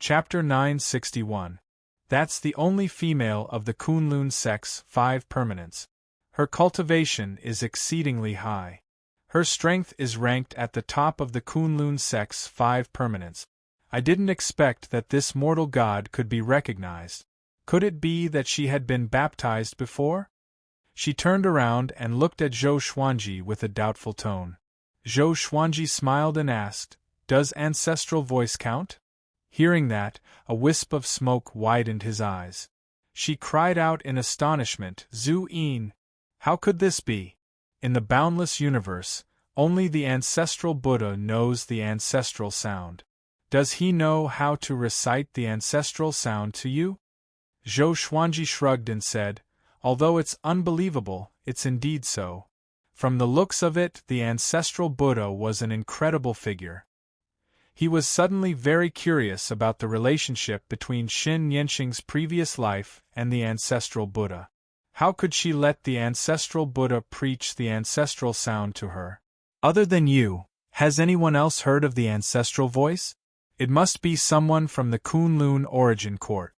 Chapter 961. That's the only female of the Kunlun sex 5 permanents. Her cultivation is exceedingly high. Her strength is ranked at the top of the Kunlun sex 5 permanents. I didn't expect that this mortal god could be recognized. Could it be that she had been baptized before? She turned around and looked at Zhou Xuanji with a doubtful tone. Zhou Xuanji smiled and asked, "Does ancestral voice count?" Hearing that, a wisp of smoke widened his eyes. She cried out in astonishment, "Zhu Yin! How could this be? In the boundless universe, only the ancestral Buddha knows the ancestral sound. Does he know how to recite the ancestral sound to you?" Zhou Xuanji shrugged and said, "Although it's unbelievable, it's indeed so. From the looks of it, the ancestral Buddha was an incredible figure." He was suddenly very curious about the relationship between Xin Yanqing's previous life and the ancestral Buddha. How could she let the ancestral Buddha preach the ancestral sound to her? "Other than you, has anyone else heard of the ancestral voice? It must be someone from the Kunlun origin court."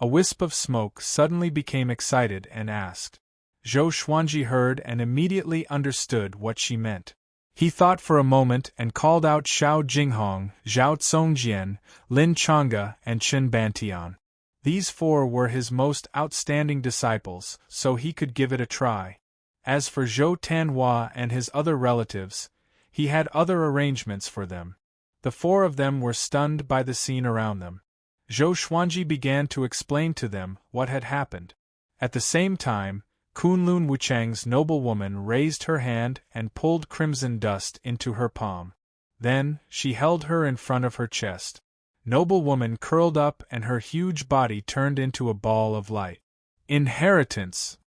A wisp of smoke suddenly became excited and asked. Zhou Xuanji heard and immediately understood what she meant. He thought for a moment and called out Xiao Jinghong, Zhao Tsongjian, Lin Changge, and Chen Bantian. These 4 were his most outstanding disciples, so he could give it a try. As for Zhou Tanhua and his other relatives, he had other arrangements for them. The 4 of them were stunned by the scene around them. Zhou Xuanji began to explain to them what had happened. At the same time, Kunlun Wuchang's noblewoman raised her hand and pulled crimson dust into her palm. Then, she held her in front of her chest. Noblewoman curled up and her huge body turned into a ball of light. Inheritance!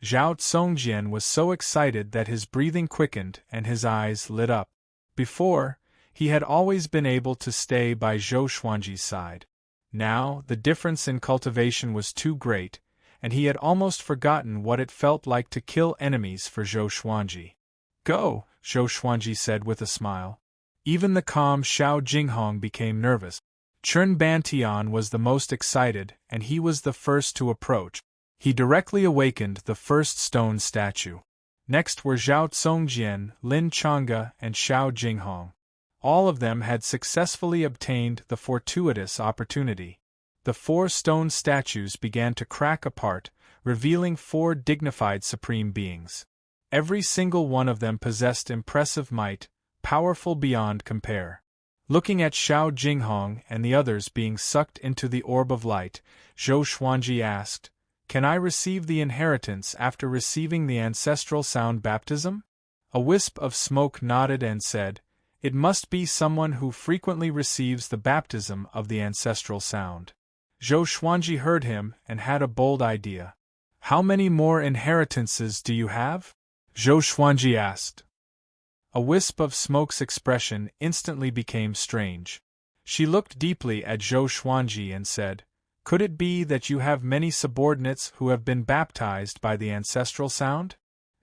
Zhao Tsongjian was so excited that his breathing quickened and his eyes lit up. Before, he had always been able to stay by Zhou Xuanji's side. Now, the difference in cultivation was too great, and he had almost forgotten what it felt like to kill enemies for Zhou Xuanji. "Go," Zhou Xuanji said with a smile. Even the calm Xiao Jinghong became nervous. Chen Bantian was the most excited, and he was the first to approach. He directly awakened the first stone statue. Next were Zhao Tsongjian, Lin Changge, and Xiao Jinghong. All of them had successfully obtained the fortuitous opportunity. The 4 stone statues began to crack apart, revealing 4 dignified supreme beings. Every single one of them possessed impressive might, powerful beyond compare. Looking at Xiao Jinghong and the others being sucked into the orb of light, Zhou Xuanji asked, "Can I receive the inheritance after receiving the ancestral sound baptism?" A wisp of smoke nodded and said, "It must be someone who frequently receives the baptism of the ancestral sound." Zhou Xuanji heard him and had a bold idea. "How many more inheritances do you have?" Zhou Xuanji asked. A wisp of smoke's expression instantly became strange. She looked deeply at Zhou Xuanji and said, "Could it be that you have many subordinates who have been baptized by the ancestral sound?"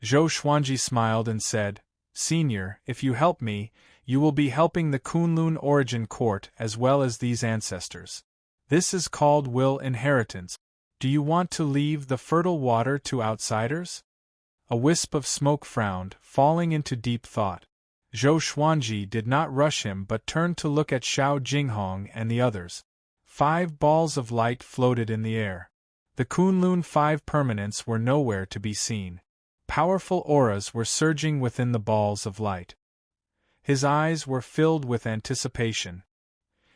Zhou Xuanji smiled and said, "Senior, if you help me, you will be helping the Kunlun origin court as well as these ancestors. This is called will inheritance. Do you want to leave the fertile water to outsiders?" A wisp of smoke frowned, falling into deep thought. Zhou Xuanji did not rush him but turned to look at Xiao Jinghong and the others. 5 balls of light floated in the air. The Kunlun 5 permanents were nowhere to be seen. Powerful auras were surging within the balls of light. His eyes were filled with anticipation.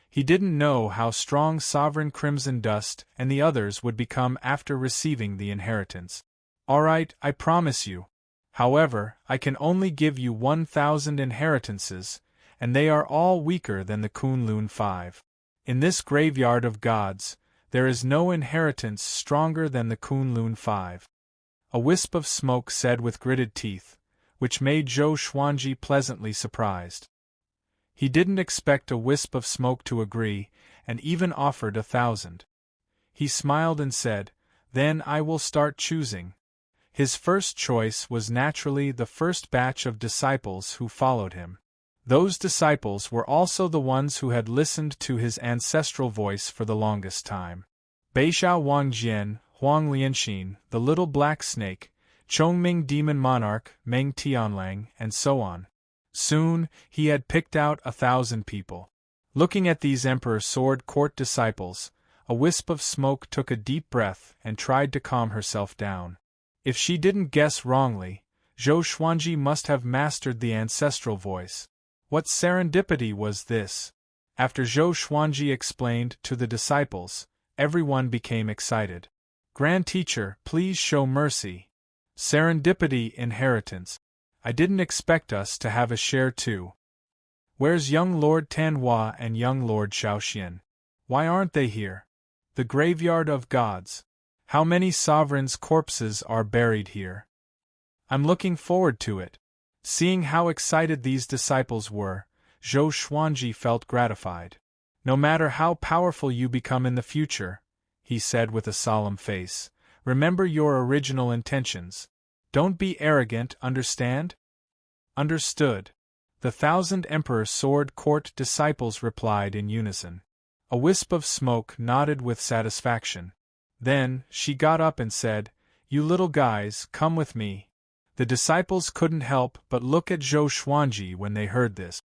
He didn't know how strong Sovereign Crimson Dust and the others would become after receiving the inheritance. "All right, I promise you. However, I can only give you 1,000 inheritances, and they are all weaker than the Kunlun 5. In this graveyard of gods, there is no inheritance stronger than the Kunlun 5. A wisp of smoke said with gritted teeth, which made Zhou Xuanji pleasantly surprised. He didn't expect a wisp of smoke to agree, and even offered 1,000. He smiled and said, "Then I will start choosing." His first choice was naturally the first batch of disciples who followed him. Those disciples were also the ones who had listened to his ancestral voice for the longest time. Beixiao Wangjian, Huang Lianxin, the little black snake, Chongming demon monarch, Meng Tianlang, and so on. Soon, he had picked out 1,000 people. Looking at these Emperor Sword Court disciples, a wisp of smoke took a deep breath and tried to calm herself down. If she didn't guess wrongly, Zhou Xuanji must have mastered the ancestral voice. What serendipity was this? After Zhou Xuanji explained to the disciples, everyone became excited. Grand Teacher, please show mercy. Serendipity inheritance. I didn't expect us to have a share too. Where's young Lord Tanhua and young Lord Shaoxian? Why aren't they here? The graveyard of gods. How many sovereigns' corpses are buried here? I'm looking forward to it. Seeing how excited these disciples were, Zhou Xuanji felt gratified. No matter how powerful you become in the future, he said with a solemn face, remember your original intentions. Don't be arrogant, understand? Understood. The 1,000 Emperor Sword Court disciples replied in unison. A wisp of smoke nodded with satisfaction. Then, she got up and said, You little guys, come with me. The disciples couldn't help but look at Zhou Xuanji when they heard this.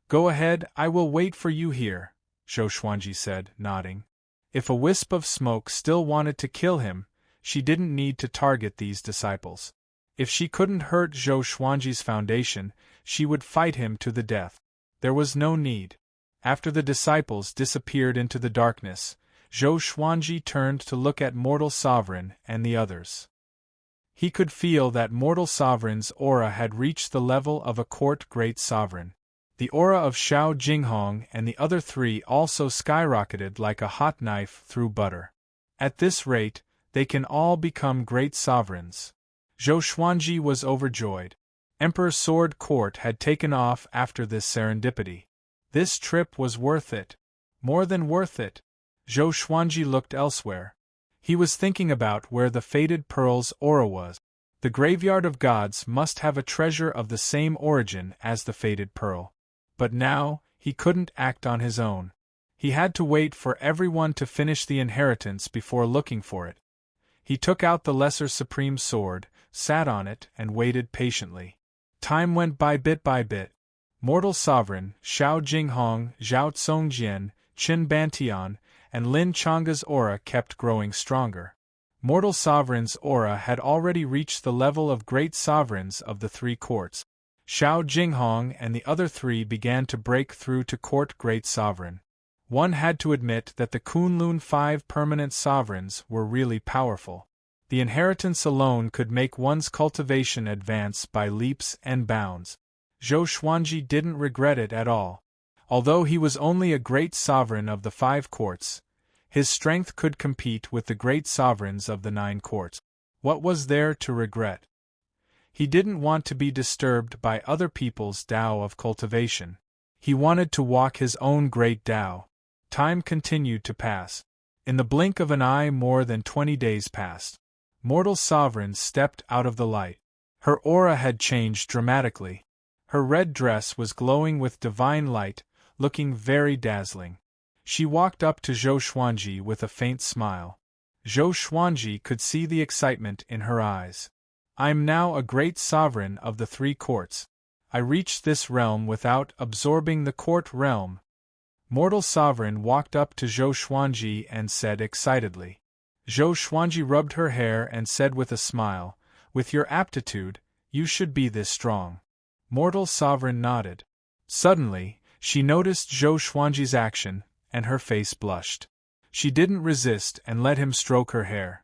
Go ahead, I will wait for you here, Zhou Xuanji said, nodding. If a wisp of smoke still wanted to kill him, she didn't need to target these disciples. If she couldn't hurt Zhou Xuanji's foundation, she would fight him to the death. There was no need. After the disciples disappeared into the darkness, Zhou Xuanji turned to look at Mortal Sovereign and the others. He could feel that Mortal Sovereign's aura had reached the level of a court great sovereign. The aura of Xiao Jinghong and the other three also skyrocketed like a hot knife through butter. At this rate, they can all become great sovereigns. Zhou Xuanji was overjoyed. Emperor Sword Court had taken off after this serendipity. This trip was worth it. More than worth it. Zhou Xuanji looked elsewhere. He was thinking about where the Faded Pearl's aura was. The Graveyard of Gods must have a treasure of the same origin as the Faded Pearl. But now, he couldn't act on his own. He had to wait for everyone to finish the inheritance before looking for it. He took out the Lesser Supreme Sword, sat on it, and waited patiently. Time went by bit. Mortal Sovereign, Xiao Jinghong, Zhao Tsongjian, Qin Bantian, and Lin Chang's aura kept growing stronger. Mortal Sovereign's aura had already reached the level of great sovereigns of the three courts. Xiao Jinghong and the other three began to break through to court great sovereign. One had to admit that the Kunlun 5 permanent sovereigns were really powerful. The inheritance alone could make one's cultivation advance by leaps and bounds. Zhou Xuanji didn't regret it at all. Although he was only a great sovereign of the 5 courts, his strength could compete with the great sovereigns of the 9 courts. What was there to regret? He didn't want to be disturbed by other people's Tao of cultivation. He wanted to walk his own great Tao. Time continued to pass. In the blink of an eye, more than 20 days passed. Mortal Sovereign stepped out of the light. Her aura had changed dramatically. Her red dress was glowing with divine light, looking very dazzling. She walked up to Zhou Xuanji with a faint smile. Zhou Xuanji could see the excitement in her eyes. I'm now a great sovereign of the 3 courts. I reached this realm without absorbing the court realm. Mortal Sovereign walked up to Zhou Xuanji and said excitedly. Zhou Xuanji rubbed her hair and said with a smile, with your aptitude, you should be this strong. Mortal Sovereign nodded. Suddenly, she noticed Zhou Xuanji's action, and her face blushed. She didn't resist and let him stroke her hair.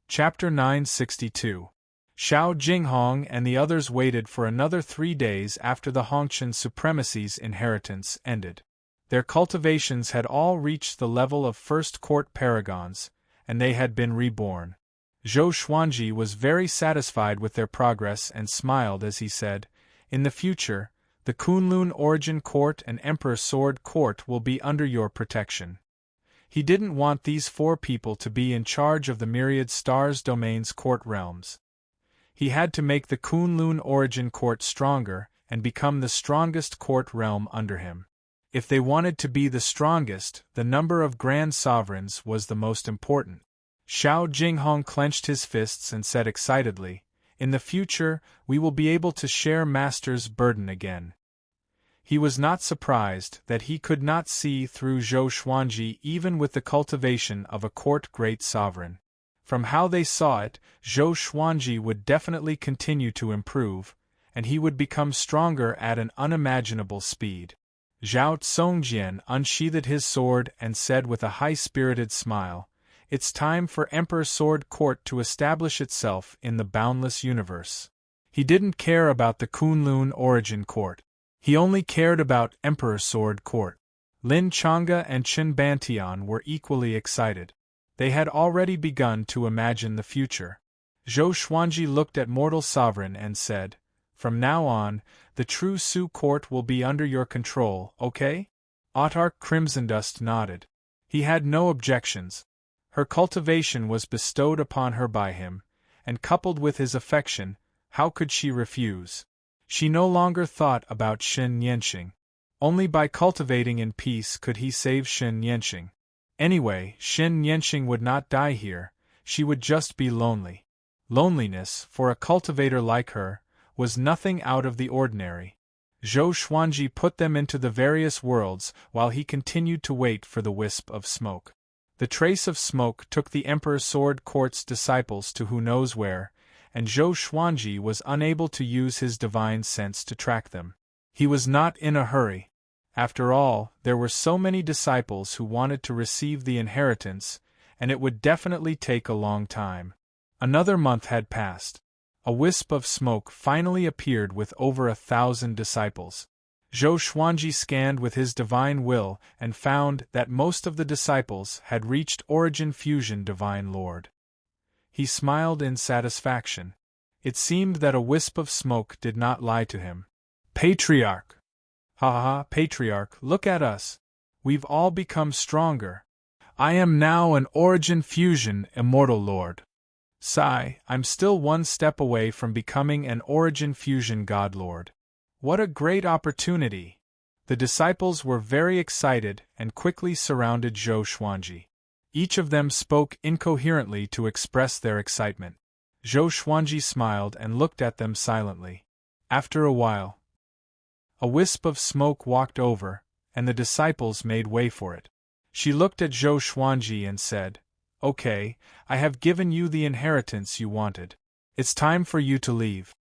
Chapter 962. Xiao Jinghong and the others waited for another 3 days after the Hongqian supremacy's inheritance ended. Their cultivations had all reached the level of first court paragons, and they had been reborn. Zhou Xuanji was very satisfied with their progress and smiled as he said, in the future, the Kunlun Origin Court and Emperor Sword Court will be under your protection. He didn't want these 4 people to be in charge of the myriad stars domain's court realms. He had to make the Kunlun Origin Court stronger and become the strongest court realm under him. If they wanted to be the strongest, the number of grand sovereigns was the most important. Xiao Jinghong clenched his fists and said excitedly, "In the future, we will be able to share master's burden again." He was not surprised that he could not see through Zhou Xuanji even with the cultivation of a court great sovereign. From how they saw it, Zhou Xuanji would definitely continue to improve, and he would become stronger at an unimaginable speed. Zhao Tsongjian unsheathed his sword and said with a high-spirited smile, "It's time for Emperor Sword Court to establish itself in the boundless universe." He didn't care about the Kunlun Origin Court. He only cared about Emperor Sword Court. Lin Chang'e and Chen Bantian were equally excited. They had already begun to imagine the future. Zhou Xuanji looked at Mortal Sovereign and said, "From now on, the true Su Court will be under your control, okay?" Autarch Crimsondust nodded. He had no objections. Her cultivation was bestowed upon her by him, and coupled with his affection, how could she refuse? She no longer thought about Shen Yanxing. Only by cultivating in peace could he save Shen Yanxing. Anyway, Shen Yanxing would not die here, she would just be lonely. Loneliness, for a cultivator like her, was nothing out of the ordinary. Zhou Xuanji put them into the various worlds while he continued to wait for the wisp of smoke. The trace of smoke took the Emperor Sword Court's disciples to who knows where, and Zhou Xuanji was unable to use his divine sense to track them. He was not in a hurry. After all, there were so many disciples who wanted to receive the inheritance, and it would definitely take a long time. Another month had passed. A wisp of smoke finally appeared with over 1,000 disciples. Zhou Xuanji scanned with his divine will and found that most of the disciples had reached Origin Fusion Divine Lord. He smiled in satisfaction. It seemed that a wisp of smoke did not lie to him. "Patriarch! Ha ha, Patriarch, look at us! We've all become stronger. I am now an Origin Fusion Immortal Lord. Sigh, I'm still one step away from becoming an Origin Fusion God Lord. What a great opportunity!" The disciples were very excited and quickly surrounded Zhou Xuanji. Each of them spoke incoherently to express their excitement. Zhou Xuanji smiled and looked at them silently. After a while, a wisp of smoke walked over, and the disciples made way for it. She looked at Zhou Xuanji and said, "Okay, I have given you the inheritance you wanted. It's time for you to leave."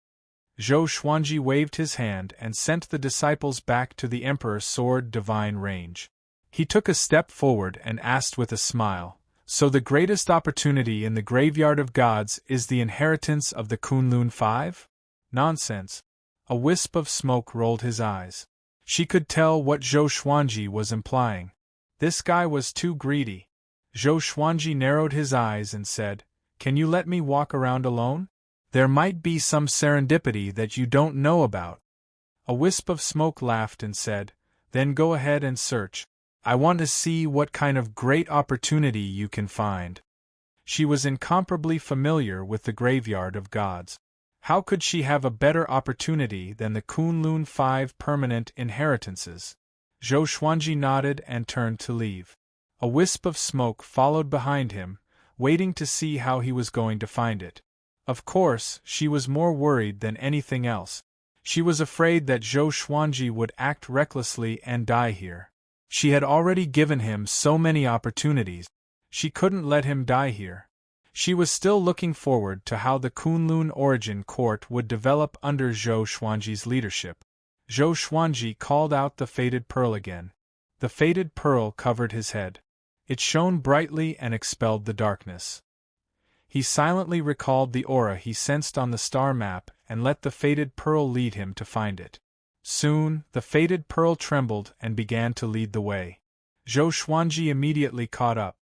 Zhou Xuanji waved his hand and sent the disciples back to the Emperor's Sword Divine Range. He took a step forward and asked with a smile, "So the greatest opportunity in the Graveyard of Gods is the inheritance of the Kunlun Five?" "Nonsense." A wisp of smoke rolled his eyes. She could tell what Zhou Xuanji was implying. This guy was too greedy. Zhou Xuanji narrowed his eyes and said, "Can you let me walk around alone? There might be some serendipity that you don't know about." A wisp of smoke laughed and said, "Then go ahead and search. I want to see what kind of great opportunity you can find." She was incomparably familiar with the Graveyard of Gods. How could she have a better opportunity than the Kunlun Five permanent inheritances? Zhou Xuanji nodded and turned to leave. A wisp of smoke followed behind him, waiting to see how he was going to find it. Of course, she was more worried than anything else. She was afraid that Zhou Xuanji would act recklessly and die here. She had already given him so many opportunities. She couldn't let him die here. She was still looking forward to how the Kunlun Origin Court would develop under Zhou Xuanji's leadership. Zhou Xuanji called out the Fated Pearl again. The Fated Pearl covered his head. It shone brightly and expelled the darkness. He silently recalled the aura he sensed on the star map and let the Fated Pearl lead him to find it. Soon, the Fated Pearl trembled and began to lead the way. Zhou Xuanji immediately caught up.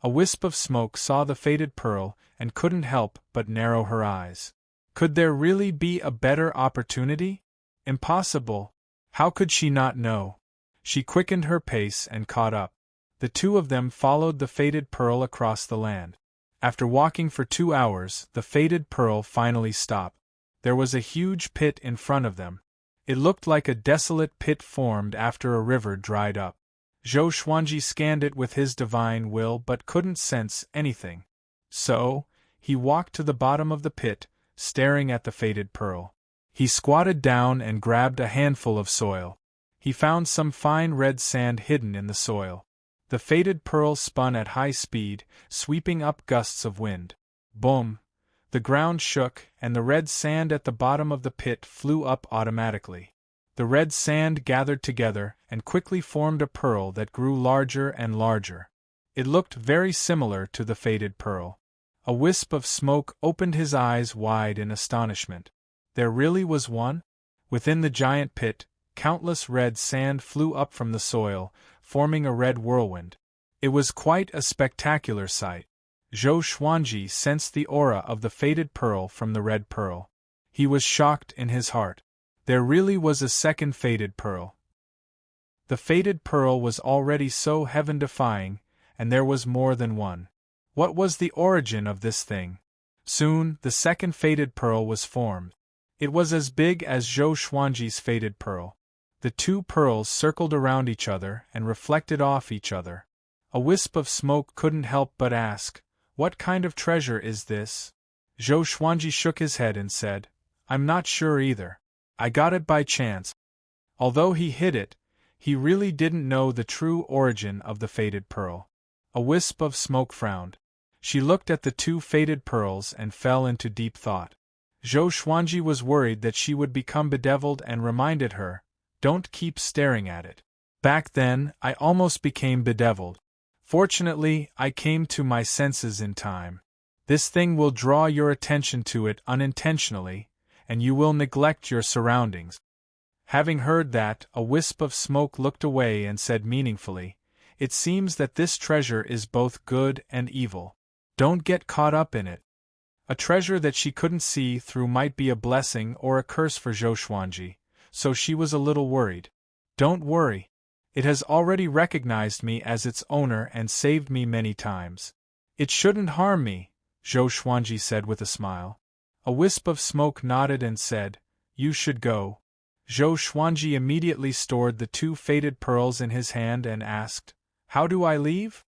A wisp of smoke saw the Fated Pearl and couldn't help but narrow her eyes. Could there really be a better opportunity? Impossible. How could she not know? She quickened her pace and caught up. The two of them followed the Fated Pearl across the land. After walking for 2 hours, the Fated Pearl finally stopped. There was a huge pit in front of them. It looked like a desolate pit formed after a river dried up. Zhou Xuanji scanned it with his divine will but couldn't sense anything. So, he walked to the bottom of the pit, staring at the faded pearl. He squatted down and grabbed a handful of soil. He found some fine red sand hidden in the soil. The faded pearl spun at high speed, sweeping up gusts of wind. Boom! The ground shook, and the red sand at the bottom of the pit flew up automatically. The red sand gathered together and quickly formed a pearl that grew larger and larger. It looked very similar to the faded pearl. A wisp of smoke opened his eyes wide in astonishment. There really was one? Within the giant pit, countless red sand flew up from the soil, forming a red whirlwind. It was quite a spectacular sight. Zhou Xuanji sensed the aura of the faded pearl from the red pearl. He was shocked in his heart. There really was a second faded pearl. The faded pearl was already so heaven-defying, and there was more than one. What was the origin of this thing? Soon, the second faded pearl was formed. It was as big as Zhou Xuanji's faded pearl. The two pearls circled around each other and reflected off each other. A wisp of smoke couldn't help but ask, "What kind of treasure is this?" Zhou Xuanji shook his head and said, "I'm not sure either. I got it by chance." Although he hid it, he really didn't know the true origin of the faded pearl. A wisp of smoke frowned. She looked at the two faded pearls and fell into deep thought. Zhou Xuanji was worried that she would become bedeviled and reminded her, "Don't keep staring at it. Back then, I almost became bedeviled. Fortunately, I came to my senses in time. This thing will draw your attention to it unintentionally, and you will neglect your surroundings." Having heard that, a wisp of smoke looked away and said meaningfully, "It seems that this treasure is both good and evil. Don't get caught up in it." A treasure that she couldn't see through might be a blessing or a curse for Zhou Xuanji, so she was a little worried. "Don't worry. It has already recognized me as its owner and saved me many times. It shouldn't harm me," Zhou Xuanji said with a smile. A wisp of smoke nodded and said, "You should go." Zhou Xuanji immediately stored the two faded pearls in his hand and asked, "How do I leave?"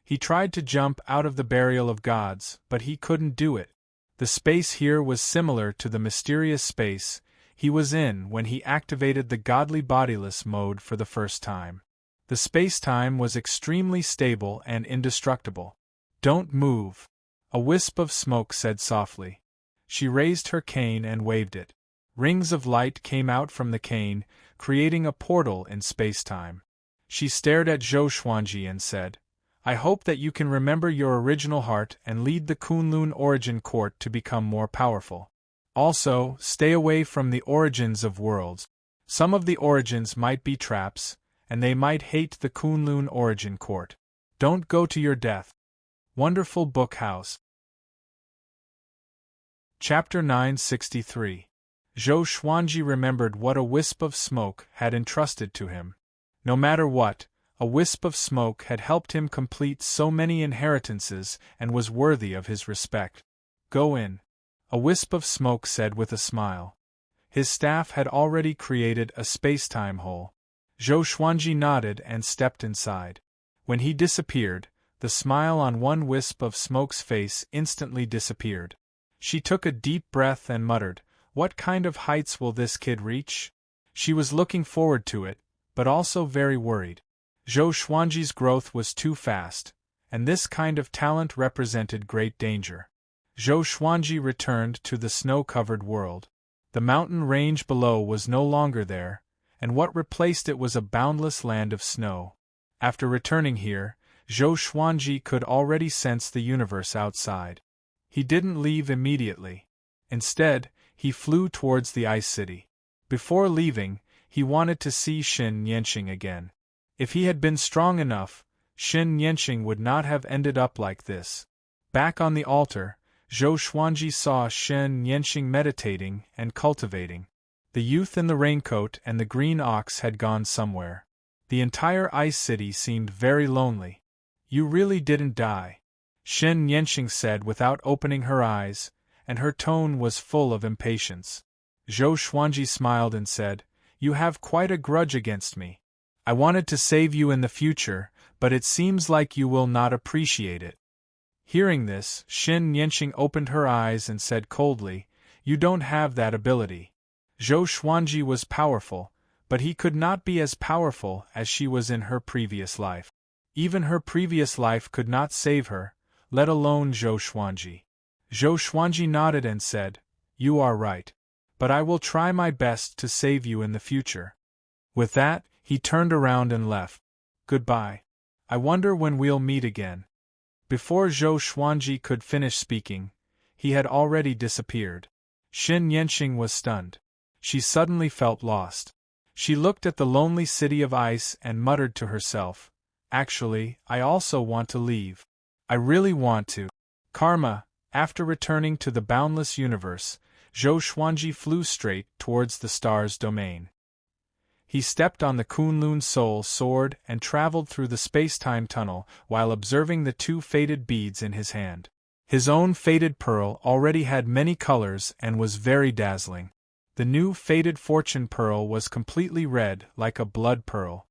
He tried to jump out of the burial of gods, but he couldn't do it. The space here was similar to the mysterious space he was in when he activated the godly bodiless mode for the first time. The space-time was extremely stable and indestructible. "Don't move," a wisp of smoke said softly. She raised her cane and waved it. Rings of light came out from the cane, creating a portal in space-time. She stared at Zhou Xuanji and said, "I hope that you can remember your original heart and lead the Kunlun Origin Court to become more powerful. Also, stay away from the origins of worlds. Some of the origins might be traps, and they might hate the Kunlun Origin Court. Don't go to your death." Wonderful Book House. Chapter 963. Zhou Xuanji remembered what a wisp of smoke had entrusted to him. No matter what, a wisp of smoke had helped him complete so many inheritances and was worthy of his respect. "Go in," a wisp of smoke said with a smile. His staff had already created a space-time hole. Zhou Xuanji nodded and stepped inside. When he disappeared, the smile on one wisp of smoke's face instantly disappeared. She took a deep breath and muttered, "What kind of heights will this kid reach?" She was looking forward to it, but also very worried. Zhou Xuanji's growth was too fast, and this kind of talent represented great danger. Zhou Xuanji returned to the snow-covered world. The mountain range below was no longer there, and what replaced it was a boundless land of snow. After returning here, Zhou Xuanji could already sense the universe outside. He didn't leave immediately. Instead, he flew towards the Ice City. Before leaving, he wanted to see Xin Yanqing again. If he had been strong enough, Xin Yanqing would not have ended up like this. Back on the altar, Zhou Xuanji saw Xin Yanqing meditating and cultivating. The youth in the raincoat and the green ox had gone somewhere. The entire Ice City seemed very lonely. "You really didn't die," Xin Yanqing said without opening her eyes, and her tone was full of impatience. Zhou Xuanji smiled and said, You have quite a grudge against me. I wanted to save you in the future, but it seems like you will not appreciate it." Hearing this, Xin Yanqing opened her eyes and said coldly, "You don't have that ability." Zhou Xuanji was powerful, but he could not be as powerful as she was in her previous life. Even her previous life could not save her, let alone Zhou Xuanji. Zhou Xuanji nodded and said, "You are right. But I will try my best to save you in the future." With that, he turned around and left. "Goodbye. I wonder when we'll meet again." Before Zhou Xuanji could finish speaking, he had already disappeared. Xin Yanqing was stunned. She suddenly felt lost. She looked at the lonely city of ice and muttered to herself, "Actually, I also want to leave. I really want to." Karma. After returning to the boundless universe, Zhou Xuanji flew straight towards the star's domain. He stepped on the Kunlun Soul Sword and traveled through the space-time tunnel while observing the two faded beads in his hand. His own faded pearl already had many colors and was very dazzling. The new faded fortune pearl was completely red, like a blood pearl.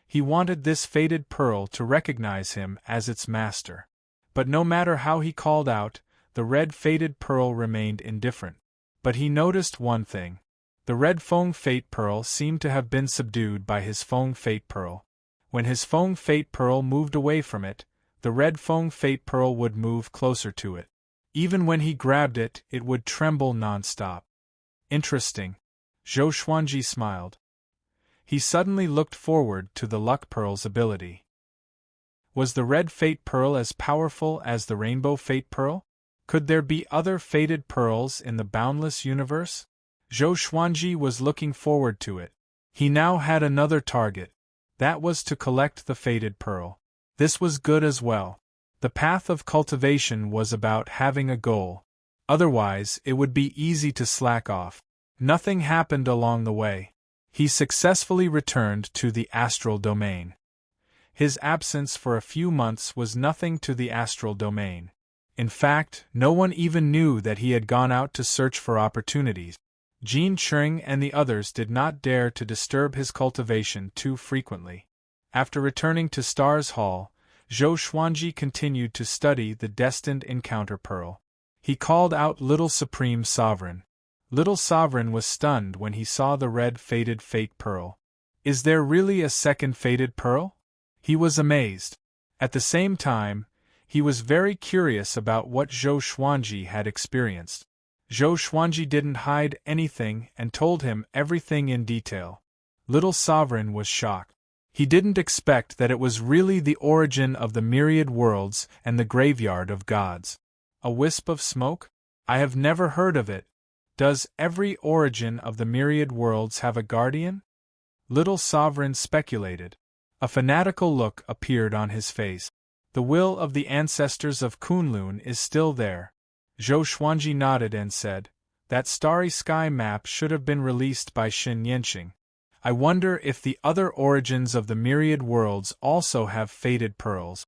He wanted this faded pearl to recognize him as its master. But no matter how he called out, the red faded pearl remained indifferent. But he noticed one thing. The red Feng Fate Pearl seemed to have been subdued by his Feng Fate Pearl. When his Feng Fate Pearl moved away from it, the red Feng Fate Pearl would move closer to it. Even when he grabbed it, it would tremble non-stop. Interesting. Zhou Xuanji smiled. He suddenly looked forward to the Luck Pearl's ability. Was the red Fate Pearl as powerful as the Rainbow Fate Pearl? Could there be other fated pearls in the boundless universe? Zhou Xuanji was looking forward to it. He now had another target. That was to collect the fated pearl. This was good as well. The path of cultivation was about having a goal. Otherwise, it would be easy to slack off. Nothing happened along the way. He successfully returned to the astral domain. His absence for a few months was nothing to the astral domain. In fact, no one even knew that he had gone out to search for opportunities. Jin Cheng and the others did not dare to disturb his cultivation too frequently. After returning to Stars Hall, Zhou Xuanji continued to study the destined encounter pearl. He called out Little Supreme Sovereign. Little Sovereign was stunned when he saw the red faded fate pearl. Is there really a second faded pearl? He was amazed. At the same time, he was very curious about what Zhou Xuanji had experienced. Zhou Xuanji didn't hide anything and told him everything in detail. Little Sovereign was shocked. He didn't expect that it was really the origin of the myriad worlds and the graveyard of gods. A wisp of smoke? I have never heard of it. Does every origin of the myriad worlds have a guardian? Little Sovereign speculated. A fanatical look appeared on his face. The will of the ancestors of Kunlun is still there. Zhou Xuanji nodded and said, "That starry sky map should have been released by Xin Yanqing. I wonder if the other origins of the myriad worlds also have faded pearls."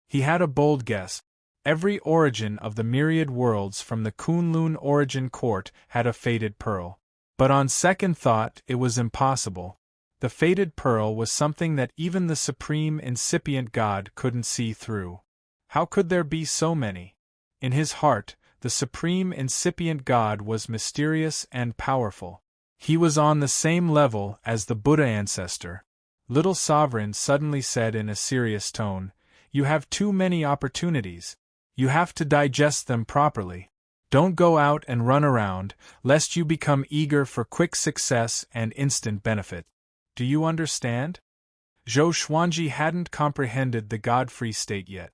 He had a bold guess. Every origin of the myriad worlds from the Kunlun origin court had a faded pearl. But on second thought, it was impossible. The faded pearl was something that even the supreme incipient god couldn't see through. How could there be so many? In his heart, the supreme incipient god was mysterious and powerful. He was on the same level as the Buddha ancestor. Little Sovereign suddenly said in a serious tone, "You have too many opportunities. You have to digest them properly. Don't go out and run around, lest you become eager for quick success and instant benefit. Do you understand?" Zhou Xuanji hadn't comprehended the God-free state yet.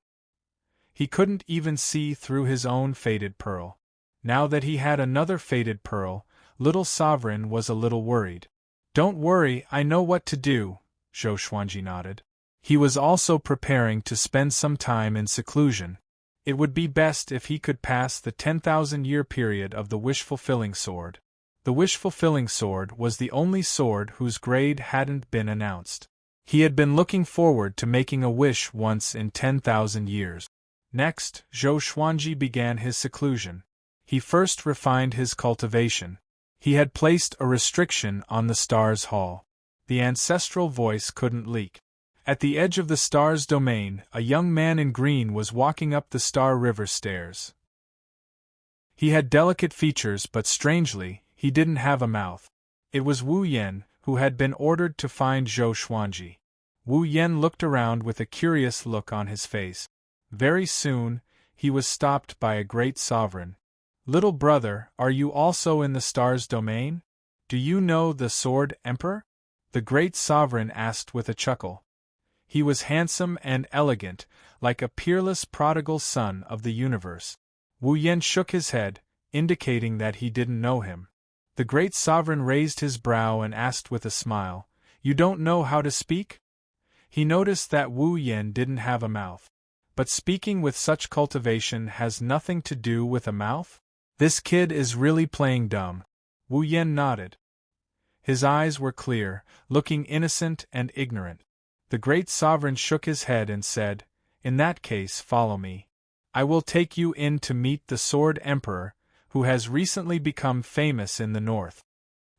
He couldn't even see through his own faded pearl. Now that he had another faded pearl, Little Sovereign was a little worried. "Don't worry, I know what to do," Zhou Xuanji nodded. He was also preparing to spend some time in seclusion. It would be best if he could pass the 10,000-year period of the wish-fulfilling sword. The wish-fulfilling sword was the only sword whose grade hadn't been announced. He had been looking forward to making a wish once in 10,000 years. Next, Zhou Xuanji began his seclusion. He first refined his cultivation. He had placed a restriction on the Stars' Hall. The ancestral voice couldn't leak. At the edge of the Stars' domain, a young man in green was walking up the Star River stairs. He had delicate features, but strangely, he didn't have a mouth. It was Wu Yen, who had been ordered to find Zhou Xuanji. Wu Yen looked around with a curious look on his face. Very soon, he was stopped by a great sovereign. "Little brother, are you also in the Stars' domain? Do you know the Sword Emperor?" the great sovereign asked with a chuckle. He was handsome and elegant, like a peerless prodigal son of the universe. Wu Yen shook his head, indicating that he didn't know him. The great sovereign raised his brow and asked with a smile, "You don't know how to speak?" He noticed that Wu Yen didn't have a mouth. But speaking with such cultivation has nothing to do with a mouth? This kid is really playing dumb. Wu Yen nodded. His eyes were clear, looking innocent and ignorant. The great sovereign shook his head and said, "In that case, follow me. I will take you in to meet the Sword Emperor, who has recently become famous in the north."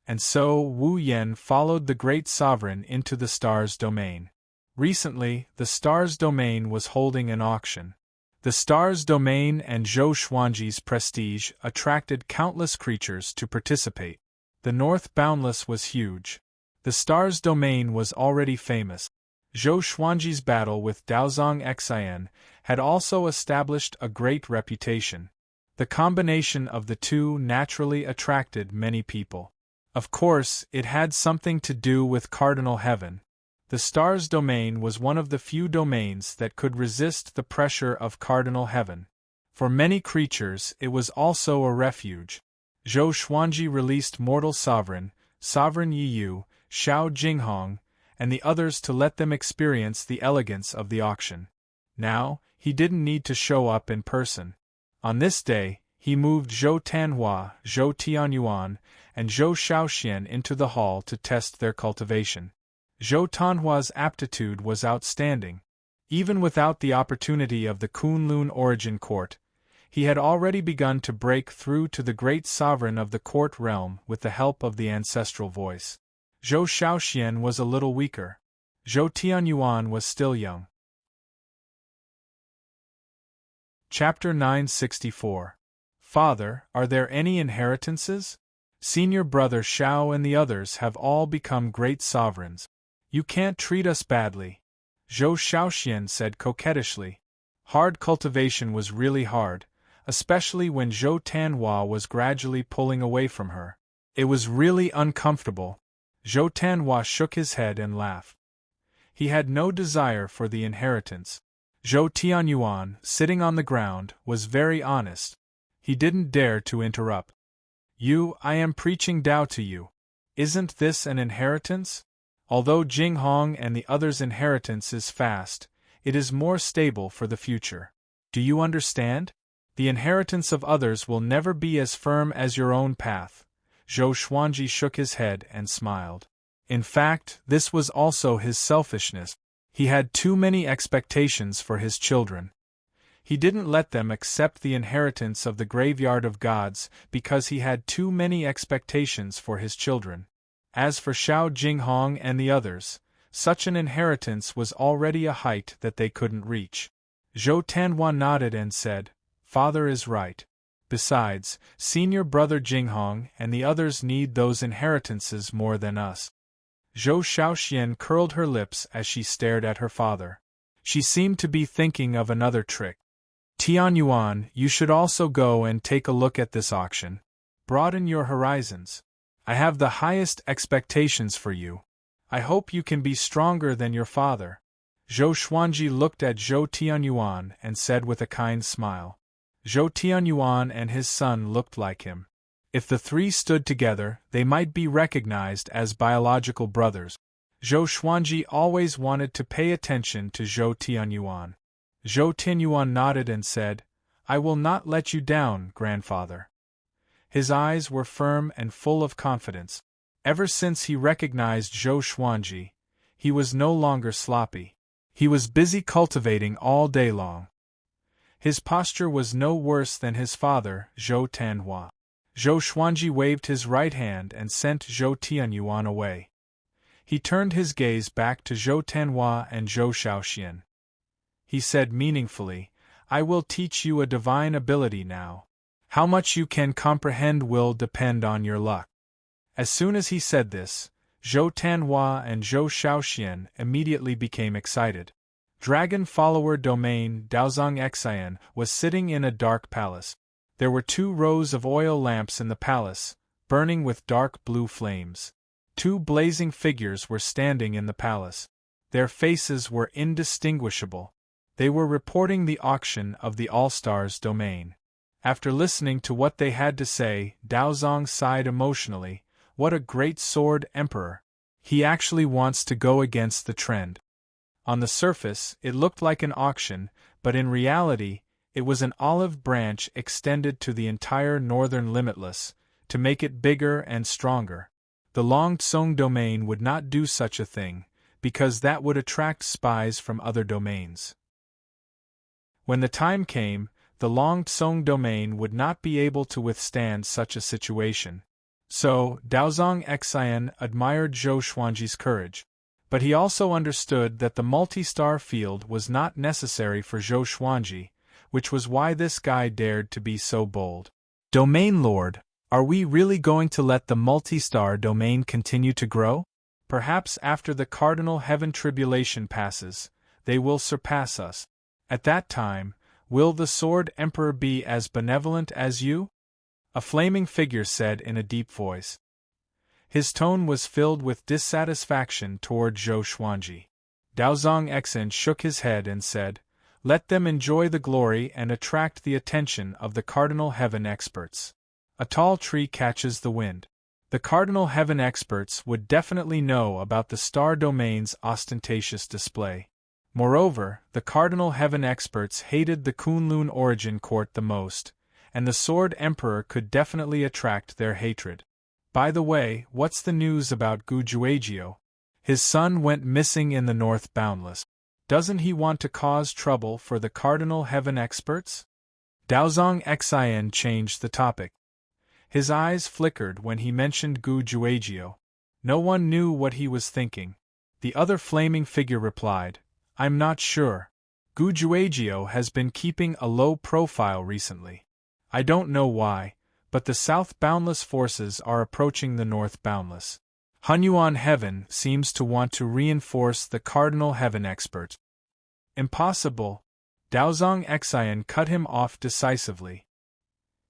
And so Wu Yen followed the great sovereign into the Stars' domain. Recently, the Stars' domain was holding an auction. The Stars' domain and Zhou Xuanji's prestige attracted countless creatures to participate. The North Boundless was huge. The Stars' domain was already famous. Zhou Xuanji's battle with Daozong Xian had also established a great reputation. The combination of the two naturally attracted many people. Of course, it had something to do with Cardinal Heaven. The Stars' domain was one of the few domains that could resist the pressure of Cardinal Heaven. For many creatures, it was also a refuge. Zhou Xuanji released Mortal Sovereign, Sovereign Yiyu, Xiao Jinghong, and the others to let them experience the elegance of the auction. Now, he didn't need to show up in person. On this day, he moved Zhou Tanhua, Zhou Tianyuan, and Zhou Shaoxian into the hall to test their cultivation. Zhou Tanhua's aptitude was outstanding. Even without the opportunity of the Kunlun Origin Court, he had already begun to break through to the great sovereign of the court realm with the help of the ancestral voice. Zhou Shaoxian was a little weaker. Zhou Tianyuan was still young. Chapter 964. Father, are there any inheritances? Senior brother Xiao and the others have all become great sovereigns. You can't treat us badly. Zhou Shaoxian said coquettishly. Hard cultivation was really hard, especially when Zhou Tanhua was gradually pulling away from her. It was really uncomfortable. Zhou Tanhua shook his head and laughed. He had no desire for the inheritance. Zhou Tianyuan, sitting on the ground, was very honest. He didn't dare to interrupt. I am preaching Tao to you. Isn't this an inheritance? Although Jinghong and the others' inheritance is fast, it is more stable for the future. Do you understand? The inheritance of others will never be as firm as your own path. Zhou Xuanji shook his head and smiled. In fact, this was also his selfishness. He had too many expectations for his children. He didn't let them accept the inheritance of the graveyard of gods because he had too many expectations for his children. As for Xiao Jinghong and the others, such an inheritance was already a height that they couldn't reach. Zhou Tanhua nodded and said, "Father is right. Besides, senior brother Jinghong and the others need those inheritances more than us." Zhou Shaoxian curled her lips as she stared at her father. She seemed to be thinking of another trick. "Tianyuan, you should also go and take a look at this auction. Broaden your horizons. I have the highest expectations for you. I hope you can be stronger than your father." Zhou Xuanji looked at Zhou Tianyuan and said with a kind smile. Zhou Tianyuan and his son looked like him. If the three stood together, they might be recognized as biological brothers. Zhou Xuanji always wanted to pay attention to Zhou Tianyuan. Zhou Tianyuan nodded and said, "I will not let you down, grandfather." His eyes were firm and full of confidence. Ever since he recognized Zhou Xuanji, he was no longer sloppy. He was busy cultivating all day long. His posture was no worse than his father, Zhou Tanhua. Zhou Xuanji waved his right hand and sent Zhou Tianyuan away. He turned his gaze back to Zhou Tanhua and Zhou Shaoxian. He said meaningfully, I will teach you a divine ability now. How much you can comprehend will depend on your luck. As soon as he said this, Zhou Tanhua and Zhou Shaoxian immediately became excited. Dragon Follower Domain Daozong Xian was sitting in a dark palace. There were 2 rows of oil lamps in the palace, burning with dark blue flames. 2 blazing figures were standing in the palace. Their faces were indistinguishable. They were reporting the auction of the All-Stars domain. After listening to what they had to say, Daozong sighed emotionally. What a great sword emperor! He actually wants to go against the trend. On the surface, it looked like an auction, but in reality, it was an olive branch extended to the entire northern limitless, to make it bigger and stronger. The Longtsong domain would not do such a thing, because that would attract spies from other domains. When the time came, the Longtsong domain would not be able to withstand such a situation. So, Daozong Xian admired Zhou Xuanji's courage. But he also understood that the multi-star field was not necessary for Zhou Xuanji, which was why this guy dared to be so bold. Domain Lord, are we really going to let the multi-star domain continue to grow? Perhaps after the cardinal heaven tribulation passes, they will surpass us. At that time, will the Sword Emperor be as benevolent as you? A flaming figure said in a deep voice. His tone was filled with dissatisfaction toward Zhou Xuanji. Daozong Xian shook his head and said, Let them enjoy the glory and attract the attention of the cardinal heaven experts. A tall tree catches the wind. The cardinal heaven experts would definitely know about the star domain's ostentatious display. Moreover, the cardinal heaven experts hated the Kunlun origin court the most, and the Sword Emperor could definitely attract their hatred. By the way, what's the news about Gu Juejiu? His son went missing in the North Boundless. Doesn't he want to cause trouble for the cardinal heaven experts? Daozong Xian changed the topic. His eyes flickered when he mentioned Gu Juejiu. No one knew what he was thinking. The other flaming figure replied, I'm not sure. Gu Juejiu has been keeping a low profile recently. I don't know why, but the South Boundless forces are approaching the North Boundless. Hunyuan Heaven seems to want to reinforce the Cardinal Heaven expert. Impossible. Daozong Xian cut him off decisively.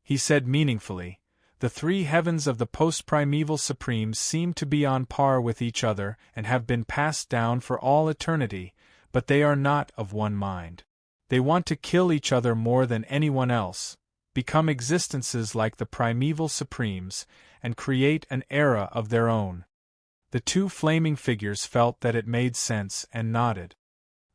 He said meaningfully, the 3 heavens of the post-primeval supremes seem to be on par with each other and have been passed down for all eternity, but they are not of one mind. They want to kill each other more than anyone else, become existences like the primeval supremes, and create an era of their own. The 2 flaming figures felt that it made sense and nodded.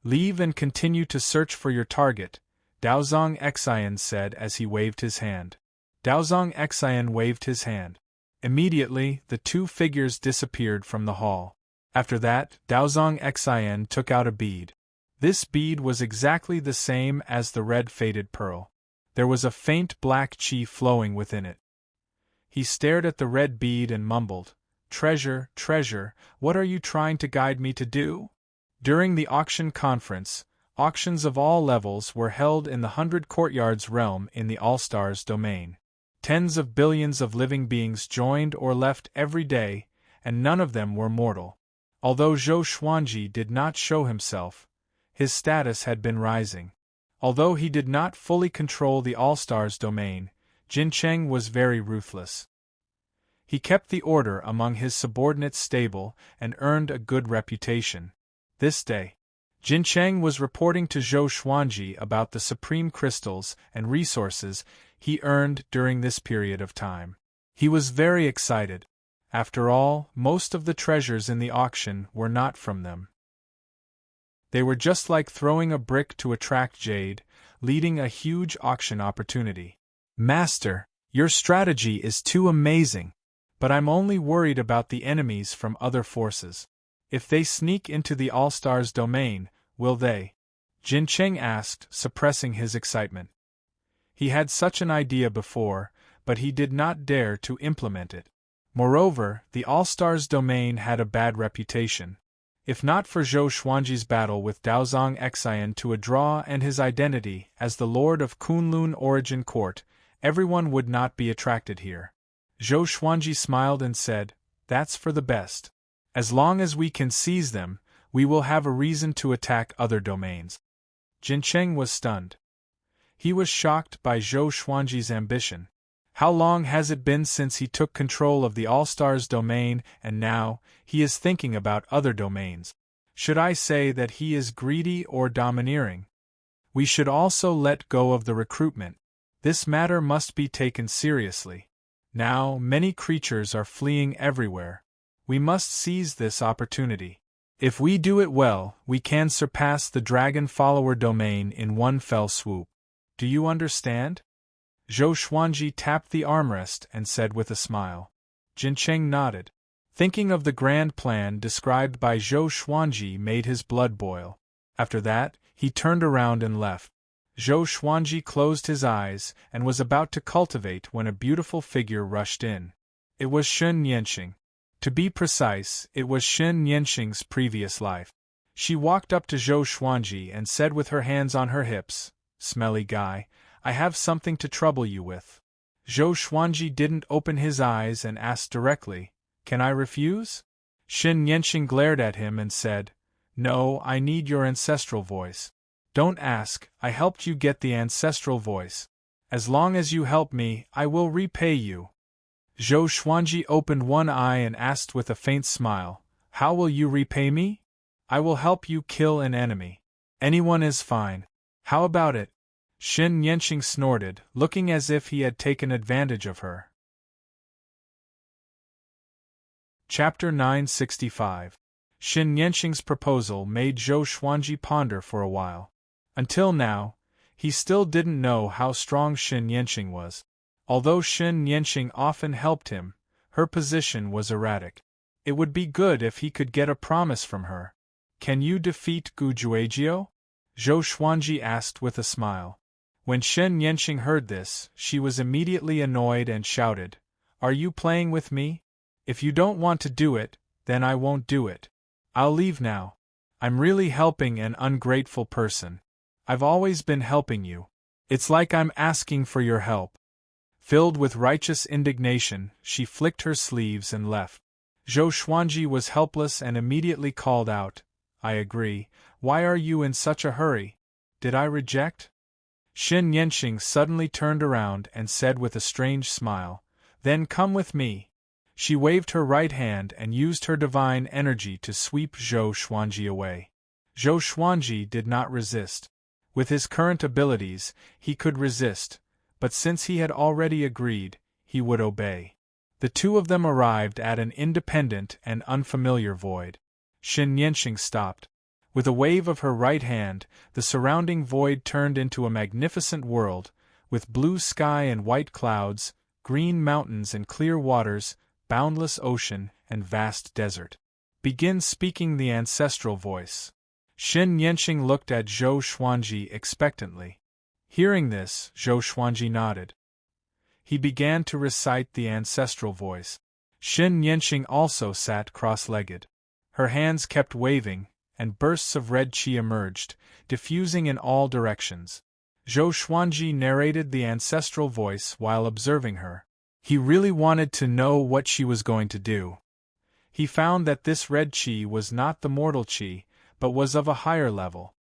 Leave and continue to search for your target, Daozong Xian said as he waved his hand. Daozong Xian waved his hand. Immediately, the 2 figures disappeared from the hall. After that, Daozong Xian took out a bead. This bead was exactly the same as the red faded pearl. There was a faint black qi flowing within it. He stared at the red bead and mumbled, Treasure, treasure, what are you trying to guide me to do? During the auction conference, auctions of all levels were held in the 100 Courtyards realm in the All-Stars domain. Tens of billions of living beings joined or left every day, and none of them were mortal. Although Zhou Xuanji did not show himself, his status had been rising. Although he did not fully control the All-Stars domain, Jin Cheng was very ruthless. He kept the order among his subordinates stable and earned a good reputation. This day, Jin Cheng was reporting to Zhou Xuanji about the supreme crystals and resources he earned during this period of time. He was very excited. After all, most of the treasures in the auction were not from them. They were just like throwing a brick to attract jade, leading a huge auction opportunity. Master, your strategy is too amazing. But I'm only worried about the enemies from other forces. If they sneak into the All-Stars domain, will they? Jin Cheng asked, suppressing his excitement. He had such an idea before, but he did not dare to implement it. Moreover, the All-Stars domain had a bad reputation. If not for Zhou Xuanji's battle with Daozong Xian to a draw and his identity as the Lord of Kunlun Origin Court, everyone would not be attracted here. Zhou Xuanji smiled and said, "That's for the best. As long as we can seize them, we will have a reason to attack other domains." Jincheng was stunned. He was shocked by Zhou Xuanji's ambition. How long has it been since he took control of the All-Stars domain, and now he is thinking about other domains? Should I say that he is greedy or domineering? We should also let go of the recruitment. This matter must be taken seriously. Now, many creatures are fleeing everywhere. We must seize this opportunity. If we do it well, we can surpass the Dragon Follower domain in one fell swoop. Do you understand? Zhou Xuanji tapped the armrest and said with a smile. Jincheng nodded. Thinking of the grand plan described by Zhou Xuanji made his blood boil. After that, he turned around and left. Zhou Xuanji closed his eyes and was about to cultivate when a beautiful figure rushed in. It was Shen Yanxing. To be precise, it was Shen Yanxing's previous life. She walked up to Zhou Xuanji and said with her hands on her hips, "Smelly guy, I have something to trouble you with." Zhou Xuanji didn't open his eyes and asked directly, "Can I refuse?" Shen Yanxing glared at him and said, "No, I need your ancestral voice." "Don't ask, I helped you get the ancestral voice. As long as you help me, I will repay you." Zhou Xuanji opened one eye and asked with a faint smile, "How will you repay me?" "I will help you kill an enemy. Anyone is fine. How about it?" Shen Yanxing snorted, looking as if he had taken advantage of her. Chapter 965. Shen Yanxing's proposal made Zhou Xuanji ponder for a while. Until now, he still didn't know how strong Shen Yanxing was. Although Shen Yanxing often helped him, her position was erratic. It would be good if he could get a promise from her. "Can you defeat Gu Juejiao?" Zhou Xuanji asked with a smile. When Shen Yanxing heard this, she was immediately annoyed and shouted, "Are you playing with me? If you don't want to do it, then I won't do it. I'll leave now. I'm really helping an ungrateful person. I've always been helping you. It's like I'm asking for your help." Filled with righteous indignation, she flicked her sleeves and left. Zhou Xuanji was helpless and immediately called out, "I agree. Why are you in such a hurry? Did I reject?" Shen Yanxing suddenly turned around and said with a strange smile, "Then come with me." She waved her right hand and used her divine energy to sweep Zhou Xuanji away. Zhou Xuanji did not resist. With his current abilities, he could resist, but since he had already agreed, he would obey. The two of them arrived at an independent and unfamiliar void. Shen Yanxing stopped. With a wave of her right hand, the surrounding void turned into a magnificent world, with blue sky and white clouds, green mountains and clear waters, boundless ocean, and vast desert. "Begin speaking the ancestral voice." Shen Yanxing looked at Zhou Xuanji expectantly. Hearing this, Zhou Xuanji nodded. He began to recite the ancestral voice. Shen Yanxing also sat cross-legged. Her hands kept waving, and bursts of red qi emerged, diffusing in all directions. Zhou Xuanji narrated the ancestral voice while observing her. He really wanted to know what she was going to do. He found that this red qi was not the mortal qi, but was of a higher level.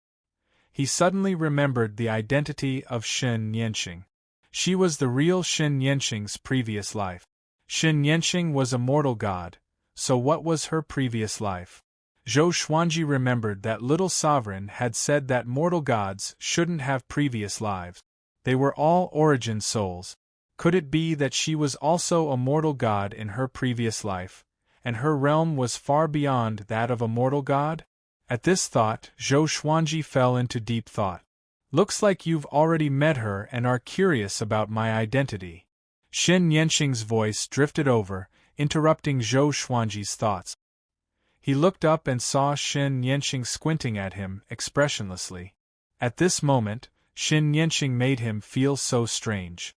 He suddenly remembered the identity of Shen Yanxing. She was the real Shen Yanxing's previous life. Shen Yanxing was a mortal god, so what was her previous life? Zhou Xuanji remembered that Little Sovereign had said that mortal gods shouldn't have previous lives. They were all origin souls. Could it be that she was also a mortal god in her previous life, and her realm was far beyond that of a mortal god? At this thought, Zhou Xuanji fell into deep thought. "Looks like you've already met her and are curious about my identity." Shen Yanxing's voice drifted over, interrupting Zhou Xuanji's thoughts. He looked up and saw Shen Yanxing squinting at him expressionlessly. At this moment, Shen Yanxing made him feel so strange.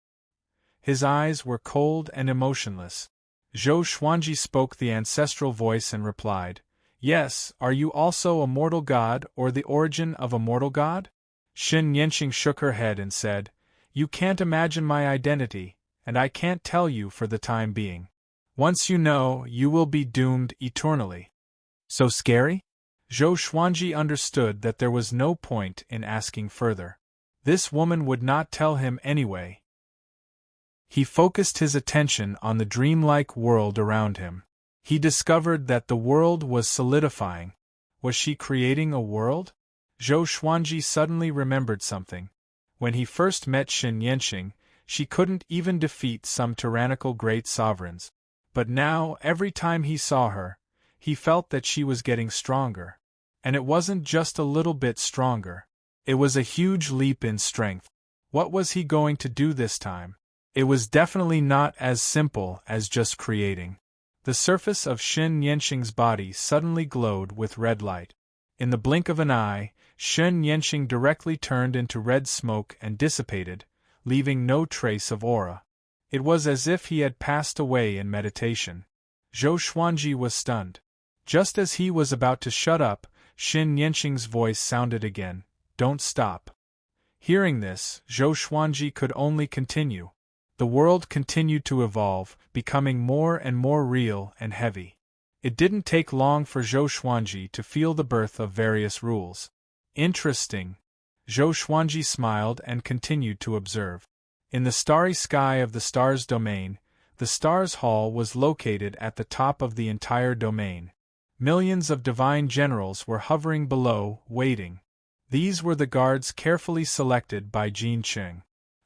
His eyes were cold and emotionless. Zhou Xuanji spoke the ancestral voice and replied, "Yes, are you also a mortal god or the origin of a mortal god?" Shen Yanqing shook her head and said, "You can't imagine my identity, and I can't tell you for the time being. Once you know, you will be doomed eternally." So scary? Zhou Xuanji understood that there was no point in asking further. This woman would not tell him anyway. He focused his attention on the dreamlike world around him. He discovered that the world was solidifying. Was she creating a world? Zhou Xuanji suddenly remembered something. When he first met Shen Yanqing, she couldn't even defeat some tyrannical great sovereigns. But now, every time he saw her, he felt that she was getting stronger. And it wasn't just a little bit stronger. It was a huge leap in strength. What was he going to do this time? It was definitely not as simple as just creating. The surface of Shen Yanqing's body suddenly glowed with red light. In the blink of an eye, Shen Yanqing directly turned into red smoke and dissipated, leaving no trace of aura. It was as if he had passed away in meditation. Zhou Xuanji was stunned. Just as he was about to shut up, Shen Yanqing's voice sounded again, "Don't stop." Hearing this, Zhou Xuanji could only continue. The world continued to evolve, becoming more and more real and heavy. It didn't take long for Zhou Xuanji to feel the birth of various rules. Interesting. Zhou Xuanji smiled and continued to observe. In the starry sky of the Stars domain, the Stars Hall was located at the top of the entire domain. Millions of divine generals were hovering below, waiting. These were the guards carefully selected by Jin Cheng.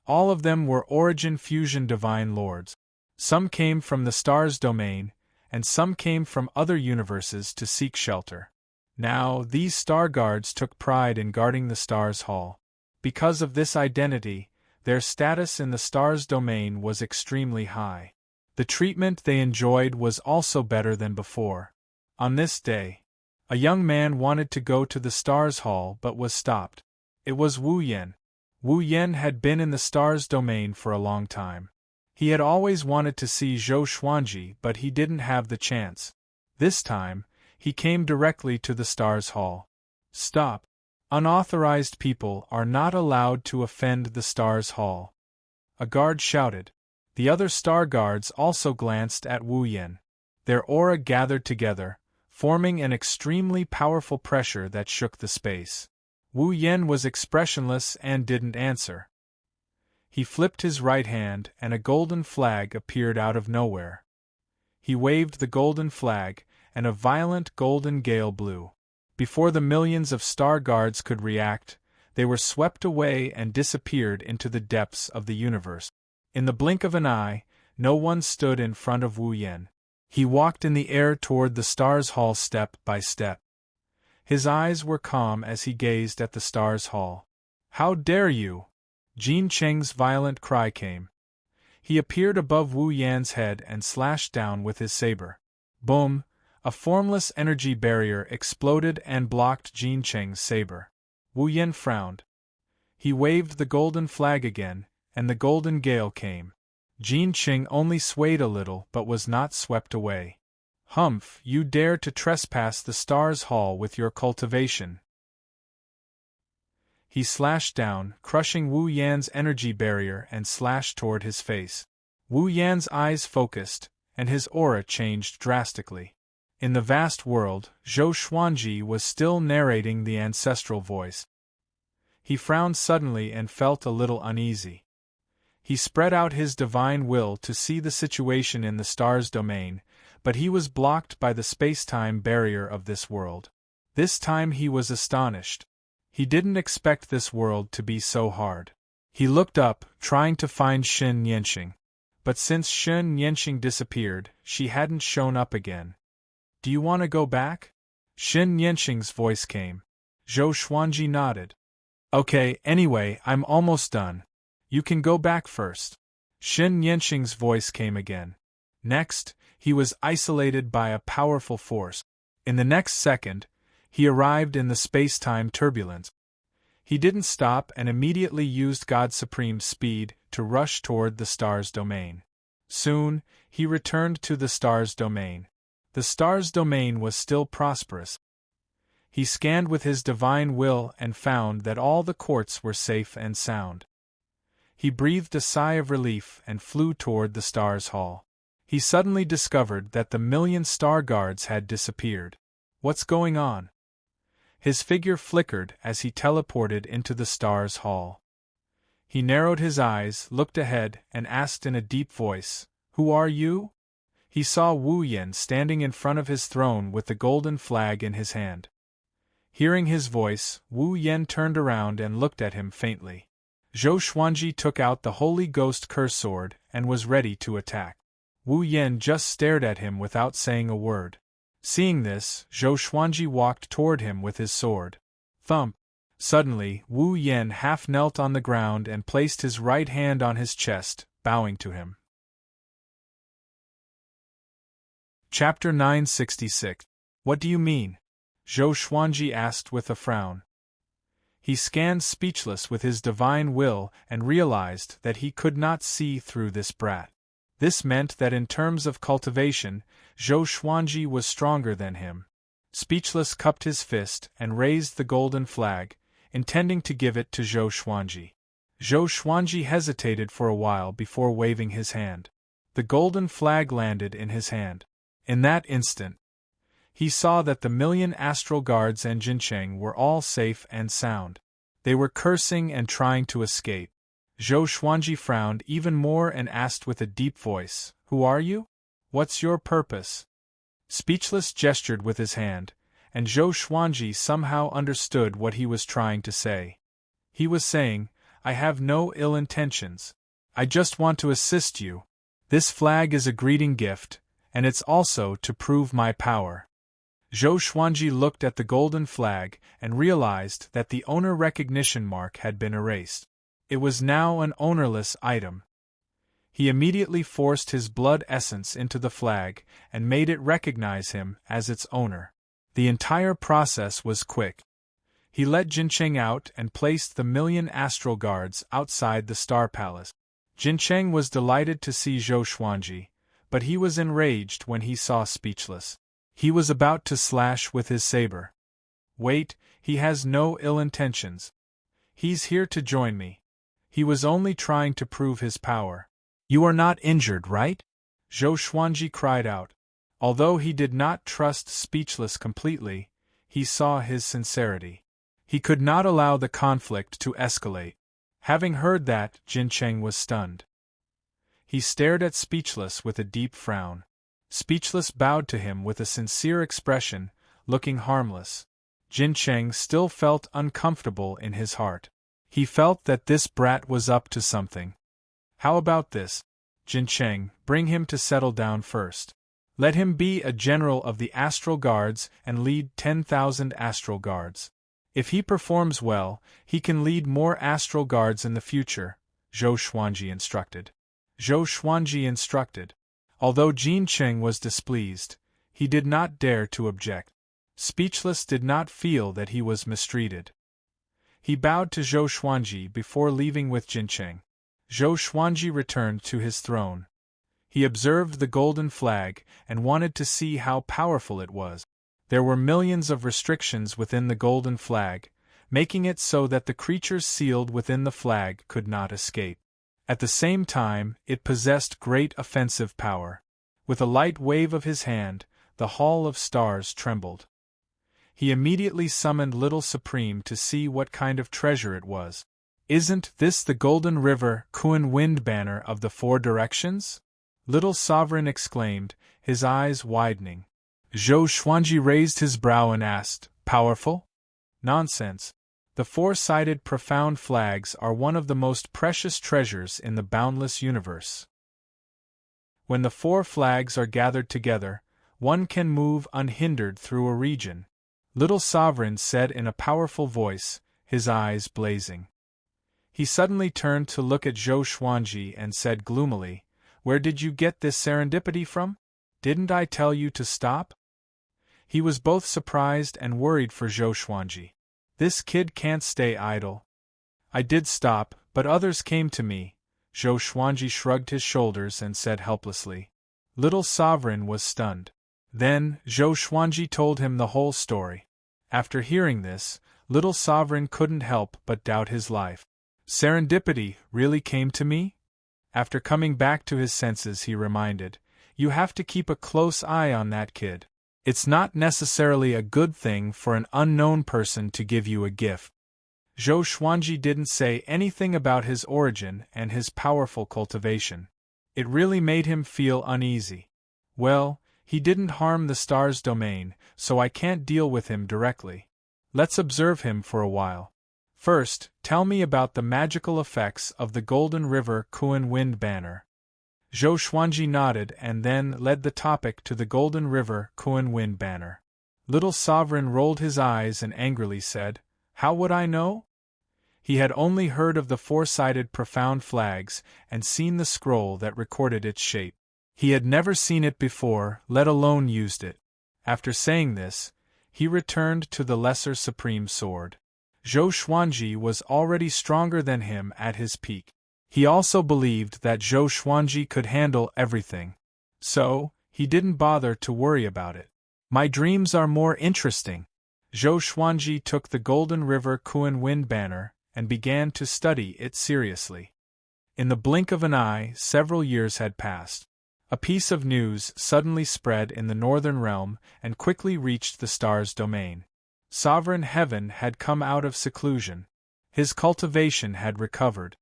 All of them were Origin Fusion Divine Lords. Some came from the Stars domain, and some came from other universes to seek shelter. Now, these Star Guards took pride in guarding the Stars Hall. Because of this identity, their status in the Stars domain was extremely high. The treatment they enjoyed was also better than before. On this day, a young man wanted to go to the Stars Hall but was stopped. It was Wu Yan. Wu Yan had been in the Stars domain for a long time. He had always wanted to see Zhou Xuanji, but he didn't have the chance. This time, he came directly to the Stars Hall. "Stop. Unauthorized people are not allowed to offend the Stars Hall," a guard shouted. The other Star Guards also glanced at Wu Yan. Their aura gathered together, forming an extremely powerful pressure that shook the space. Wu Yan was expressionless and didn't answer. He flipped his right hand and a golden flag appeared out of nowhere. He waved the golden flag, and a violent golden gale blew. Before the millions of Star Guards could react, they were swept away and disappeared into the depths of the universe. In the blink of an eye, no one stood in front of Wu Yan. He walked in the air toward the Stars Hall step by step. His eyes were calm as he gazed at the Stars Hall. "How dare you!" Jin Cheng's violent cry came. He appeared above Wu Yan's head and slashed down with his saber. Boom! A formless energy barrier exploded and blocked Jin Cheng's saber. Wu Yan frowned. He waved the golden flag again, and the golden gale came. Jin Cheng only swayed a little but was not swept away. "Humph, you dare to trespass the Stars Hall with your cultivation." He slashed down, crushing Wu Yan's energy barrier and slashed toward his face. Wu Yan's eyes focused, and his aura changed drastically. In the vast world, Zhou Xuanji was still narrating the ancestral voice. He frowned suddenly and felt a little uneasy. He spread out his divine will to see the situation in the Stars domain, but he was blocked by the space-time barrier of this world. This time he was astonished. He didn't expect this world to be so hard. He looked up, trying to find Shen Yanqing. But since Shen Yanqing disappeared, she hadn't shown up again. "Do you want to go back?" Shen Yanqing's voice came. Zhou Xuanji nodded. "Okay, anyway, I'm almost done. You can go back first." Shen Yanqing's voice came again. Next, he was isolated by a powerful force. In the next second, he arrived in the space-time turbulence. He didn't stop and immediately used God's supreme speed to rush toward the star's domain. Soon, he returned to the star's domain. The star's domain was still prosperous. He scanned with his divine will and found that all the courts were safe and sound. He breathed a sigh of relief and flew toward the star's hall. He suddenly discovered that the million star guards had disappeared. What's going on? His figure flickered as he teleported into the star's hall. He narrowed his eyes, looked ahead, and asked in a deep voice, "Who are you?" He saw Wu Yen standing in front of his throne with the golden flag in his hand. Hearing his voice, Wu Yen turned around and looked at him faintly. Zhou Xuanji took out the Holy Ghost curse sword and was ready to attack. Wu Yen just stared at him without saying a word. Seeing this, Zhou Xuanji walked toward him with his sword. Thump! Suddenly, Wu Yen half knelt on the ground and placed his right hand on his chest, bowing to him. Chapter 966. What do you mean? Zhou Xuanji asked with a frown. He scanned speechless with his divine will and realized that he could not see through this brat. This meant that in terms of cultivation, Zhou Xuanji was stronger than him. Speechless cupped his fist and raised the golden flag, intending to give it to Zhou Xuanji. Zhou Xuanji hesitated for a while before waving his hand. The golden flag landed in his hand. In that instant, he saw that the million astral guards and Jincheng were all safe and sound. They were cursing and trying to escape. Zhou Xuanji frowned even more and asked with a deep voice, "Who are you? What's your purpose?" Speechless gestured with his hand, and Zhou Xuanji somehow understood what he was trying to say. He was saying, "I have no ill intentions. I just want to assist you. This flag is a greeting gift, and it's also to prove my power." Zhou Xuanji looked at the golden flag and realized that the owner recognition mark had been erased. It was now an ownerless item. He immediately forced his blood essence into the flag and made it recognize him as its owner. The entire process was quick. He let Jincheng out and placed the million astral guards outside the Star Palace. Jincheng was delighted to see Zhou Xuanji, but he was enraged when he saw Speechless. He was about to slash with his saber. "Wait, he has no ill intentions. He's here to join me. He was only trying to prove his power." "You are not injured, right?" Zhou Xuanji cried out. Although he did not trust Speechless completely, he saw his sincerity. He could not allow the conflict to escalate. Having heard that, Jincheng was stunned. He stared at Speechless with a deep frown. Speechless bowed to him with a sincere expression, looking harmless. Jincheng still felt uncomfortable in his heart. He felt that this brat was up to something. "How about this? Jincheng, bring him to settle down first. Let him be a general of the Astral Guards and lead 10,000 Astral Guards. If he performs well, he can lead more Astral Guards in the future," Zhou Xuanji instructed. Zhou Xuanji instructed. Although Jincheng was displeased, he did not dare to object. Speechless did not feel that he was mistreated. He bowed to Zhou Xuanji before leaving with Jincheng. Zhou Xuanji returned to his throne. He observed the golden flag and wanted to see how powerful it was. There were millions of restrictions within the golden flag, making it so that the creatures sealed within the flag could not escape. At the same time, it possessed great offensive power. With a light wave of his hand, the Hall of Stars trembled. He immediately summoned Little Supreme to see what kind of treasure it was. "Isn't this the Golden River Kuan Wind Banner of the Four Directions?" Little Sovereign exclaimed, his eyes widening. Zhou Xuanji raised his brow and asked, "Powerful?" "Nonsense. The four-sided profound flags are one of the most precious treasures in the boundless universe. When the four flags are gathered together, one can move unhindered through a region," Little Sovereign said in a powerful voice, his eyes blazing. He suddenly turned to look at Zhou Xuanji and said gloomily, "Where did you get this serendipity from? Didn't I tell you to stop?" He was both surprised and worried for Zhou Xuanji. This kid can't stay idle. I did stop, but others came to me. Zhou Xuanji shrugged his shoulders and said helplessly. Little Sovereign was stunned. Then, Zhou Xuanji told him the whole story. After hearing this, Little Sovereign couldn't help but doubt his life. Serendipity really came to me? After coming back to his senses, he reminded, you have to keep a close eye on that kid. It's not necessarily a good thing for an unknown person to give you a gift. Zhou Xuanji didn't say anything about his origin and his powerful cultivation. It really made him feel uneasy. Well, he didn't harm the star's domain, so I can't deal with him directly. Let's observe him for a while. First, tell me about the magical effects of the Golden River Kuan Wind Banner. Zhou Xuanji nodded and then led the topic to the Golden River Kuan Wind Banner. Little Sovereign rolled his eyes and angrily said, How would I know? He had only heard of the four-sided profound flags and seen the scroll that recorded its shape. He had never seen it before, let alone used it. After saying this, he returned to the Lesser Supreme Sword. Zhou Xuanji was already stronger than him at his peak. He also believed that Zhou Xuanji could handle everything. So, he didn't bother to worry about it. My dreams are more interesting. Zhou Xuanji took the Golden River Kuan Wind Banner and began to study it seriously. In the blink of an eye, several years had passed. A piece of news suddenly spread in the northern realm and quickly reached the star's domain. Sovereign Heaven had come out of seclusion. His cultivation had recovered.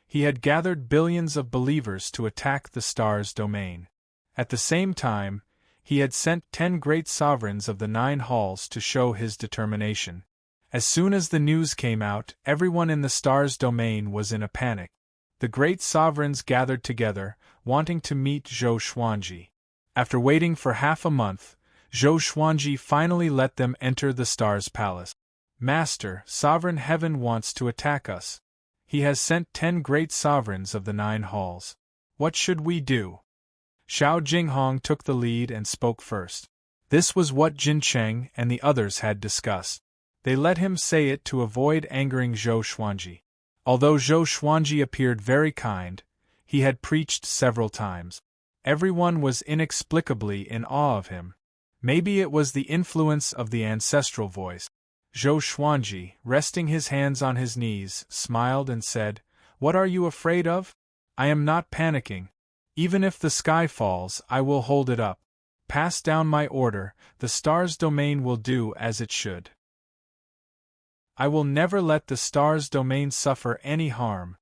He had gathered billions of believers to attack the star's domain. At the same time, he had sent 10 great sovereigns of the 9 halls to show his determination. As soon as the news came out, everyone in the star's domain was in a panic. The great sovereigns gathered together, wanting to meet Zhou Xuanji. After waiting for half a month, Zhou Xuanji finally let them enter the star's palace. Master, Sovereign Heaven wants to attack us. He has sent 10 great sovereigns of the 9 halls. What should we do? Xiao Jinghong took the lead and spoke first. This was what Jin Cheng and the others had discussed. They let him say it to avoid angering Zhou Xuanji. Although Zhou Xuanji appeared very kind, he had preached several times. Everyone was inexplicably in awe of him. Maybe it was the influence of the ancestral voice. Zhou Xuanji, resting his hands on his knees, smiled and said, What are you afraid of? I am not panicking. Even if the sky falls, I will hold it up. Pass down my order, the star's domain will do as it should. I will never let the star's domain suffer any harm.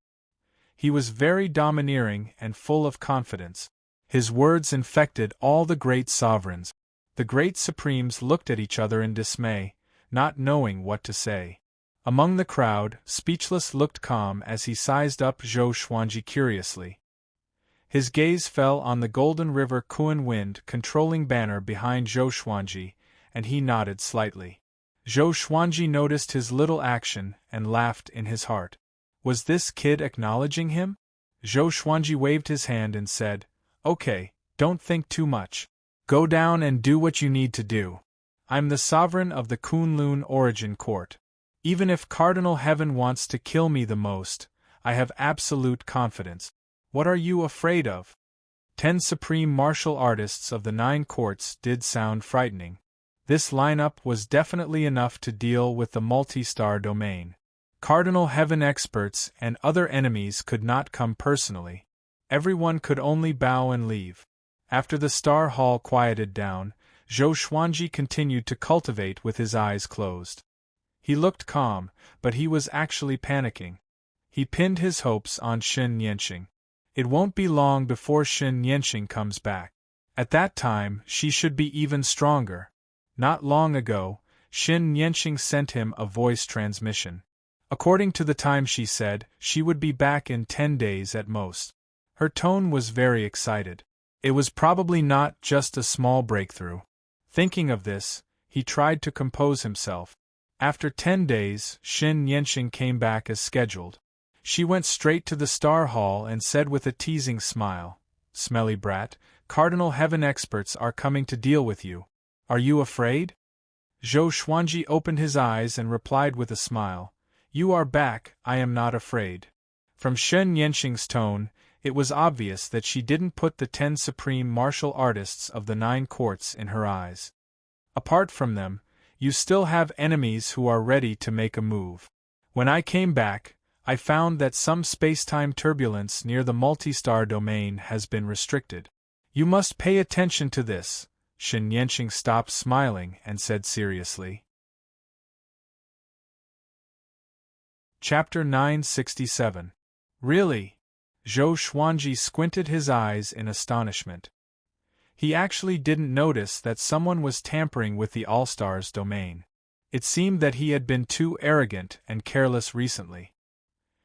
He was very domineering and full of confidence. His words infected all the great sovereigns. The great supremes looked at each other in dismay, not knowing what to say. Among the crowd, Speechless looked calm as he sized up Zhou Xuanji curiously. His gaze fell on the Golden River Kuan Wind controlling banner behind Zhou Xuanji, and he nodded slightly. Zhou Xuanji noticed his little action and laughed in his heart. Was this kid acknowledging him? Zhou Xuanji waved his hand and said, Okay, don't think too much. Go down and do what you need to do. I'm the sovereign of the Kunlun Origin Court. Even if Cardinal Heaven wants to kill me the most, I have absolute confidence. What are you afraid of? 10 supreme martial artists of the 9 courts did sound frightening. This lineup was definitely enough to deal with the multi-star domain. Cardinal Heaven experts and other enemies could not come personally. Everyone could only bow and leave. After the Star Hall quieted down, Zhou Xuanji continued to cultivate with his eyes closed. He looked calm, but he was actually panicking. He pinned his hopes on Shen Yanqing. It won't be long before Shen Yanqing comes back. At that time, she should be even stronger. Not long ago, Shen Yanqing sent him a voice transmission. According to the time she said, she would be back in 10 days at most. Her tone was very excited. It was probably not just a small breakthrough. Thinking of this, he tried to compose himself. After 10 days, Shen Yanqing came back as scheduled. She went straight to the Star Hall and said with a teasing smile, Smelly brat, Cardinal Heaven experts are coming to deal with you. Are you afraid? Zhou Xuanji opened his eyes and replied with a smile, "You are back, I am not afraid." From Shen Yanqing's tone, it was obvious that she didn't put the 10 supreme martial artists of the 9 courts in her eyes. Apart from them, you still have enemies who are ready to make a move. When I came back, I found that some spacetime turbulence near the multi-star domain has been restricted. You must pay attention to this. Shen Yanqing stopped smiling and said seriously. Chapter 967. Really? Zhou Xuanji squinted his eyes in astonishment. He actually didn't notice that someone was tampering with the All-Stars domain. It seemed that he had been too arrogant and careless recently.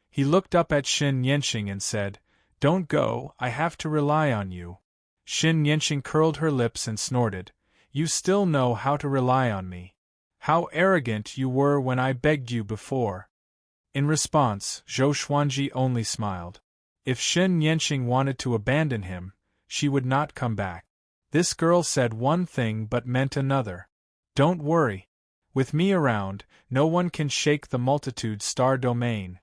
He looked up at Shen Yanqing and said, "Don't go, I have to rely on you." Shen Yanqing curled her lips and snorted, "You still know how to rely on me. How arrogant you were when I begged you before." In response, Zhou Xuanji only smiled. If Shen Yanqing wanted to abandon him, she would not come back. This girl said one thing but meant another. "Don't worry. With me around, no one can shake the multitude-star domain."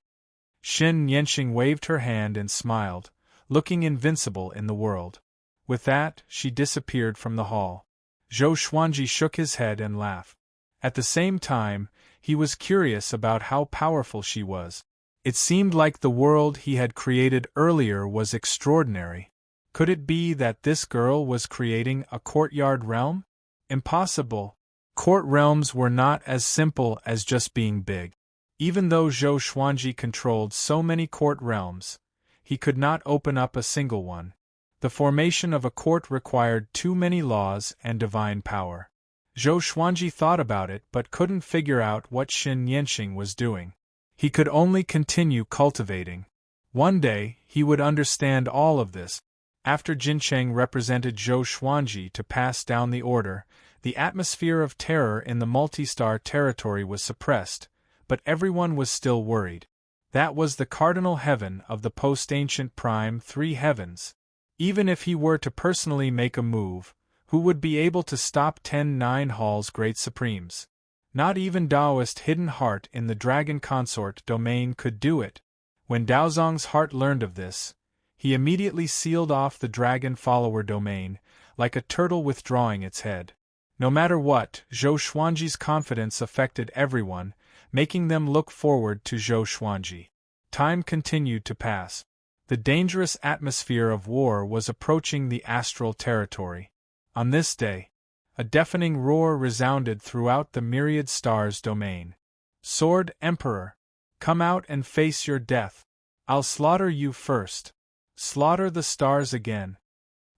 Shen Yanqing waved her hand and smiled, looking invincible in the world. With that, she disappeared from the hall. Zhou Xuanji shook his head and laughed. At the same time, he was curious about how powerful she was. It seemed like the world he had created earlier was extraordinary. Could it be that this girl was creating a courtyard realm? Impossible. Court realms were not as simple as just being big. Even though Zhou Xuanji controlled so many court realms, he could not open up a single one. The formation of a court required too many laws and divine power. Zhou Xuanji thought about it but couldn't figure out what Shen Yanqing was doing. He could only continue cultivating. One day, he would understand all of this. After Jincheng represented Zhou Xuanji to pass down the order, the atmosphere of terror in the multi-star territory was suppressed, but everyone was still worried. That was the cardinal heaven of the post-ancient prime 3 heavens. Even if he were to personally make a move, who would be able to stop 10-9 Hall's great supremes? Not even Taoist hidden heart in the dragon consort domain could do it. When Daozong's heart learned of this, he immediately sealed off the dragon follower domain, like a turtle withdrawing its head. No matter what, Zhou Xuanji's confidence affected everyone, making them look forward to Zhou Xuanji. Time continued to pass. The dangerous atmosphere of war was approaching the astral territory. On this day, a deafening roar resounded throughout the myriad stars domain. "Sword Emperor! Come out and face your death! I'll slaughter you first! Slaughter the stars again!"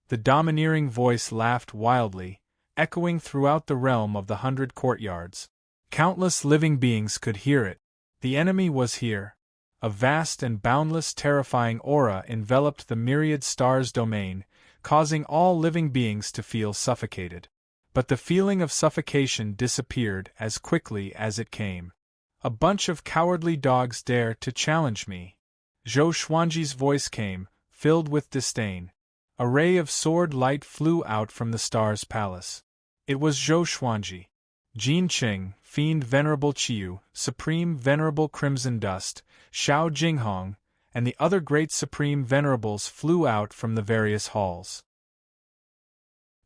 The domineering voice laughed wildly, echoing throughout the realm of the 100 courtyards. Countless living beings could hear it. The enemy was here. A vast and boundless terrifying aura enveloped the myriad stars domain, causing all living beings to feel suffocated. But the feeling of suffocation disappeared as quickly as it came. "A bunch of cowardly dogs dare to challenge me." Zhou Xuanji's voice came, filled with disdain. A ray of sword light flew out from the star's palace. It was Zhou Xuanji. Jin Qing, Fiend Venerable Qiu, Supreme Venerable Crimson Dust, Xiao Jinghong, and the other great Supreme Venerables flew out from the various halls.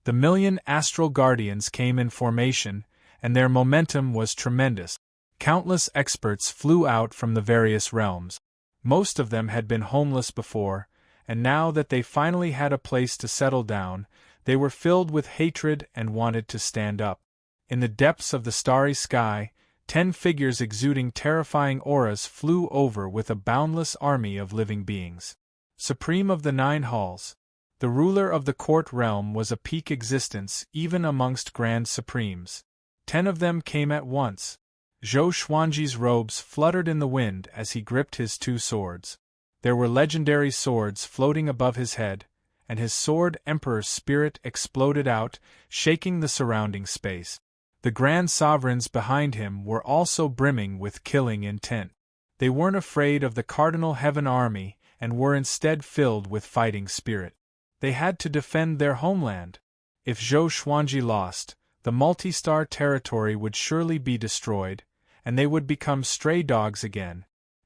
The million astral guardians came in formation, and their momentum was tremendous. Countless experts flew out from the various realms. Most of them had been homeless before, and now that they finally had a place to settle down, they were filled with hatred and wanted to stand up. In the depths of the starry sky, 10 figures exuding terrifying auras flew over with a boundless army of living beings. Supreme of the 9 halls, the ruler of the court realm was a peak existence even amongst grand supremes. 10 of them came at once. Zhou Xuanji's robes fluttered in the wind as he gripped his 2 swords. There were legendary swords floating above his head, and his sword Emperor's spirit exploded out, shaking the surrounding space. The grand sovereigns behind him were also brimming with killing intent. They weren't afraid of the Cardinal Heaven army and were instead filled with fighting spirit. They had to defend their homeland. If Zhou Xuanji lost, the multi-star territory would surely be destroyed, and they would become stray dogs again.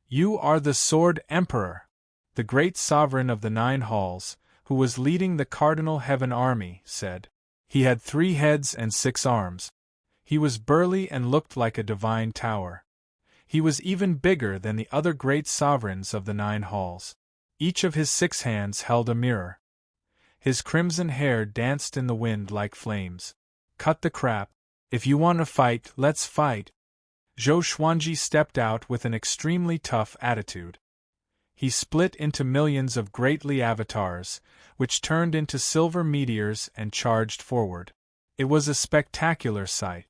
You are the Sword Emperor! The great sovereign of the 9 halls, who was leading the Cardinal Heaven army, said. He had 3 heads and 6 arms. He was burly and looked like a divine tower. He was even bigger than the other great sovereigns of the 9 halls. Each of his 6 hands held a mirror. His crimson hair danced in the wind like flames. Cut the crap. If you want to fight, let's fight. Zhou Xuanji stepped out with an extremely tough attitude. He split into millions of greatly avatars, which turned into silver meteors and charged forward. It was a spectacular sight.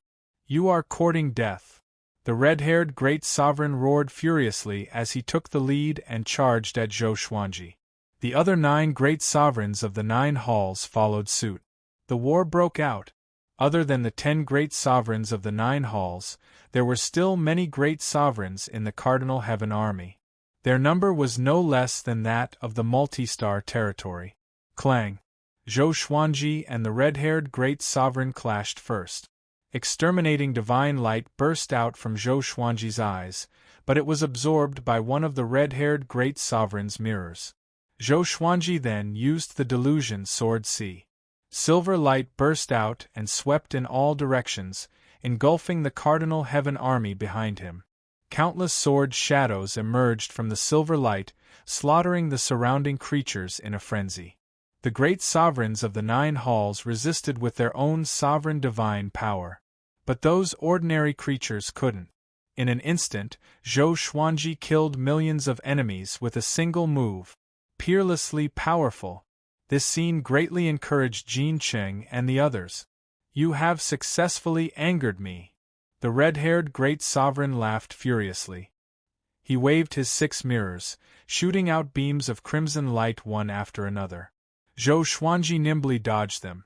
You are courting death. The red-haired great sovereign roared furiously as he took the lead and charged at Zhou Xuanji. The other 9 great sovereigns of the 9 halls followed suit. The war broke out. Other than the 10 great sovereigns of the 9 halls, there were still many great sovereigns in the Cardinal Heaven army. Their number was no less than that of the multi-star territory. Clang! Zhou Xuanji and the red-haired great sovereign clashed first. Exterminating divine light burst out from Zhou Xuanji's eyes, but it was absorbed by one of the red-haired great sovereign's mirrors. Zhou Xuanji then used the delusion sword C. Silver light burst out and swept in all directions, engulfing the Cardinal Heaven army behind him. Countless sword shadows emerged from the silver light, slaughtering the surrounding creatures in a frenzy. The great sovereigns of the 9 halls resisted with their own sovereign divine power. But those ordinary creatures couldn't. In an instant, Zhou Xuanji killed millions of enemies with a single move. Peerlessly powerful. This scene greatly encouraged Jin Cheng and the others. You have successfully angered me. The red-haired great sovereign laughed furiously. He waved his 6 mirrors, shooting out beams of crimson light one after another. Zhou Xuanji nimbly dodged them.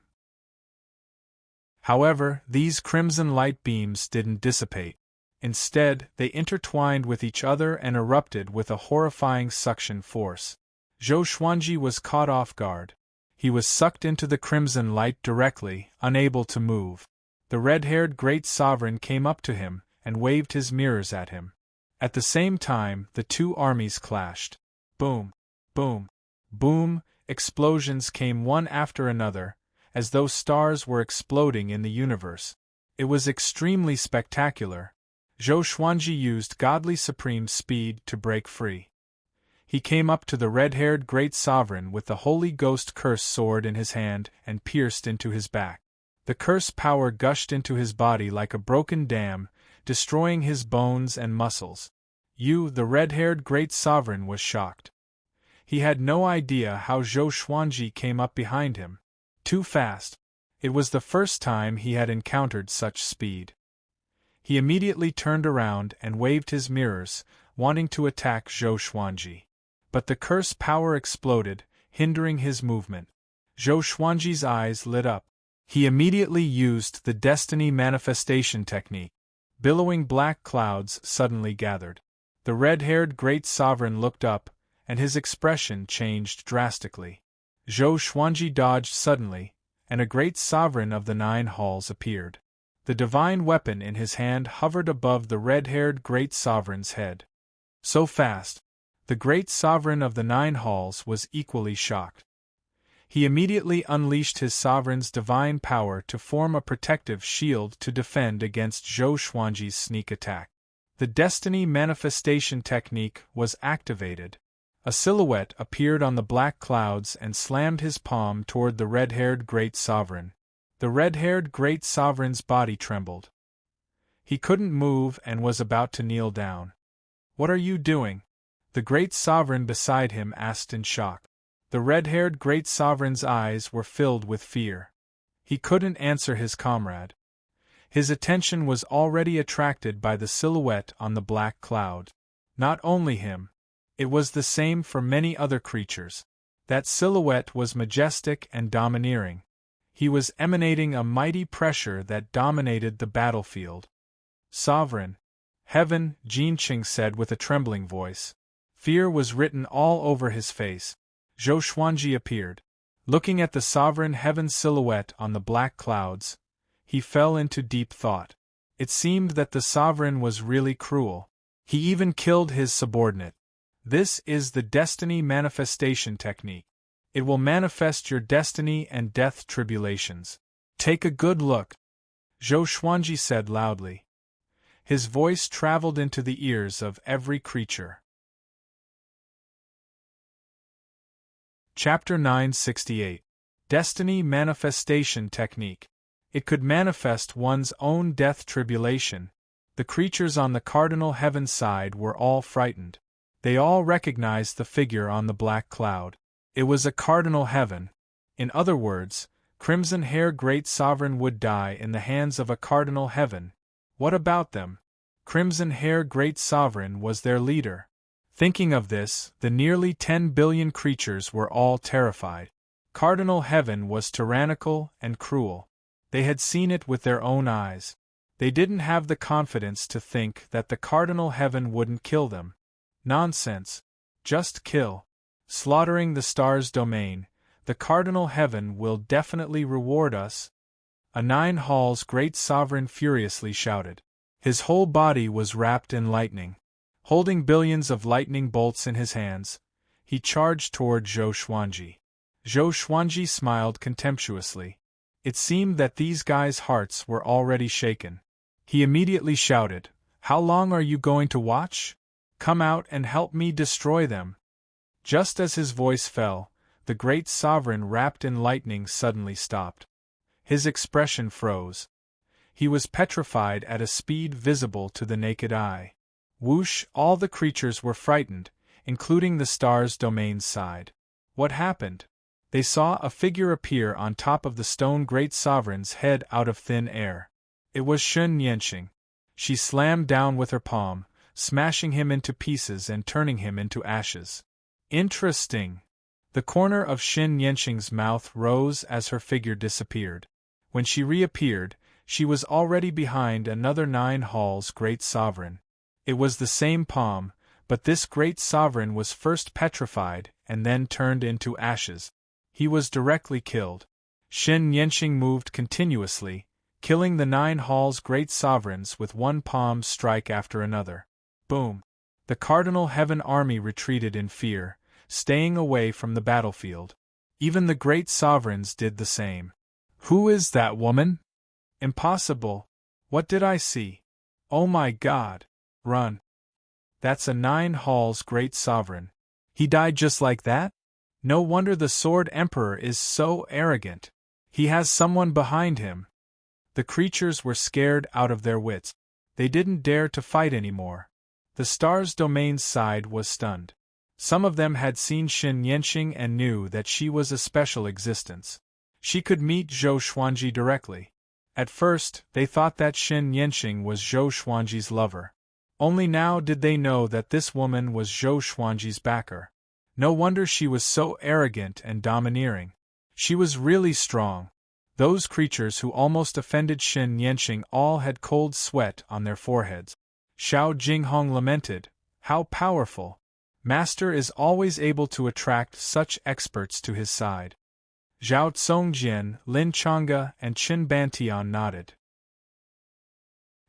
However, these crimson light beams didn't dissipate. Instead, they intertwined with each other and erupted with a horrifying suction force. Zhou Xuanji was caught off guard. He was sucked into the crimson light directly, unable to move. The red-haired great sovereign came up to him and waved his mirrors at him. At the same time, the 2 armies clashed. Boom! Boom! Boom! Explosions came one after another, as though stars were exploding in the universe. It was extremely spectacular. Zhou Xuanji used godly supreme speed to break free. He came up to the red-haired great sovereign with the Holy Ghost curse sword in his hand and pierced into his back. The curse power gushed into his body like a broken dam, destroying his bones and muscles. The red-haired great sovereign was shocked. He had no idea how Zhou Xuanji came up behind him. Too fast. It was the first time he had encountered such speed. He immediately turned around and waved his mirrors, wanting to attack Zhou Xuanji. But the curse power exploded, hindering his movement. Zhou Xuanji's eyes lit up. He immediately used the destiny manifestation technique. Billowing black clouds suddenly gathered. The red-haired great sovereign looked up, and his expression changed drastically. Zhou Xuanji dodged suddenly, and a great sovereign of the 9 halls appeared. The divine weapon in his hand hovered above the red-haired great sovereign's head. So fast. The great sovereign of the 9 halls was equally shocked. He immediately unleashed his sovereign's divine power to form a protective shield to defend against Zhou Xuanji's sneak attack. The destiny manifestation technique was activated. A silhouette appeared on the black clouds and slammed his palm toward the red-haired great sovereign. The red-haired great sovereign's body trembled. He couldn't move and was about to kneel down. "What are you doing?" the great sovereign beside him asked in shock. The red-haired great sovereign's eyes were filled with fear. He couldn't answer his comrade. His attention was already attracted by the silhouette on the black cloud. Not only him. It was the same for many other creatures. That silhouette was majestic and domineering. He was emanating a mighty pressure that dominated the battlefield. "Sovereign. Heaven," Jin Qing said with a trembling voice. Fear was written all over his face. Zhou Xuanji appeared. Looking at the sovereign heaven silhouette on the black clouds, he fell into deep thought. It seemed that the sovereign was really cruel. He even killed his subordinate. This is the destiny manifestation technique. It will manifest your destiny and death tribulations. Take a good look, Zhou Xuanji said loudly. His voice traveled into the ears of every creature. Chapter 968. Destiny Manifestation Technique. It could manifest one's own death tribulation. The creatures on the cardinal heaven side were all frightened. They all recognized the figure on the black cloud. It was a cardinal heaven. In other words, Crimson Hair Great Sovereign would die in the hands of a cardinal heaven. What about them? Crimson Hair Great Sovereign was their leader. Thinking of this, the nearly 10 billion creatures were all terrified. Cardinal Heaven was tyrannical and cruel. They had seen it with their own eyes. They didn't have the confidence to think that the Cardinal Heaven wouldn't kill them. Nonsense. Just kill. Slaughtering the star's domain, the Cardinal Heaven will definitely reward us. A 9 Halls Great Sovereign furiously shouted. His whole body was wrapped in lightning. Holding billions of lightning bolts in his hands, he charged toward Zhou Xuanji. Zhou Xuanji smiled contemptuously. It seemed that these guys' hearts were already shaken. He immediately shouted, "How long are you going to watch? Come out and help me destroy them." Just as his voice fell, the great sovereign wrapped in lightning suddenly stopped. His expression froze. He was petrified at a speed visible to the naked eye. Whoosh! All the creatures were frightened, including the star's domain side. What happened? They saw a figure appear on top of the stone great sovereign's head out of thin air. It was Shen Yanqing. She slammed down with her palm, smashing him into pieces and turning him into ashes. Interesting. The corner of Shen Yanqing's mouth rose as her figure disappeared. When she reappeared, she was already behind another 9 Halls Great Sovereign. It was the same palm, but this great sovereign was first petrified and then turned into ashes. He was directly killed. Shen Yanqing moved continuously, killing the 9 Halls Great Sovereigns with one palm strike after another. Boom! The Cardinal Heaven army retreated in fear, staying away from the battlefield. Even the Great Sovereigns did the same. Who is that woman? Impossible. What did I see? Oh my God! Run. That's a 9 Halls Great Sovereign. He died just like that? No wonder the Sword Emperor is so arrogant. He has someone behind him. The creatures were scared out of their wits. They didn't dare to fight anymore. The star's domain's side was stunned. Some of them had seen Shen Yanqing and knew that she was a special existence. She could meet Zhou Xuanji directly. At first, they thought that Shen Yanqing was Zhou Xuanji's lover. Only now did they know that this woman was Zhou Xuanji's backer. No wonder she was so arrogant and domineering. She was really strong. Those creatures who almost offended Shen Yanqing all had cold sweat on their foreheads. Xiao Jinghong lamented, "How powerful! Master is always able to attract such experts to his side." Zhao Tsongjian, Lin Changge, and Qin Bantian nodded.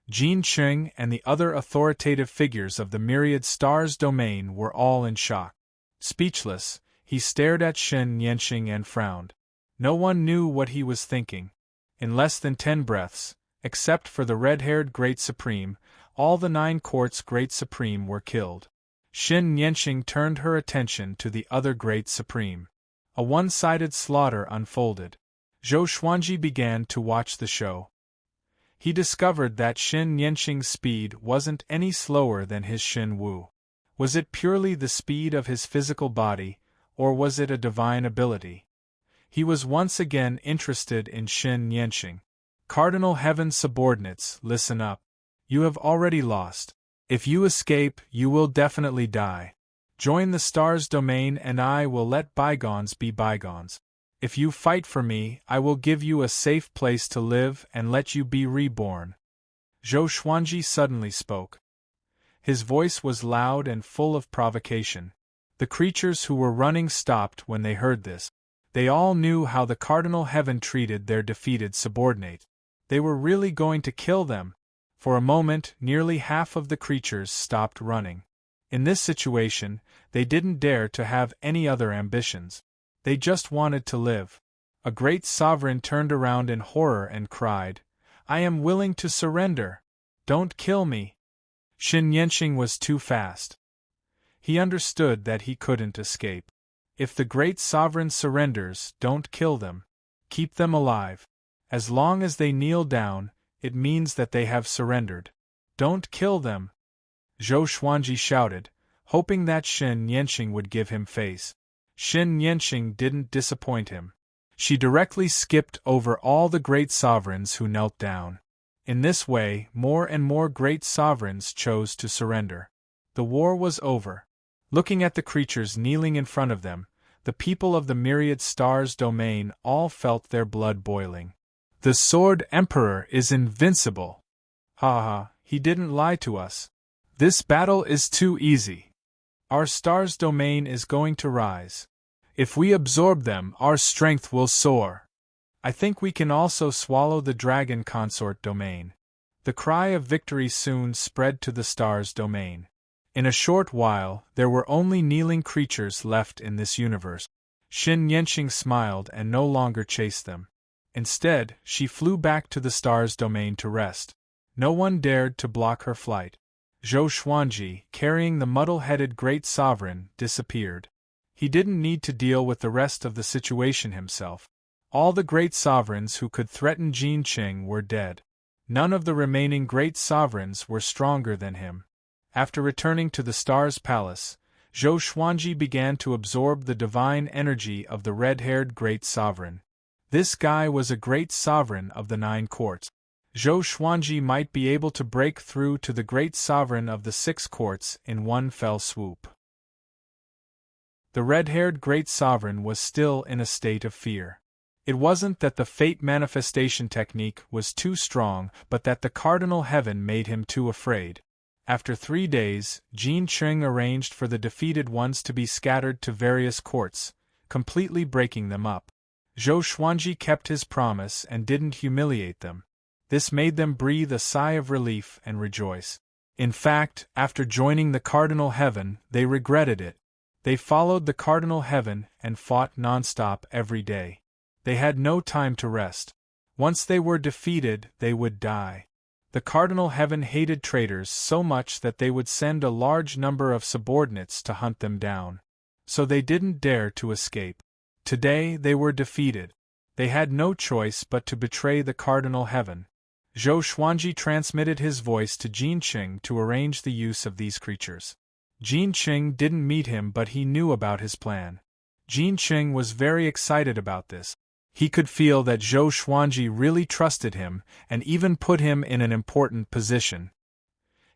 Jin Qing and the other authoritative figures of the myriad stars domain were all in shock. Speechless, he stared at Shen Yanqing and frowned. No one knew what he was thinking. In less than 10 breaths, except for the red-haired Great Supreme, all the 9 courts Great Supreme were killed. Shen Yanqing turned her attention to the other Great Supreme. A one-sided slaughter unfolded. Zhou Xuanji began to watch the show. He discovered that Shen Yanqing's speed wasn't any slower than his Shen Wu. Was it purely the speed of his physical body, or was it a divine ability? He was once again interested in Shen Yanqing. Cardinal Heaven subordinates, listen up. You have already lost. If you escape, you will definitely die. Join the star's domain and I will let bygones be bygones. If you fight for me, I will give you a safe place to live and let you be reborn. Zhou Xuanji suddenly spoke. His voice was loud and full of provocation. The creatures who were running stopped when they heard this. They all knew how the Cardinal Heaven treated their defeated subordinate. They were really going to kill them. For a moment, nearly half of the creatures stopped running. In this situation, they didn't dare to have any other ambitions. They just wanted to live. A great sovereign turned around in horror and cried, "I am willing to surrender. Don't kill me." Xin Yanqing was too fast. He understood that he couldn't escape. If the great sovereign surrenders, don't kill them. Keep them alive. As long as they kneel down, it means that they have surrendered. Don't kill them. Zhou Xuanji shouted, hoping that Xin Yanqing would give him face. Xin Yanqing didn't disappoint him. She directly skipped over all the great sovereigns who knelt down. In this way, more and more great sovereigns chose to surrender. The war was over. Looking at the creatures kneeling in front of them, the people of the myriad stars domain all felt their blood boiling. The Sword Emperor is invincible. Ha ha, he didn't lie to us. This battle is too easy. Our stars domain is going to rise. If we absorb them, our strength will soar. I think we can also swallow the dragon consort domain. The cry of victory soon spread to the stars domain. In a short while, there were only kneeling creatures left in this universe. Xin Yanqing smiled and no longer chased them. Instead, she flew back to the stars domain to rest. No one dared to block her flight. Zhou Xuanji, carrying the muddle-headed great sovereign, disappeared. He didn't need to deal with the rest of the situation himself. All the great sovereigns who could threaten Jin Qing were dead. None of the remaining great sovereigns were stronger than him. After returning to the Stars Palace, Zhou Xuanji began to absorb the divine energy of the red-haired great sovereign. This guy was a great sovereign of the 9 courts. Zhou Xuanji might be able to break through to the great sovereign of the 6 courts in one fell swoop. The red-haired great sovereign was still in a state of fear. It wasn't that the fate manifestation technique was too strong, but that the cardinal heaven made him too afraid. After 3 days, Jin Qing arranged for the defeated ones to be scattered to various courts, completely breaking them up. Zhou Xuanji kept his promise and didn't humiliate them. This made them breathe a sigh of relief and rejoice. In fact, after joining the cardinal heaven, they regretted it. They followed the cardinal heaven and fought non-stop every day. They had no time to rest. Once they were defeated, they would die. The cardinal heaven hated traitors so much that they would send a large number of subordinates to hunt them down. So they didn't dare to escape. Today they were defeated. They had no choice but to betray the cardinal heaven. Zhou Xuanji transmitted his voice to Jin Qing to arrange the use of these creatures. Jin Qing didn't meet him, but he knew about his plan. Jin Qing was very excited about this. He could feel that Zhou Xuanji really trusted him and even put him in an important position.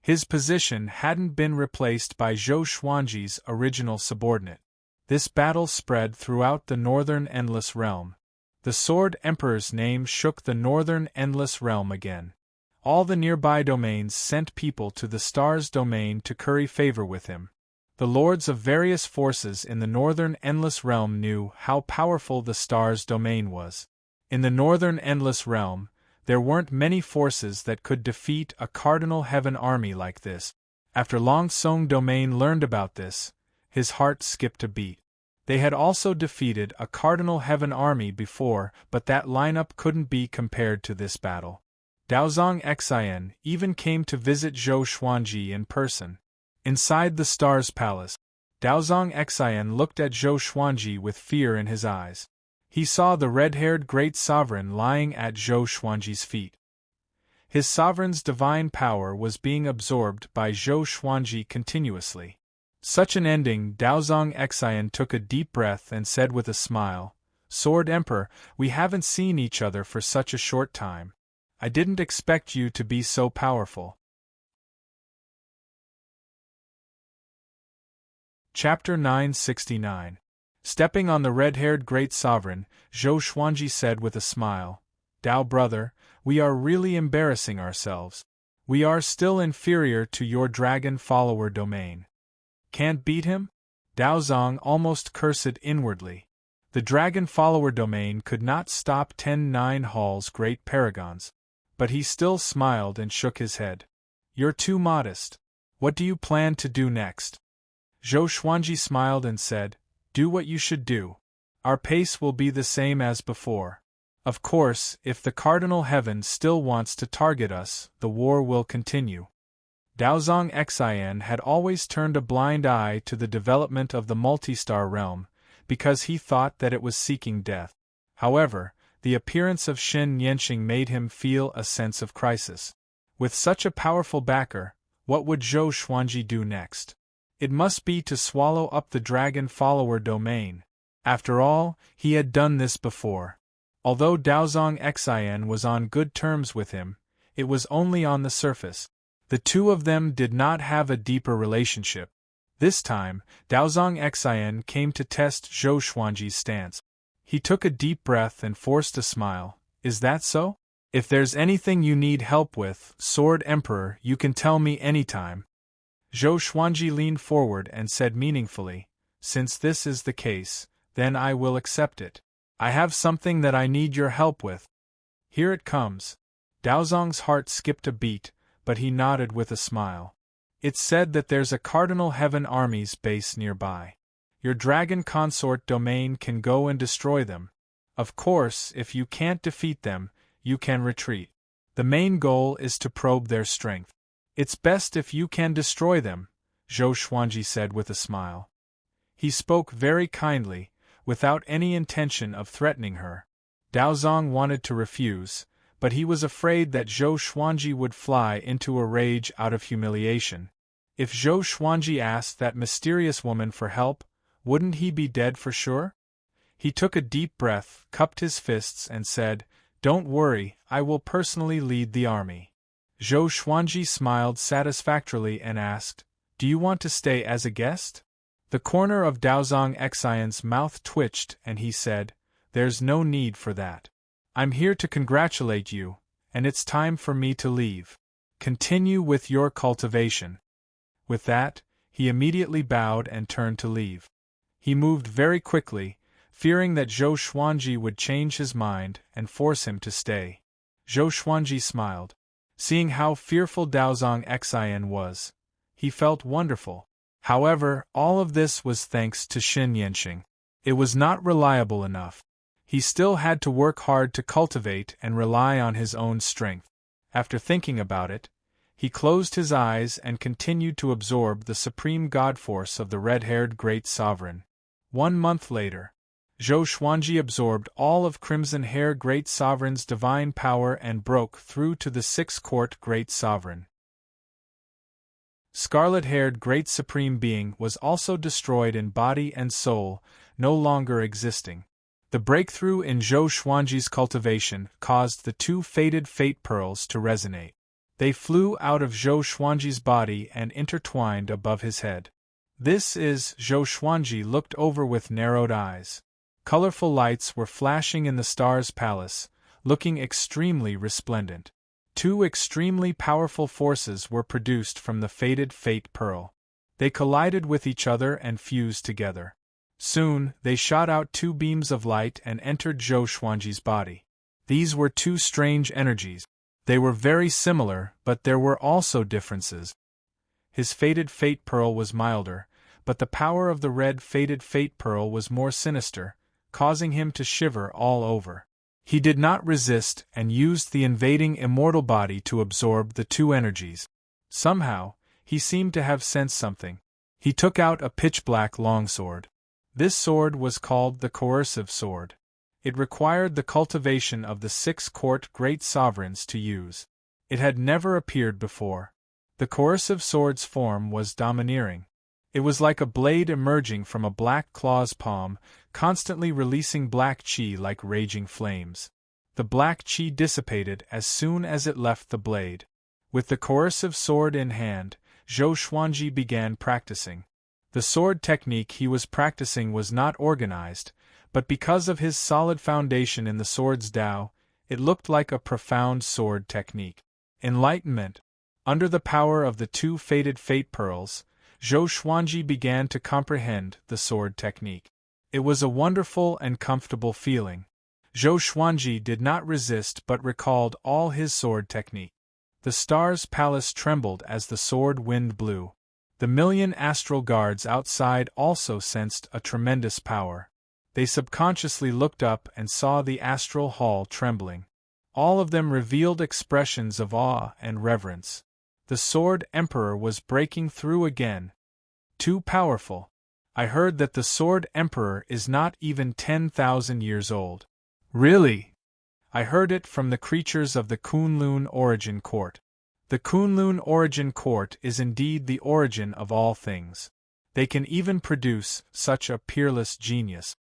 His position hadn't been replaced by Zhou Xuanji's original subordinate. This battle spread throughout the Northern Endless Realm. The Sword Emperor's name shook the Northern Endless Realm again. All the nearby domains sent people to the Stars domain to curry favor with him. The lords of various forces in the Northern Endless Realm knew how powerful the Stars domain was. In the Northern Endless Realm, there weren't many forces that could defeat a Cardinal Heaven army like this. After Long Song domain learned about this, his heart skipped a beat. They had also defeated a Cardinal Heaven army before, but that lineup couldn't be compared to this battle. Daozong Xian even came to visit Zhou Xuanji in person. Inside the Stars Palace, Daozong Xian looked at Zhou Xuanji with fear in his eyes. He saw the red-haired great sovereign lying at Zhou Xuanji's feet. His sovereign's divine power was being absorbed by Zhou Xuanji continuously. Such an ending, Daozong Xian took a deep breath and said with a smile, "Sword Emperor, we haven't seen each other for such a short time. I didn't expect you to be so powerful." Chapter 969. Stepping on the red-haired great sovereign, Zhou Xuanji said with a smile, "Dao brother, we are really embarrassing ourselves. We are still inferior to your dragon follower domain. Can't beat him?" Daozong almost cursed inwardly. The dragon follower domain could not stop 10-9 Hall's great paragons. but he still smiled and shook his head. You're too modest. What do you plan to do next? Zhou Xuanji smiled and said, Do what you should do. Our pace will be the same as before. Of course, if the Cardinal Heaven still wants to target us, the war will continue. Daozong Xian had always turned a blind eye to the development of the multi-star realm, because he thought that it was seeking death. However, the appearance of Shen Yanqing made him feel a sense of crisis. With such a powerful backer, what would Zhou Xuanji do next? It must be to swallow up the dragon follower domain. After all, he had done this before. Although Daozong Xian was on good terms with him, it was only on the surface. The two of them did not have a deeper relationship. This time, Daozong Xian came to test Zhou Xuanji's stance. He took a deep breath and forced a smile. Is that so? If there's anything you need help with, Sword Emperor, you can tell me anytime. Zhou Xuanji leaned forward and said meaningfully, Since this is the case, then I will accept it. I have something that I need your help with. Here it comes. Daozong's heart skipped a beat, but he nodded with a smile. It's said that there's a Cardinal Heaven army's base nearby. Your dragon consort domain can go and destroy them. Of course, if you can't defeat them, you can retreat. The main goal is to probe their strength. It's best if you can destroy them, Zhou Xuanji said with a smile. He spoke very kindly, without any intention of threatening her. Daozong wanted to refuse, but he was afraid that Zhou Xuanji would fly into a rage out of humiliation. If Zhou Xuanji asked that mysterious woman for help, wouldn't he be dead for sure? He took a deep breath, cupped his fists and said, Don't worry, I will personally lead the army. Zhou Xuanji smiled satisfactorily and asked, Do you want to stay as a guest? The corner of Daozong Xian's mouth twitched and he said, There's no need for that. I'm here to congratulate you, and it's time for me to leave. Continue with your cultivation. With that, he immediately bowed and turned to leave. He moved very quickly, fearing that Zhou Xuanji would change his mind and force him to stay. Zhou Xuanji smiled. Seeing how fearful Daozong Xian was, he felt wonderful. However, all of this was thanks to Shen Yanqing. It was not reliable enough. He still had to work hard to cultivate and rely on his own strength. After thinking about it, he closed his eyes and continued to absorb the supreme god force of the red-haired great sovereign. 1 month later, Zhou Xuanji absorbed all of Crimson Hair Great Sovereign's divine power and broke through to the Sixth Court Great Sovereign. Scarlet-haired Great Supreme Being was also destroyed in body and soul, no longer existing. The breakthrough in Zhou Xuanji's cultivation caused the two faded fate pearls to resonate. They flew out of Zhou Xuanji's body and intertwined above his head. This is, Zhou Xuanji looked over with narrowed eyes. Colorful lights were flashing in the star's palace, looking extremely resplendent. Two extremely powerful forces were produced from the faded fate pearl. They collided with each other and fused together. Soon, they shot out two beams of light and entered Zhou Xuanji's body. These were two strange energies. They were very similar, but there were also differences. His faded fate pearl was milder, but the power of the red faded fate pearl was more sinister, causing him to shiver all over. He did not resist and used the invading immortal body to absorb the two energies. Somehow, he seemed to have sensed something. He took out a pitch-black longsword. This sword was called the Coercive Sword. It required the cultivation of the 6 court great sovereigns to use. It had never appeared before. The Coercive Sword's form was domineering. It was like a blade emerging from a black claw's palm, constantly releasing black chi like raging flames. The black chi dissipated as soon as it left the blade. With the Coercive Sword in hand, Zhou Xuanji began practicing. The sword technique he was practicing was not organized, but because of his solid foundation in the sword's Tao, it looked like a profound sword technique. Enlightenment. Under the power of the two faded fate pearls, Zhou Xuanji began to comprehend the sword technique. It was a wonderful and comfortable feeling. Zhou Xuanji did not resist but recalled all his sword technique. The star's palace trembled as the sword wind blew. The million astral guards outside also sensed a tremendous power. They subconsciously looked up and saw the astral hall trembling. All of them revealed expressions of awe and reverence. The Sword Emperor was breaking through again. Too powerful. I heard that the Sword Emperor is not even 10,000 years old. Really? I heard it from the creatures of the Kunlun Origin Court. The Kunlun Origin Court is indeed the origin of all things. They can even produce such a peerless genius.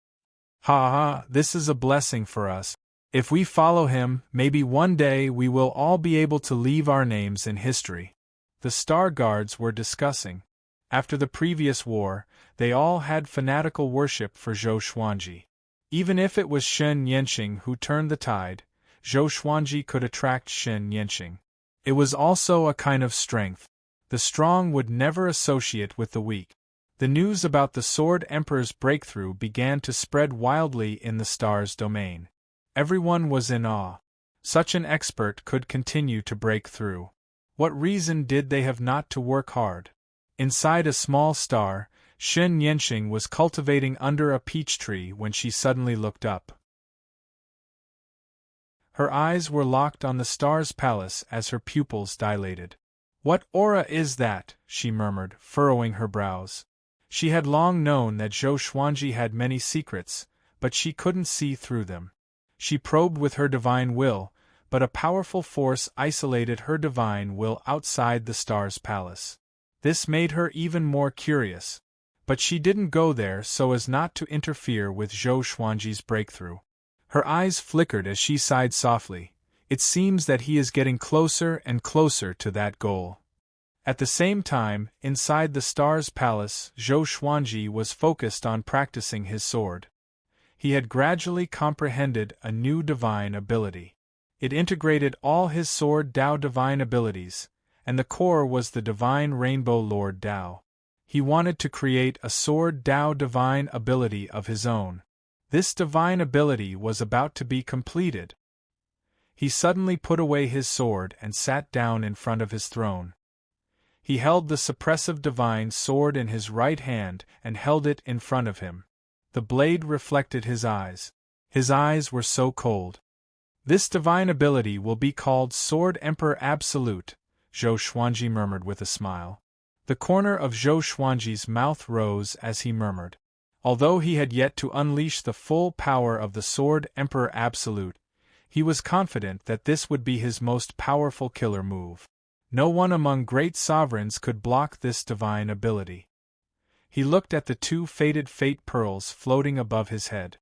Ha ha, this is a blessing for us. If we follow him, maybe one day we will all be able to leave our names in history. The Star Guards were discussing. After the previous war, they all had fanatical worship for Zhou Xuanji. Even if it was Shen Yanxing who turned the tide, Zhou Xuanji could attract Shen Yanxing. It was also a kind of strength. The strong would never associate with the weak. The news about the Sword Emperor's breakthrough began to spread wildly in the star's domain. Everyone was in awe. Such an expert could continue to break through. What reason did they have not to work hard? Inside a small star, Shen Yanxing was cultivating under a peach tree when she suddenly looked up. Her eyes were locked on the star's palace as her pupils dilated. "What aura is that?" she murmured, furrowing her brows. She had long known that Zhou Xuanji had many secrets, but she couldn't see through them. She probed with her divine will, but a powerful force isolated her divine will outside the star's palace. This made her even more curious. But she didn't go there so as not to interfere with Zhou Xuanji's breakthrough. Her eyes flickered as she sighed softly. It seems that he is getting closer and closer to that goal. At the same time, inside the star's palace, Zhou Xuanji was focused on practicing his sword. He had gradually comprehended a new divine ability. It integrated all his Sword Dao divine abilities, and the core was the divine Rainbow Lord Dao. He wanted to create a Sword Dao divine ability of his own. This divine ability was about to be completed. He suddenly put away his sword and sat down in front of his throne. He held the suppressive divine sword in his right hand and held it in front of him. The blade reflected his eyes. His eyes were so cold. "This divine ability will be called Sword Emperor Absolute," Zhou Xuanji murmured with a smile. The corner of Zhou Xuanji's mouth rose as he murmured. Although he had yet to unleash the full power of the Sword Emperor Absolute, he was confident that this would be his most powerful killer move. No one among great sovereigns could block this divine ability. He looked at the two faded fate pearls floating above his head.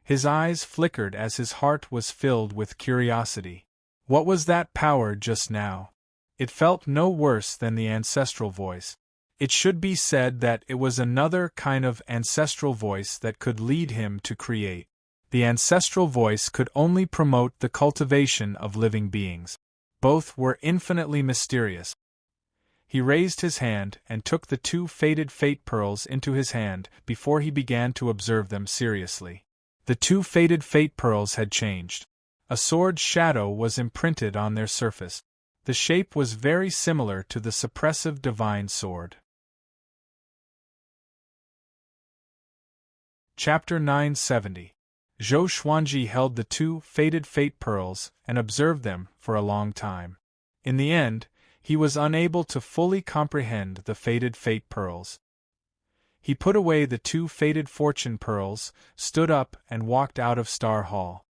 His eyes flickered as his heart was filled with curiosity. What was that power just now? It felt no worse than the ancestral voice. It should be said that it was another kind of ancestral voice that could lead him to create. The ancestral voice could only promote the cultivation of living beings. Both were infinitely mysterious. He raised his hand and took the two faded fate pearls into his hand before he began to observe them seriously. The two faded fate pearls had changed. A sword's shadow was imprinted on their surface. The shape was very similar to the suppressive divine sword. Chapter 970. Zhou Xuanji held the two faded fate pearls and observed them for a long time. In the end, he was unable to fully comprehend the faded fate pearls. He put away the two faded fortune pearls, stood up and walked out of Star Hall.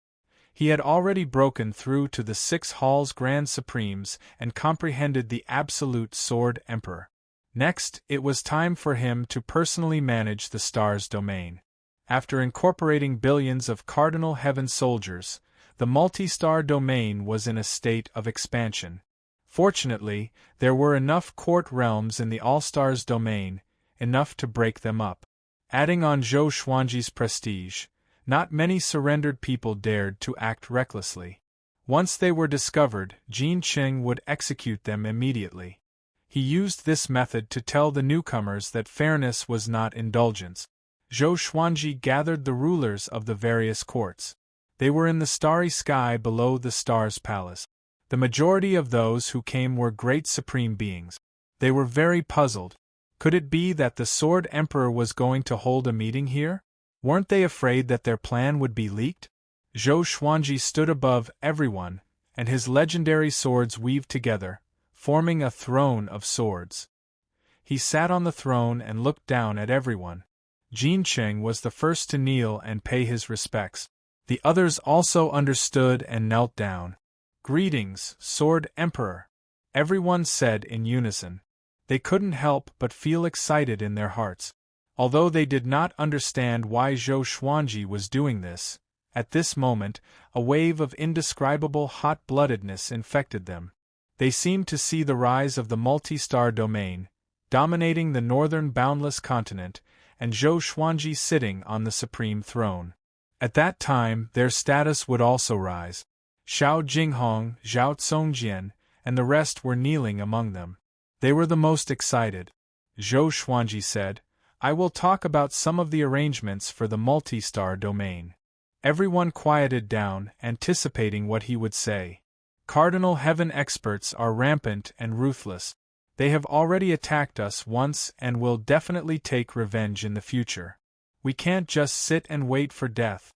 He had already broken through to the 6 Hall's Grand Supremes and comprehended the Absolute Sword Emperor. Next, it was time for him to personally manage the star's domain. After incorporating billions of Cardinal Heaven soldiers, the multi-star domain was in a state of expansion. Fortunately, there were enough court realms in the All-Stars domain, enough to break them up. Adding on Zhou Xuanji's prestige, not many surrendered people dared to act recklessly. Once they were discovered, Jin Qing would execute them immediately. He used this method to tell the newcomers that fairness was not indulgence. Zhou Xuanji gathered the rulers of the various courts. They were in the starry sky below the Stars Palace. The majority of those who came were great supreme beings. They were very puzzled. Could it be that the Sword Emperor was going to hold a meeting here? Weren't they afraid that their plan would be leaked? Zhou Xuanji stood above everyone, and his legendary swords weaved together, forming a throne of swords. He sat on the throne and looked down at everyone. Jin Cheng was the first to kneel and pay his respects. The others also understood and knelt down. "Greetings, Sword Emperor," everyone said in unison. They couldn't help but feel excited in their hearts. Although they did not understand why Zhou Xuanji was doing this, at this moment, a wave of indescribable hot-bloodedness infected them. They seemed to see the rise of the multi-star domain, dominating the northern boundless continent, and Zhou Xuanji sitting on the supreme throne. At that time, their status would also rise. Xiao Jinghong, Zhao Tsongjian, and the rest were kneeling among them. They were the most excited. Zhou Xuanji said, "I will talk about some of the arrangements for the multi-star domain." Everyone quieted down, anticipating what he would say. Cardinal Heaven experts are rampant and ruthless. They have already attacked us once and will definitely take revenge in the future. We can't just sit and wait for death.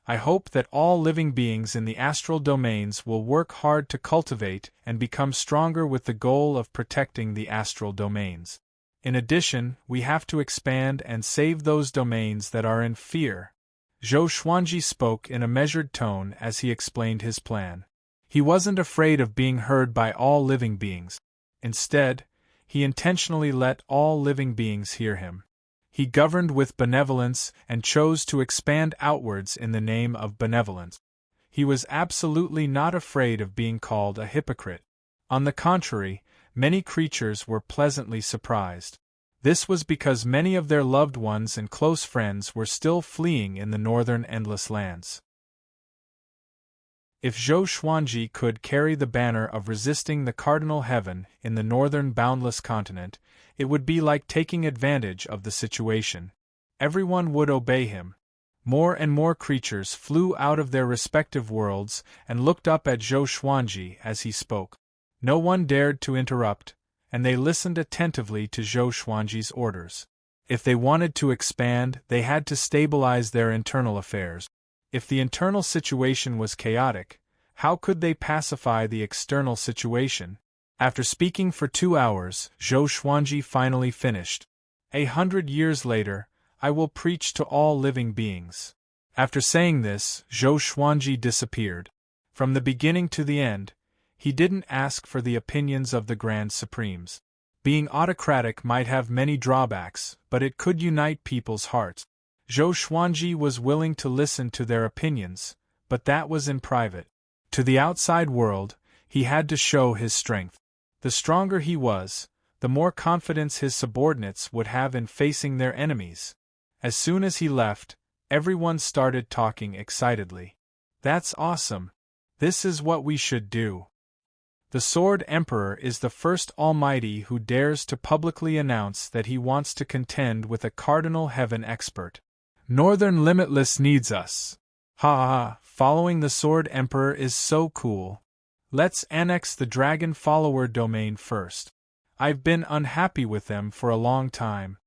I hope that all living beings in the astral domains will work hard to cultivate and become stronger with the goal of protecting the astral domains. In addition, we have to expand and save those domains that are in fear. Zhou Xuanji spoke in a measured tone as he explained his plan. He wasn't afraid of being heard by all living beings. Instead, he intentionally let all living beings hear him. He governed with benevolence and chose to expand outwards in the name of benevolence. He was absolutely not afraid of being called a hypocrite. On the contrary, many creatures were pleasantly surprised. This was because many of their loved ones and close friends were still fleeing in the northern endless lands. If Zhou Xuanji could carry the banner of resisting the cardinal heaven in the northern boundless continent, it would be like taking advantage of the situation. Everyone would obey him. More and more creatures flew out of their respective worlds and looked up at Zhou Xuanji as he spoke. No one dared to interrupt, and they listened attentively to Zhou Xuanji's orders. If they wanted to expand, they had to stabilize their internal affairs. If the internal situation was chaotic, how could they pacify the external situation? After speaking for 2 hours, Zhou Xuanji finally finished. 100 years later, I will preach to all living beings. After saying this, Zhou Xuanji disappeared. From the beginning to the end, he didn't ask for the opinions of the Grand Supremes. Being autocratic might have many drawbacks, but it could unite people's hearts. Zhou Xuanji was willing to listen to their opinions, but that was in private. To the outside world, he had to show his strength. The stronger he was, the more confidence his subordinates would have in facing their enemies. As soon as he left, everyone started talking excitedly. "That's awesome. This is what we should do." The Sword Emperor is the first Almighty who dares to publicly announce that he wants to contend with a Cardinal Heaven expert. Northern Limitless needs us. Ha ha, following the Sword Emperor is so cool. Let's annex the Dragon Follower domain first. I've been unhappy with them for a long time.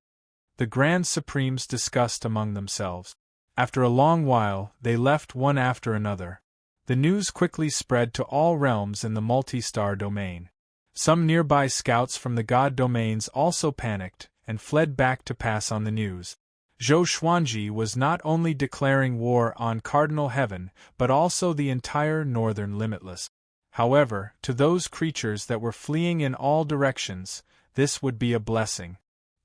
The Grand Supremes discussed among themselves. After a long while, they left one after another. The news quickly spread to all realms in the multi-star domain. Some nearby scouts from the god domains also panicked and fled back to pass on the news. Zhou Xuanji was not only declaring war on Cardinal Heaven, but also the entire Northern Limitless. However, to those creatures that were fleeing in all directions, this would be a blessing.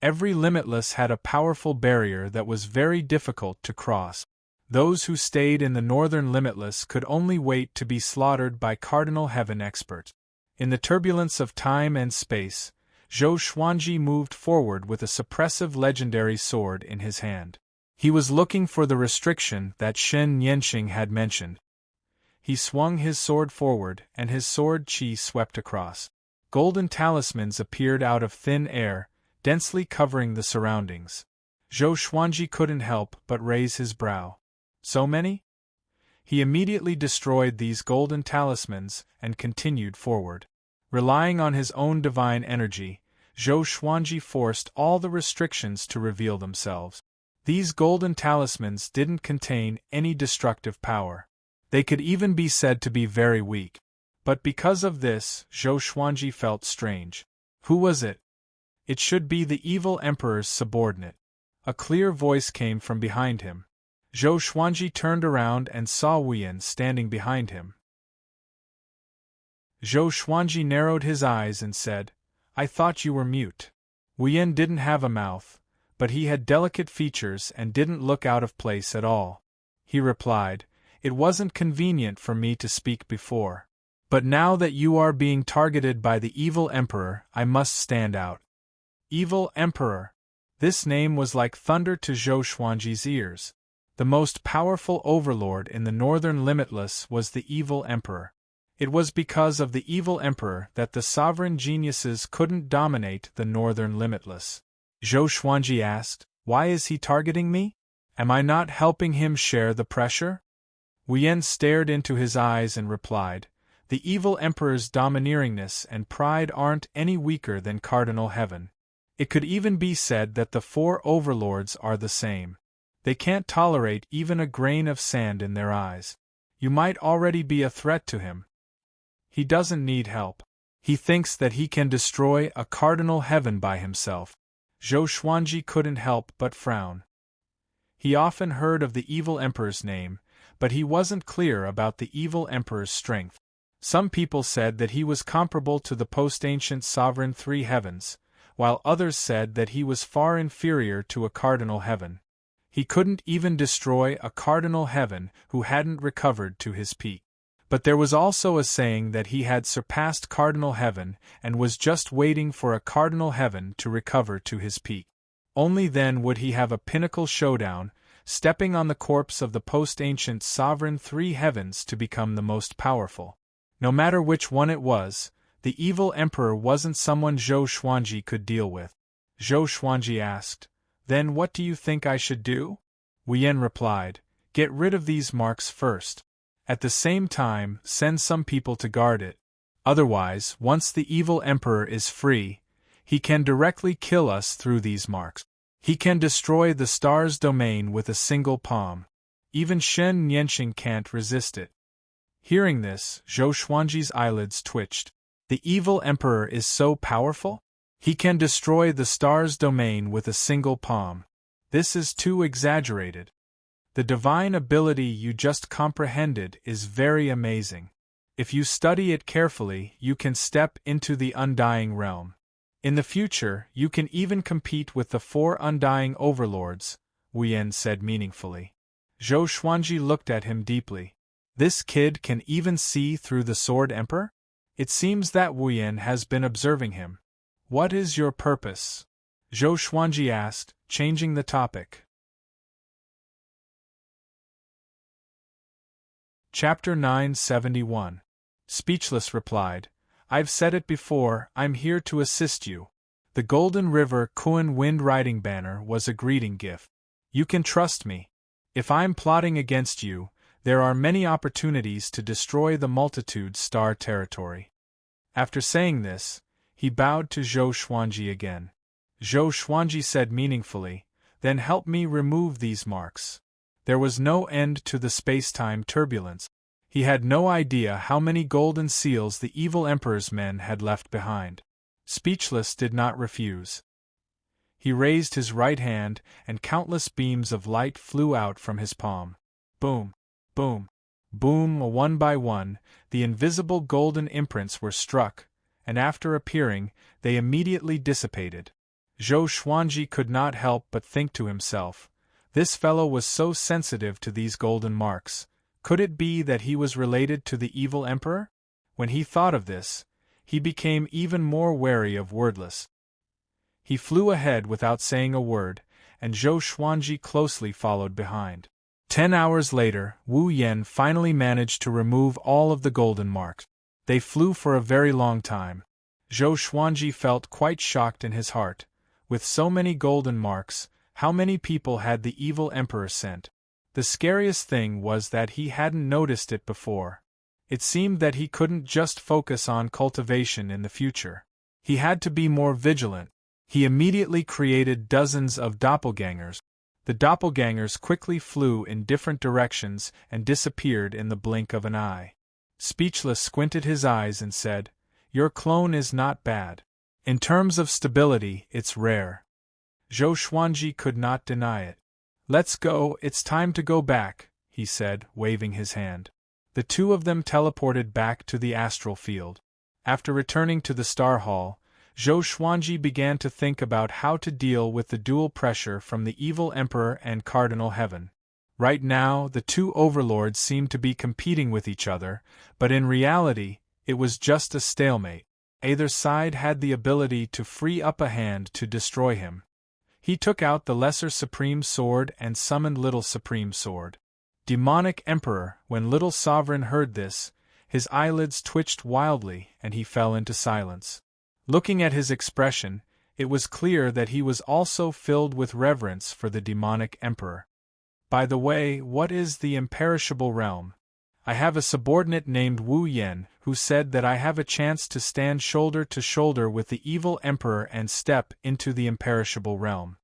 Every Limitless had a powerful barrier that was very difficult to cross. Those who stayed in the Northern Limitless could only wait to be slaughtered by Cardinal Heaven experts. In the turbulence of time and space, Zhou Xuanji moved forward with a suppressive legendary sword in his hand. He was looking for the restriction that Shen Yanxing had mentioned. He swung his sword forward, and his sword qi swept across. Golden talismans appeared out of thin air, densely covering the surroundings. Zhou Xuanji couldn't help but raise his brow. So many? He immediately destroyed these golden talismans and continued forward. Relying on his own divine energy, Zhou Xuanji forced all the restrictions to reveal themselves. These golden talismans didn't contain any destructive power. They could even be said to be very weak. But because of this, Zhou Xuanji felt strange. Who was it? It should be the evil emperor's subordinate. A clear voice came from behind him. Zhou Xuanji turned around and saw Wu Yan standing behind him. Zhou Xuanji narrowed his eyes and said, "I thought you were mute." Wu Yan didn't have a mouth, but he had delicate features and didn't look out of place at all. He replied, "It wasn't convenient for me to speak before. But now that you are being targeted by the evil emperor, I must stand out." Evil emperor. This name was like thunder to Zhou Xuanji's ears. The most powerful overlord in the northern limitless was the evil emperor. It was because of the evil emperor that the sovereign geniuses couldn't dominate the northern limitless. Zhou Xuanji asked, "Why is he targeting me? Am I not helping him share the pressure?" Wu Yan stared into his eyes and replied, "The evil emperor's domineeringness and pride aren't any weaker than cardinal heaven. It could even be said that the four overlords are the same. They can't tolerate even a grain of sand in their eyes. You might already be a threat to him. He doesn't need help. He thinks that he can destroy a cardinal heaven by himself." Zhou Xuanji couldn't help but frown. He often heard of the evil emperor's name, but he wasn't clear about the evil emperor's strength. Some people said that he was comparable to the post-ancient sovereign three heavens, while others said that he was far inferior to a cardinal heaven. He couldn't even destroy a cardinal heaven who hadn't recovered to his peak. But there was also a saying that he had surpassed cardinal heaven and was just waiting for a cardinal heaven to recover to his peak. Only then would he have a pinnacle showdown, stepping on the corpse of the post-ancient sovereign three heavens to become the most powerful. No matter which one it was, the evil emperor wasn't someone Zhou Xuanji could deal with. Zhou Xuanji asked, "Then what do you think I should do?" Wu Yan replied, "Get rid of these marks first. At the same time, send some people to guard it. Otherwise, once the evil emperor is free, he can directly kill us through these marks. He can destroy the star's domain with a single palm. Even Shen Nianxing can't resist it." Hearing this, Zhou Xuanji's eyelids twitched. The evil emperor is so powerful? He can destroy the star's domain with a single palm. This is too exaggerated. The divine ability you just comprehended is very amazing. If you study it carefully, you can step into the undying realm. In the future, you can even compete with the four undying overlords, Wu Yan said meaningfully. Zhou Xuanji looked at him deeply. This kid can even see through the Sword Emperor? It seems that Wu Yan has been observing him. "What is your purpose?" Zhou Xuanji asked, changing the topic. Chapter 971. Speechless replied, "I've said it before, I'm here to assist you." The Golden River Kuan Wind Riding Banner was a greeting gift. "You can trust me. If I'm plotting against you, there are many opportunities to destroy the multitude's star territory." After saying this, he bowed to Zhou Xuanji again. Zhou Xuanji said meaningfully, "Then help me remove these marks." There was no end to the space-time turbulence. He had no idea how many golden seals the evil emperor's men had left behind. Speechless did not refuse. He raised his right hand, and countless beams of light flew out from his palm. Boom, boom, boom, one by one, the invisible golden imprints were struck, and after appearing, they immediately dissipated. Zhou Xuanji could not help but think to himself, this fellow was so sensitive to these golden marks. Could it be that he was related to the evil emperor? When he thought of this, he became even more wary of Wordless. He flew ahead without saying a word, and Zhou Xuanji closely followed behind. 10 hours later, Wu Yan finally managed to remove all of the golden marks. They flew for a very long time. Zhou Xuanji felt quite shocked in his heart. With so many golden marks, how many people had the evil emperor sent? The scariest thing was that he hadn't noticed it before. It seemed that he couldn't just focus on cultivation in the future. He had to be more vigilant. He immediately created dozens of doppelgangers. The doppelgangers quickly flew in different directions and disappeared in the blink of an eye. Speechless squinted his eyes and said, "Your clone is not bad. In terms of stability, it's rare." Zhou Xuanji could not deny it. "Let's go, it's time to go back," he said, waving his hand. The two of them teleported back to the astral field. After returning to the Star Hall, Zhou Xuanji began to think about how to deal with the dual pressure from the evil Emperor and Cardinal Heaven. Right now, the two overlords seemed to be competing with each other, but in reality, it was just a stalemate. Either side had the ability to free up a hand to destroy him. He took out the Lesser Supreme Sword and summoned Little Supreme Sword. Demonic Emperor, when Little Sovereign heard this, his eyelids twitched wildly and he fell into silence. Looking at his expression, it was clear that he was also filled with reverence for the demonic emperor. "By the way, what is the imperishable realm? I have a subordinate named Wu Yen who said that I have a chance to stand shoulder to shoulder with the evil emperor and step into the imperishable realm,"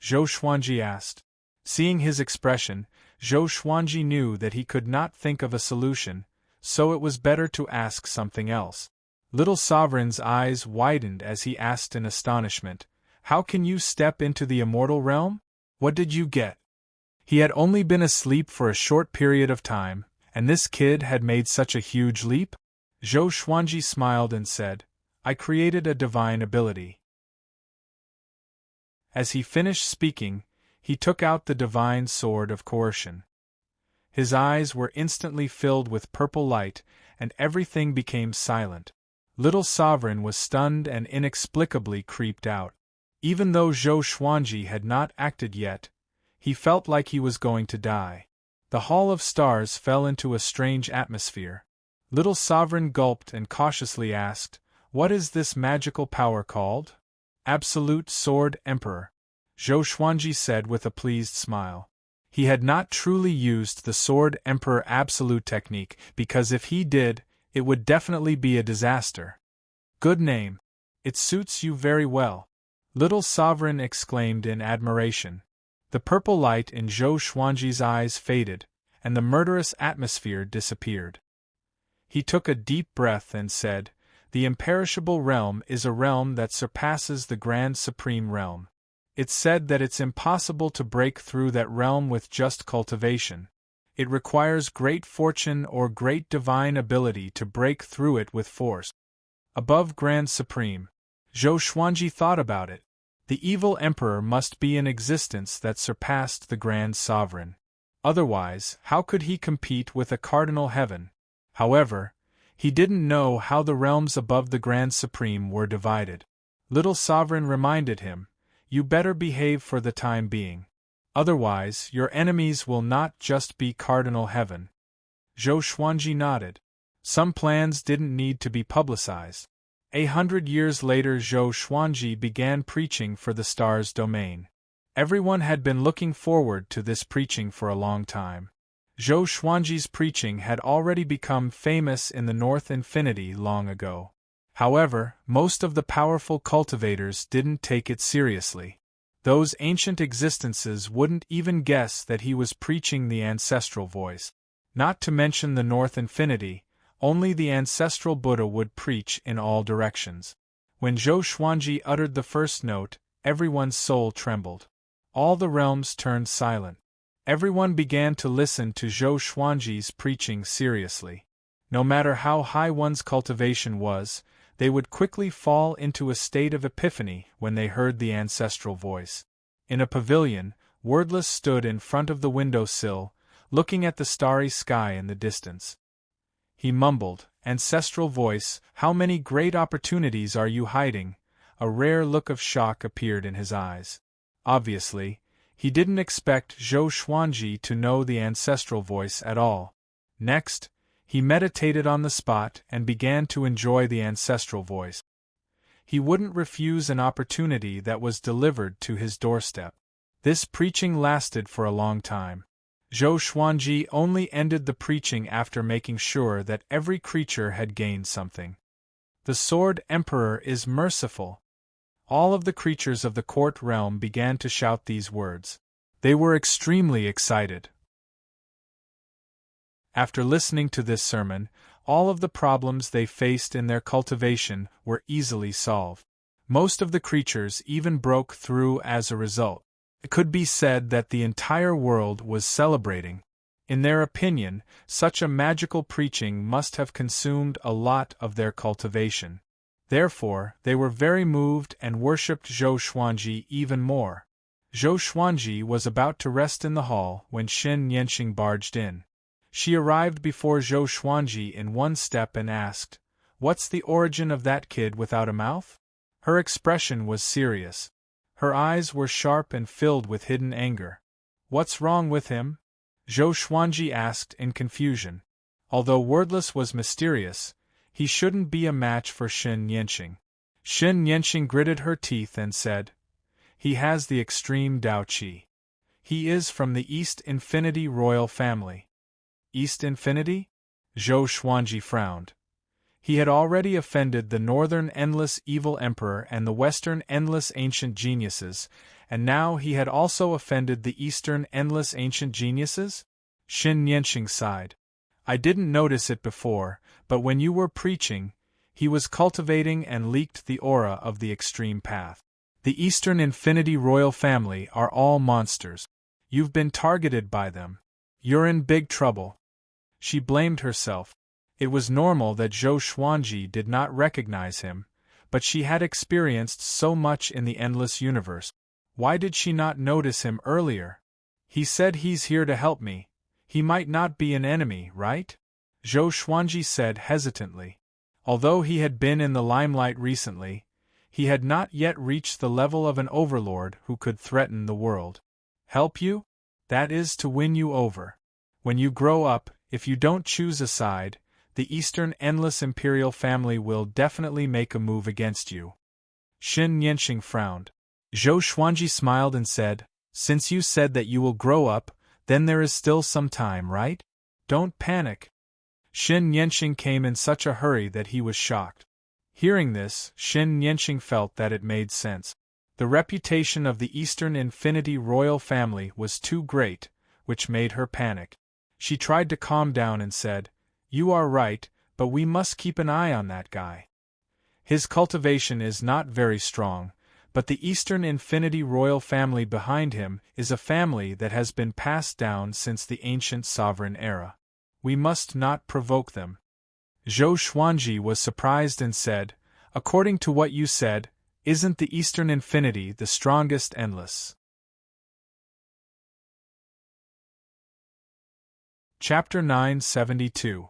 Zhou Xuanji asked. Seeing his expression, Zhou Xuanji knew that he could not think of a solution, so it was better to ask something else. Little Sovereign's eyes widened as he asked in astonishment, "How can you step into the immortal realm? What did you get?" He had only been asleep for a short period of time, and this kid had made such a huge leap? Zhou Xuanji smiled and said, "I created a divine ability." As he finished speaking, he took out the divine sword of coercion. His eyes were instantly filled with purple light, and everything became silent. Little Sovereign was stunned and inexplicably creeped out. Even though Zhou Xuanji had not acted yet, he felt like he was going to die. The Hall of Stars fell into a strange atmosphere. Little Sovereign gulped and cautiously asked, "What is this magical power called?" "Absolute Sword Emperor," Zhou Xuanji said with a pleased smile. He had not truly used the Sword Emperor Absolute technique because if he did, it would definitely be a disaster. "Good name. It suits you very well," Little Sovereign exclaimed in admiration. The purple light in Zhou Xuanji's eyes faded, and the murderous atmosphere disappeared. He took a deep breath and said, "The imperishable realm is a realm that surpasses the Grand Supreme Realm. It's said that it's impossible to break through that realm with just cultivation. It requires great fortune or great divine ability to break through it with force." Above Grand Supreme, Zhou Xuanji thought about it. The evil emperor must be in existence that surpassed the Grand Sovereign. Otherwise, how could he compete with a Cardinal Heaven? However, he didn't know how the realms above the Grand Supreme were divided. Little Sovereign reminded him, "You better behave for the time being. Otherwise, your enemies will not just be Cardinal Heaven." Zhou Xuanji nodded. Some plans didn't need to be publicized. 100 years later, Zhou Xuanji began preaching for the Stars domain. Everyone had been looking forward to this preaching for a long time. Zhou Xuanji's preaching had already become famous in the North Infinity long ago. However, most of the powerful cultivators didn't take it seriously. Those ancient existences wouldn't even guess that he was preaching the ancestral voice. Not to mention the North Infinity, only the ancestral Buddha would preach in all directions. When Zhou Xuanji uttered the first note, everyone's soul trembled. All the realms turned silent. Everyone began to listen to Zhou Xuanji's preaching seriously. No matter how high one's cultivation was, they would quickly fall into a state of epiphany when they heard the ancestral voice. In a pavilion, Wordless stood in front of the window-sill, looking at the starry sky in the distance. He mumbled, "Ancestral voice, how many great opportunities are you hiding?" A rare look of shock appeared in his eyes. Obviously, he didn't expect Zhou Xuanji to know the ancestral voice at all. Next, he meditated on the spot and began to enjoy the ancestral voice. He wouldn't refuse an opportunity that was delivered to his doorstep. This preaching lasted for a long time. Zhou Xuanji only ended the preaching after making sure that every creature had gained something. The Sword Emperor is merciful. All of the creatures of the court realm began to shout these words. They were extremely excited. After listening to this sermon, all of the problems they faced in their cultivation were easily solved. Most of the creatures even broke through as a result. It could be said that the entire world was celebrating. In their opinion, such a magical preaching must have consumed a lot of their cultivation. Therefore, they were very moved and worshipped Zhou Xuanji even more. Zhou Xuanji was about to rest in the hall when Shen Yanxing barged in. She arrived before Zhou Xuanji in one step and asked, "What's the origin of that kid without a mouth?" Her expression was serious. Her eyes were sharp and filled with hidden anger. "What's wrong with him?" Zhou Xuanji asked in confusion. Although wordless was mysterious, he shouldn't be a match for Shen Yanxing. Shen Yanxing gritted her teeth and said, "He has the extreme Dao Qi. He is from the East Infinity royal family." East Infinity? Zhou Xuanji frowned. He had already offended the Northern Endless Evil Emperor and the Western Endless Ancient Geniuses, and now he had also offended the Eastern Endless Ancient Geniuses? Shen Yanxing sighed. "I didn't notice it before, but when you were preaching, he was cultivating and leaked the aura of the extreme path. The Eastern Infinity royal family are all monsters. You've been targeted by them. You're in big trouble." She blamed herself. It was normal that Zhou Xuanji did not recognize him, but she had experienced so much in the endless universe. Why did she not notice him earlier? "He said he's here to help me. He might not be an enemy, right?" Zhou Xuanji said hesitantly. Although he had been in the limelight recently, he had not yet reached the level of an overlord who could threaten the world. "Help you? That is to win you over. When you grow up, if you don't choose a side, the Eastern Endless Imperial family will definitely make a move against you." Shen Yanxing frowned. Zhou Xuanji smiled and said, "Since you said that you will grow up, then there is still some time, right? Don't panic." Shen Yanxing came in such a hurry that he was shocked. Hearing this, Shen Yanxing felt that it made sense. The reputation of the Eastern Infinity royal family was too great, which made her panic. She tried to calm down and said, "You are right, but we must keep an eye on that guy. His cultivation is not very strong, but the Eastern Infinity royal family behind him is a family that has been passed down since the ancient sovereign era. We must not provoke them." Zhou Xuanji was surprised and said, "According to what you said, isn't the Eastern Infinity the strongest endless?" Chapter 972.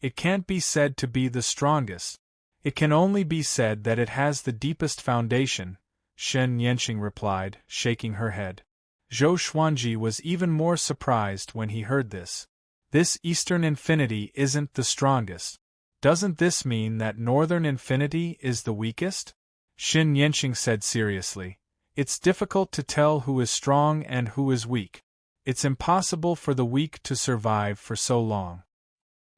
It can't be said to be the strongest. It can only be said that it has the deepest foundation, Shen Yanxing replied, shaking her head. Zhou Xuanji was even more surprised when he heard this. This Eastern Infinity isn't the strongest. Doesn't this mean that Northern Infinity is the weakest? Shen Yanxing said seriously. It's difficult to tell who is strong and who is weak. It's impossible for the weak to survive for so long.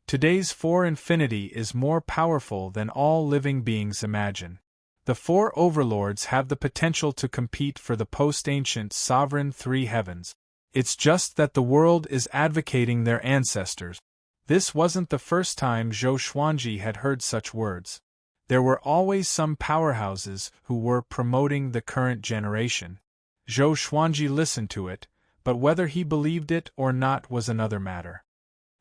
Today's 4 Infinity is more powerful than all living beings imagine. The 4 overlords have the potential to compete for the post-ancient sovereign 3 heavens. It's just that the world is advocating their ancestors. This wasn't the first time Zhou Xuanji had heard such words. There were always some powerhouses who were promoting the current generation. Zhou Xuanji listened to it, but whether he believed it or not was another matter.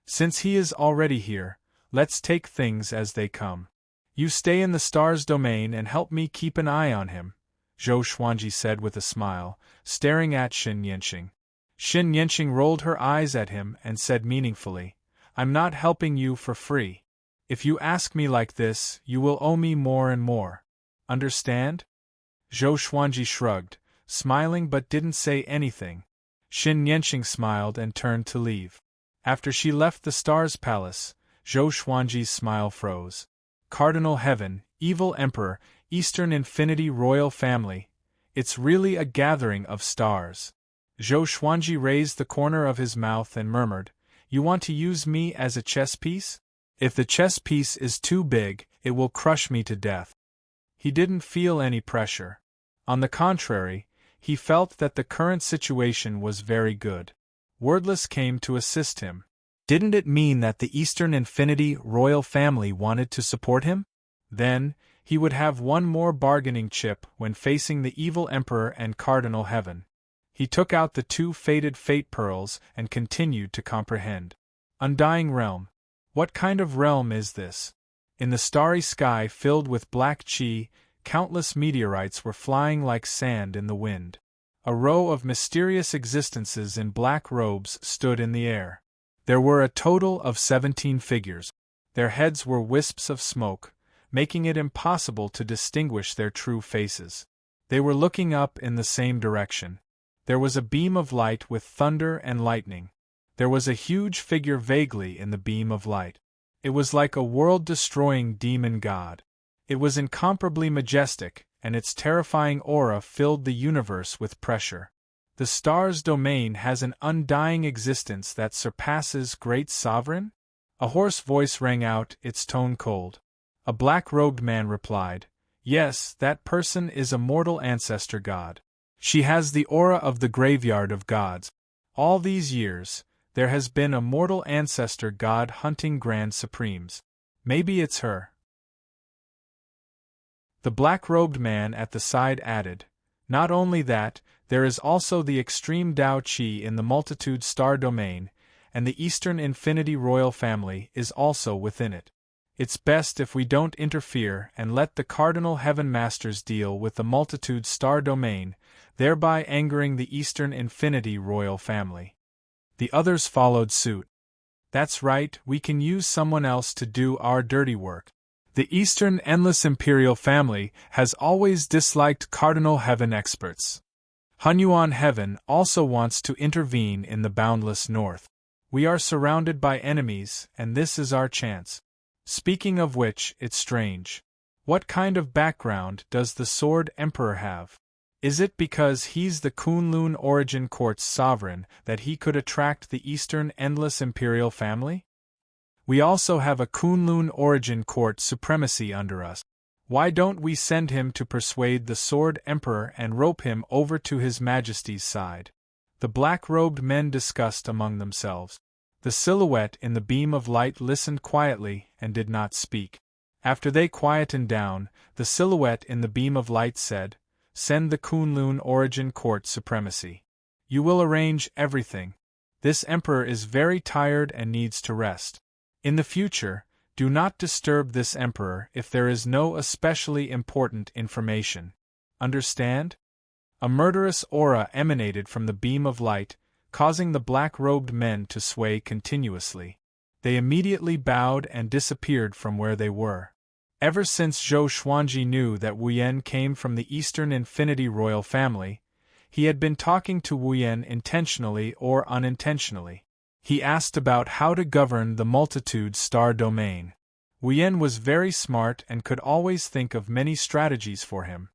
Since he is already here, let's take things as they come. You stay in the stars' domain and help me keep an eye on him, Zhou Xuanji said with a smile, staring at Shen Yanxing. Shen Yanxing rolled her eyes at him and said meaningfully, "I'm not helping you for free. If you ask me like this, you will owe me more and more. Understand?" Zhou Xuanji shrugged, smiling but didn't say anything. Shen Yanxing smiled and turned to leave. After she left the Stars Palace, Zhou Xuanji's smile froze. Cardinal Heaven, Evil Emperor, Eastern Infinity Royal Family. It's really a gathering of stars. Zhou Xuanji raised the corner of his mouth and murmured, "You want to use me as a chess piece? If the chess piece is too big, it will crush me to death." He didn't feel any pressure. On the contrary, he felt that the current situation was very good. Wordless came to assist him. Didn't it mean that the Eastern Infinity royal family wanted to support him? Then, he would have one more bargaining chip when facing the evil Emperor and Cardinal Heaven. He took out the 2 faded fate pearls and continued to comprehend. Undying realm. What kind of realm is this? In the starry sky filled with black chi, countless meteorites were flying like sand in the wind. A row of mysterious existences in black robes stood in the air. There were a total of 17 figures. Their heads were wisps of smoke, making it impossible to distinguish their true faces. They were looking up in the same direction. There was a beam of light with thunder and lightning. There was a huge figure vaguely in the beam of light. It was like a world-destroying demon god. It was incomparably majestic, and its terrifying aura filled the universe with pressure. The star's domain has an undying existence that surpasses Great Sovereign? A hoarse voice rang out, its tone cold. A black-robed man replied, "Yes, that person is a mortal ancestor god. She has the aura of the graveyard of gods. All these years, there has been a mortal ancestor god hunting Grand Supremes. Maybe it's her." The black-robed man at the side added, "Not only that, there is also the extreme Dao Qi in the multitude star domain, and the Eastern Infinity royal family is also within it. It's best if we don't interfere and let the Cardinal Heaven Masters deal with the multitude star domain, thereby angering the Eastern Infinity royal family." The others followed suit. "That's right, we can use someone else to do our dirty work. The Eastern Endless Imperial family has always disliked Cardinal Heaven experts. Hunyuan Heaven also wants to intervene in the boundless north. We are surrounded by enemies, and this is our chance. Speaking of which, it's strange. What kind of background does the Sword Emperor have? Is it because he's the Kunlun Origin Court's sovereign that he could attract the Eastern Endless Imperial family? We also have a Kunlun Origin Court supremacy under us. Why don't we send him to persuade the Sword Emperor and rope him over to His Majesty's side?" The black-robed men discussed among themselves. The silhouette in the beam of light listened quietly and did not speak. After they quietened down, the silhouette in the beam of light said, "Send the Kunlun Origin Court supremacy. You will arrange everything. This emperor is very tired and needs to rest. In the future, do not disturb this emperor if there is no especially important information. Understand?" A murderous aura emanated from the beam of light, causing the black-robed men to sway continuously. They immediately bowed and disappeared from where they were. Ever since Zhou Xuanji knew that Wu Yan came from the Eastern Infinity royal family, he had been talking to Wu Yan intentionally or unintentionally. He asked about how to govern the multitude star domain. Wu Yan was very smart and could always think of many strategies for him.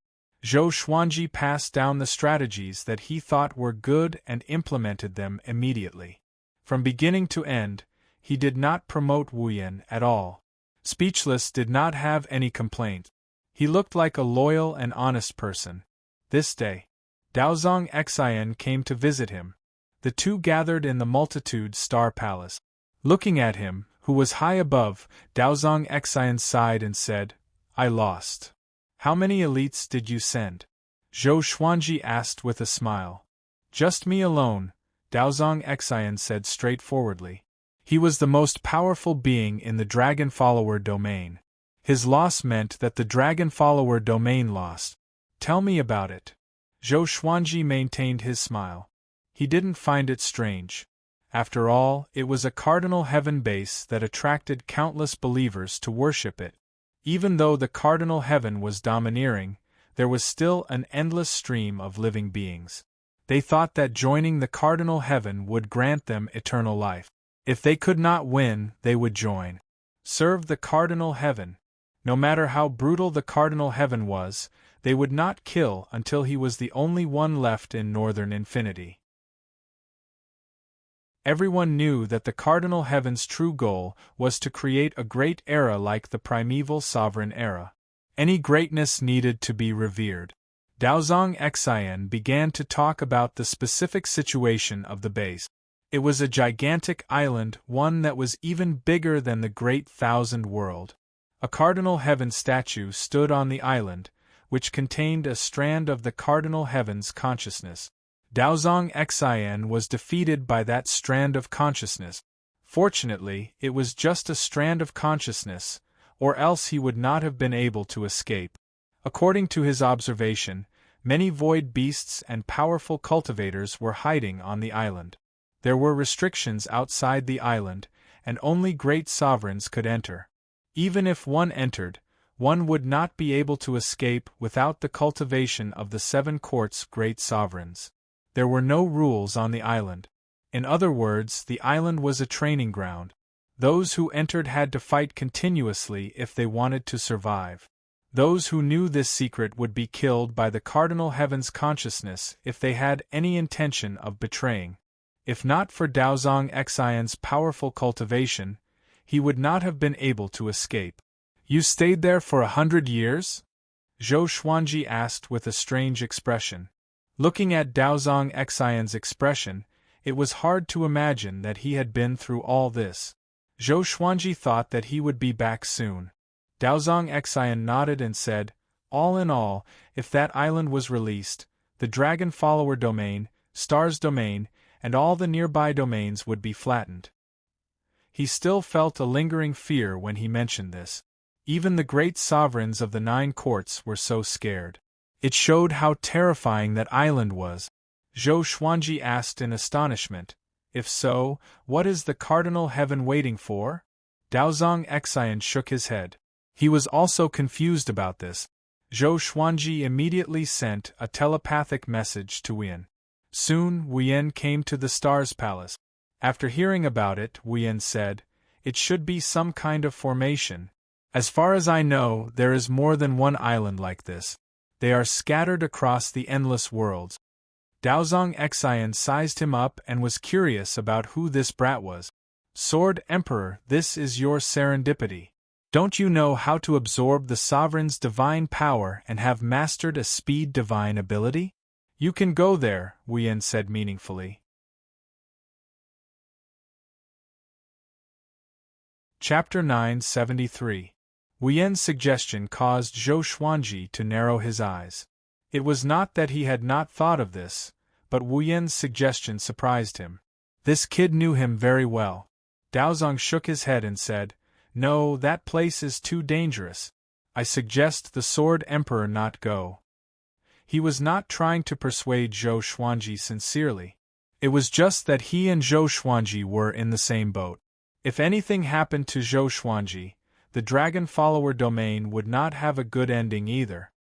Zhou Xuanji passed down the strategies that he thought were good and implemented them immediately. From beginning to end, he did not promote Wu Yan at all. Speechless did not have any complaint. He looked like a loyal and honest person. This day, Daozong Xian came to visit him. The two gathered in the multitude star palace. Looking at him, who was high above, Daozong Xian sighed and said, "I lost." "How many elites did you send?" Zhou Xuanji asked with a smile. "Just me alone," Daozong Xian said straightforwardly. He was the most powerful being in the Dragon Follower domain. His loss meant that the Dragon Follower domain lost. "Tell me about it." Zhou Xuanji maintained his smile. He didn't find it strange. After all, it was a Cardinal Heaven base that attracted countless believers to worship it. Even though the Cardinal Heaven was domineering, there was still an endless stream of living beings. They thought that joining the Cardinal Heaven would grant them eternal life. If they could not win, they would join. Serve the Cardinal Heaven. No matter how brutal the Cardinal Heaven was, they would not kill until he was the only one left in Northern Infinity. Everyone knew that the cardinal heaven's true goal was to create a great era like the primeval sovereign era. Any greatness needed to be revered. Daozong Xian began to talk about the specific situation of the base. It was a gigantic island, one that was even bigger than the Great Thousand World. A cardinal heaven statue stood on the island, which contained a strand of the cardinal heaven's consciousness. Daozong Xian was defeated by that strand of consciousness. Fortunately, it was just a strand of consciousness, or else he would not have been able to escape. According to his observation, many void beasts and powerful cultivators were hiding on the island. There were restrictions outside the island, and only great sovereigns could enter. Even if one entered, one would not be able to escape without the cultivation of the 7 courts' great sovereigns. There were no rules on the island. In other words, the island was a training ground. Those who entered had to fight continuously if they wanted to survive. Those who knew this secret would be killed by the cardinal heaven's consciousness if they had any intention of betraying. If not for Daozong Xian's powerful cultivation, he would not have been able to escape. "You stayed there for 100 years?" Zhou Xuanji asked with a strange expression. Looking at Daozong Xian's expression, it was hard to imagine that he had been through all this. Zhou Xuanji thought that he would be back soon. Daozong Xian nodded and said, "All in all, if that island was released, the Dragon Follower domain, Stars domain, and all the nearby domains would be flattened." He still felt a lingering fear when he mentioned this. Even the great sovereigns of the 9 courts were so scared. It showed how terrifying that island was. Zhou Xuanji asked in astonishment, "If so, what is the cardinal heaven waiting for?" Daozong Xian shook his head. He was also confused about this. Zhou Xuanji immediately sent a telepathic message to Wuyan. Soon, Wuyan came to the Stars Palace. After hearing about it, Wuyan said, "It should be some kind of formation. As far as I know, there is more than one island like this. They are scattered across the endless worlds." Daozong Xian sized him up and was curious about who this brat was. "Sword Emperor, this is your serendipity. Don't you know how to absorb the sovereign's divine power and have mastered a speed divine ability? You can go there," Wuyan said meaningfully. Chapter 973. Wuyan's suggestion caused Zhou Xuanji to narrow his eyes. It was not that he had not thought of this, but Wuyan's suggestion surprised him. This kid knew him very well. Daozong shook his head and said, "No, that place is too dangerous. I suggest the Sword Emperor not go." He was not trying to persuade Zhou Xuanji sincerely. It was just that he and Zhou Xuanji were in the same boat. If anything happened to Zhou Xuanji, the Dragon Follower domain would not have a good ending either.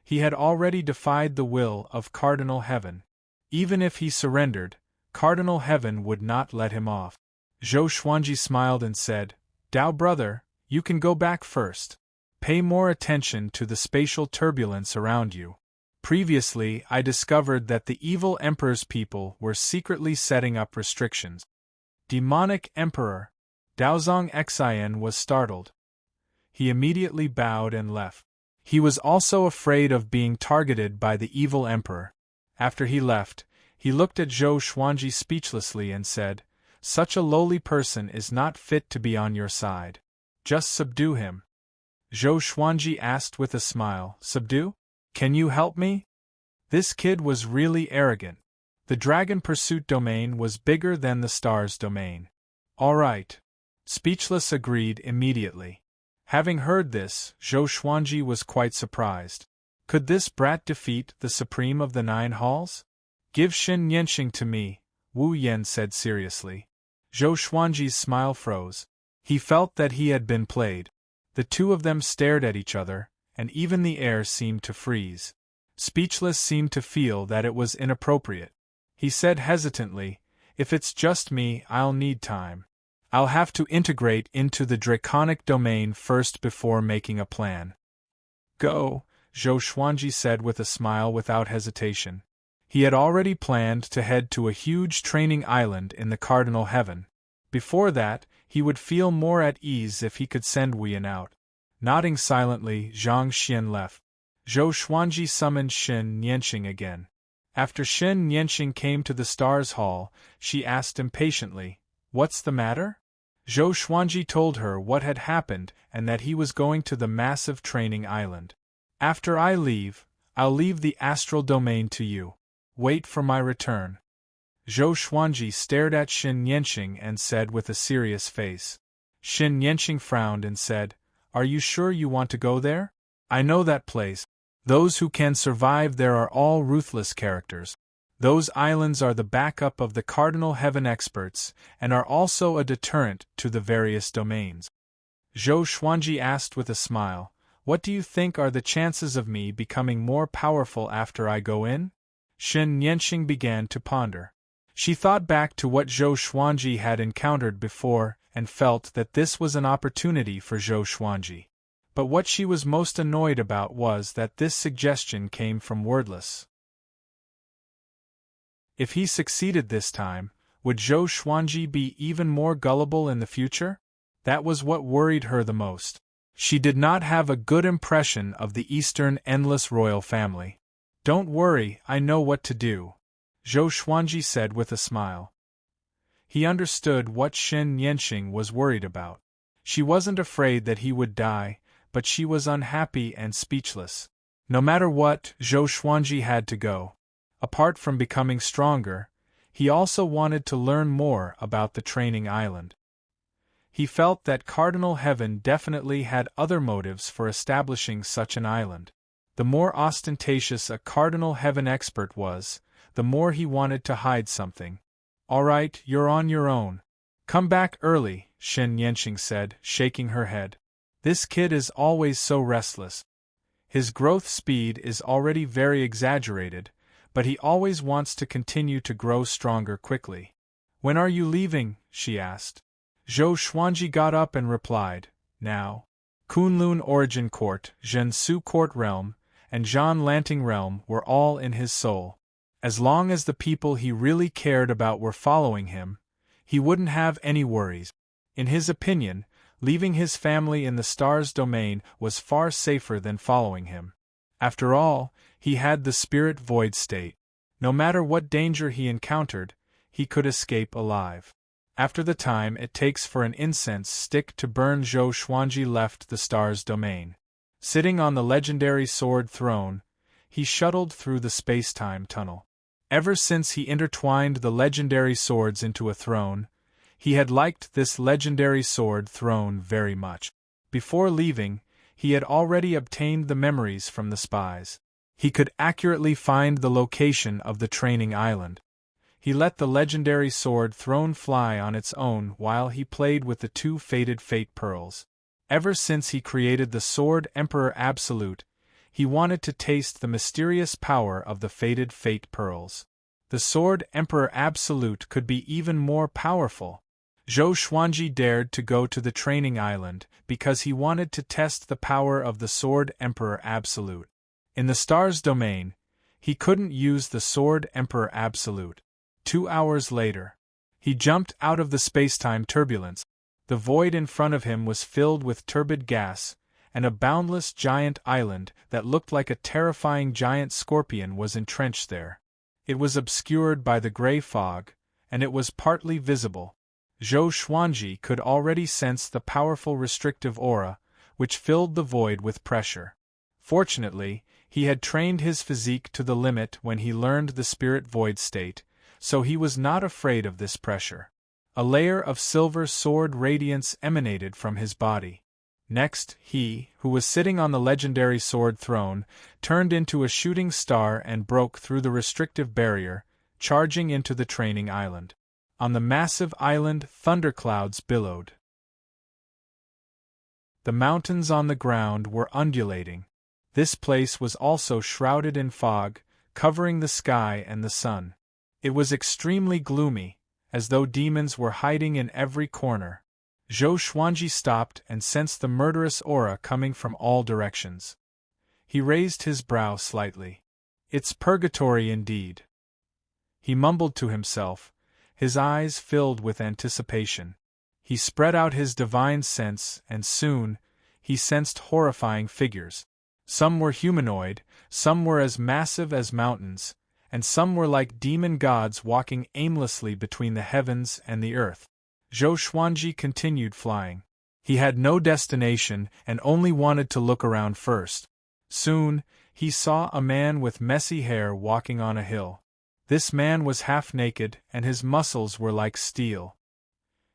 He had already defied the will of Cardinal Heaven. Even if he surrendered, Cardinal Heaven would not let him off. Zhou Xuanji smiled and said, "Dao brother, you can go back first. Pay more attention to the spatial turbulence around you. Previously, I discovered that the evil Emperor's people were secretly setting up restrictions." Demonic Emperor. Daozong Xian was startled. He immediately bowed and left. He was also afraid of being targeted by the evil Emperor. After he left, he looked at Zhou Xuanji speechlessly and said, "Such a lowly person is not fit to be on your side. Just subdue him." Zhou Xuanji asked with a smile, "Subdue? Can you help me?" This kid was really arrogant. The Dragon Pursuit domain was bigger than the Stars domain. "All right." Speechless agreed immediately. Having heard this, Zhou Xuanji was quite surprised. Could this brat defeat the Supreme of the 9 Halls? "Give Xin Yanxing to me," Wu Yan said seriously. Zhou Xuanji's smile froze. He felt that he had been played. The two of them stared at each other, and even the air seemed to freeze. Speechless seemed to feel that it was inappropriate. He said hesitantly, "If it's just me, I'll need time. I'll have to integrate into the draconic domain first before making a plan." "Go," Zhou Xuanji said with a smile without hesitation. He had already planned to head to a huge training island in the cardinal heaven. Before that, he would feel more at ease if he could send Wian out. Nodding silently, Zhang Xian left. Zhou Xuanji summoned Shen Nianxing again. After Shen Nianxing came to the Stars Hall, she asked impatiently, "What's the matter?" Zhou Xuanji told her what had happened and that he was going to the massive training island. "After I leave, I'll leave the astral domain to you. Wait for my return." Zhou Xuanji stared at Shen Nianxing and said with a serious face. Shen Nianxing frowned and said, "Are you sure you want to go there? I know that place. Those who can survive there are all ruthless characters. Those islands are the backup of the cardinal heaven experts and are also a deterrent to the various domains." Zhou Xuanji asked with a smile, "What do you think are the chances of me becoming more powerful after I go in?" Shen Nianxing began to ponder. She thought back to what Zhou Xuanji had encountered before and felt that this was an opportunity for Zhou Xuanji. But what she was most annoyed about was that this suggestion came from Wordless. If he succeeded this time, would Zhou Xuanji be even more gullible in the future? That was what worried her the most. She did not have a good impression of the Eastern Endless royal family. "Don't worry, I know what to do," Zhou Xuanji said with a smile. He understood what Shen Nianxing was worried about. She wasn't afraid that he would die, but she was unhappy and speechless. No matter what, Zhou Xuanji had to go. Apart from becoming stronger, he also wanted to learn more about the training island. He felt that Cardinal Heaven definitely had other motives for establishing such an island. The more ostentatious a Cardinal Heaven expert was, the more he wanted to hide something. "All right, you're on your own. Come back early," Shen Nianxing said, shaking her head. "This kid is always so restless. His growth speed is already very exaggerated, but he always wants to continue to grow stronger quickly." "When are you leaving?" she asked. Zhou Xuanji got up and replied, "Now." Kunlun Origin Court, Zhensu Court Realm, and Zhan Lanting Realm were all in his soul. As long as the people he really cared about were following him, he wouldn't have any worries. In his opinion, leaving his family in the Stars domain was far safer than following him. After all, he had the Spirit Void state. No matter what danger he encountered, he could escape alive. After the time it takes for an incense stick to burn, Zhou Xuanji left the Stars domain. Sitting on the legendary sword throne, he shuttled through the space-time tunnel. Ever since he intertwined the legendary swords into a throne, he had liked this legendary sword throne very much. Before leaving, he had already obtained the memories from the spies. He could accurately find the location of the training island. He let the legendary sword throne fly on its own while he played with the two faded fate pearls. Ever since he created the Sword Emperor Absolute, he wanted to taste the mysterious power of the faded fate pearls. The Sword Emperor Absolute could be even more powerful. Zhou Xuanji dared to go to the training island because he wanted to test the power of the Sword Emperor Absolute. In the Stars domain, he couldn't use the Sword Emperor Absolute. 2 hours later, he jumped out of the spacetime turbulence. The void in front of him was filled with turbid gas, and a boundless giant island that looked like a terrifying giant scorpion was entrenched there. It was obscured by the gray fog, and it was partly visible. Zhou Xuanji could already sense the powerful restrictive aura, which filled the void with pressure. Fortunately, he had trained his physique to the limit when he learned the spirit void state, so he was not afraid of this pressure. A layer of silver sword radiance emanated from his body. Next, he, who was sitting on the legendary sword throne, turned into a shooting star and broke through the restrictive barrier, charging into the training island. On the massive island, thunderclouds billowed. The mountains on the ground were undulating. This place was also shrouded in fog, covering the sky and the sun. It was extremely gloomy, as though demons were hiding in every corner. Zhou Xuanji stopped and sensed the murderous aura coming from all directions. He raised his brow slightly. It's purgatory indeed. He mumbled to himself, his eyes filled with anticipation. He spread out his divine sense, and soon, he sensed horrifying figures. Some were humanoid, some were as massive as mountains, and some were like demon gods walking aimlessly between the heavens and the earth. Zhou Xuanji continued flying. He had no destination and only wanted to look around first. Soon, he saw a man with messy hair walking on a hill. This man was half naked and his muscles were like steel.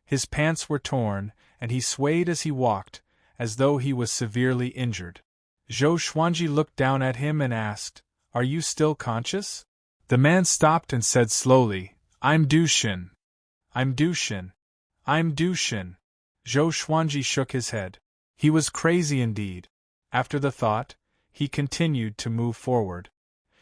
His pants were torn, and he swayed as he walked, as though he was severely injured. Zhou Xuanji looked down at him and asked, "Are you still conscious?" The man stopped and said slowly, "I'm Du Xin. I'm Du Xin. I'm Du Xin." Zhou Xuanji shook his head. He was crazy indeed. After the thought, he continued to move forward.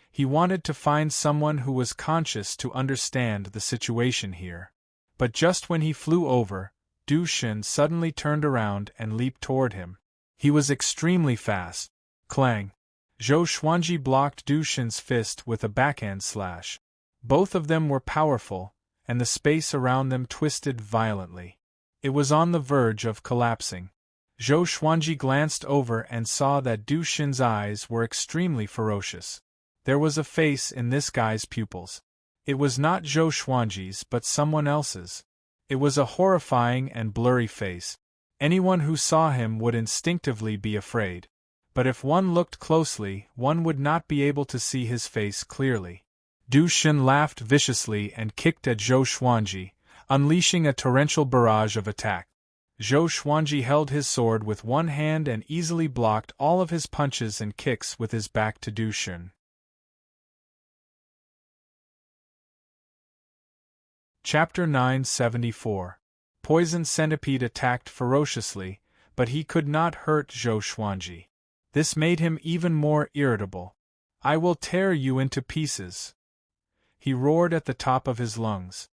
He wanted to find someone who was conscious to understand the situation here. But just when he flew over, Du Xin suddenly turned around and leaped toward him. He was extremely fast. Clang! Zhou Xuanji blocked Du Xin's fist with a backhand slash. Both of them were powerful, and the space around them twisted violently. It was on the verge of collapsing. Zhou Xuanji glanced over and saw that Du Xin's eyes were extremely ferocious. There was a face in this guy's pupils. It was not Zhou Xuanji's but someone else's. It was a horrifying and blurry face. Anyone who saw him would instinctively be afraid. But if one looked closely, one would not be able to see his face clearly. Du Xin laughed viciously and kicked at Zhou Xuanji, unleashing a torrential barrage of attack. Zhou Xuanji held his sword with one hand and easily blocked all of his punches and kicks with his back to Du Xin. Chapter 974. Poison Centipede attacked ferociously, but he could not hurt Zhou Xuanji. This made him even more irritable. "I will tear you into pieces," he roared at the top of his lungs.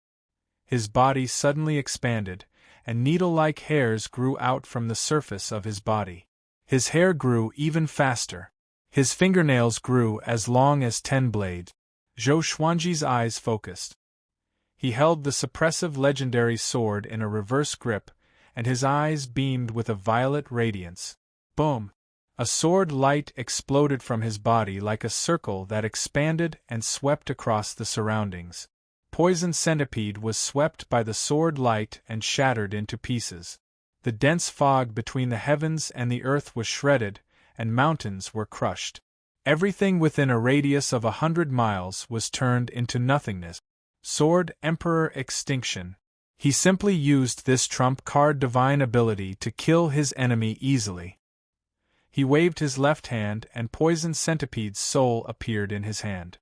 His body suddenly expanded, and needle-like hairs grew out from the surface of his body. His hair grew even faster. His fingernails grew as long as 10 blades. Zhou Xuanji's eyes focused. He held the suppressive legendary sword in a reverse grip, and his eyes beamed with a violet radiance. Boom! A sword light exploded from his body like a circle that expanded and swept across the surroundings. Poison Centipede was swept by the sword light and shattered into pieces. The dense fog between the heavens and the earth was shredded, and mountains were crushed. Everything within a radius of 100 miles was turned into nothingness. Sword Emperor Extinction. He simply used this trump card divine ability to kill his enemy easily. He waved his left hand and Poison Centipede's soul appeared in his hand.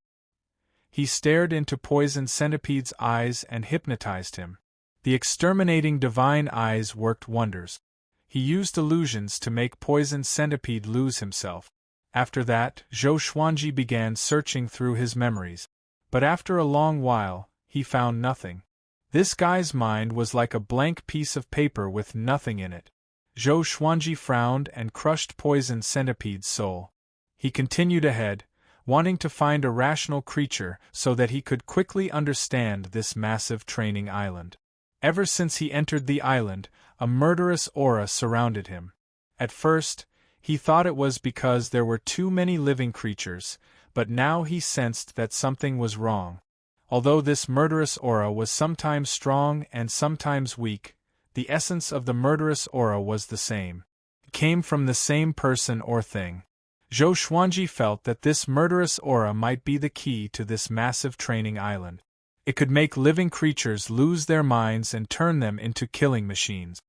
He stared into Poison Centipede's eyes and hypnotized him. The exterminating divine eyes worked wonders. He used illusions to make Poison Centipede lose himself. After that, Zhou Xuanji began searching through his memories. But after a long while, he found nothing. This guy's mind was like a blank piece of paper with nothing in it. Zhou Xuanji frowned and crushed Poison Centipede's soul. He continued ahead, wanting to find a rational creature so that he could quickly understand this massive training island. Ever since he entered the island, a murderous aura surrounded him. At first, he thought it was because there were too many living creatures, but now he sensed that something was wrong. Although this murderous aura was sometimes strong and sometimes weak, the essence of the murderous aura was the same. It came from the same person or thing. Zhou Xuanji felt that this murderous aura might be the key to this massive training island. It could make living creatures lose their minds and turn them into killing machines.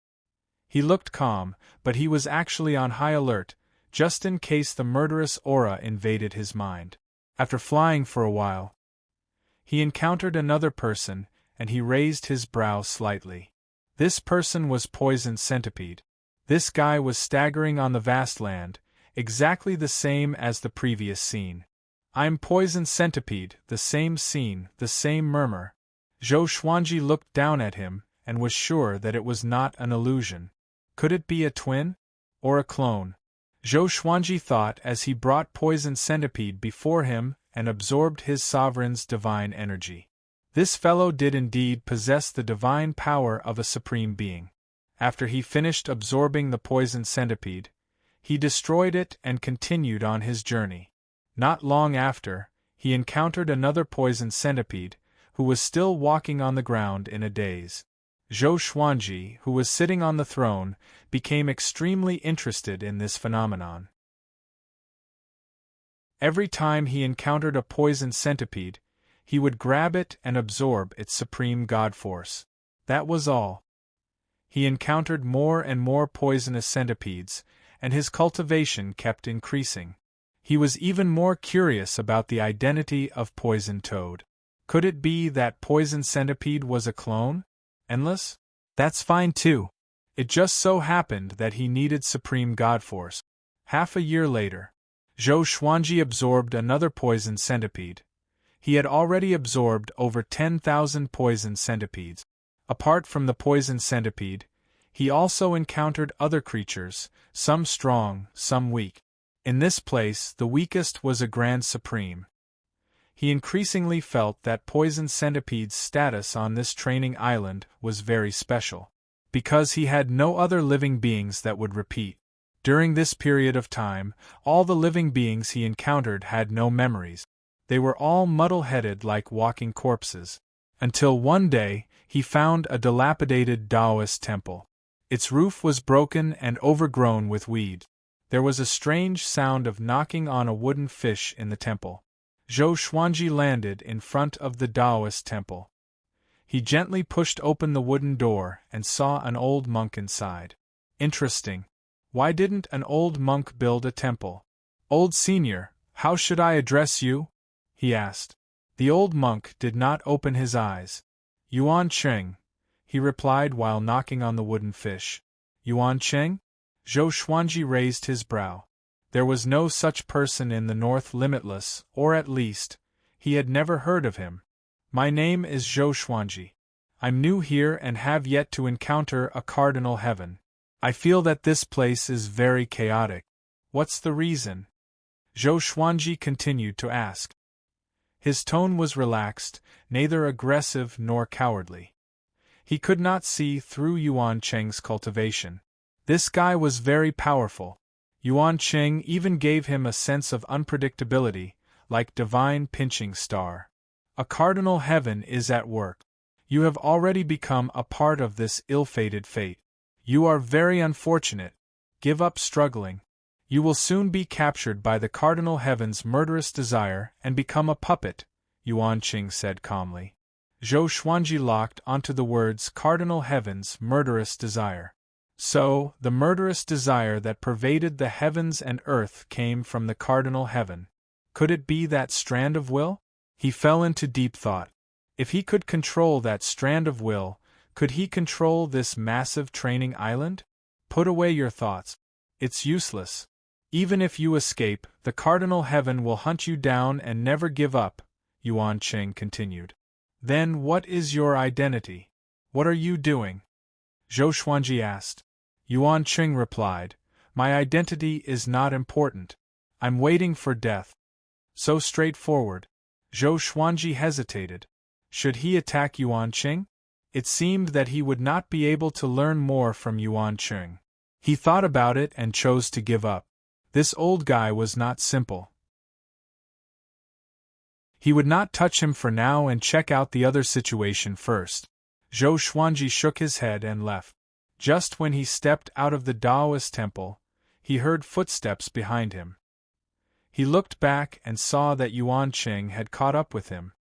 He looked calm, but he was actually on high alert, just in case the murderous aura invaded his mind. After flying for a while, he encountered another person, and he raised his brow slightly. This person was Poison Centipede. This guy was staggering on the vast land, exactly the same as the previous scene. "I'm Poison Centipede," the same scene, the same murmur. Zhou Xuanji looked down at him, and was sure that it was not an illusion. Could it be a twin? Or a clone? Zhou Xuanji thought as he brought Poison Centipede before him and absorbed his sovereign's divine energy. This fellow did indeed possess the divine power of a supreme being. After he finished absorbing the poison centipede, he destroyed it and continued on his journey. Not long after, he encountered another poison centipede, who was still walking on the ground in a daze. Zhou Xuanji, who was sitting on the throne, became extremely interested in this phenomenon. Every time he encountered a poison centipede, he would grab it and absorb its supreme god force. That was all. He encountered more and more poisonous centipedes, and his cultivation kept increasing. He was even more curious about the identity of Poison Toad. Could it be that Poison Centipede was a clone? Endless? That's fine too. It just so happened that he needed supreme god force. Half a year later, Zhou Xuanji absorbed another poison centipede. He had already absorbed over 10,000 poison centipedes. Apart from the poison centipede, he also encountered other creatures, some strong, some weak. In this place, the weakest was a Grand Supreme. He increasingly felt that Poison Centipede's status on this training island was very special, because he had no other living beings that would repeat. During this period of time, all the living beings he encountered had no memories. They were all muddle-headed like walking corpses. Until one day, he found a dilapidated Taoist temple. Its roof was broken and overgrown with weeds. There was a strange sound of knocking on a wooden fish in the temple. Zhou Xuanji landed in front of the Taoist temple. He gently pushed open the wooden door and saw an old monk inside. Interesting. Why didn't an old monk build a temple? Old senior, how should I address you? He asked. The old monk did not open his eyes. Yuan Cheng, he replied while knocking on the wooden fish. Yuan Cheng? Zhou Xuanji raised his brow. There was no such person in the North Limitless, or at least, he had never heard of him. My name is Zhou Xuanji. I'm new here and have yet to encounter a cardinal heaven. I feel that this place is very chaotic. What's the reason? Zhou Xuanji continued to ask. His tone was relaxed, neither aggressive nor cowardly. He could not see through Yuan Cheng's cultivation. This guy was very powerful. Yuan Cheng even gave him a sense of unpredictability, like divine pinching star. A cardinal heaven is at work. You have already become a part of this ill-fated fate. You are very unfortunate. Give up struggling. You will soon be captured by the cardinal heaven's murderous desire and become a puppet, Yuan Cheng said calmly. Zhou Xuanji locked onto the words cardinal heaven's murderous desire. So, the murderous desire that pervaded the heavens and earth came from the cardinal heaven. Could it be that strand of will? He fell into deep thought. If he could control that strand of will, could he control this massive training island? Put away your thoughts. It's useless. Even if you escape, the cardinal heaven will hunt you down and never give up, Yuan Cheng continued. Then what is your identity? What are you doing? Zhou Xuanji asked. Yuan Cheng replied, My identity is not important. I'm waiting for death. So straightforward. Zhou Xuanji hesitated. Should he attack Yuan Cheng? It seemed that he would not be able to learn more from Yuan Cheng. He thought about it and chose to give up. This old guy was not simple. He would not touch him for now and check out the other situation first. Zhou Xuanji shook his head and left. Just when he stepped out of the Taoist temple, he heard footsteps behind him. He looked back and saw that Yuan Cheng had caught up with him.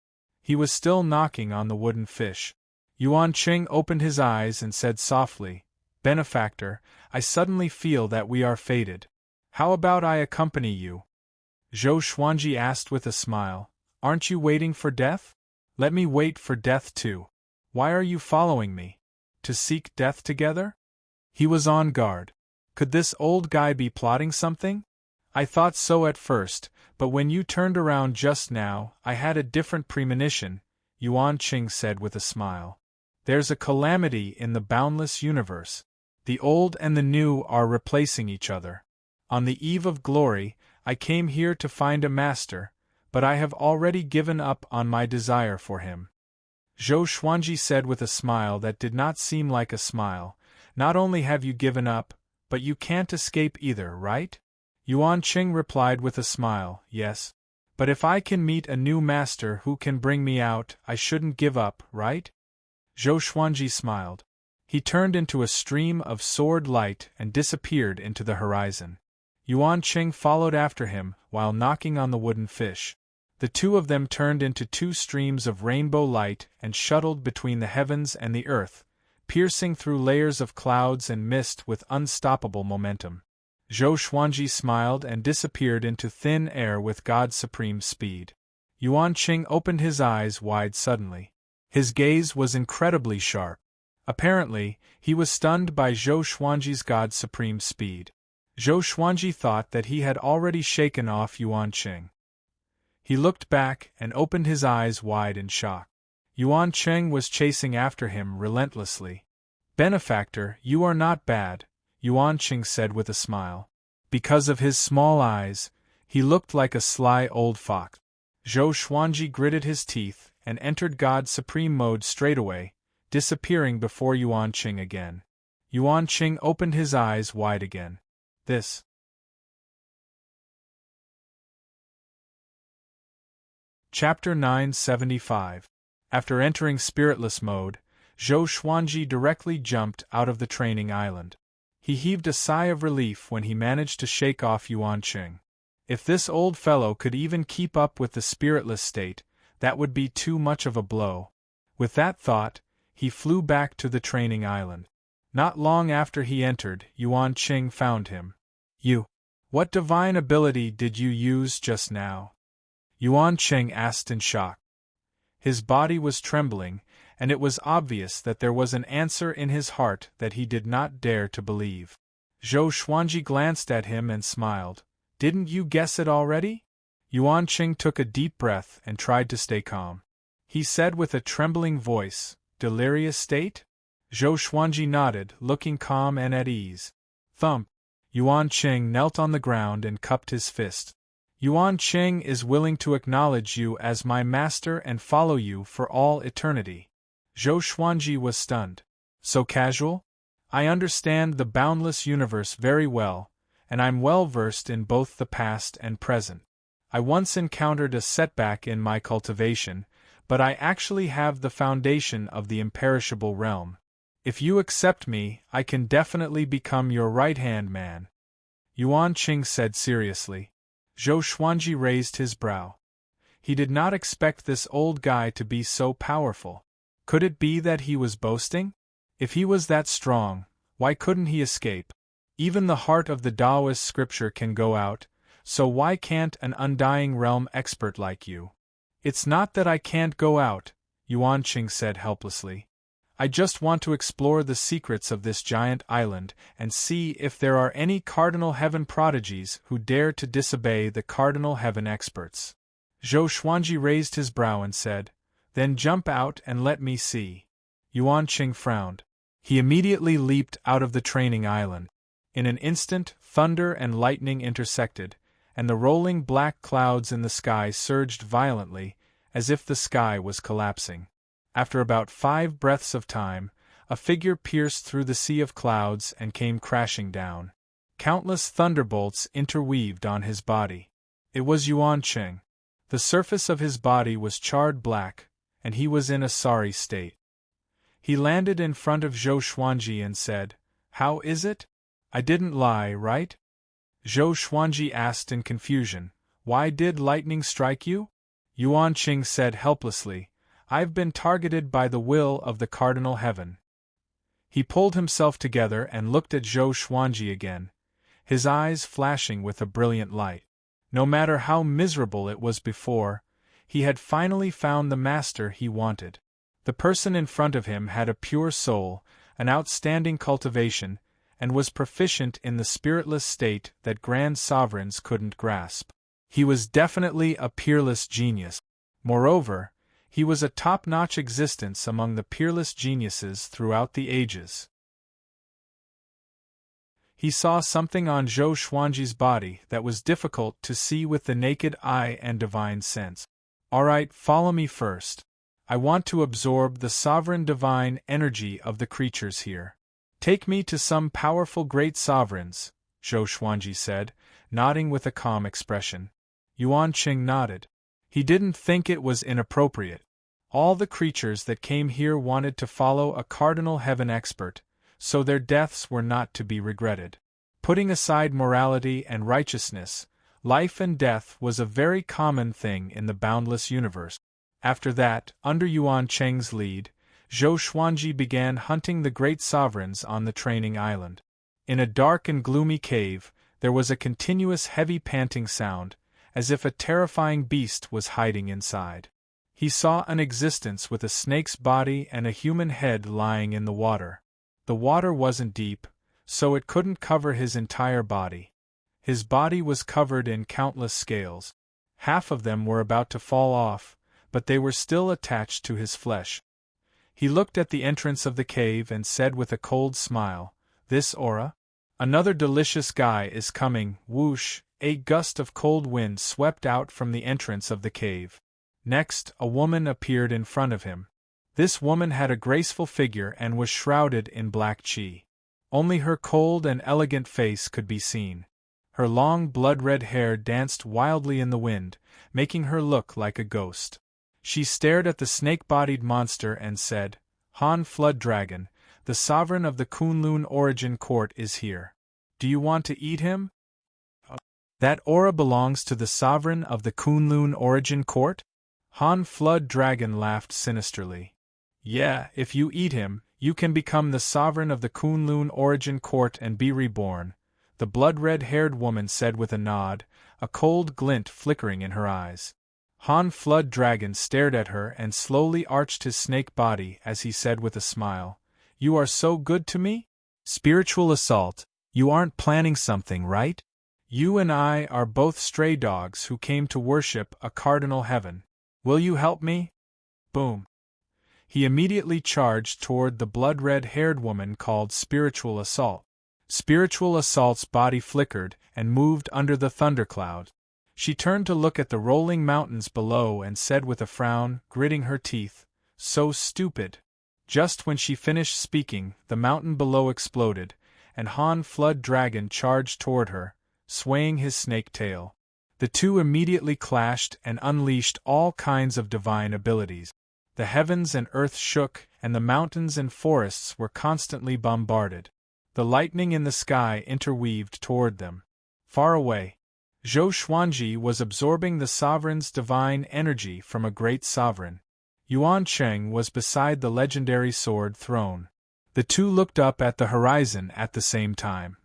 He was still knocking on the wooden fish. Yuan Cheng opened his eyes and said softly, Benefactor, I suddenly feel that we are fated. How about I accompany you? Zhou Xuanji asked with a smile, Aren't you waiting for death? Let me wait for death too. Why are you following me? To seek death together? He was on guard. Could this old guy be plotting something? I thought so at first, but when you turned around just now, I had a different premonition, Yuan Cheng said with a smile. There's a calamity in the boundless universe. The old and the new are replacing each other. On the eve of glory, I came here to find a master, but I have already given up on my desire for him. Zhou Xuanji said with a smile that did not seem like a smile. Not only have you given up, but you can't escape either, right? Yuan Qing replied with a smile, yes. But if I can meet a new master who can bring me out, I shouldn't give up, right? Zhou Xuanji smiled. He turned into a stream of sword light and disappeared into the horizon. Yuan Qing followed after him, while knocking on the wooden fish. The two of them turned into two streams of rainbow light and shuttled between the heavens and the earth, piercing through layers of clouds and mist with unstoppable momentum. Zhou Xuanji smiled and disappeared into thin air with God's supreme speed. Yuan Qing opened his eyes wide suddenly. His gaze was incredibly sharp. Apparently, he was stunned by Zhou Xuanji's God's supreme speed. Zhou Xuanji thought that he had already shaken off Yuan Qing. He looked back and opened his eyes wide in shock. Yuan Qing was chasing after him relentlessly. "Benefactor, you are not bad," Yuan Qing said with a smile. Because of his small eyes, he looked like a sly old fox. Zhou Xuanji gritted his teeth and entered God's supreme mode straightaway, disappearing before Yuan Qing again. Yuan Qing opened his eyes wide again. This. Chapter 975. After entering spiritless mode, Zhou Xuanji directly jumped out of the training island. He heaved a sigh of relief when he managed to shake off Yuan Qing. If this old fellow could even keep up with the spiritless state, that would be too much of a blow. With that thought, he flew back to the training island. Not long after he entered, Yuan Qing found him. "You. What divine ability did you use just now?" Yuan Qing asked in shock. His body was trembling, and it was obvious that there was an answer in his heart that he did not dare to believe. Zhou Xuanji glanced at him and smiled. "Didn't you guess it already?" Yuan Qing took a deep breath and tried to stay calm. He said with a trembling voice, "Delirious state?" Zhou Xuanji nodded, looking calm and at ease. Thump! Yuan Qing knelt on the ground and cupped his fist. "Yuan Qing is willing to acknowledge you as my master and follow you for all eternity." Zhou Xuanji was stunned. "So casual? I understand the boundless universe very well, and I'm well versed in both the past and present. I once encountered a setback in my cultivation, but I actually have the foundation of the imperishable realm. If you accept me, I can definitely become your right-hand man," Yuan Qing said seriously. Zhou Xuanji raised his brow. He did not expect this old guy to be so powerful. Could it be that he was boasting? If he was that strong, why couldn't he escape? Even the heart of the Taoist scripture can go out, so why can't an undying realm expert like you? "It's not that I can't go out," Yuan Qing said helplessly. "I just want to explore the secrets of this giant island and see if there are any Cardinal Heaven prodigies who dare to disobey the Cardinal Heaven experts." Zhou Xuanji raised his brow and said, "Then jump out and let me see." Yuan Qing frowned. He immediately leaped out of the training island. In an instant, thunder and lightning intersected, and the rolling black clouds in the sky surged violently, as if the sky was collapsing. After about 5 breaths of time, a figure pierced through the sea of clouds and came crashing down. Countless thunderbolts interweaved on his body. It was Yuan Qing. The surface of his body was charred black, and he was in a sorry state. He landed in front of Zhou Xuanji and said, "How is it? I didn't lie, right?" Zhou Xuanji asked in confusion, "Why did lightning strike you?" Yuan Qing said helplessly, "I've been targeted by the will of the Cardinal Heaven." He pulled himself together and looked at Zhou Xuanji again, his eyes flashing with a brilliant light. No matter how miserable it was before, he had finally found the master he wanted. The person in front of him had a pure soul, an outstanding cultivation, and was proficient in the spiritless state that grand sovereigns couldn't grasp. He was definitely a peerless genius. Moreover, he was a top-notch existence among the peerless geniuses throughout the ages. He saw something on Zhou Xuanji's body that was difficult to see with the naked eye and divine sense. "All right, follow me first. I want to absorb the sovereign divine energy of the creatures here. Take me to some powerful great sovereigns, Zhou Xuanji said, nodding with a calm expression. Yuan Qing nodded. He didn't think it was inappropriate. All the creatures that came here wanted to follow a cardinal heaven expert, so their deaths were not to be regretted. Putting aside morality and righteousness, life and death was a very common thing in the boundless universe. After that, under Yuan Cheng's lead, Zhou Xuanji began hunting the great sovereigns on the training island. In a dark and gloomy cave, there was a continuous heavy panting sound, as if a terrifying beast was hiding inside. He saw an existence with a snake's body and a human head lying in the water. The water wasn't deep, so it couldn't cover his entire body. His body was covered in countless scales. Half of them were about to fall off, but they were still attached to his flesh. He looked at the entrance of the cave and said with a cold smile, "This aura? Another delicious guy is coming." Whoosh! A gust of cold wind swept out from the entrance of the cave. Next, a woman appeared in front of him. This woman had a graceful figure and was shrouded in black qi. Only her cold and elegant face could be seen. Her long blood-red hair danced wildly in the wind, making her look like a ghost. She stared at the snake-bodied monster and said, "Han Flood Dragon, the sovereign of the Kunlun Origin Court is here. Do you want to eat him?" "That aura belongs to the sovereign of the Kunlun Origin Court?" Han Flood Dragon laughed sinisterly. "Yeah, if you eat him, you can become the sovereign of the Kunlun Origin Court and be reborn," the blood-red-haired woman said with a nod, a cold glint flickering in her eyes. Han Flood Dragon stared at her and slowly arched his snake body as he said with a smile, "You are so good to me? Spiritual assault, you aren't planning something, right? You and I are both stray dogs who came to worship a cardinal heaven. Will you help me?" Boom! He immediately charged toward the blood-red-haired woman called Spiritual Assault. Spiritual Assault's body flickered and moved under the thundercloud. She turned to look at the rolling mountains below and said with a frown, gritting her teeth, "So stupid." Just when she finished speaking, the mountain below exploded, and Han Flood Dragon charged toward her, swaying his snake tail. The two immediately clashed and unleashed all kinds of divine abilities. The heavens and earth shook, and the mountains and forests were constantly bombarded. The lightning in the sky interweaved toward them. Far away, Zhou Xuanji was absorbing the sovereign's divine energy from a great sovereign. Yuan Cheng was beside the legendary sword throne. The two looked up at the horizon at the same time.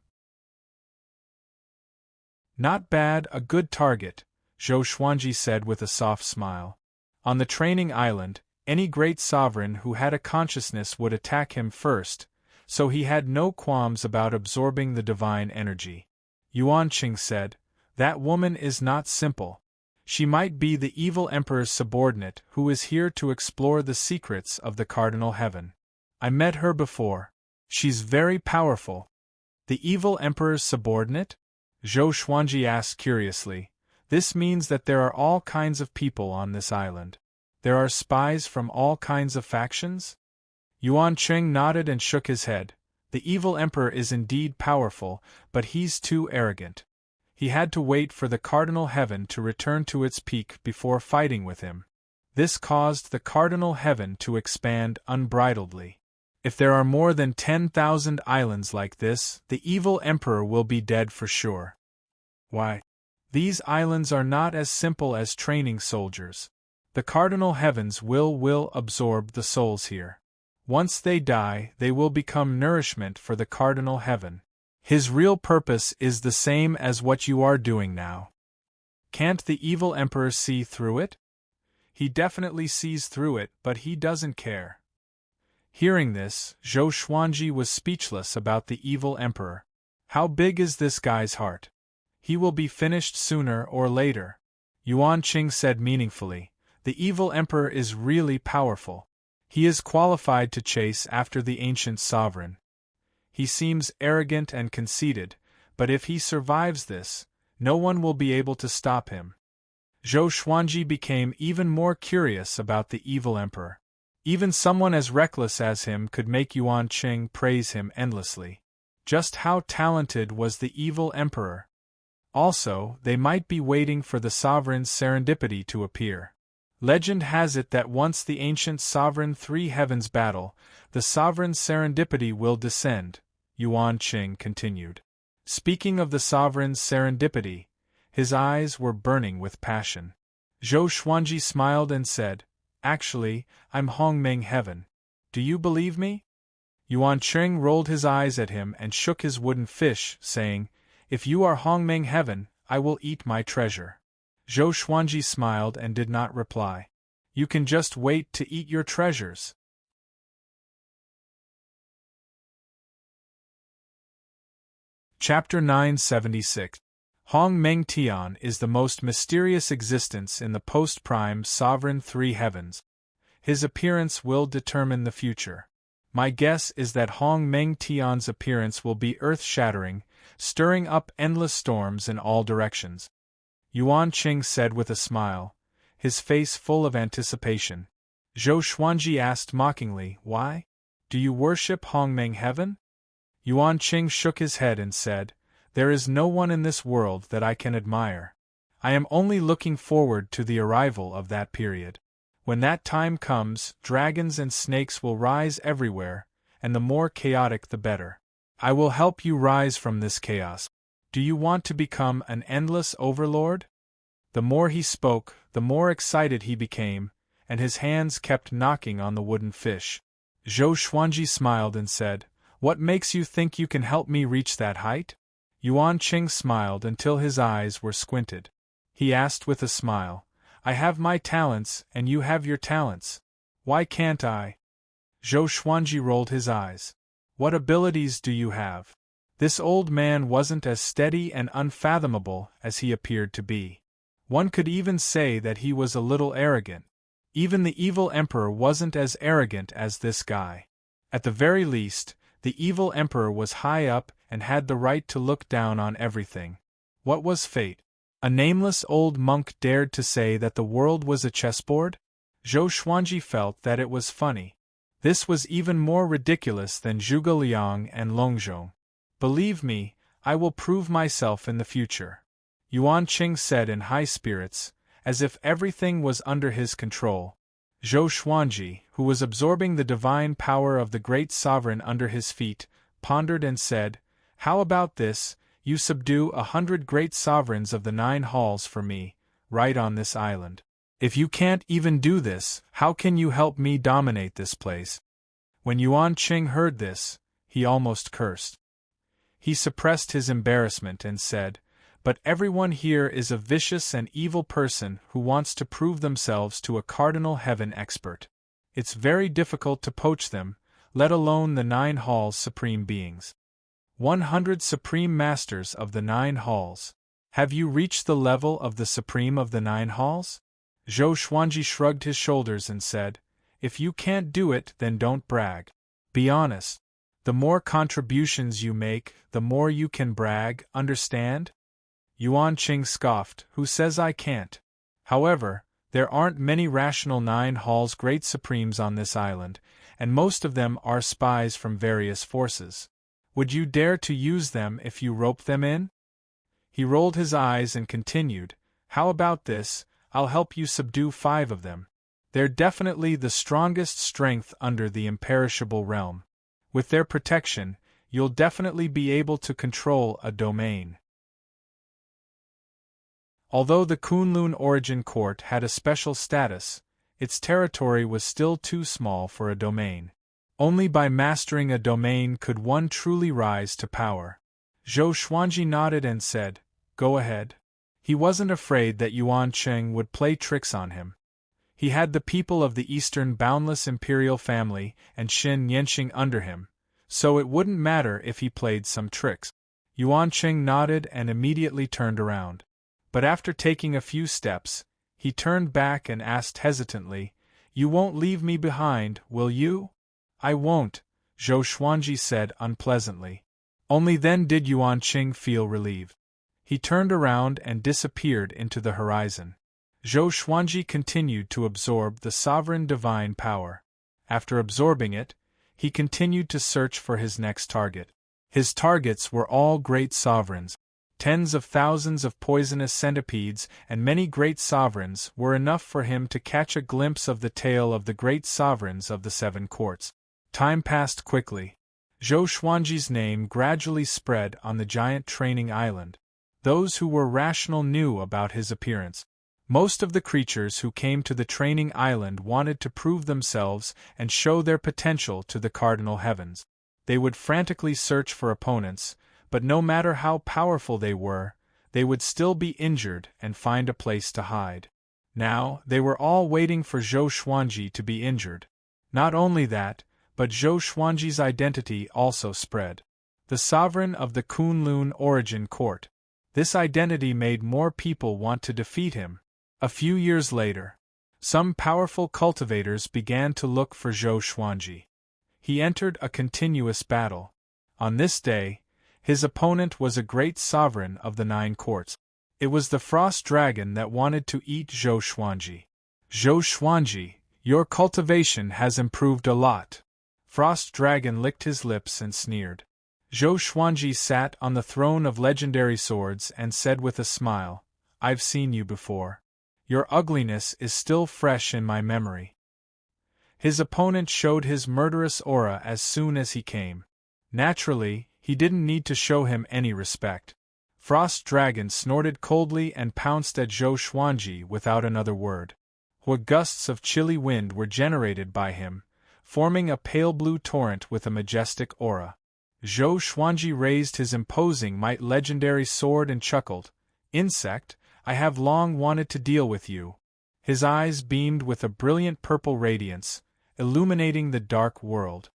"Not bad, a good target," Zhou Xuanji said with a soft smile. On the training island, any great sovereign who had a consciousness would attack him first, so he had no qualms about absorbing the divine energy. Yuan Qing said, "That woman is not simple. She might be the evil emperor's subordinate who is here to explore the secrets of the cardinal heaven. I met her before. She's very powerful." "The evil emperor's subordinate?" Zhou Xuanji asked curiously. "This means that there are all kinds of people on this island. There are spies from all kinds of factions?" Yuan Qing nodded and shook his head. "The evil emperor is indeed powerful, but he's too arrogant. He had to wait for the cardinal heaven to return to its peak before fighting with him. This caused the cardinal heaven to expand unbridledly. If there are more than 10,000 islands like this, the evil emperor will be dead for sure. Why? These islands are not as simple as training soldiers. The cardinal heavens will absorb the souls here. Once they die, they will become nourishment for the cardinal heaven. His real purpose is the same as what you are doing now. Can't the evil emperor see through it?" "He definitely sees through it, but he doesn't care." Hearing this, Zhou Xuanji was speechless about the evil emperor. How big is this guy's heart? He will be finished sooner or later. Yuan Qing said meaningfully, "The evil emperor is really powerful. He is qualified to chase after the ancient sovereign. He seems arrogant and conceited, but if he survives this, no one will be able to stop him." Zhou Xuanji became even more curious about the evil emperor. Even someone as reckless as him could make Yuan Qing praise him endlessly. Just how talented was the evil emperor? Also, they might be waiting for the sovereign's serendipity to appear. Legend has it that once the ancient sovereign three heavens battle, the sovereign's serendipity will descend, Yuan Qing continued. Speaking of the sovereign's serendipity, his eyes were burning with passion. Zhou Xuanji smiled and said, "Actually, I'm Hongmeng Heaven. Do you believe me?" Yuan Qing rolled his eyes at him and shook his wooden fish, saying, "If you are Hongmeng Heaven, I will eat my treasure." Zhou Xuanji smiled and did not reply. "You can just wait to eat your treasures." Chapter 976. Hong Meng Tian is the most mysterious existence in the post-prime sovereign three heavens. His appearance will determine the future. My guess is that Hong Meng Tian's appearance will be earth-shattering, stirring up endless storms in all directions. Yuan Qing said with a smile, his face full of anticipation. Zhou Xuanji asked mockingly, "Why? Do you worship Hongmeng Heaven?" Yuan Qing shook his head and said, "There is no one in this world that I can admire. I am only looking forward to the arrival of that period. When that time comes, dragons and snakes will rise everywhere, and the more chaotic the better. I will help you rise from this chaos. Do you want to become an endless overlord?" The more he spoke, the more excited he became, and his hands kept knocking on the wooden fish. Zhou Xuanji smiled and said, "What makes you think you can help me reach that height?" Yuan Qing smiled until his eyes were squinted. He asked with a smile, "I have my talents and you have your talents. Why can't I?" Zhou Xuanji rolled his eyes. "What abilities do you have?" This old man wasn't as steady and unfathomable as he appeared to be. One could even say that he was a little arrogant. Even the evil emperor wasn't as arrogant as this guy. At the very least, the evil emperor was high up and had the right to look down on everything. What was fate? A nameless old monk dared to say that the world was a chessboard? Zhou Xuanji felt that it was funny. This was even more ridiculous than Zhuge Liang and Longzhong. "Believe me, I will prove myself in the future," Yuan Qing said in high spirits, as if everything was under his control. Zhou Xuanji, who was absorbing the divine power of the great sovereign under his feet, pondered and said, "How about this, you subdue 100 great sovereigns of the 9 halls for me, right on this island. If you can't even do this, how can you help me dominate this place?" When Yuan Qing heard this, he almost cursed. He suppressed his embarrassment and said, "But everyone here is a vicious and evil person who wants to prove themselves to a cardinal heaven expert. It's very difficult to poach them, let alone the 9 halls supreme beings. 100 supreme masters of the 9 halls. Have you reached the level of the supreme of the 9 halls?" Zhou Xuanji shrugged his shoulders and said, "If you can't do it, then don't brag. Be honest. The more contributions you make, the more you can brag, understand?" Yuan Qing scoffed, "Who says I can't? However, there aren't many rational 9 halls great supremes on this island, and most of them are spies from various forces. Would you dare to use them if you rope them in?" He rolled his eyes and continued, "How about this, I'll help you subdue 5 of them. They're definitely the strongest strength under the imperishable realm. With their protection, you'll definitely be able to control a domain." Although the Kunlun Origin Court had a special status, its territory was still too small for a domain. Only by mastering a domain could one truly rise to power. Zhou Xuanji nodded and said, "Go ahead." He wasn't afraid that Yuan Qing would play tricks on him. He had the people of the Eastern Boundless Imperial family and Xin Yanqing under him, so it wouldn't matter if he played some tricks. Yuan Qing nodded and immediately turned around. But after taking a few steps, he turned back and asked hesitantly, "You won't leave me behind, will you?" "I won't," Zhou Xuanji said unpleasantly. Only then did Yuan Qing feel relieved. He turned around and disappeared into the horizon. Zhou Xuanji continued to absorb the sovereign divine power. After absorbing it, he continued to search for his next target. His targets were all great sovereigns. Tens of thousands of poisonous centipedes and many great sovereigns were enough for him to catch a glimpse of the tail of the great sovereigns of the 7 courts. Time passed quickly. Zhou Xuanji's name gradually spread on the giant training island. Those who were rational knew about his appearance. Most of the creatures who came to the training island wanted to prove themselves and show their potential to the cardinal heavens. They would frantically search for opponents, but no matter how powerful they would still be injured and find a place to hide. Now, they were all waiting for Zhou Xuanji to be injured. Not only that, but Zhou Xuanji's identity also spread. The sovereign of the Kunlun origin court. This identity made more people want to defeat him. A few years later, some powerful cultivators began to look for Zhou Xuanji. He entered a continuous battle. On this day, his opponent was a great sovereign of the 9 courts. It was the frost dragon that wanted to eat Zhou Xuanji. Zhou Xuanji, your cultivation has improved a lot. Frost dragon licked his lips and sneered. Zhou Xuanji sat on the throne of legendary swords and said with a smile, I've seen you before. Your ugliness is still fresh in my memory. His opponent showed his murderous aura as soon as he came. Naturally, he didn't need to show him any respect. Frost Dragon snorted coldly and pounced at Zhou Xuanji without another word. Gusts of chilly wind were generated by him, forming a pale blue torrent with a majestic aura. Zhou Xuanji raised his imposing might legendary sword and chuckled, Insect, I have long wanted to deal with you. His eyes beamed with a brilliant purple radiance, illuminating the dark world.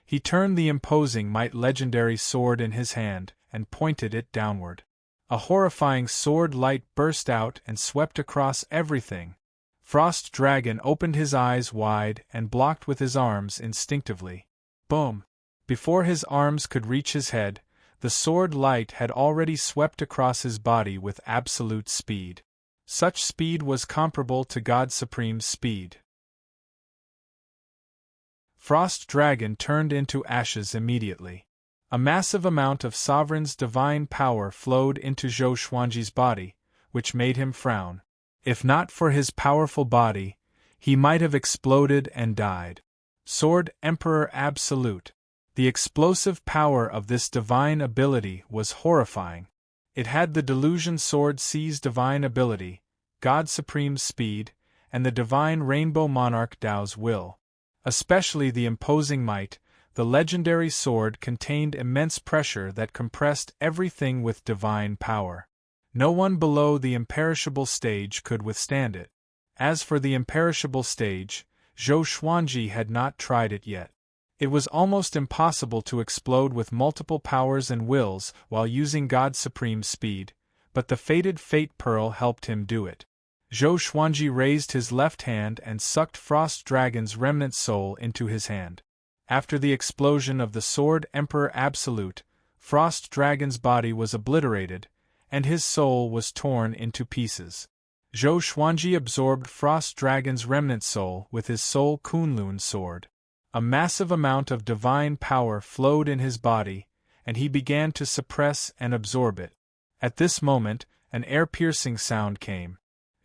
He turned the imposing might legendary sword in his hand and pointed it downward. A horrifying sword light burst out and swept across everything. Frost Dragon opened his eyes wide and blocked with his arms instinctively. Boom! Before his arms could reach his head, the sword light had already swept across his body with absolute speed. Such speed was comparable to God's supreme speed. Frost Dragon turned into ashes immediately. A massive amount of Sovereign's divine power flowed into Zhou Xuanji's body, which made him frown. If not for his powerful body, he might have exploded and died. Sword Emperor Absolute. The explosive power of this divine ability was horrifying. It had the Delusion Sword C's divine ability, God's supreme speed, and the divine Rainbow Monarch Dao's will. Especially the imposing might, the legendary sword contained immense pressure that compressed everything with divine power. No one below the imperishable stage could withstand it. As for the imperishable stage, Zhou Xuanji had not tried it yet. It was almost impossible to explode with multiple powers and wills while using God's supreme speed, but the fated Fate Pearl helped him do it. Zhou Xuanji raised his left hand and sucked Frost Dragon's remnant soul into his hand. After the explosion of the Sword Emperor Absolute, Frost Dragon's body was obliterated, and his soul was torn into pieces. Zhou Xuanji absorbed Frost Dragon's remnant soul with his Soul Kunlun sword. A massive amount of divine power flowed in his body, and he began to suppress and absorb it. At this moment, an ear-piercing sound came.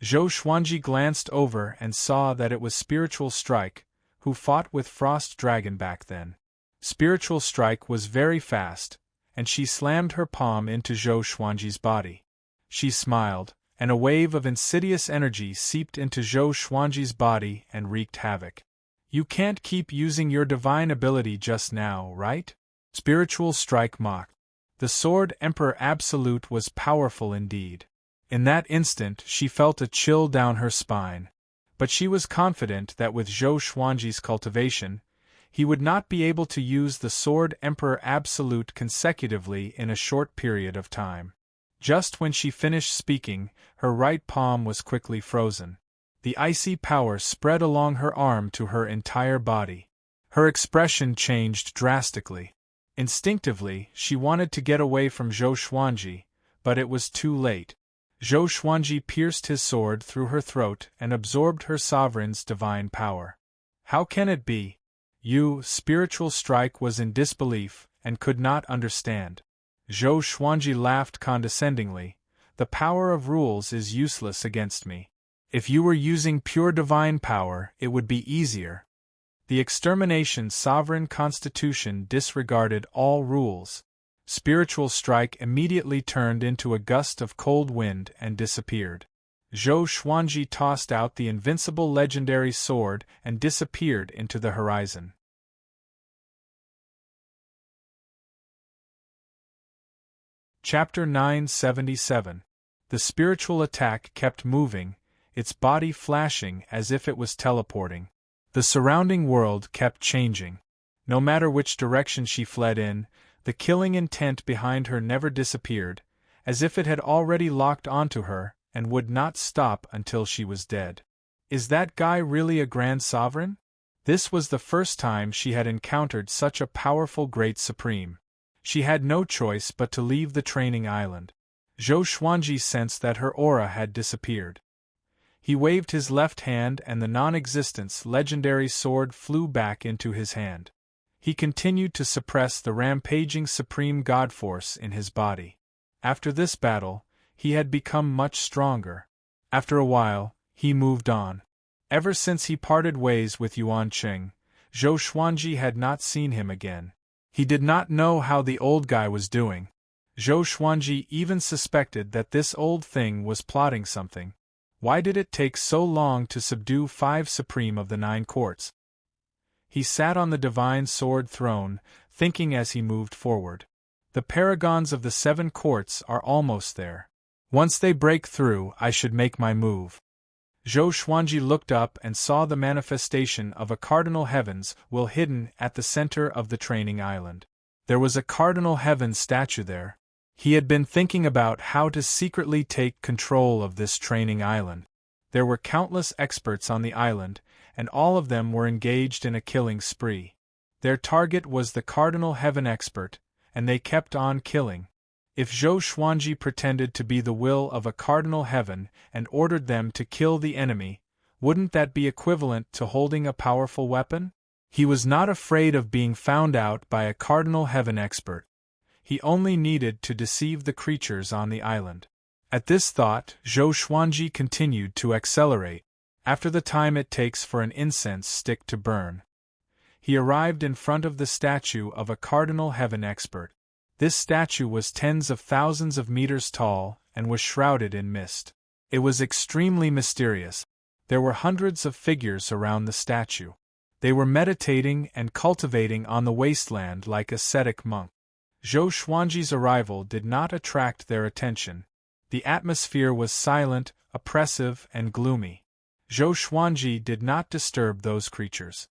Zhou Xuanji glanced over and saw that it was Spiritual Strike, who fought with Frost Dragon back then. Spiritual Strike was very fast, and she slammed her palm into Zhou Xuanji's body. She smiled, and a wave of insidious energy seeped into Zhou Xuanji's body and wreaked havoc. You can't keep using your divine ability just now, right? Spiritual Strike mocked. The Sword Emperor Absolute was powerful indeed. In that instant she felt a chill down her spine. But she was confident that with Zhou Xuanji's cultivation, he would not be able to use the Sword Emperor Absolute consecutively in a short period of time. Just when she finished speaking, her right palm was quickly frozen. The icy power spread along her arm to her entire body. Her expression changed drastically. Instinctively, she wanted to get away from Zhou Xuanji, but it was too late. Zhou Xuanji pierced his sword through her throat and absorbed her sovereign's divine power. How can it be? Spiritual strike was in disbelief and could not understand. Zhou Xuanji laughed condescendingly. The power of rules is useless against me. If you were using pure divine power, it would be easier. The extermination sovereign constitution disregarded all rules. Spiritual strike immediately turned into a gust of cold wind and disappeared. Zhou Xuanji tossed out the invincible legendary sword and disappeared into the horizon. Chapter 977. The spiritual attack kept moving, its body flashing as if it was teleporting. The surrounding world kept changing. No matter which direction she fled in, the killing intent behind her never disappeared, as if it had already locked onto her and would not stop until she was dead. Is that guy really a grand sovereign? This was the first time she had encountered such a powerful great supreme. She had no choice but to leave the training island. Zhou Xuanji sensed that her aura had disappeared. He waved his left hand and the non-existence legendary sword flew back into his hand. He continued to suppress the rampaging supreme god force in his body. After this battle, he had become much stronger. After a while, he moved on. Ever since he parted ways with Yuan Qing, Zhou Xuanji had not seen him again. He did not know how the old guy was doing. Zhou Xuanji even suspected that this old thing was plotting something. Why did it take so long to subdue 5 supreme of the 9 courts? He sat on the divine sword throne, thinking as he moved forward. The paragons of the 7 courts are almost there. Once they break through, I should make my move. Zhou Xuanji looked up and saw the manifestation of a cardinal heavens will hidden at the center of the training island. There was a cardinal heavens statue there. He had been thinking about how to secretly take control of this training island. There were countless experts on the island, and all of them were engaged in a killing spree. Their target was the cardinal heaven expert, and they kept on killing. If Zhou Xuanji pretended to be the will of a cardinal heaven and ordered them to kill the enemy, wouldn't that be equivalent to holding a powerful weapon? He was not afraid of being found out by a cardinal heaven expert. He only needed to deceive the creatures on the island. At this thought, Zhou Xuanji continued to accelerate. After the time it takes for an incense stick to burn, he arrived in front of the statue of a cardinal heaven expert. This statue was tens of thousands of meters tall and was shrouded in mist. It was extremely mysterious. There were hundreds of figures around the statue. They were meditating and cultivating on the wasteland like ascetic monks. Zhou Xuanji's arrival did not attract their attention. The atmosphere was silent, oppressive, and gloomy. Zhou Xuanji did not disturb those creatures.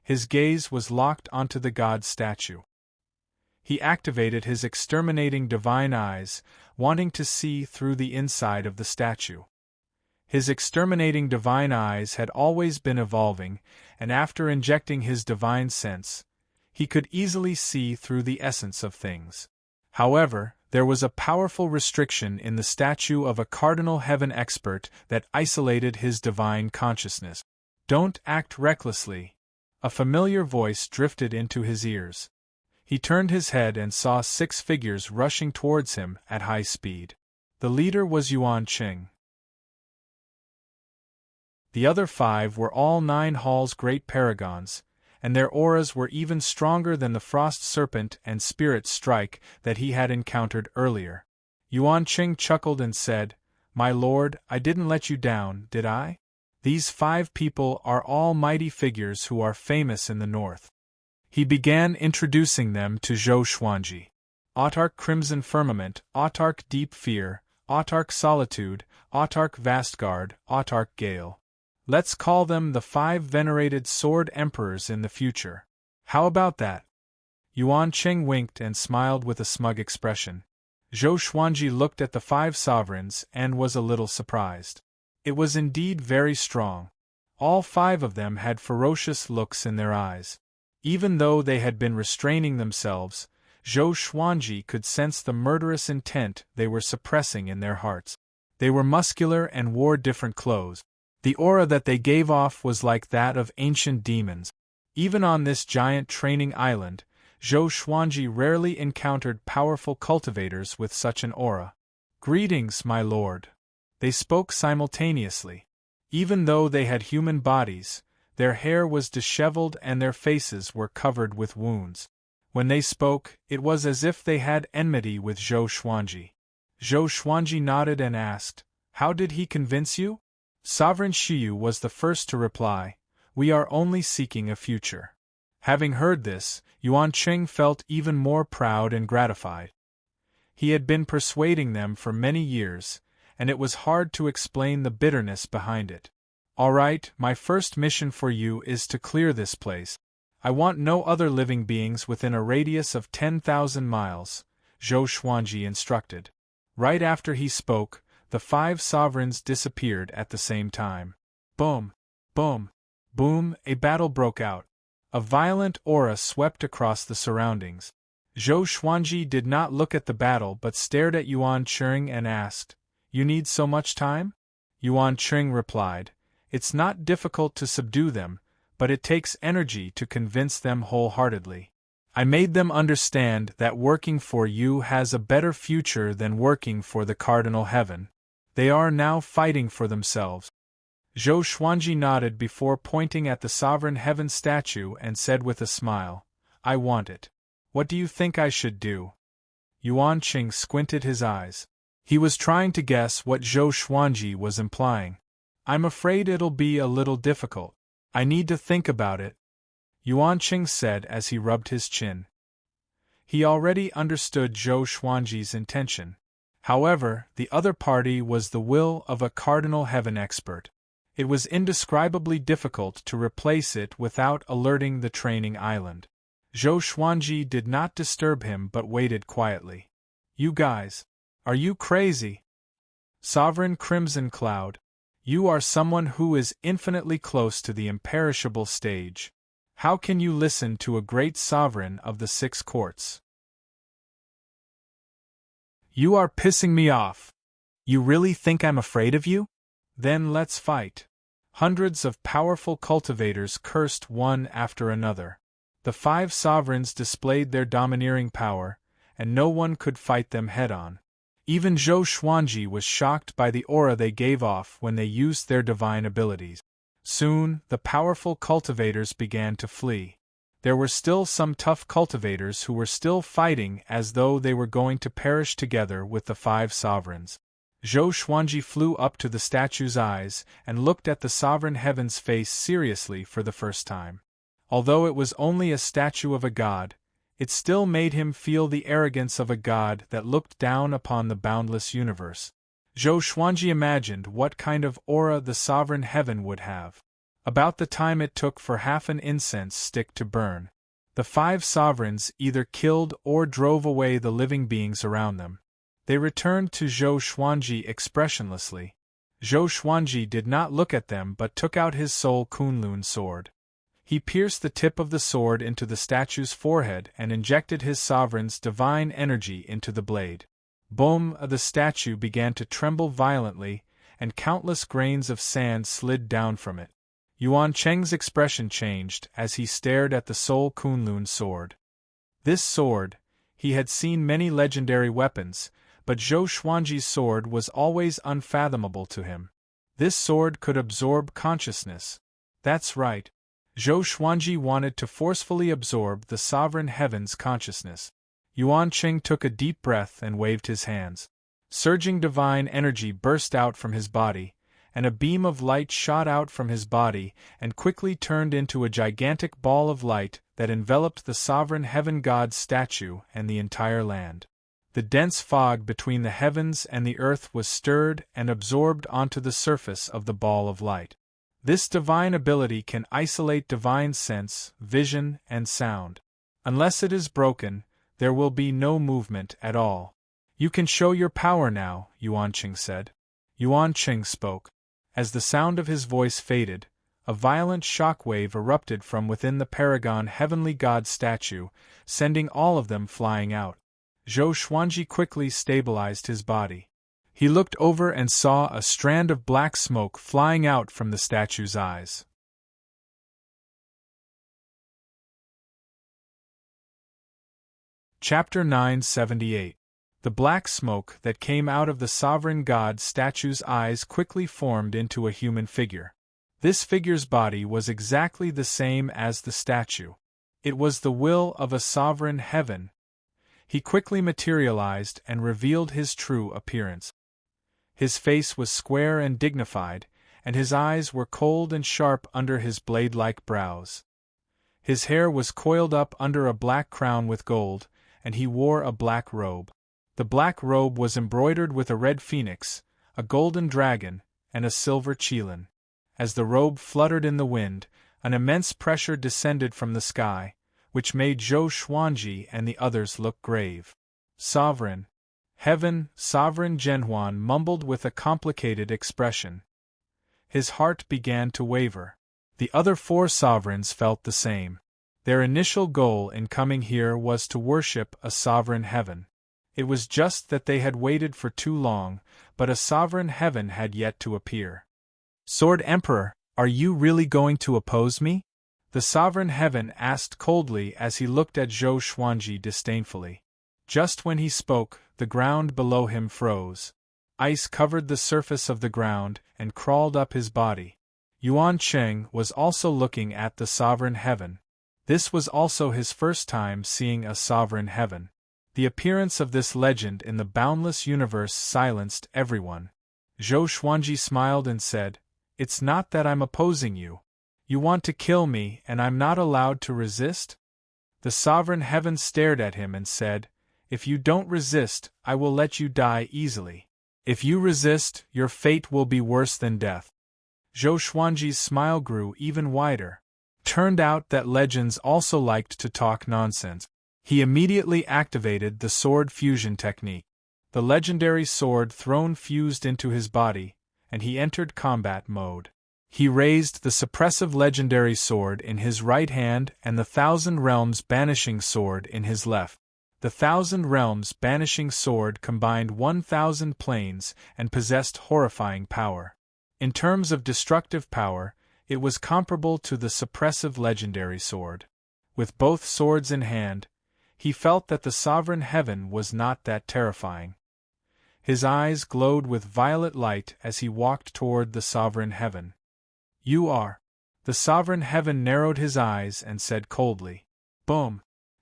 His gaze was locked onto the god statue. He activated his exterminating divine eyes, wanting to see through the inside of the statue. His exterminating divine eyes had always been evolving, and after injecting his divine sense, he could easily see through the essence of things. However, there was a powerful restriction in the statue of a cardinal heaven expert that isolated his divine consciousness. Don't act recklessly. A familiar voice drifted into his ears. He turned his head and saw 6 figures rushing towards him at high speed. The leader was Yuan Qing. The other 5 were all 9 halls great paragons, and their auras were even stronger than the frost serpent and spirit strike that he had encountered earlier. Yuan Qing chuckled and said, "My lord, I didn't let you down, did I? These 5 people are all mighty figures who are famous in the north." He began introducing them to Zhou Xuanji. Autarch Crimson Firmament, Autarch Deep Fear, Autarch Solitude, Autarch Vastguard, Autarch Gale. Let's call them the 5 venerated sword emperors in the future. How about that? Yuan Qing winked and smiled with a smug expression. Zhou Xuanji looked at the 5 sovereigns and was a little surprised. It was indeed very strong. All 5 of them had ferocious looks in their eyes. Even though they had been restraining themselves, Zhou Xuanji could sense the murderous intent they were suppressing in their hearts. They were muscular and wore different clothes. The aura that they gave off was like that of ancient demons. Even on this giant training island, Zhou Xuanji rarely encountered powerful cultivators with such an aura. "Greetings, my lord." They spoke simultaneously. Even though they had human bodies, their hair was disheveled and their faces were covered with wounds. When they spoke, it was as if they had enmity with Zhou Xuanji. Zhou Xuanji nodded and asked, "How did he convince you?" Sovereign Shiyu was the first to reply, "We are only seeking a future." Having heard this, Yuan Qing felt even more proud and gratified. He had been persuading them for many years, and it was hard to explain the bitterness behind it. "All right, my first mission for you is to clear this place. I want no other living beings within a radius of 10,000 miles, Zhou Xuanji instructed. Right after he spoke, the 5 sovereigns disappeared at the same time. Boom! Boom! Boom! A battle broke out. A violent aura swept across the surroundings. Zhou Xuanji did not look at the battle but stared at Yuan Qing and asked, "You need so much time?" Yuan Qing replied, "It's not difficult to subdue them, but it takes energy to convince them wholeheartedly. I made them understand that working for you has a better future than working for the cardinal heaven. They are now fighting for themselves." Zhou Xuanji nodded before pointing at the sovereign heaven statue and said with a smile, "I want it. What do you think I should do?" Yuan Qing squinted his eyes. He was trying to guess what Zhou Xuanji was implying. "I'm afraid it'll be a little difficult. I need to think about it," Yuan Qing said as he rubbed his chin. He already understood Zhou Xuanji's intention. However, the other party was the will of a cardinal heaven expert. It was indescribably difficult to replace it without alerting the training island. Zhou Xuanji did not disturb him but waited quietly. "You guys. Are you crazy?" Sovereign Crimson Cloud. You are someone who is infinitely close to the imperishable stage. How can you listen to a great sovereign of the 6 courts? You are pissing me off. You really think I'm afraid of you? Then let's fight. Hundreds of powerful cultivators cursed one after another. The 5 sovereigns displayed their domineering power, and no one could fight them head-on. Even Zhou Xuanji was shocked by the aura they gave off when they used their divine abilities. Soon, the powerful cultivators began to flee. There were still some tough cultivators who were still fighting as though they were going to perish together with the 5 sovereigns. Zhou Xuanji flew up to the statue's eyes and looked at the sovereign heaven's face seriously for the first time. Although it was only a statue of a god, it still made him feel the arrogance of a god that looked down upon the boundless universe. Zhou Xuanji imagined what kind of aura the sovereign heaven would have. About the time it took for half an incense stick to burn, the 5 sovereigns either killed or drove away the living beings around them. They returned to Zhou Xuanji expressionlessly. Zhou Xuanji did not look at them but took out his soul Kunlun sword. He pierced the tip of the sword into the statue's forehead and injected his sovereign's divine energy into the blade. Boom! The statue began to tremble violently, and countless grains of sand slid down from it. Yuan Cheng's expression changed as he stared at the Soul Kunlun sword. This sword, he had seen many legendary weapons, but Zhou Xuanji's sword was always unfathomable to him. This sword could absorb consciousness. That's right. Zhou Xuanji wanted to forcefully absorb the sovereign heaven's consciousness. Yuan Qing took a deep breath and waved his hands. Surging divine energy burst out from his body, and a beam of light shot out from his body and quickly turned into a gigantic ball of light that enveloped the sovereign heaven god's statue and the entire land. The dense fog between the heavens and the earth was stirred and absorbed onto the surface of the ball of light. This divine ability can isolate divine sense, vision, and sound. Unless it is broken, there will be no movement at all. You can show your power now, Yuan Qing said. Yuan Qing spoke. As the sound of his voice faded, a violent shockwave erupted from within the Paragon Heavenly God statue, sending all of them flying out. Zhou Xuanji quickly stabilized his body. He looked over and saw a strand of black smoke flying out from the statue's eyes. Chapter 978. The black smoke that came out of the sovereign god statue's eyes quickly formed into a human figure. This figure's body was exactly the same as the statue. It was the will of a sovereign heaven. He quickly materialized and revealed his true appearance. His face was square and dignified, and his eyes were cold and sharp under his blade-like brows. His hair was coiled up under a black crown with gold, and he wore a black robe. The black robe was embroidered with a red phoenix, a golden dragon, and a silver qilin. As the robe fluttered in the wind, an immense pressure descended from the sky, which made Zhou Xuanji and the others look grave. Sovereign Heaven, Sovereign Zhenhuan mumbled with a complicated expression. His heart began to waver. The other 4 sovereigns felt the same. Their initial goal in coming here was to worship a sovereign heaven. It was just that they had waited for too long, but a sovereign heaven had yet to appear. Sword Emperor, are you really going to oppose me? The sovereign heaven asked coldly as he looked at Zhou Xuanji disdainfully. Just when he spoke, the ground below him froze. Ice covered the surface of the ground and crawled up his body. Yuan Cheng was also looking at the sovereign heaven. This was also his first time seeing a sovereign heaven. The appearance of this legend in the boundless universe silenced everyone. Zhou Xuanji smiled and said, "It's not that I'm opposing you. You want to kill me and I'm not allowed to resist?" The sovereign heaven stared at him and said, "If you don't resist, I will let you die easily. If you resist, your fate will be worse than death." Zhou Xuanji's smile grew even wider. Turned out that legends also liked to talk nonsense. He immediately activated the sword fusion technique. The legendary sword throne fused into his body, and he entered combat mode. He raised the suppressive legendary sword in his right hand and the Thousand Realms banishing sword in his left. The Thousand Realms banishing sword combined 1,000 planes and possessed horrifying power. In terms of destructive power, it was comparable to the suppressive legendary sword. With both swords in hand, he felt that the sovereign heaven was not that terrifying. His eyes glowed with violet light as he walked toward the sovereign heaven. "You are." The sovereign heaven narrowed his eyes and said coldly. Boom!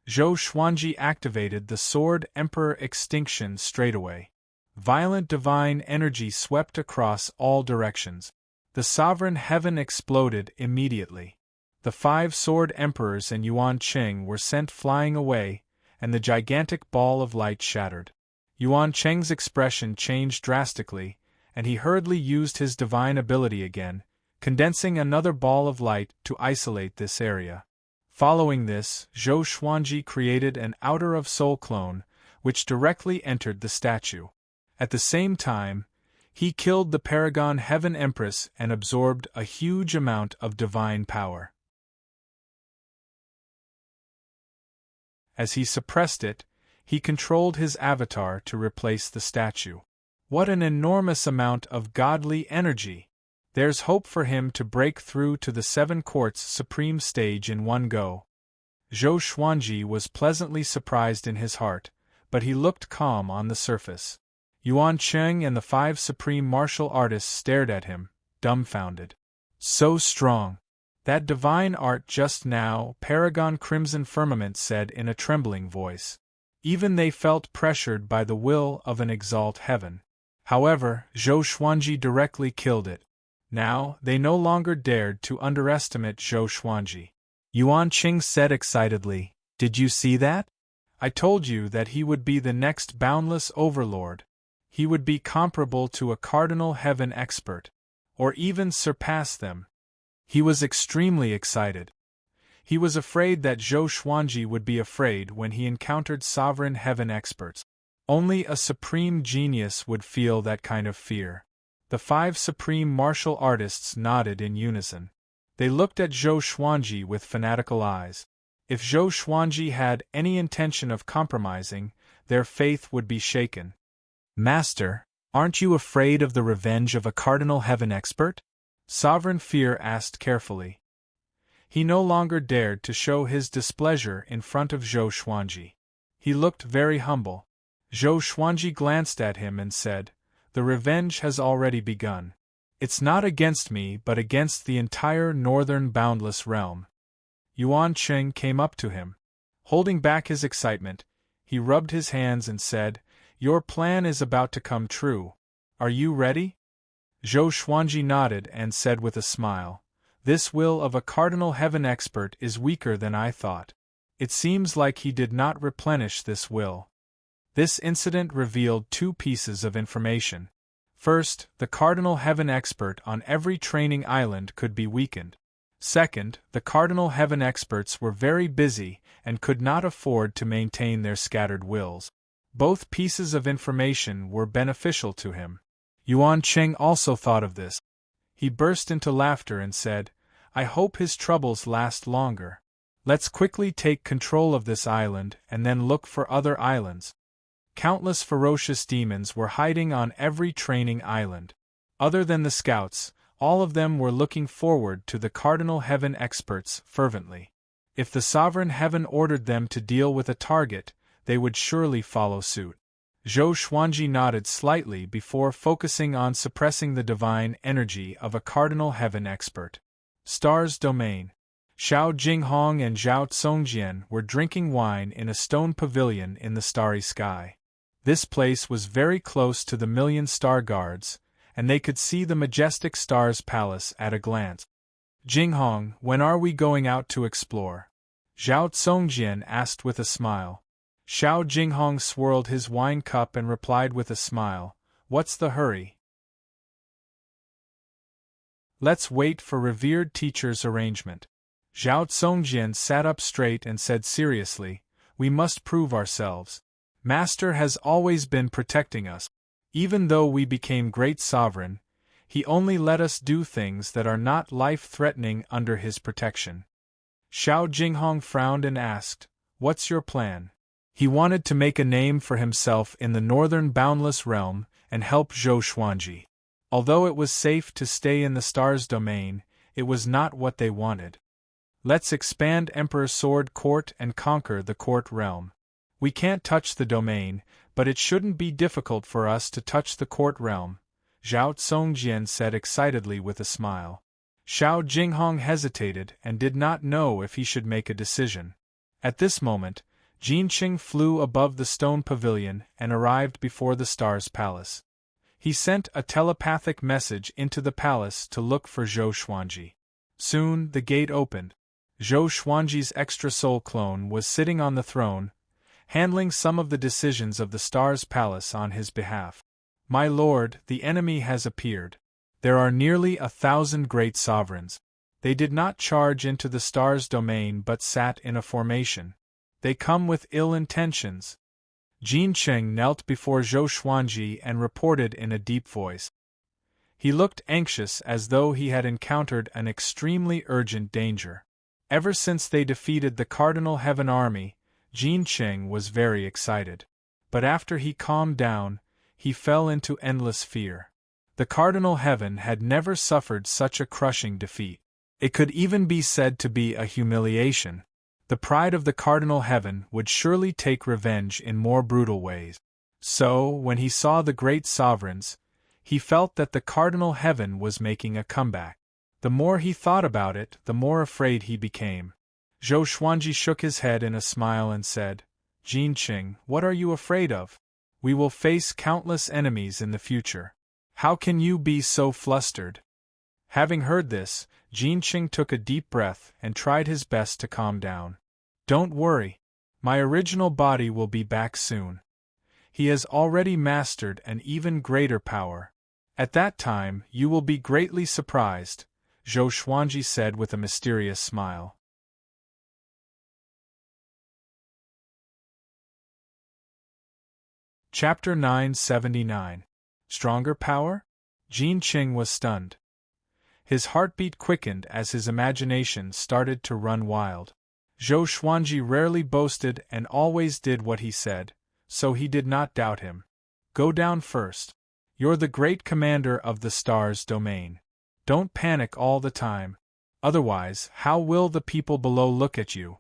Zhou Xuanji activated the Sword Emperor Extinction straightaway. Violent divine energy swept across all directions. The sovereign heaven exploded immediately. The 5 sword emperors and Yuan Cheng were sent flying away, and the gigantic ball of light shattered. Yuan Cheng's expression changed drastically, and he hurriedly used his divine ability again, condensing another ball of light to isolate this area. Following this, Zhou Xuanji created an Outer of Soul clone, which directly entered the statue. At the same time, he killed the Paragon Heaven Empress and absorbed a huge amount of divine power. As he suppressed it, he controlled his avatar to replace the statue. What an enormous amount of godly energy! There's hope for him to break through to the 7 Courts Supreme stage in one go. Zhou Xuanji was pleasantly surprised in his heart, but he looked calm on the surface. Yuan Cheng and the 5 supreme martial artists stared at him, dumbfounded. So strong! That divine art just now, Paragon Crimson Firmament said in a trembling voice. Even they felt pressured by the will of an exalt heaven. However, Zhou Xuanji directly killed it. Now, they no longer dared to underestimate Zhou Xuanji. Yuan Qing said excitedly, "Did you see that? I told you that he would be the next boundless overlord. He would be comparable to a cardinal heaven expert, or even surpass them." He was extremely excited. He was afraid that Zhou Xuanji would be afraid when he encountered sovereign heaven experts. Only a supreme genius would feel that kind of fear. The 5 supreme martial artists nodded in unison. They looked at Zhou Xuanji with fanatical eyes. If Zhou Xuanji had any intention of compromising, their faith would be shaken. "Master," Aren't you afraid of the revenge of a cardinal heaven expert? Sovereign Fear asked carefully. He no longer dared to show his displeasure in front of Zhou Xuanji. He looked very humble. Zhou Xuanji glanced at him and said, "The revenge has already begun. It's not against me but against the entire northern boundless realm." Yuan Cheng came up to him. Holding back his excitement, he rubbed his hands and said, "Your plan is about to come true. Are you ready?" Zhou Xuanji nodded and said with a smile, "This will of a cardinal heaven expert is weaker than I thought. It seems like he did not replenish this will." This incident revealed two pieces of information. First, the cardinal heaven expert on every training island could be weakened. Second, the cardinal heaven experts were very busy and could not afford to maintain their scattered wills. Both pieces of information were beneficial to him. Yuan Cheng also thought of this. He burst into laughter and said, "I hope his troubles last longer. Let's quickly take control of this island and then look for other islands." Countless ferocious demons were hiding on every training island. Other than the scouts, all of them were looking forward to the cardinal heaven experts fervently. If the sovereign heaven ordered them to deal with a target, they would surely follow suit. Zhou Xuanji nodded slightly before focusing on suppressing the divine energy of a cardinal heaven expert. Star's Domain. Xiao Jinghong and Zhao Tsongjian were drinking wine in a stone pavilion in the starry sky. This place was very close to the million star guards, and they could see the majestic star's palace at a glance. "Jinghong, when are we going out to explore?" Zhao Tsongjian asked with a smile. Xiao Jinghong swirled his wine cup and replied with a smile, "What's the hurry? Let's wait for revered teacher's arrangement." Zhao Tsongjian sat up straight and said seriously, "We must prove ourselves. Master has always been protecting us. Even though we became great sovereign, he only let us do things that are not life-threatening under his protection." Xiao Jinghong frowned and asked, "What's your plan?" He wanted to make a name for himself in the northern boundless realm and help Zhou Xuanji. Although it was safe to stay in the star's domain, it was not what they wanted. "Let's expand Emperor Sword Court and conquer the court realm. We can't touch the domain, but it shouldn't be difficult for us to touch the court realm," Zhao Tsongjian said excitedly with a smile. Xiao Jinghong hesitated and did not know if he should make a decision. At this moment, Jinqing flew above the stone pavilion and arrived before the star's palace. He sent a telepathic message into the palace to look for Zhou Xuanji. Soon, the gate opened. Zhou Xuanji's extra soul clone was sitting on the throne, handling some of the decisions of the star's palace on his behalf. "My lord, the enemy has appeared. There are nearly 1,000 great sovereigns. They did not charge into the star's domain but sat in a formation. They come with ill intentions." Jin Cheng knelt before Zhou Xuanji and reported in a deep voice. He looked anxious as though he had encountered an extremely urgent danger. Ever since they defeated the Cardinal Heaven Army, Jin Cheng was very excited. But after he calmed down, he fell into endless fear. The Cardinal Heaven had never suffered such a crushing defeat. It could even be said to be a humiliation. The pride of the Cardinal Heaven would surely take revenge in more brutal ways. So, when he saw the great sovereigns, he felt that the Cardinal Heaven was making a comeback. The more he thought about it, the more afraid he became. Zhou Xuanji shook his head in a smile and said, "Jinqing, what are you afraid of? We will face countless enemies in the future. How can you be so flustered?" Having heard this, Jinqing took a deep breath and tried his best to calm down. "Don't worry. My original body will be back soon. He has already mastered an even greater power. At that time, you will be greatly surprised," Zhou Xuanji said with a mysterious smile. Chapter 979. Stronger Power? Jinqing was stunned. His heartbeat quickened as his imagination started to run wild. Zhou Xuanji rarely boasted and always did what he said, so he did not doubt him. "Go down first. You're the great commander of the stars' domain. Don't panic all the time. Otherwise, how will the people below look at you?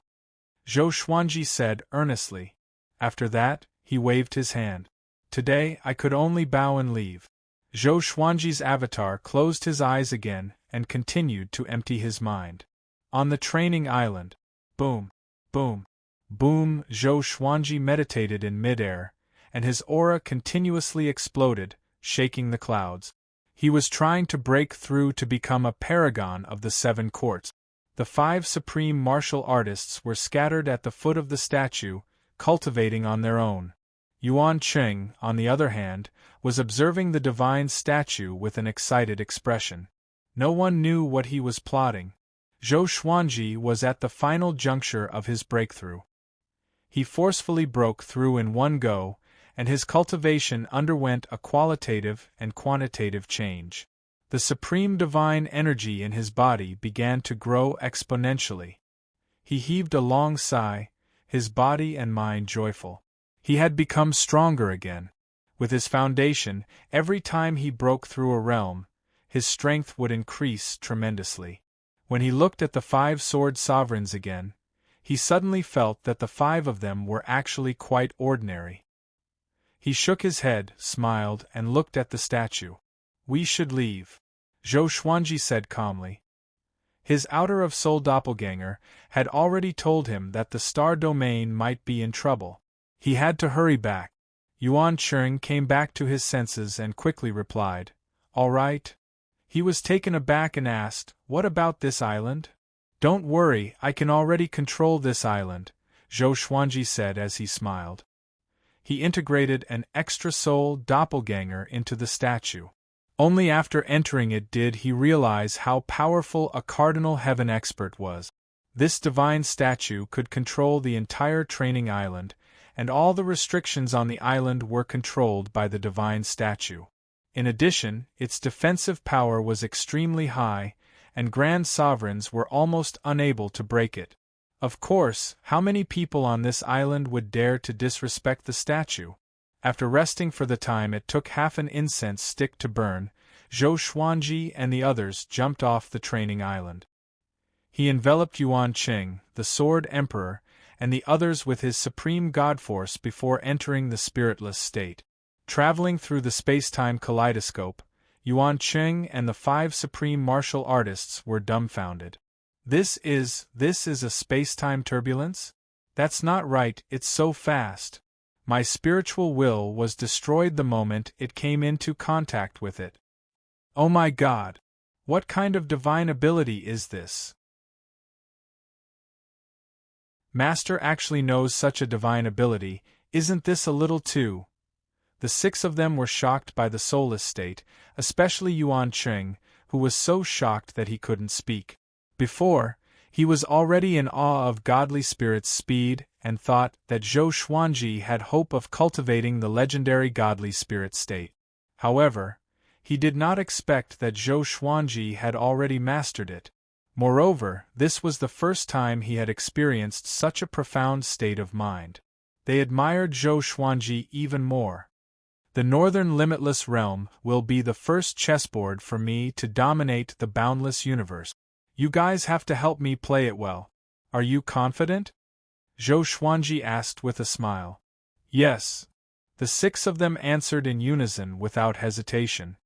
Zhou Xuanji said earnestly. After that, he waved his hand. Today, I could only bow and leave. Zhou Xuanji's avatar closed his eyes again and continued to empty his mind. On the training island. Boom, boom, boom. Zhou Xuanji meditated in midair, and his aura continuously exploded, shaking the clouds. He was trying to break through to become a paragon of the 7 courts. The 5 supreme martial artists were scattered at the foot of the statue, cultivating on their own. Yuan Cheng, on the other hand, was observing the divine statue with an excited expression. No one knew what he was plotting. Zhou Xuanji was at the final juncture of his breakthrough. He forcefully broke through in one go, and his cultivation underwent a qualitative and quantitative change. The supreme divine energy in his body began to grow exponentially. He heaved a long sigh, his body and mind joyful. He had become stronger again. With his foundation, every time he broke through a realm, his strength would increase tremendously. When he looked at the 5 sword sovereigns again, he suddenly felt that the 5 of them were actually quite ordinary. He shook his head, smiled, and looked at the statue. We should leave, Zhou Xuanji said calmly. His outer of soul doppelganger had already told him that the star domain might be in trouble. He had to hurry back. Yuan Cheng came back to his senses and quickly replied, All right. He was taken aback and asked, What about this island? Don't worry, I can already control this island, Zhou Xuanji said as he smiled. He integrated an extra soul doppelganger into the statue. Only after entering it did he realize how powerful a cardinal heaven expert was. This divine statue could control the entire training island, and all the restrictions on the island were controlled by the divine statue. In addition, its defensive power was extremely high, and grand sovereigns were almost unable to break it. Of course, how many people on this island would dare to disrespect the statue? After resting for the time it took half an incense stick to burn, Zhou Xuanji and the others jumped off the training island. He enveloped Yuan Cheng, the Sword Emperor, and the others with his supreme god force before entering the spiritless state. Traveling through the space-time kaleidoscope, Yuan Cheng and the 5 supreme martial artists were dumbfounded. This is a space-time turbulence? That's not right, it's so fast. My spiritual will was destroyed the moment it came into contact with it. Oh my God! What kind of divine ability is this? Master actually knows such a divine ability, isn't this a little too? The 6 of them were shocked by the soulless state, especially Yuan Cheng, who was so shocked that he couldn't speak. Before, he was already in awe of godly spirit's speed and thought that Zhou Xuanji had hope of cultivating the legendary godly spirit state. However, he did not expect that Zhou Xuanji had already mastered it. Moreover, this was the first time he had experienced such a profound state of mind. They admired Zhou Xuanji even more. The northern limitless realm will be the first chessboard for me to dominate the boundless universe. You guys have to help me play it well. Are you confident? Zhou Xuanji asked with a smile. Yes. The 6 of them answered in unison without hesitation.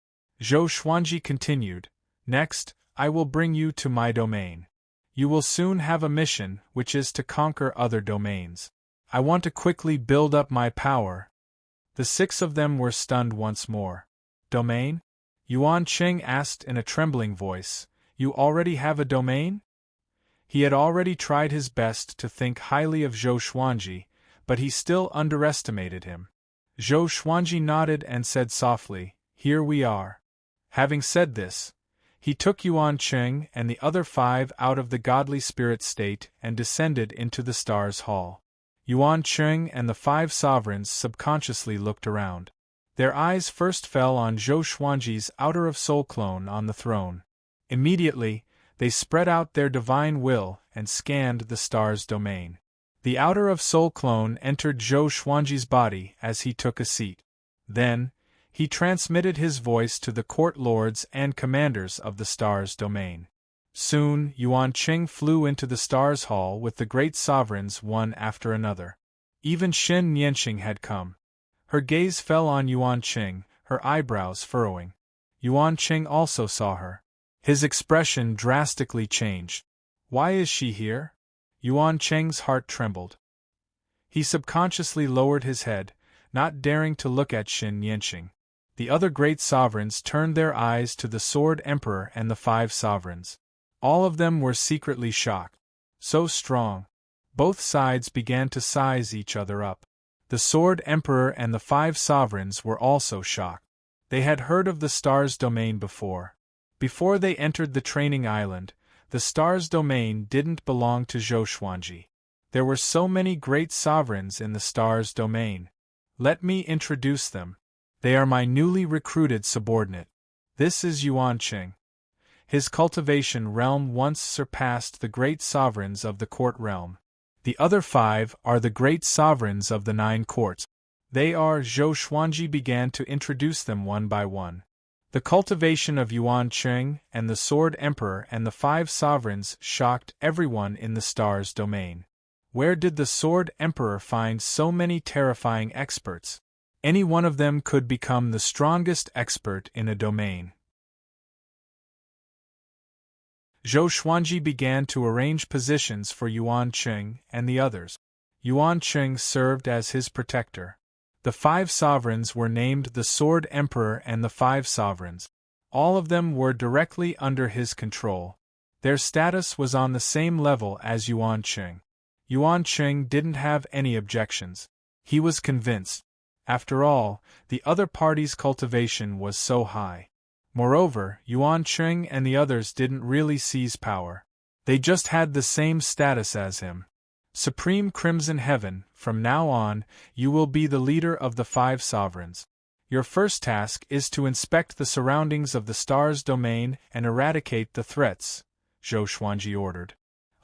Zhou Xuanji continued, Next, I will bring you to my domain. You will soon have a mission, which is to conquer other domains. I want to quickly build up my power. The 6 of them were stunned once more. Domain? Yuan Cheng asked in a trembling voice. You already have a domain? He had already tried his best to think highly of Zhou Xuanji, but he still underestimated him. Zhou Xuanji nodded and said softly, Here we are. Having said this, he took Yuan Cheng and the other 5 out of the godly spirit state and descended into the stars' hall. Yuan Cheng and the 5 sovereigns subconsciously looked around. Their eyes first fell on Zhou Xuanji's outer of soul clone on the throne. Immediately, they spread out their divine will and scanned the star's domain. The outer of soul clone entered Zhou Xuanji's body as he took a seat. Then, He transmitted his voice to the court lords and commanders of the Stars' domain. Soon, Yuan Qing flew into the Stars' Hall with the great sovereigns one after another. Even Xin Yanqing had come. Her gaze fell on Yuan Qing, her eyebrows furrowing. Yuan Qing also saw her. His expression drastically changed. Why is she here? Yuan Qing's heart trembled. He subconsciously lowered his head, not daring to look at Xin Yanqing. The other great sovereigns turned their eyes to the Sword Emperor and the 5 sovereigns. All of them were secretly shocked. So strong. Both sides began to size each other up. The Sword Emperor and the 5 sovereigns were also shocked. They had heard of the Stars' domain before. Before they entered the training island, the Stars' domain didn't belong to Zhou Xuanji. There were so many great sovereigns in the Stars' domain. Let me introduce them. They are my newly recruited subordinate. This is Yuan Qing. His cultivation realm once surpassed the great sovereigns of the court realm. The other 5 are the great sovereigns of the 9 courts. They are. Zhou Xuanji began to introduce them one by one. The cultivation of Yuan Qing and the Sword Emperor and the 5 sovereigns shocked everyone in the Stars' domain. Where did the Sword Emperor find so many terrifying experts? Any one of them could become the strongest expert in a domain. Zhou Xuanji began to arrange positions for Yuan Qing and the others. Yuan Qing served as his protector. The 5 sovereigns were named the Sword Emperor and the 5 sovereigns. All of them were directly under his control. Their status was on the same level as Yuan Qing. Yuan Qing didn't have any objections. He was convinced. After all, the other party's cultivation was so high. Moreover, Yuan Qing and the others didn't really seize power. They just had the same status as him. Supreme Crimson Heaven, from now on, you will be the leader of the 5 sovereigns. Your first task is to inspect the surroundings of the Stars' domain and eradicate the threats, Zhou Xuanji ordered.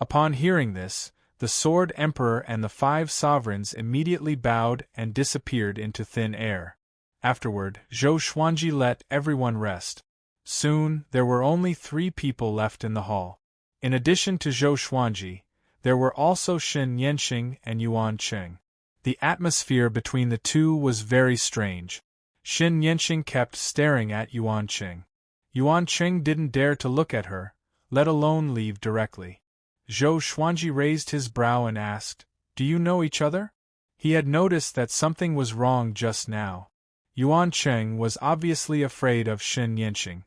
Upon hearing this, the Sword Emperor and the 5 sovereigns immediately bowed and disappeared into thin air. Afterward, Zhou Xuanji let everyone rest. Soon, there were only 3 people left in the hall. In addition to Zhou Xuanji, there were also Xin Yanqing and Yuan Qing. The atmosphere between the two was very strange. Xin Yanqing kept staring at Yuan Qing. Yuan Qing didn't dare to look at her, let alone leave directly. Zhou Xuanji raised his brow and asked, "Do you know each other?" He had noticed that something was wrong just now. Yuan Qing was obviously afraid of Xin Yanqing.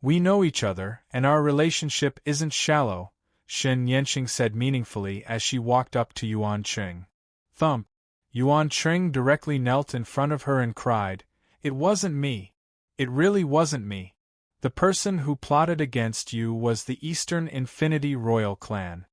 "We know each other, and our relationship isn't shallow," Xin Yanqing said meaningfully as she walked up to Yuan Qing. Thump! Yuan Qing directly knelt in front of her and cried, "It wasn't me. It really wasn't me. The person who plotted against you was the Eastern Infinity Royal Clan."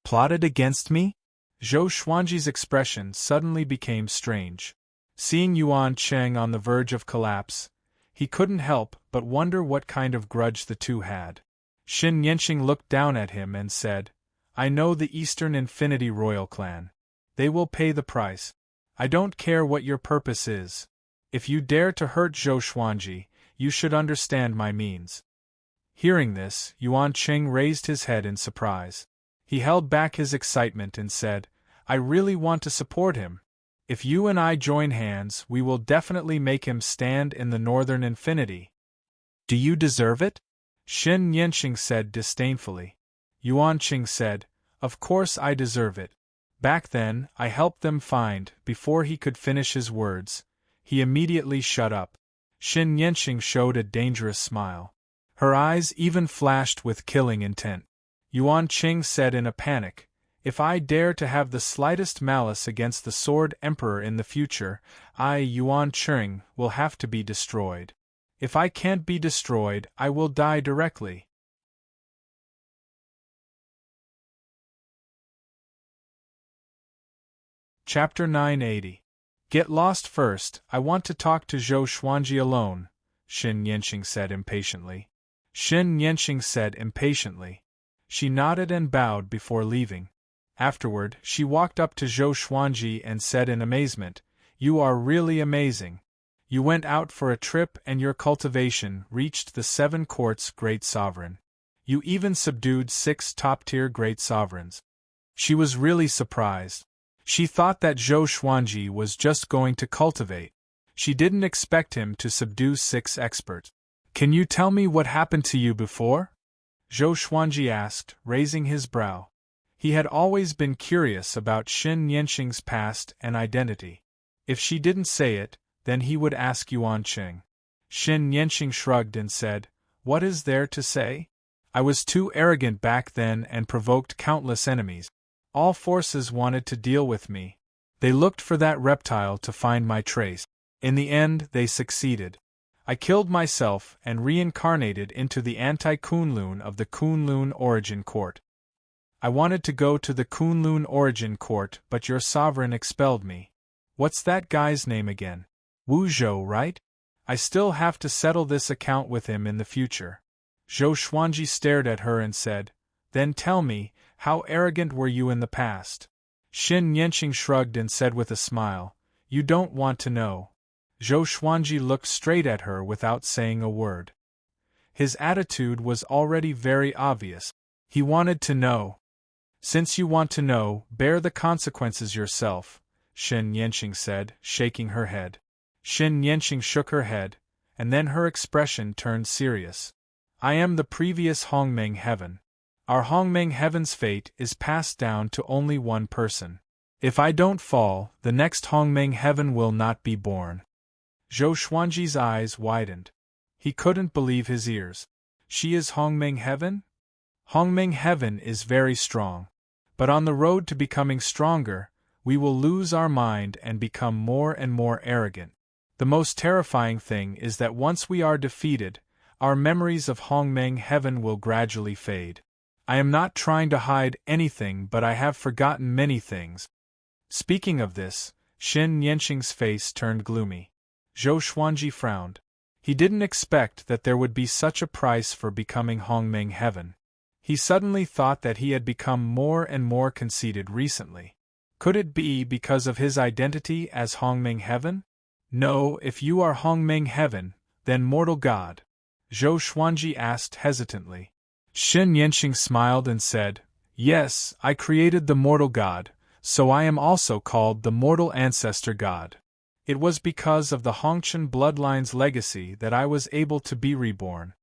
"Plotted against me?" Zhou Xuanji's expression suddenly became strange. Seeing Yuan Qing on the verge of collapse, he couldn't help but wonder what kind of grudge the two had. Xin Yanqing looked down at him and said, "I know the Eastern Infinity Royal Clan. They will pay the price. I don't care what your purpose is. If you dare to hurt Zhou Xuanji, you should understand my means." Hearing this, Yuan Qing raised his head in surprise. He held back his excitement and said, "I really want to support him. If you and I join hands, we will definitely make him stand in the Northern Infinity." "Do you deserve it?" Xin Yanqing said disdainfully. Yuan Qing said, "Of course I deserve it. Back then, I helped them find." Before he could finish his words, he immediately shut up. Xin Yanqing showed a dangerous smile. Her eyes even flashed with killing intent. Yuan Qing said in a panic, "If I dare to have the slightest malice against the Sword Emperor in the future, I, Yuan Qing, will have to be destroyed. If I can't be destroyed, I will die directly." Chapter 980. "Get lost first. I want to talk to Zhou Xuanji alone," Xin Yanqing said impatiently. Xin Yanqing said impatiently. She nodded and bowed before leaving. Afterward, she walked up to Zhou Xuanji and said in amazement, "You are really amazing. You went out for a trip and your cultivation reached the 7 courts great sovereign. You even subdued 6 top-tier great sovereigns. She was really surprised. She thought that Zhou Xuanji was just going to cultivate. She didn't expect him to subdue 6 experts. Can you tell me what happened to you before? Zhou Xuanji asked, raising his brow. He had always been curious about Xin Yanqing's past and identity. If she didn't say it, then he would ask Yuan Qing. Xin Yanqing shrugged and said, "What is there to say? I was too arrogant back then and provoked countless enemies. All forces wanted to deal with me. They looked for that reptile to find my trace. In the end, they succeeded. I killed myself and reincarnated into the anti-Kunlun of the Kunlun Origin Court. I wanted to go to the Kunlun Origin Court, but your sovereign expelled me. What's that guy's name again? Wu Zhou, right? I still have to settle this account with him in the future." Zhou Xuanji stared at her and said, "Then tell me, how arrogant were you in the past?" Xin Yanqing shrugged and said with a smile, "You don't want to know." Zhou Xuanji looked straight at her without saying a word. His attitude was already very obvious. He wanted to know. "Since you want to know, bear the consequences yourself," Xin Yanqing said, shaking her head. Xin Yanqing shook her head, and then her expression turned serious. "I am the previous Hongmeng Heaven. Our Hongmeng Heaven's fate is passed down to only one person. If I don't fall, the next Hongmeng Heaven will not be born." Zhou Xuanji's eyes widened. He couldn't believe his ears. She is Hongmeng Heaven? Hongmeng Heaven is very strong. But on the road to becoming stronger, we will lose our mind and become more and more arrogant. The most terrifying thing is that once we are defeated, our memories of Hongmeng Heaven will gradually fade. I am not trying to hide anything, but I have forgotten many things. Speaking of this, Xin Yanqing's face turned gloomy. Zhou Xuanji frowned. He didn't expect that there would be such a price for becoming Hongmeng Heaven. He suddenly thought that he had become more and more conceited recently. Could it be because of his identity as Hongmeng Heaven? "No, if you are Hongmeng Heaven, then mortal god?" Zhou Xuanji asked hesitantly. Xin Yanqing smiled and said, "Yes, I created the mortal god, so I am also called the mortal ancestor god. It was because of the Hongqian bloodline's legacy that I was able to be reborn."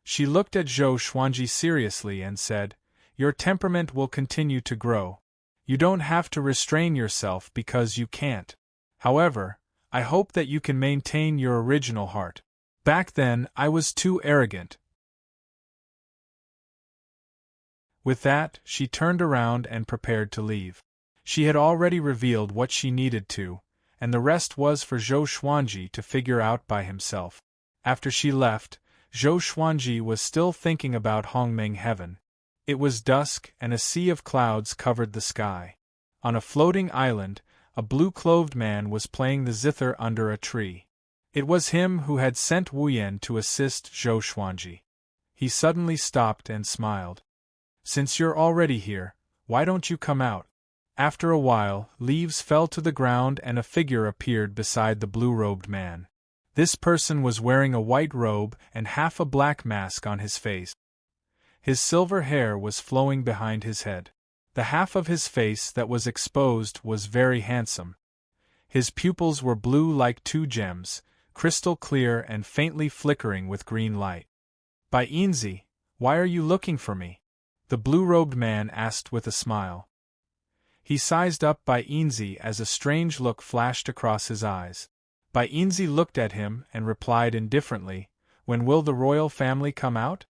She looked at Zhou Xuanji seriously and said, "Your temperament will continue to grow. You don't have to restrain yourself because you can't. However, I hope that you can maintain your original heart. Back then, I was too arrogant." With that, she turned around and prepared to leave. She had already revealed what she needed to, and the rest was for Zhou Xuanji to figure out by himself. After she left, Zhou Xuanji was still thinking about Hongmeng Heaven. It was dusk and a sea of clouds covered the sky. On a floating island, a blue-clothed man was playing the zither under a tree. It was him who had sent Wu Yan to assist Zhou Xuanji. He suddenly stopped and smiled. "Since you're already here, why don't you come out?" After a while, leaves fell to the ground and a figure appeared beside the blue-robed man. This person was wearing a white robe and half a black mask on his face. His silver hair was flowing behind his head. The half of his face that was exposed was very handsome. His pupils were blue like 2 gems, crystal clear and faintly flickering with green light. "Bai Yinzi, why are you looking for me?" the blue-robed man asked with a smile. He sized up Bai Yinzi as a strange look flashed across his eyes. Bai Yinzi looked at him and replied indifferently, "When will the royal family come out?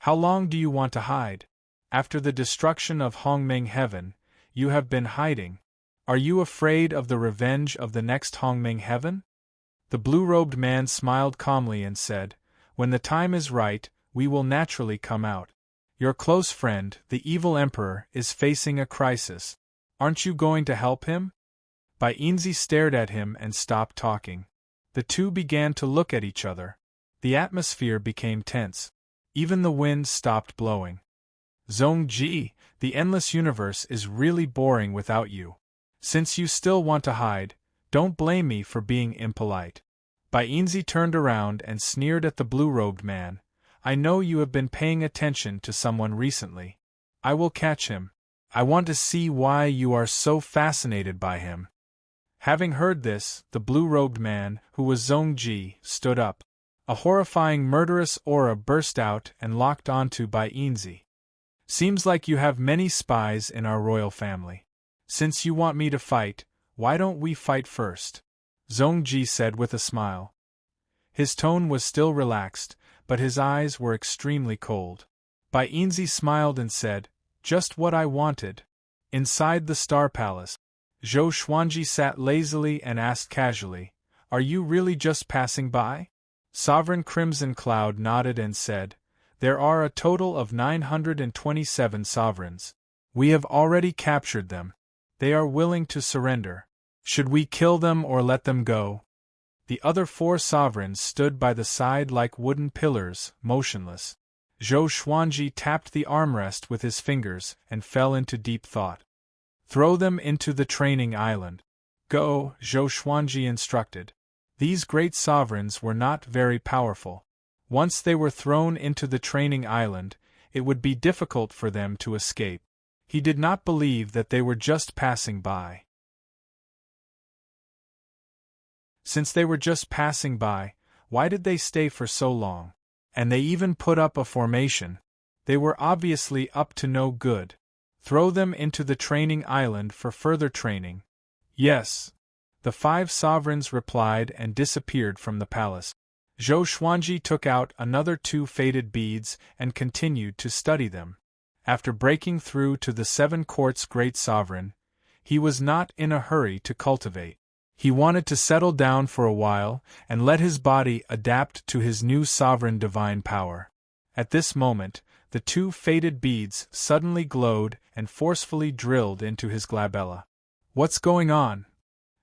How long do you want to hide? After the destruction of Hongmeng Heaven, you have been hiding. Are you afraid of the revenge of the next Hongmeng Heaven?" The blue-robed man smiled calmly and said, "When the time is right, we will naturally come out. Your close friend, the evil emperor, is facing a crisis. Aren't you going to help him?" Bai Yinzi stared at him and stopped talking. The two began to look at each other. The atmosphere became tense. Even the wind stopped blowing. "Zhongji, the endless universe is really boring without you. Since you still want to hide, don't blame me for being impolite. Bainzi turned around and sneered at the blue-robed man. I know you have been paying attention to someone recently. I will catch him. I want to see why you are so fascinated by him. Having heard this, the blue-robed man, who was Zongji, stood up. A horrifying murderous aura burst out and locked onto Bainzi. Seems like you have many spies in our royal family. Since you want me to fight, why don't we fight first? Zongji said with a smile. His tone was still relaxed, but his eyes were extremely cold. Bainzi smiled and said, just what I wanted. Inside the Star Palace, Zhou Xuanji sat lazily and asked casually, are you really just passing by? Sovereign Crimson Cloud nodded and said, there are a total of 927 sovereigns. We have already captured them. They are willing to surrender. Should we kill them or let them go? The other 4 sovereigns stood by the side like wooden pillars, motionless. Zhou Xuanji tapped the armrest with his fingers and fell into deep thought. Throw them into the training island. Go, Zhou Xuanji instructed. These great sovereigns were not very powerful. Once they were thrown into the training island, it would be difficult for them to escape. He did not believe that they were just passing by. Since they were just passing by, why did they stay for so long? And they even put up a formation. They were obviously up to no good. Throw them into the training island for further training. Yes. The 5 sovereigns replied and disappeared from the palace. Zhou Xuanji took out another 2 faded beads and continued to study them. After breaking through to the 7 courts great sovereign, he was not in a hurry to cultivate. He wanted to settle down for a while and let his body adapt to his new sovereign divine power. At this moment, the 2 faded beads suddenly glowed and forcefully drilled into his glabella. What's going on?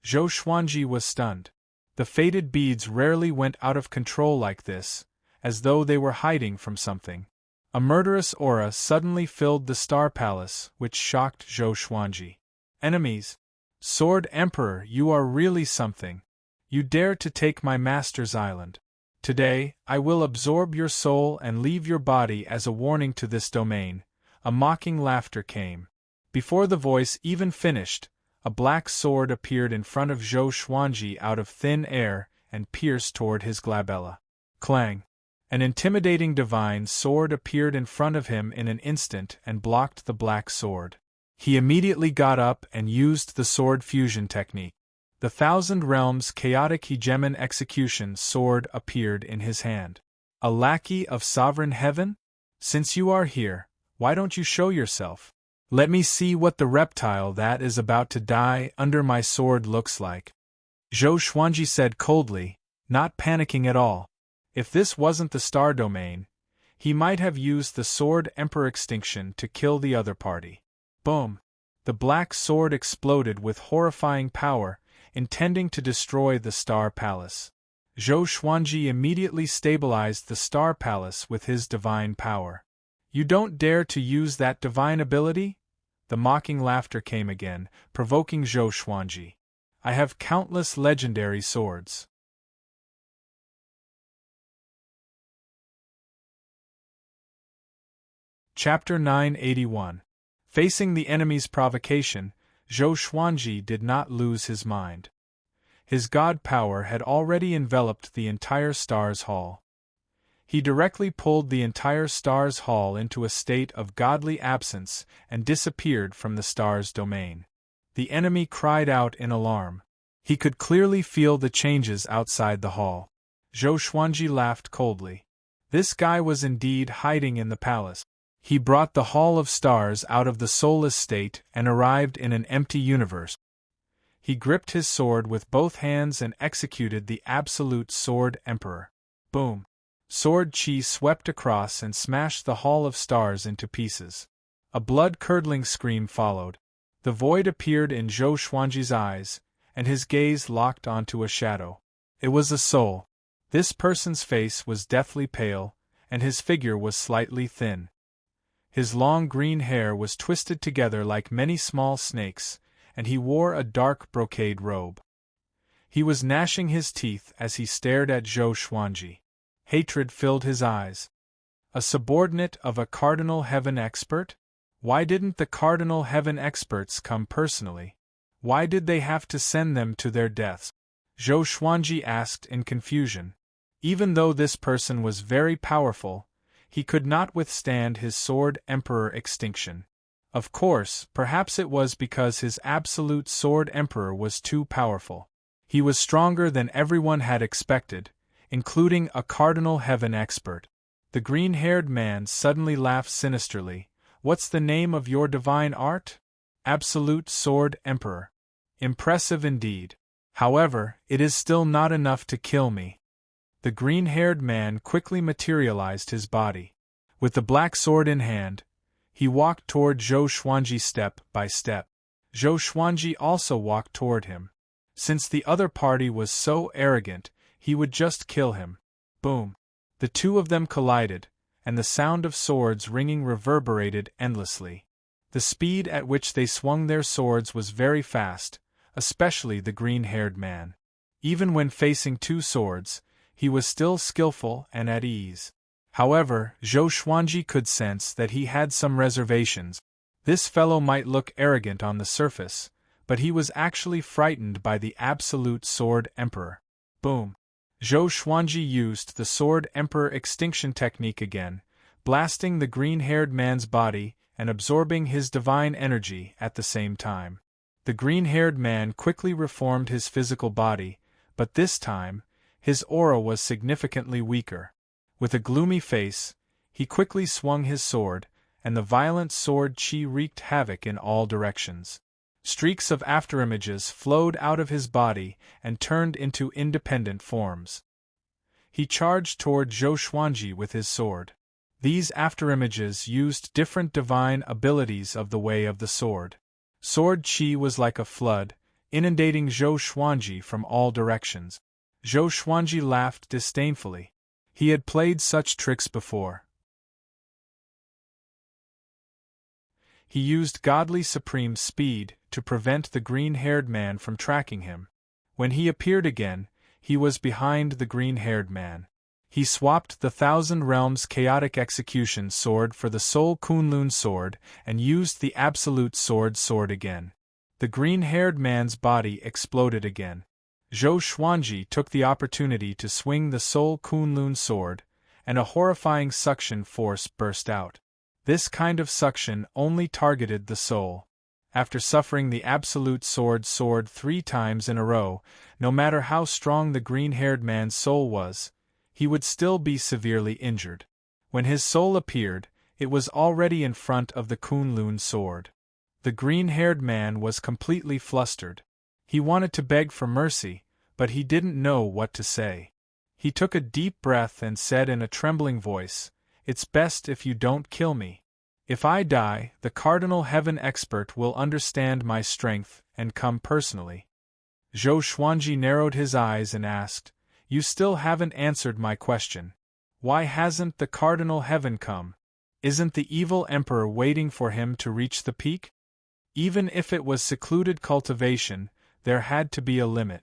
Zhou Xuanji was stunned. The faded beads rarely went out of control like this, as though they were hiding from something. A murderous aura suddenly filled the Star Palace, which shocked Zhou Xuanji. Enemies! Sword Emperor, you are really something. You dare to take my master's island. Today, I will absorb your soul and leave your body as a warning to this domain. A mocking laughter came. Before the voice even finished, a black sword appeared in front of Zhou Xuanji out of thin air and pierced toward his glabella. Clang! An intimidating divine sword appeared in front of him in an instant and blocked the black sword. He immediately got up and used the sword fusion technique. The Thousand Realms chaotic hegemon execution sword appeared in his hand. A lackey of sovereign heaven? Since you are here, why don't you show yourself? Let me see what the reptile that is about to die under my sword looks like. Zhou Xuanji said coldly, not panicking at all. If this wasn't the star domain, he might have used the sword Emperor extinction to kill the other party. Boom! The black sword exploded with horrifying power, intending to destroy the Star Palace. Zhou Xuanji immediately stabilized the Star Palace with his divine power. You don't dare to use that divine ability? The mocking laughter came again, provoking Zhou Xuanji. I have countless legendary swords. Chapter 981. Facing the enemy's provocation, Zhou Xuanji did not lose his mind. His god power had already enveloped the entire Stars Hall. He directly pulled the entire Stars Hall into a state of godly absence and disappeared from the Stars domain. The enemy cried out in alarm. He could clearly feel the changes outside the hall. Zhou Xuanji laughed coldly. This guy was indeed hiding in the palace. He brought the Hall of Stars out of the soulless state and arrived in an empty universe. He gripped his sword with both hands and executed the Absolute Sword Emperor. Boom! Sword chi swept across and smashed the Hall of Stars into pieces. A blood-curdling scream followed. The void appeared in Zhou Xuanji's eyes, and his gaze locked onto a shadow. It was a soul. This person's face was deathly pale, and his figure was slightly thin. His long green hair was twisted together like many small snakes, and he wore a dark brocade robe. He was gnashing his teeth as he stared at Zhou Xuanji. Hatred filled his eyes. A subordinate of a Cardinal Heaven expert? Why didn't the Cardinal Heaven experts come personally? Why did they have to send them to their deaths? Zhou Xuanji asked in confusion. Even though this person was very powerful, he could not withstand his Sword Emperor extinction. Of course, perhaps it was because his absolute Sword Emperor was too powerful. He was stronger than everyone had expected, including a Cardinal Heaven expert. The green-haired man suddenly laughed sinisterly. What's the name of your divine art? Absolute Sword Emperor. Impressive indeed. However, it is still not enough to kill me. The green-haired man quickly materialized his body. With the black sword in hand, he walked toward Zhou Xuanji step by step. Zhou Xuanji also walked toward him. Since the other party was so arrogant, he would just kill him. Boom! The two of them collided, and the sound of swords ringing reverberated endlessly. The speed at which they swung their swords was very fast, especially the green-haired man. Even when facing two swords, he was still skillful and at ease. However, Zhou Xuanji could sense that he had some reservations. This fellow might look arrogant on the surface, but he was actually frightened by the absolute Sword Emperor. Boom! Zhou Xuanji used the Sword Emperor extinction technique again, blasting the green-haired man's body and absorbing his divine energy at the same time. The green-haired man quickly reformed his physical body, but this time, his aura was significantly weaker. With a gloomy face, he quickly swung his sword, and the violent sword chi wreaked havoc in all directions. Streaks of afterimages flowed out of his body and turned into independent forms. He charged toward Zhou Xuanji with his sword. These afterimages used different divine abilities of the Way of the Sword. Sword chi was like a flood, inundating Zhou Xuanji from all directions. Zhou Xuanji laughed disdainfully. He had played such tricks before. He used godly supreme speed to prevent the green-haired man from tracking him. When he appeared again, he was behind the green-haired man. He swapped the Thousand Realms Chaotic Execution sword for the Soul Kunlun sword and used the Absolute sword again. The green-haired man's body exploded again. Zhou Xuanji took the opportunity to swing the Soul Kunlun sword, and a horrifying suction force burst out. This kind of suction only targeted the soul. After suffering the Absolute sword 3 times in a row, no matter how strong the green-haired man's soul was, he would still be severely injured. When his soul appeared, it was already in front of the Kunlun sword. The green-haired man was completely flustered. He wanted to beg for mercy, but he didn't know what to say. He took a deep breath and said in a trembling voice, "It's best if you don't kill me. If I die, the Cardinal Heaven expert will understand my strength and come personally." Zhou Xuanji narrowed his eyes and asked, "You still haven't answered my question. Why hasn't the Cardinal Heaven come? Isn't the evil emperor waiting for him to reach the peak?" Even if it was secluded cultivation, there had to be a limit.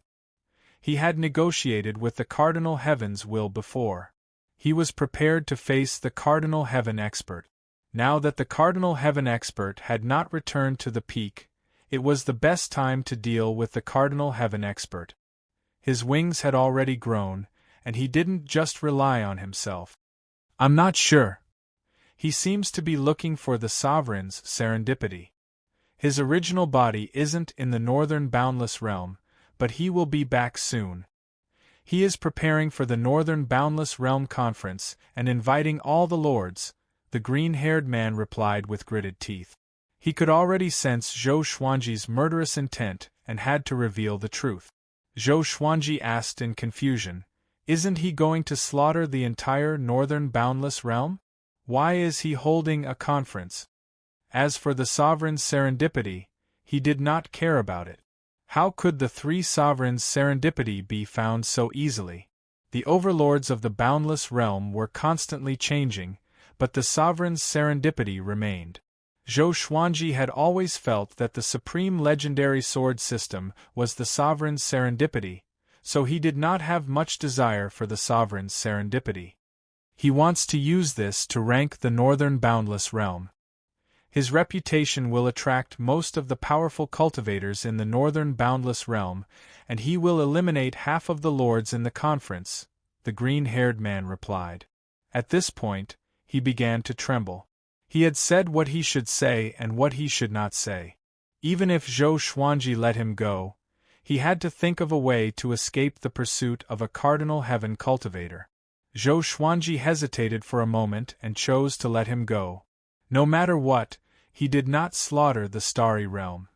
He had negotiated with the Cardinal Heaven's will before. He was prepared to face the Cardinal Heaven expert. Now that the Cardinal Heaven expert had not returned to the peak, it was the best time to deal with the Cardinal Heaven expert. His wings had already grown, and he didn't just rely on himself. "I'm not sure. He seems to be looking for the Sovereign's serendipity. His original body isn't in the Northern Boundless Realm, but he will be back soon. He is preparing for the Northern Boundless Realm Conference and inviting all the lords," the green-haired man replied with gritted teeth. He could already sense Zhou Xuanji's murderous intent and had to reveal the truth. Zhou Xuanji asked in confusion, "Isn't he going to slaughter the entire Northern Boundless Realm? Why is he holding a conference?" As for the Sovereign's serendipity, he did not care about it. How could the 3 sovereigns' serendipity be found so easily? The overlords of the Boundless Realm were constantly changing, but the sovereign's serendipity remained. Zhou Xuanji had always felt that the supreme legendary sword system was the sovereign's serendipity, so he did not have much desire for the sovereign's serendipity. He wants to use this to rank the northern boundless realm. His reputation will attract most of the powerful cultivators in the northern boundless realm, and he will eliminate half of the lords in the conference, the green-haired man replied. At this point, he began to tremble. He had said what he should say and what he should not say. Even if Zhou Xuanji let him go, he had to think of a way to escape the pursuit of a cardinal heaven cultivator. Zhou Xuanji hesitated for a moment and chose to let him go. No matter what, he did not slaughter the starry realm.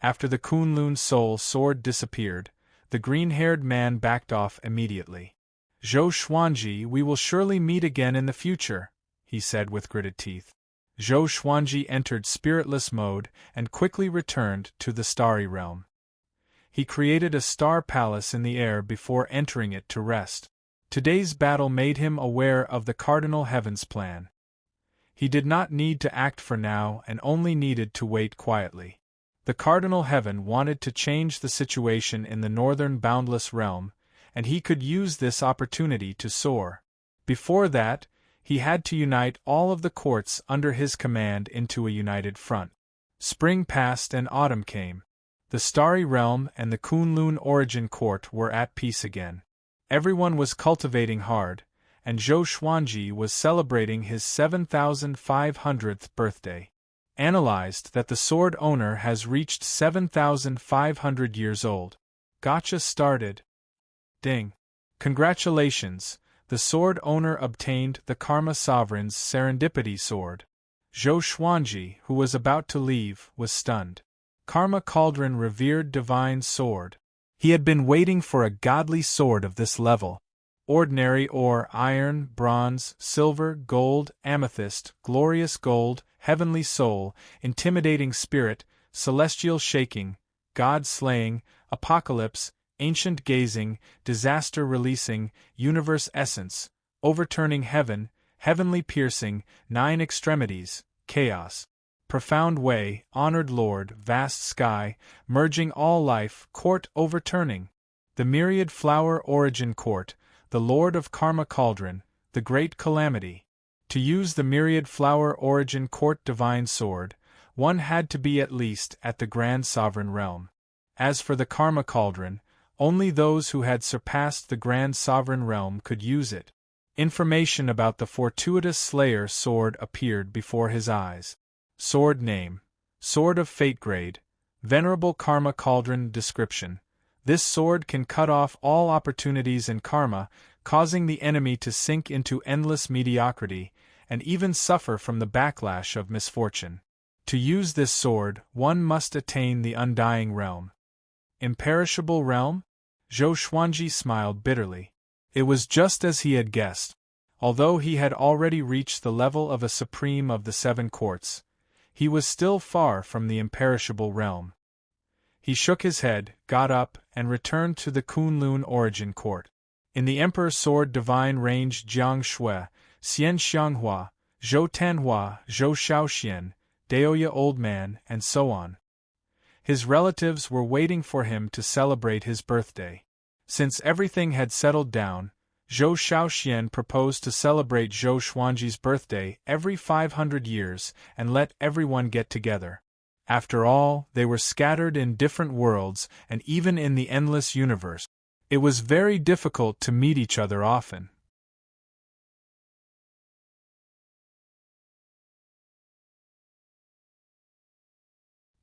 After the Kunlun soul sword disappeared, the green-haired man backed off immediately. Zhou Xuanji, we will surely meet again in the future, he said with gritted teeth. Zhou Xuanji entered spiritless mode and quickly returned to the starry realm. He created a star palace in the air before entering it to rest. Today's battle made him aware of the cardinal heaven's plan. He did not need to act for now and only needed to wait quietly. The cardinal heaven wanted to change the situation in the northern boundless realm, and he could use this opportunity to soar. Before that, he had to unite all of the courts under his command into a united front. Spring passed and autumn came. The starry realm and the Kunlun origin court were at peace again. Everyone was cultivating hard, and Zhou Xuanji was celebrating his 7,500th birthday. Analyzed that the sword owner has reached 7,500 years old. Gotcha started. Ding. Congratulations, the sword owner obtained the Karma Sovereign's Serendipity sword. Zhou Xuanji, who was about to leave, was stunned. Karma Cauldron revered divine sword. He had been waiting for a godly sword of this level. Ordinary ore, iron, bronze, silver, gold, amethyst, glorious gold, heavenly soul, intimidating spirit, celestial shaking, God slaying, apocalypse, ancient gazing, disaster releasing, universe essence, overturning heaven, heavenly piercing, 9 extremities, chaos. Profound way, honored lord, vast sky, merging all life, court overturning. The myriad flower origin court, the lord of Karma Cauldron, the great calamity. To use the myriad flower origin court divine sword, one had to be at least at the grand sovereign realm. As for the Karma Cauldron, only those who had surpassed the grand sovereign realm could use it. Information about the fortuitous slayer sword appeared before his eyes. Sword name. Sword of Fate grade. Venerable Karma Cauldron description. This sword can cut off all opportunities in karma, causing the enemy to sink into endless mediocrity, and even suffer from the backlash of misfortune. To use this sword, one must attain the undying realm. Imperishable realm? Zhou Xuanji smiled bitterly. It was just as he had guessed. Although he had already reached the level of a supreme of the 7 courts, he was still far from the imperishable realm. He shook his head, got up, and returned to the Kunlun origin court. In the Emperor Sword Divine Range Jiang Shui, Xian Xianghua, Zhou Tanhua, Zhou Shaoxian, Daoya Old Man, and so on. His relatives were waiting for him to celebrate his birthday. Since everything had settled down, Zhou Shaoxian proposed to celebrate Zhou Xuanji's birthday every 500 years and let everyone get together. After all, they were scattered in different worlds and even in the endless universe. It was very difficult to meet each other often.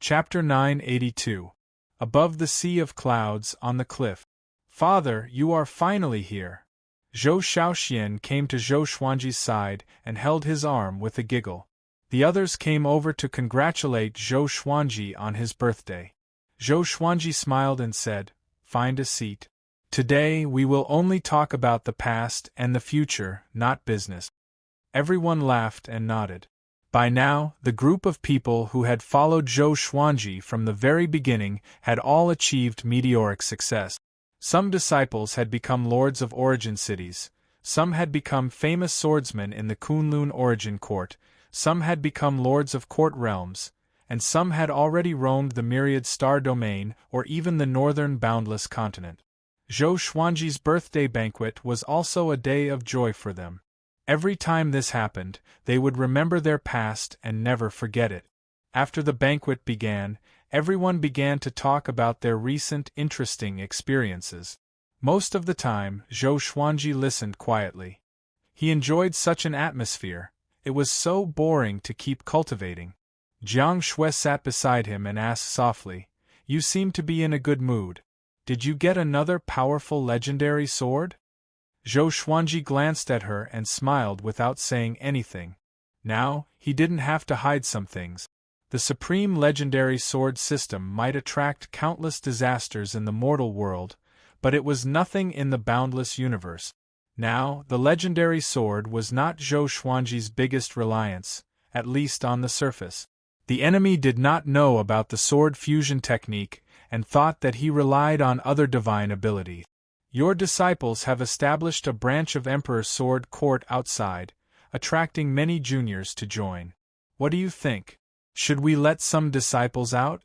Chapter 982. Above the Sea of Clouds on the Cliff. Father, you are finally here. Zhou Shaoxian came to Zhou Xuanji's side and held his arm with a giggle. The others came over to congratulate Zhou Xuanji on his birthday. Zhou Xuanji smiled and said, "Find a seat. Today we will only talk about the past and the future, not business." Everyone laughed and nodded. By now, the group of people who had followed Zhou Xuanji from the very beginning had all achieved meteoric success. Some disciples had become lords of origin cities, some had become famous swordsmen in the Kunlun origin court, some had become lords of court realms, and some had already roamed the myriad star domain or even the northern boundless continent. Zhou Xuanji's birthday banquet was also a day of joy for them. Every time this happened, they would remember their past and never forget it. After the banquet began, everyone began to talk about their recent interesting experiences. Most of the time, Zhou Xuanji listened quietly. He enjoyed such an atmosphere. It was so boring to keep cultivating. Jiang Shui sat beside him and asked softly, "You seem to be in a good mood. Did you get another powerful legendary sword?" Zhou Xuanji glanced at her and smiled without saying anything. Now, he didn't have to hide some things. The supreme legendary sword system might attract countless disasters in the mortal world, but it was nothing in the boundless universe. Now, the legendary sword was not Zhou Xuanji's biggest reliance, at least on the surface. The enemy did not know about the sword fusion technique and thought that he relied on other divine abilities. Your disciples have established a branch of Emperor Sword Court outside, attracting many juniors to join. What do you think? Should we let some disciples out?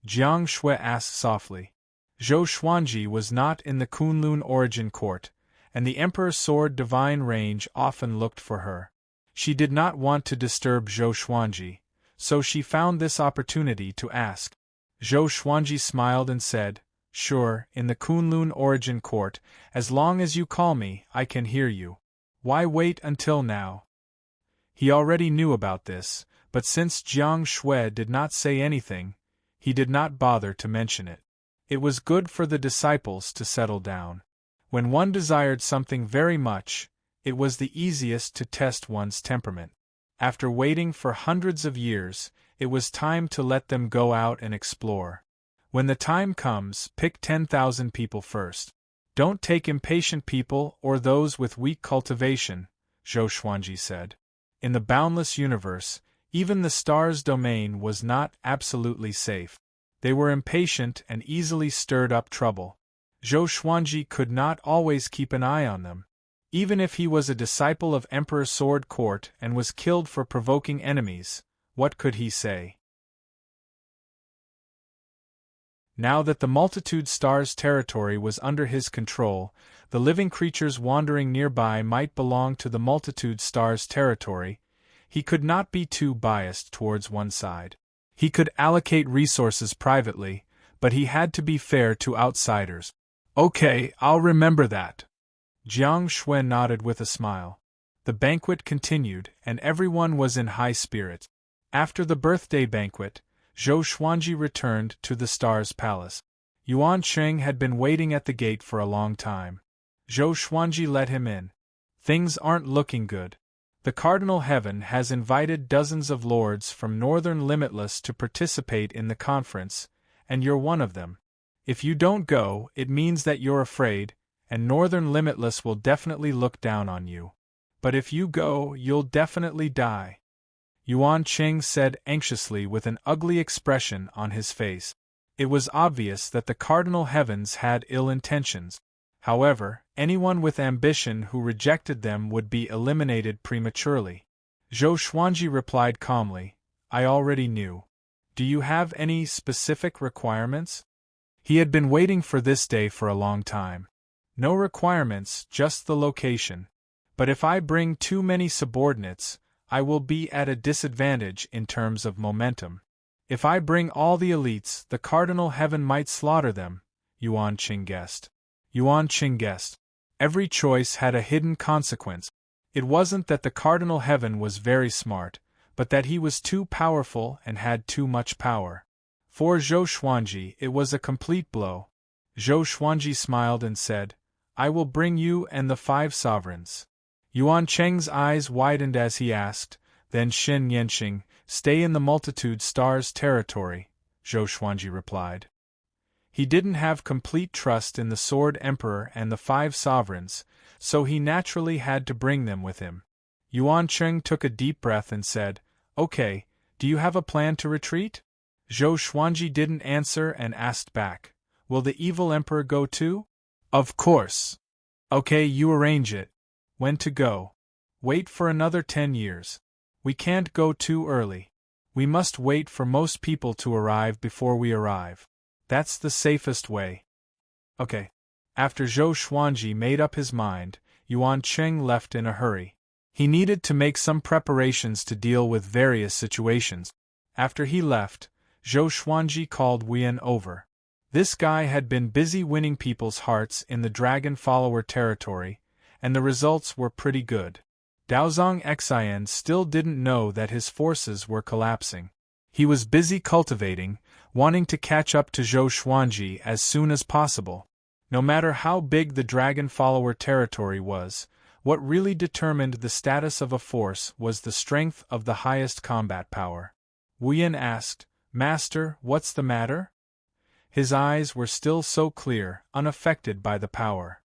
Jiang Shui asked softly. Zhou Xuanji was not in the Kunlun Origin Court, and the Emperor Sword Divine Range often looked for her. She did not want to disturb Zhou Xuanji, so she found this opportunity to ask. Zhou Xuanji smiled and said, "Sure, in the Kunlun Origin Court, as long as you call me, I can hear you. Why wait until now?" He already knew about this, but since Jiang Shui did not say anything, he did not bother to mention it. It was good for the disciples to settle down. When one desired something very much, it was the easiest to test one's temperament. After waiting for hundreds of years, it was time to let them go out and explore. When the time comes, pick 10,000 people first. Don't take impatient people or those with weak cultivation, Zhou Xuanji said. In the boundless universe, even the stars' domain was not absolutely safe. They were impatient and easily stirred up trouble. Zhou Xuanji could not always keep an eye on them. Even if he was a disciple of Emperor Sword Court and was killed for provoking enemies, what could he say? Now that the multitude stars' territory was under his control, the living creatures wandering nearby might belong to the multitude stars' territory. He could not be too biased towards one side. He could allocate resources privately, but he had to be fair to outsiders. "Okay, I'll remember that." Jiang Shui nodded with a smile. The banquet continued, and everyone was in high spirits. After the birthday banquet, Zhou Xuanji returned to the Star's Palace. Yuan Cheng had been waiting at the gate for a long time. Zhou Xuanji let him in. "Things aren't looking good. The Cardinal Heaven has invited dozens of lords from Northern Limitless to participate in the conference, and you're one of them. If you don't go, it means that you're afraid, and Northern Limitless will definitely look down on you. But if you go, you'll definitely die," Yuan Cheng said anxiously with an ugly expression on his face. It was obvious that the Cardinal Heavens had ill intentions. However, anyone with ambition who rejected them would be eliminated prematurely. Zhou Xuanji replied calmly, "I already knew. Do you have any specific requirements?" He had been waiting for this day for a long time. "No requirements, just the location. But if I bring too many subordinates, I will be at a disadvantage in terms of momentum. If I bring all the elites, the Cardinal Heaven might slaughter them," Yuan Qing guessed. Yuan Qing guessed. Every choice had a hidden consequence. It wasn't that the Cardinal Heaven was very smart, but that he was too powerful and had too much power. For Zhou Xuanji, it was a complete blow. Zhou Xuanji smiled and said, "I will bring you and the 5 sovereigns." Yuan Cheng's eyes widened as he asked, "Then Shen Yanqing, stay in the multitude stars territory," Zhou Xuanji replied. He didn't have complete trust in the Sword Emperor and the 5 sovereigns, so he naturally had to bring them with him. Yuan Cheng took a deep breath and said, "Okay, do you have a plan to retreat?" Zhou Xuanji didn't answer and asked back, "Will the evil emperor go too?" "Of course." "Okay, you arrange it. When to go?" "Wait for another 10 years. We can't go too early. We must wait for most people to arrive before we arrive. That's the safest way. Okay. After Zhou Xuanji made up his mind, Yuan Cheng left in a hurry. He needed to make some preparations to deal with various situations. After he left, Zhou Xuanji called Wu Yan over. This guy had been busy winning people's hearts in the dragon follower territory, and the results were pretty good. Daozong Xian still didn't know that his forces were collapsing. He was busy cultivating, wanting to catch up to Zhou Xuanji as soon as possible. No matter how big the dragon follower territory was, what really determined the status of a force was the strength of the highest combat power. Wu Yan asked, "Master, what's the matter?" His eyes were still so clear, unaffected by the power.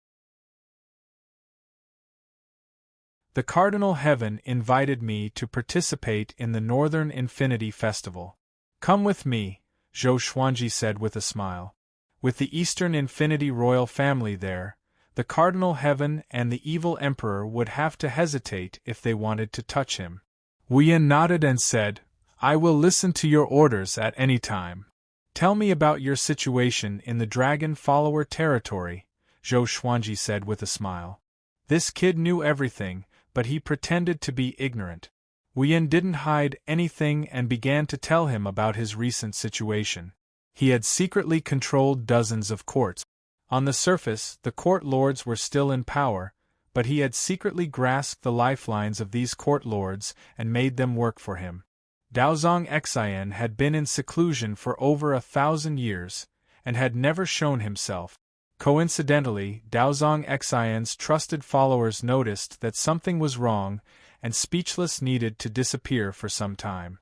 The Cardinal Heaven invited me to participate in the Northern Infinity Festival. Come with me, Zhou Xuanji said with a smile. With the Eastern Infinity royal family there, the Cardinal Heaven and the evil Emperor would have to hesitate if they wanted to touch him. Wu Yan nodded and said, "I will listen to your orders at any time. Tell me about your situation in the Dragon Follower territory," Zhou Xuanji said with a smile. This kid knew everything, but he pretended to be ignorant. Wu Yan didn't hide anything and began to tell him about his recent situation. He had secretly controlled dozens of courts. On the surface, the court lords were still in power, but he had secretly grasped the lifelines of these court lords and made them work for him. Daozong Xian had been in seclusion for over 1,000 years, and had never shown himself. Coincidentally, Daozong Xian's trusted followers noticed that something was wrong, and Speechless needed to disappear for some time.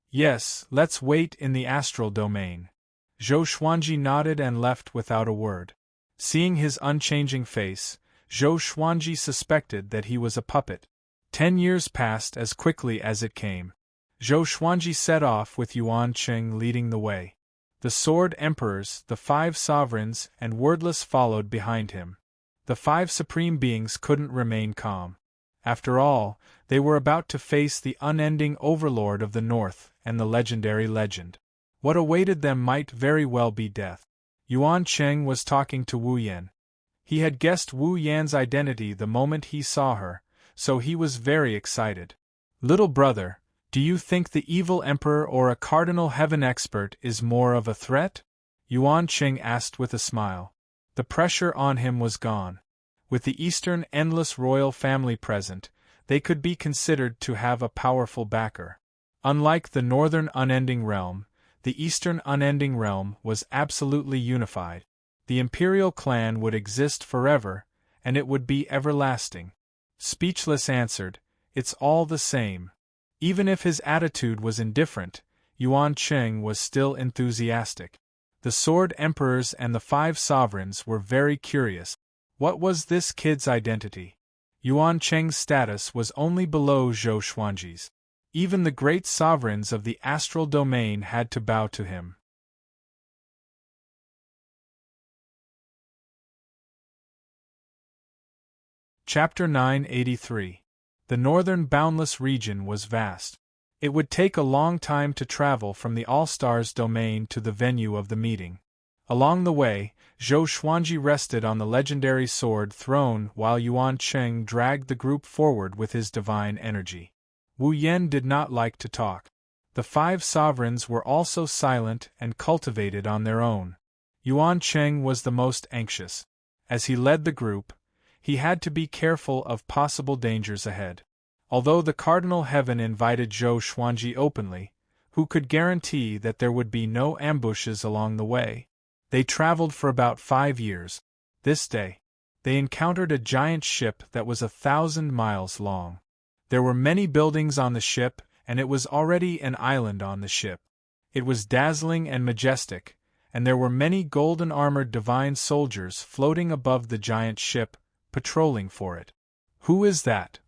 "Yes, let's wait in the astral domain." Zhou Xuanji nodded and left without a word. Seeing his unchanging face, Zhou Xuanji suspected that he was a puppet. 10 years passed as quickly as it came. Zhou Xuanji set off with Yuan Cheng leading the way. The Sword Emperors, the 5 sovereigns, and Wordless followed behind him. The 5 supreme beings couldn't remain calm. After all, they were about to face the unending overlord of the North and the legendary legend. What awaited them might very well be death. Yuan Cheng was talking to Wu Yan. He had guessed Wu Yan's identity the moment he saw her, so he was very excited. "Little brother, do you think the evil emperor or a Cardinal Heaven expert is more of a threat?" Yuan Cheng asked with a smile. The pressure on him was gone. With the Eastern Endless Royal family present, they could be considered to have a powerful backer. Unlike the Northern Unending Realm, the Eastern Unending Realm was absolutely unified. The Imperial clan would exist forever, and it would be everlasting. Speechless answered, "It's all the same." Even if his attitude was indifferent, Yuan Cheng was still enthusiastic. The Sword Emperors and the 5 sovereigns were very curious. What was this kid's identity? Yuan Cheng's status was only below Zhou Xuanji's. Even the great sovereigns of the astral domain had to bow to him. Chapter 983. The northern boundless region was vast. It would take a long time to travel from the All-Stars domain to the venue of the meeting. Along the way, Zhou Xuanji rested on the legendary sword throne while Yuan Cheng dragged the group forward with his divine energy. Wu Yan did not like to talk. The 5 sovereigns were also silent and cultivated on their own. Yuan Cheng was the most anxious. As he led the group, he had to be careful of possible dangers ahead. Although the Cardinal Heaven invited Zhou Xuanji openly, who could guarantee that there would be no ambushes along the way? They traveled for about 5 years. This day, they encountered a giant ship that was 1,000 miles long. There were many buildings on the ship, and it was already an island on the ship. It was dazzling and majestic, and there were many golden-armored divine soldiers floating above the giant ship, patrolling for it. "Who is that?"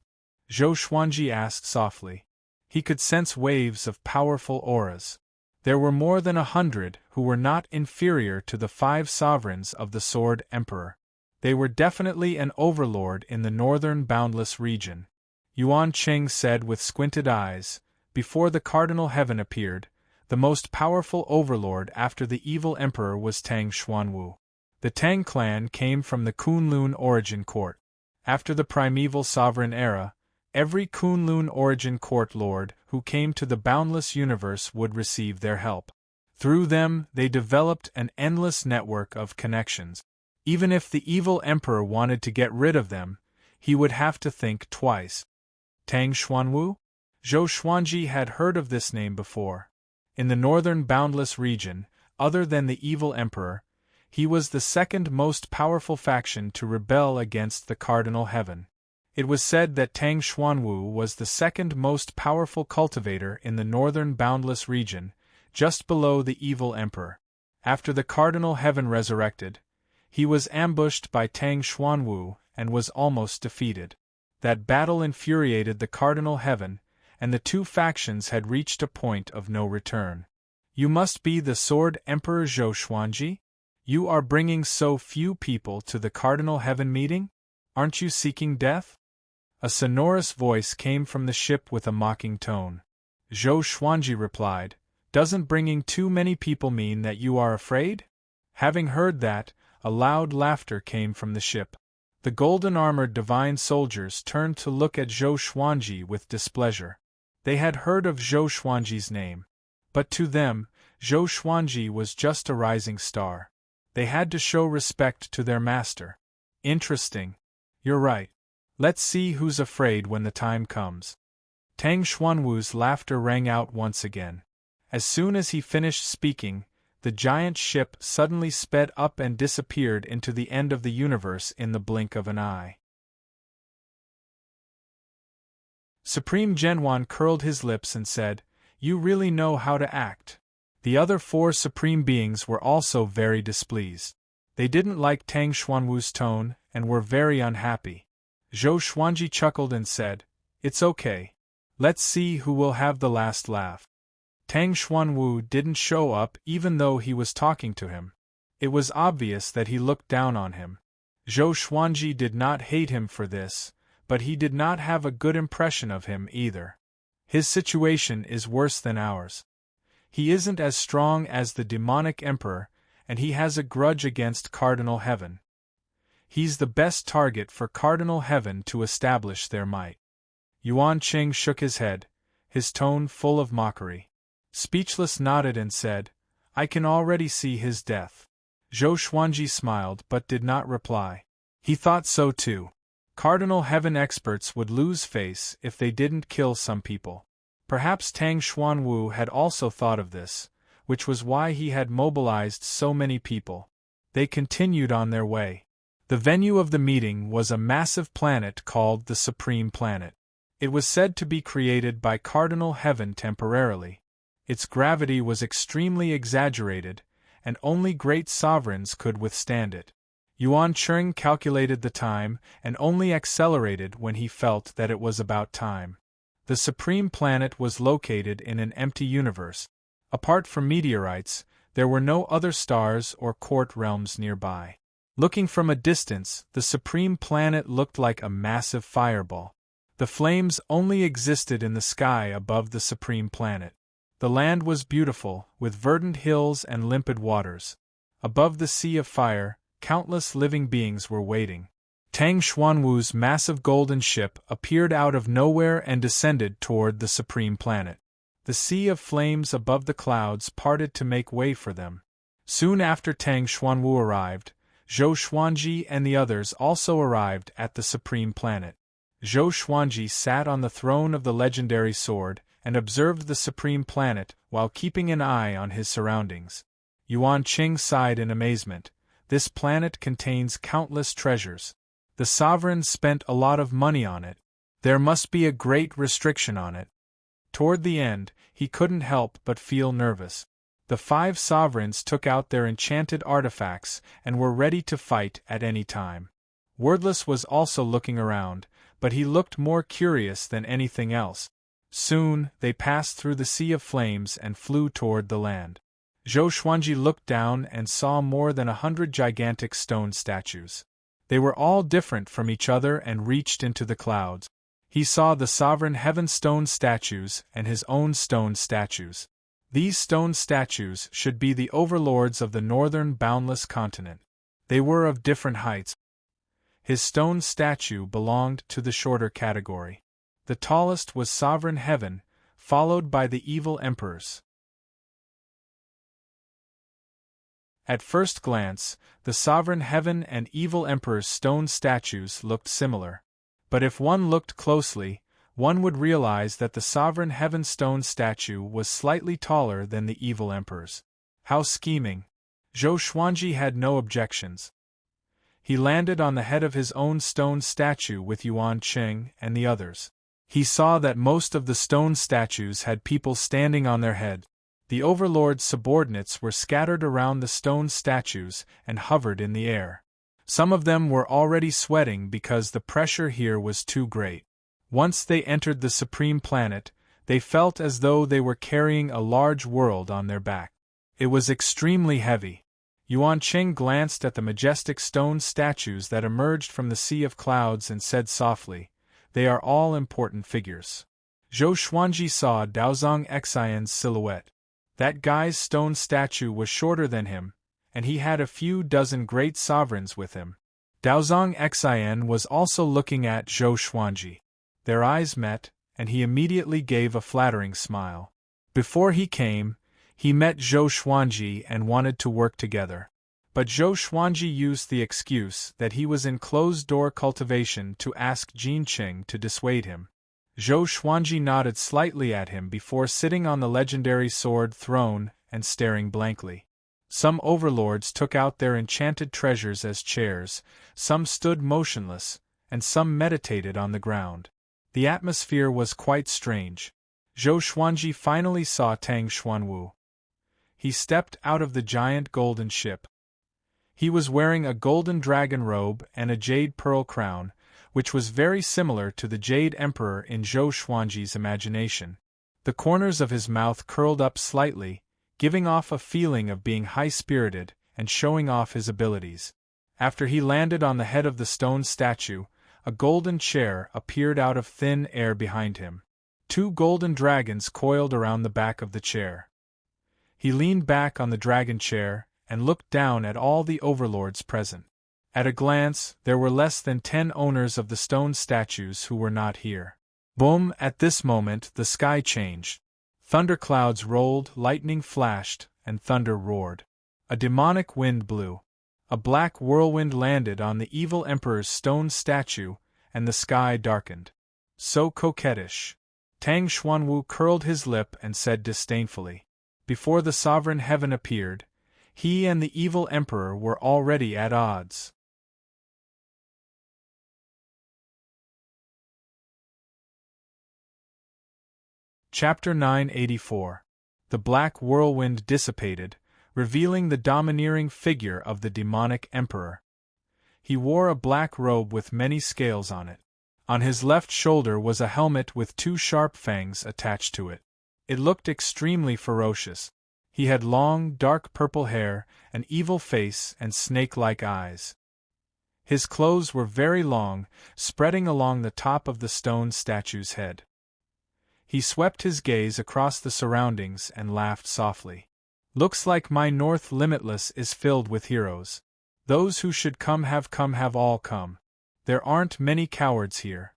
Zhou Xuanji asked softly. He could sense waves of powerful auras. There were more than 100 who were not inferior to the 5 sovereigns of the Sword Emperor. They were definitely an overlord in the northern boundless region. Yuan Cheng said with squinted eyes, before the Cardinal Heaven appeared, the most powerful overlord after the evil emperor was Tang Xuanwu. The Tang clan came from the Kunlun origin court. After the primeval sovereign era, every Kunlun origin court lord who came to the boundless universe would receive their help. Through them, they developed an endless network of connections. Even if the evil emperor wanted to get rid of them, he would have to think twice. Tang Xuanwu? Zhou Xuanji had heard of this name before. In the northern boundless region, other than the evil emperor, he was the second most powerful faction to rebel against the Cardinal Heaven. It was said that Tang Xuanwu was the second most powerful cultivator in the northern boundless region, just below the evil emperor. After the Cardinal Heaven resurrected, he was ambushed by Tang Xuanwu and was almost defeated. That battle infuriated the Cardinal Heaven, and the two factions had reached a point of no return. You must be the Sword Emperor Zhou Xuanji? You are bringing so few people to the Cardinal Heaven meeting? Aren't you seeking death? A sonorous voice came from the ship with a mocking tone. Zhou Xuanji replied, "Doesn't bringing too many people mean that you are afraid?" Having heard that, a loud laughter came from the ship. The golden-armored divine soldiers turned to look at Zhou Xuanji with displeasure. They had heard of Zhou Xuanji's name. But to them, Zhou Xuanji was just a rising star. They had to show respect to their master. Interesting. You're right. Let's see who's afraid when the time comes. Tang Xuanwu's laughter rang out once again. As soon as he finished speaking, the giant ship suddenly sped up and disappeared into the end of the universe in the blink of an eye. Supreme Genwan curled his lips and said, "You really know how to act." The other four supreme beings were also very displeased. They didn't like Tang Xuanwu's tone and were very unhappy. Zhou Xuanji chuckled and said, "It's okay. Let's see who will have the last laugh." Tang Xuanwu didn't show up even though he was talking to him. It was obvious that he looked down on him. Zhou Xuanji did not hate him for this, but he did not have a good impression of him either. His situation is worse than ours. He isn't as strong as the demonic emperor, and he has a grudge against Cardinal Heaven. He's the best target for Cardinal Heaven to establish their might. Yuan Qing shook his head, his tone full of mockery. Speechless nodded and said, "I can already see his death." Zhou Xuanji smiled but did not reply. He thought so too. Cardinal Heaven experts would lose face if they didn't kill some people. Perhaps Tang Xuanwu had also thought of this, which was why he had mobilized so many people. They continued on their way. The venue of the meeting was a massive planet called the Supreme Planet. It was said to be created by Cardinal Heaven temporarily. Its gravity was extremely exaggerated, and only great sovereigns could withstand it. Yuan Qing calculated the time and only accelerated when he felt that it was about time. The Supreme Planet was located in an empty universe. Apart from meteorites, there were no other stars or court realms nearby. Looking from a distance, the Supreme Planet looked like a massive fireball. The flames only existed in the sky above the Supreme Planet. The land was beautiful, with verdant hills and limpid waters. Above the sea of fire, countless living beings were waiting. Tang Xuanwu's massive golden ship appeared out of nowhere and descended toward the Supreme Planet. The sea of flames above the clouds parted to make way for them. Soon after Tang Xuanwu arrived, Zhou Xuanji and the others also arrived at the Supreme Planet. Zhou Xuanji sat on the throne of the legendary sword and observed the Supreme Planet while keeping an eye on his surroundings. Yuan Qing sighed in amazement. This planet contains countless treasures. The sovereign spent a lot of money on it. There must be a great restriction on it. Toward the end, he couldn't help but feel nervous. The five sovereigns took out their enchanted artifacts and were ready to fight at any time. Wordless was also looking around, but he looked more curious than anything else. Soon, they passed through the sea of flames and flew toward the land. Zhou Xuanji looked down and saw more than 100 gigantic stone statues. They were all different from each other and reached into the clouds. He saw the sovereign heaven stone statues and his own stone statues. These stone statues should be the overlords of the northern boundless continent. They were of different heights. His stone statue belonged to the shorter category. The tallest was sovereign heaven, followed by the evil emperors. At first glance, the sovereign heaven and evil emperor's stone statues looked similar. But if one looked closely, one would realize that the sovereign heaven stone statue was slightly taller than the evil emperor's. How scheming! Zhou Xuanji had no objections. He landed on the head of his own stone statue with Yuan Qing and the others. He saw that most of the stone statues had people standing on their head. The overlord's subordinates were scattered around the stone statues and hovered in the air. Some of them were already sweating because the pressure here was too great. Once they entered the supreme planet, they felt as though they were carrying a large world on their back. It was extremely heavy. Yuan Qing glanced at the majestic stone statues that emerged from the sea of clouds and said softly, "They are all important figures." Zhou Xuanji saw Daozong Xian's silhouette. That guy's stone statue was shorter than him, and he had a few dozen great sovereigns with him. Daozong Xian was also looking at Zhou Xuanji. Their eyes met, and he immediately gave a flattering smile. Before he came, he met Zhou Xuanji and wanted to work together. But Zhou Xuanji used the excuse that he was in closed-door cultivation to ask Jin Qing to dissuade him. Zhou Xuanji nodded slightly at him before sitting on the legendary sword throne and staring blankly. Some overlords took out their enchanted treasures as chairs, some stood motionless, and some meditated on the ground. The atmosphere was quite strange. Zhou Xuanji finally saw Tang Xuanwu. He stepped out of the giant golden ship. He was wearing a golden dragon robe and a jade pearl crown, which was very similar to the Jade Emperor in Zhou Xuanji's imagination. The corners of his mouth curled up slightly, giving off a feeling of being high-spirited and showing off his abilities. After he landed on the head of the stone statue, a golden chair appeared out of thin air behind him. Two golden dragons coiled around the back of the chair. He leaned back on the dragon chair and looked down at all the overlords present. At a glance, there were less than 10 owners of the stone statues who were not here. Boom! At this moment, the sky changed. Thunderclouds rolled, lightning flashed, and thunder roared. A demonic wind blew. A black whirlwind landed on the evil emperor's stone statue, and the sky darkened. So coquettish. Tang Xuanwu curled his lip and said disdainfully. Before the sovereign heaven appeared, he and the evil emperor were already at odds. Chapter 984. The black whirlwind dissipated, revealing the domineering figure of the demonic emperor. He wore a black robe with many scales on it. On his left shoulder was a helmet with 2 sharp fangs attached to it. It looked extremely ferocious. He had long, dark purple hair, an evil face, and snake-like eyes. His clothes were very long, spreading along the top of the stone statue's head. He swept his gaze across the surroundings and laughed softly. "Looks like my North Limitless is filled with heroes. Those who should come have all come. There aren't many cowards here."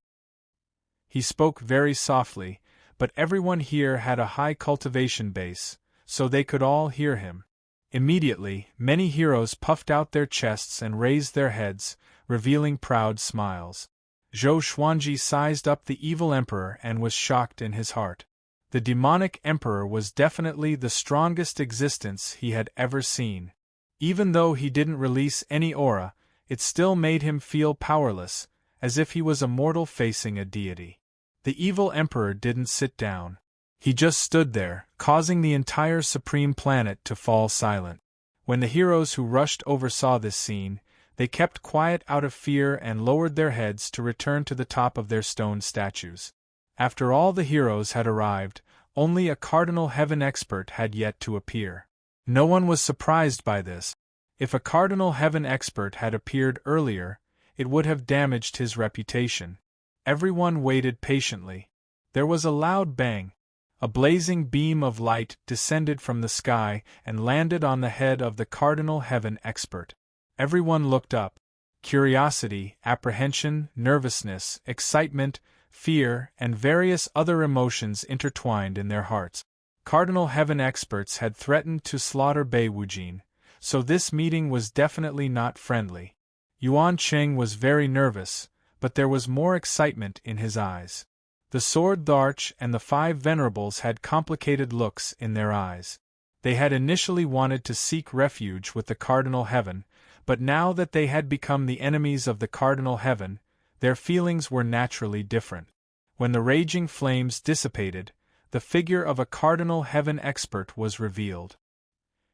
He spoke very softly, but everyone here had a high cultivation base, so they could all hear him. Immediately, many heroes puffed out their chests and raised their heads, revealing proud smiles. Zhou Xuanji sized up the evil emperor and was shocked in his heart. The demonic emperor was definitely the strongest existence he had ever seen. Even though he didn't release any aura, it still made him feel powerless, as if he was a mortal facing a deity. The evil emperor didn't sit down. He just stood there, causing the entire supreme planet to fall silent. When the heroes who rushed over saw this scene, they kept quiet out of fear and lowered their heads to return to the top of their stone statues. After all the heroes had arrived, only a cardinal heaven expert had yet to appear. No one was surprised by this. If a cardinal heaven expert had appeared earlier, it would have damaged his reputation. Everyone waited patiently. There was a loud bang. A blazing beam of light descended from the sky and landed on the head of the Cardinal Heaven expert. Everyone looked up. Curiosity, apprehension, nervousness, excitement, fear, and various other emotions intertwined in their hearts. Cardinal Heaven experts had threatened to slaughter Bei Wujin, so this meeting was definitely not friendly. Yuan Cheng was very nervous, but there was more excitement in his eyes. The Sword Arch and the 5 Venerables had complicated looks in their eyes. They had initially wanted to seek refuge with the Cardinal Heaven, but now that they had become the enemies of the Cardinal Heaven, their feelings were naturally different. When the raging flames dissipated, the figure of a Cardinal Heaven expert was revealed.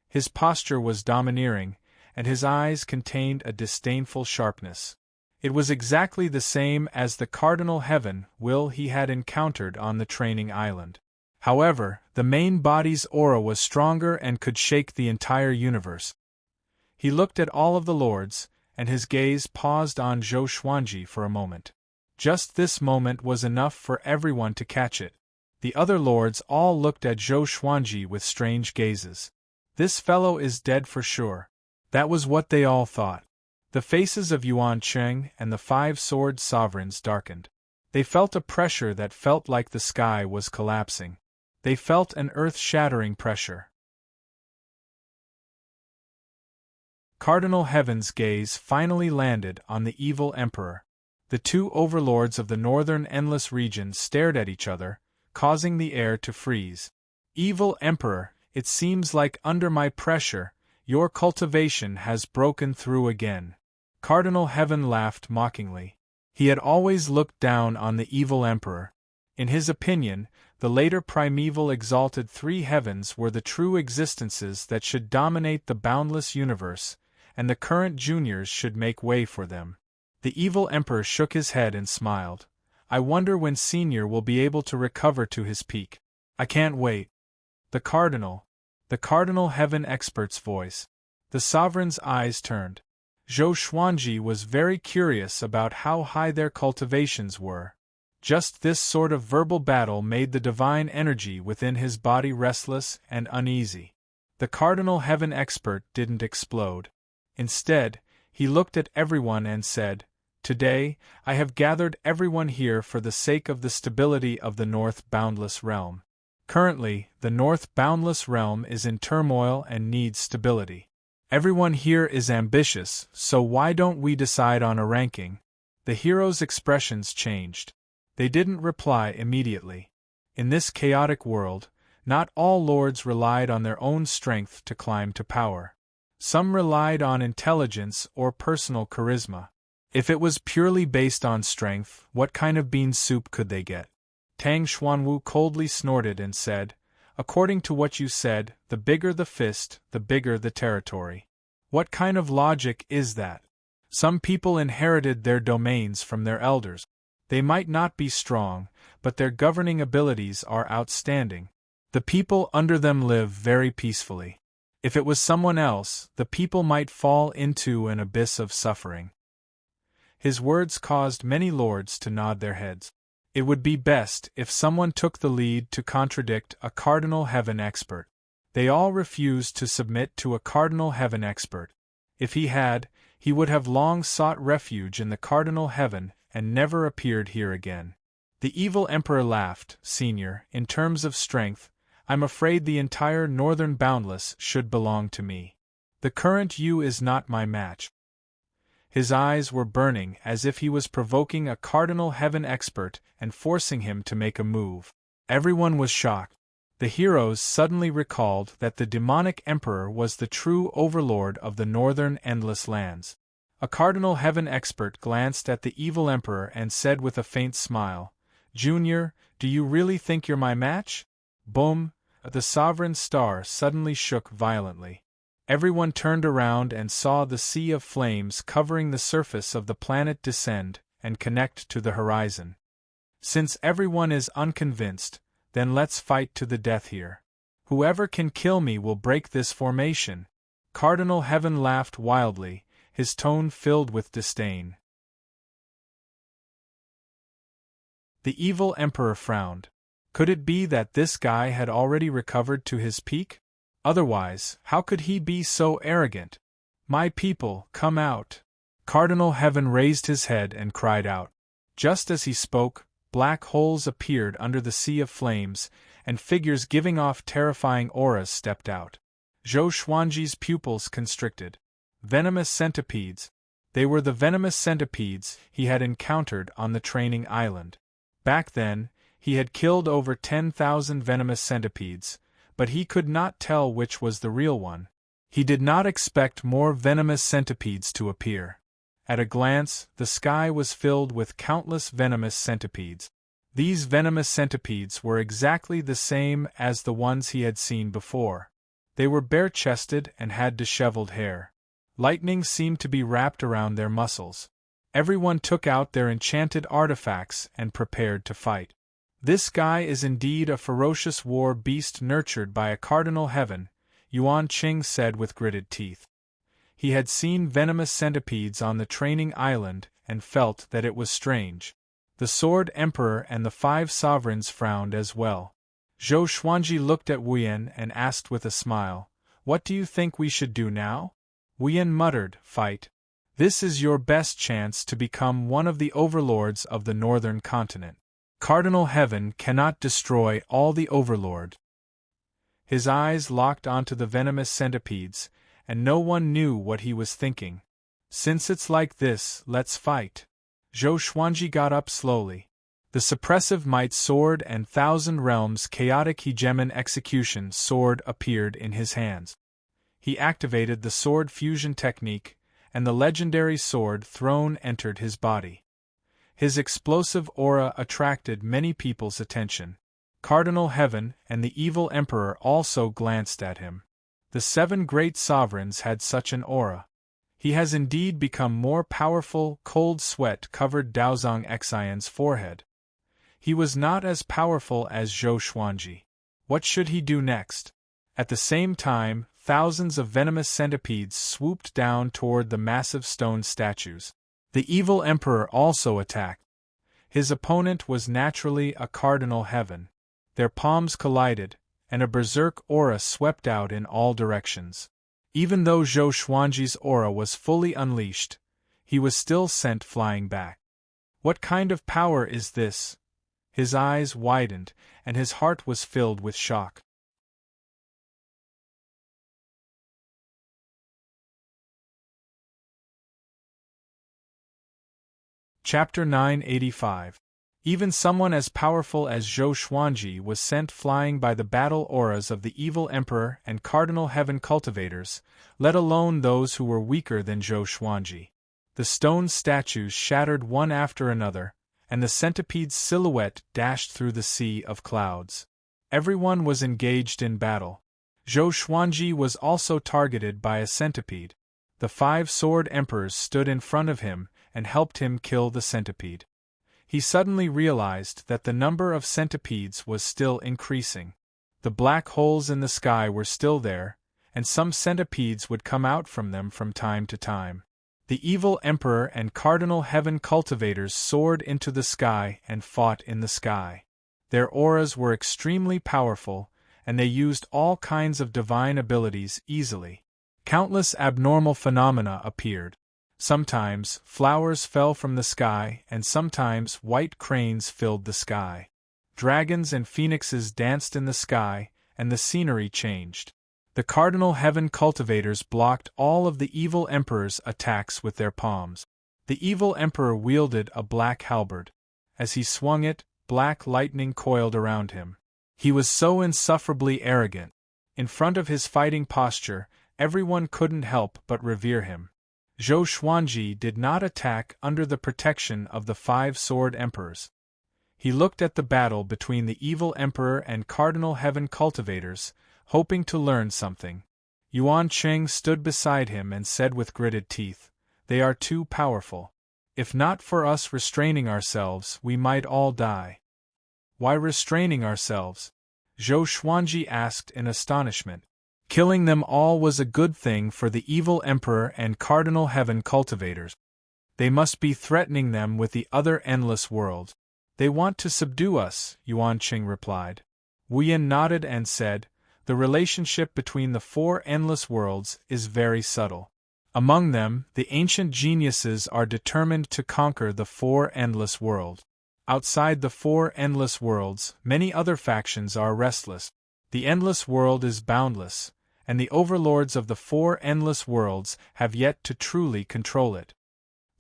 His posture was domineering, and his eyes contained a disdainful sharpness. It was exactly the same as the Cardinal Heaven will he had encountered on the training island. However, the main body's aura was stronger and could shake the entire universe. He looked at all of the lords, and his gaze paused on Zhou Xuanji for a moment. Just this moment was enough for everyone to catch it. The other lords all looked at Zhou Xuanji with strange gazes. This fellow is dead for sure. That was what they all thought. The faces of Yuan Cheng and the 5 sword sovereigns darkened. They felt a pressure that felt like the sky was collapsing. They felt an earth-shattering pressure. Cardinal Heaven's gaze finally landed on the evil emperor. The 2 overlords of the northern endless region stared at each other, causing the air to freeze. Evil emperor, it seems like under my pressure, your cultivation has broken through again. Cardinal Heaven laughed mockingly. He had always looked down on the evil emperor. In his opinion, the later primeval exalted 3 heavens were the true existences that should dominate the boundless universe, and the current juniors should make way for them. The evil emperor shook his head and smiled. I wonder when Senior will be able to recover to his peak. I can't wait. The Cardinal Heaven expert's voice. The sovereign's eyes turned. Zhou Xuanji was very curious about how high their cultivations were. Just this sort of verbal battle made the divine energy within his body restless and uneasy. The Cardinal Heaven expert didn't explode. Instead, he looked at everyone and said, "Today, I have gathered everyone here for the sake of the stability of the North Boundless Realm. Currently, the North Boundless Realm is in turmoil and needs stability. Everyone here is ambitious, so why don't we decide on a ranking?" The heroes' expressions changed. They didn't reply immediately. In this chaotic world, not all lords relied on their own strength to climb to power. Some relied on intelligence or personal charisma. If it was purely based on strength, what kind of bean soup could they get? Tang Xuanwu coldly snorted and said, "According to what you said, the bigger the fist, the bigger the territory. What kind of logic is that? Some people inherited their domains from their elders. They might not be strong, but their governing abilities are outstanding. The people under them live very peacefully. If it was someone else, the people might fall into an abyss of suffering." His words caused many lords to nod their heads. It would be best if someone took the lead to contradict a Cardinal Heaven expert. They all refused to submit to a Cardinal Heaven expert. If he had, he would have long sought refuge in the Cardinal Heaven and never appeared here again. The evil emperor laughed. "Senior, in terms of strength, I'm afraid the entire Northern Boundless should belong to me. The current you is not my match." His eyes were burning as if he was provoking a Cardinal Heaven expert and forcing him to make a move. Everyone was shocked. The heroes suddenly recalled that the demonic emperor was the true overlord of the northern endless lands. A Cardinal Heaven expert glanced at the evil emperor and said with a faint smile, "Junior, do you really think you're my match?" Boom! The sovereign star suddenly shook violently. Everyone turned around and saw the sea of flames covering the surface of the planet descend and connect to the horizon. Since everyone is unconvinced, then let's fight to the death here. Whoever can kill me will break this formation. Cardinal Heaven laughed wildly, his tone filled with disdain. The evil emperor frowned. Could it be that this guy had already recovered to his peak? Otherwise, how could he be so arrogant? My people, come out! Cardinal Heaven raised his head and cried out. Just as he spoke, black holes appeared under the sea of flames, and figures giving off terrifying auras stepped out. Zhou Xuanji's pupils constricted. Venomous centipedes. They were the venomous centipedes he had encountered on the training island. Back then, he had killed over 10,000 venomous centipedes, but he could not tell which was the real one. He did not expect more venomous centipedes to appear. At a glance, the sky was filled with countless venomous centipedes. These venomous centipedes were exactly the same as the ones he had seen before. They were bare-chested and had disheveled hair. Lightning seemed to be wrapped around their muscles. Everyone took out their enchanted artifacts and prepared to fight. This guy is indeed a ferocious war beast nurtured by a cardinal heaven, Yuan Qing said with gritted teeth. He had seen venomous centipedes on the training island and felt that it was strange. The Sword Emperor and the 5 sovereigns frowned as well. Zhou Xuanji looked at Wuyan and asked with a smile, "What do you think we should do now?" Wuyan muttered, "Fight. This is your best chance to become one of the overlords of the northern continent. Cardinal Heaven cannot destroy all the overlord." His eyes locked onto the venomous centipedes, and no one knew what he was thinking. "Since it's like this, let's fight." Zhou Xuanji got up slowly. The suppressive might sword and 1,000 realms chaotic hegemon execution sword appeared in his hands. He activated the sword fusion technique, and the legendary sword throne entered his body. His explosive aura attracted many people's attention. Cardinal Heaven and the evil emperor also glanced at him. The 7 great sovereigns had such an aura. He has indeed become more powerful. Cold sweat covered Daozong Xian's forehead. He was not as powerful as Zhou Xuanji. What should he do next? At the same time, thousands of venomous centipedes swooped down toward the massive stone statues. The evil emperor also attacked. His opponent was naturally a cardinal heaven. Their palms collided, and a berserk aura swept out in all directions. Even though Zhou Xuanji's aura was fully unleashed, he was still sent flying back. What kind of power is this? His eyes widened, and his heart was filled with shock. Chapter 985. Even someone as powerful as Zhou Xuanji was sent flying by the battle auras of the evil emperor and cardinal heaven cultivators, let alone those who were weaker than Zhou Xuanji. The stone statues shattered one after another, and the centipede's silhouette dashed through the sea of clouds. Everyone was engaged in battle. Zhou Xuanji was also targeted by a centipede. The 5 sword emperors stood in front of him and helped him kill the centipede. He suddenly realized that the number of centipedes was still increasing. The black holes in the sky were still there, and some centipedes would come out from them from time to time. The evil emperor and cardinal heaven cultivators soared into the sky and fought in the sky. Their auras were extremely powerful, and they used all kinds of divine abilities easily. Countless abnormal phenomena appeared. Sometimes, flowers fell from the sky, and sometimes white cranes filled the sky. Dragons and phoenixes danced in the sky, and the scenery changed. The cardinal heaven cultivators blocked all of the evil emperor's attacks with their palms. The evil emperor wielded a black halberd. As he swung it, black lightning coiled around him. He was so insufferably arrogant. In front of his fighting posture, everyone couldn't help but revere him. Zhou Xuanji did not attack under the protection of the 5 sword emperors. He looked at the battle between the evil emperor and cardinal heaven cultivators, hoping to learn something. Yuan Qing stood beside him and said with gritted teeth, "They are too powerful. If not for us restraining ourselves, we might all die." "Why restraining ourselves?" Zhou Xuanji asked in astonishment. Killing them all was a good thing for the evil emperor and cardinal heaven cultivators. They must be threatening them with the other endless world. They want to subdue us, Yuan Qing replied. Wu Yin nodded and said, the relationship between the four endless worlds is very subtle. Among them, the ancient geniuses are determined to conquer the four endless worlds. Outside the four endless worlds, many other factions are restless. The endless world is boundless, and the overlords of the four endless worlds have yet to truly control it.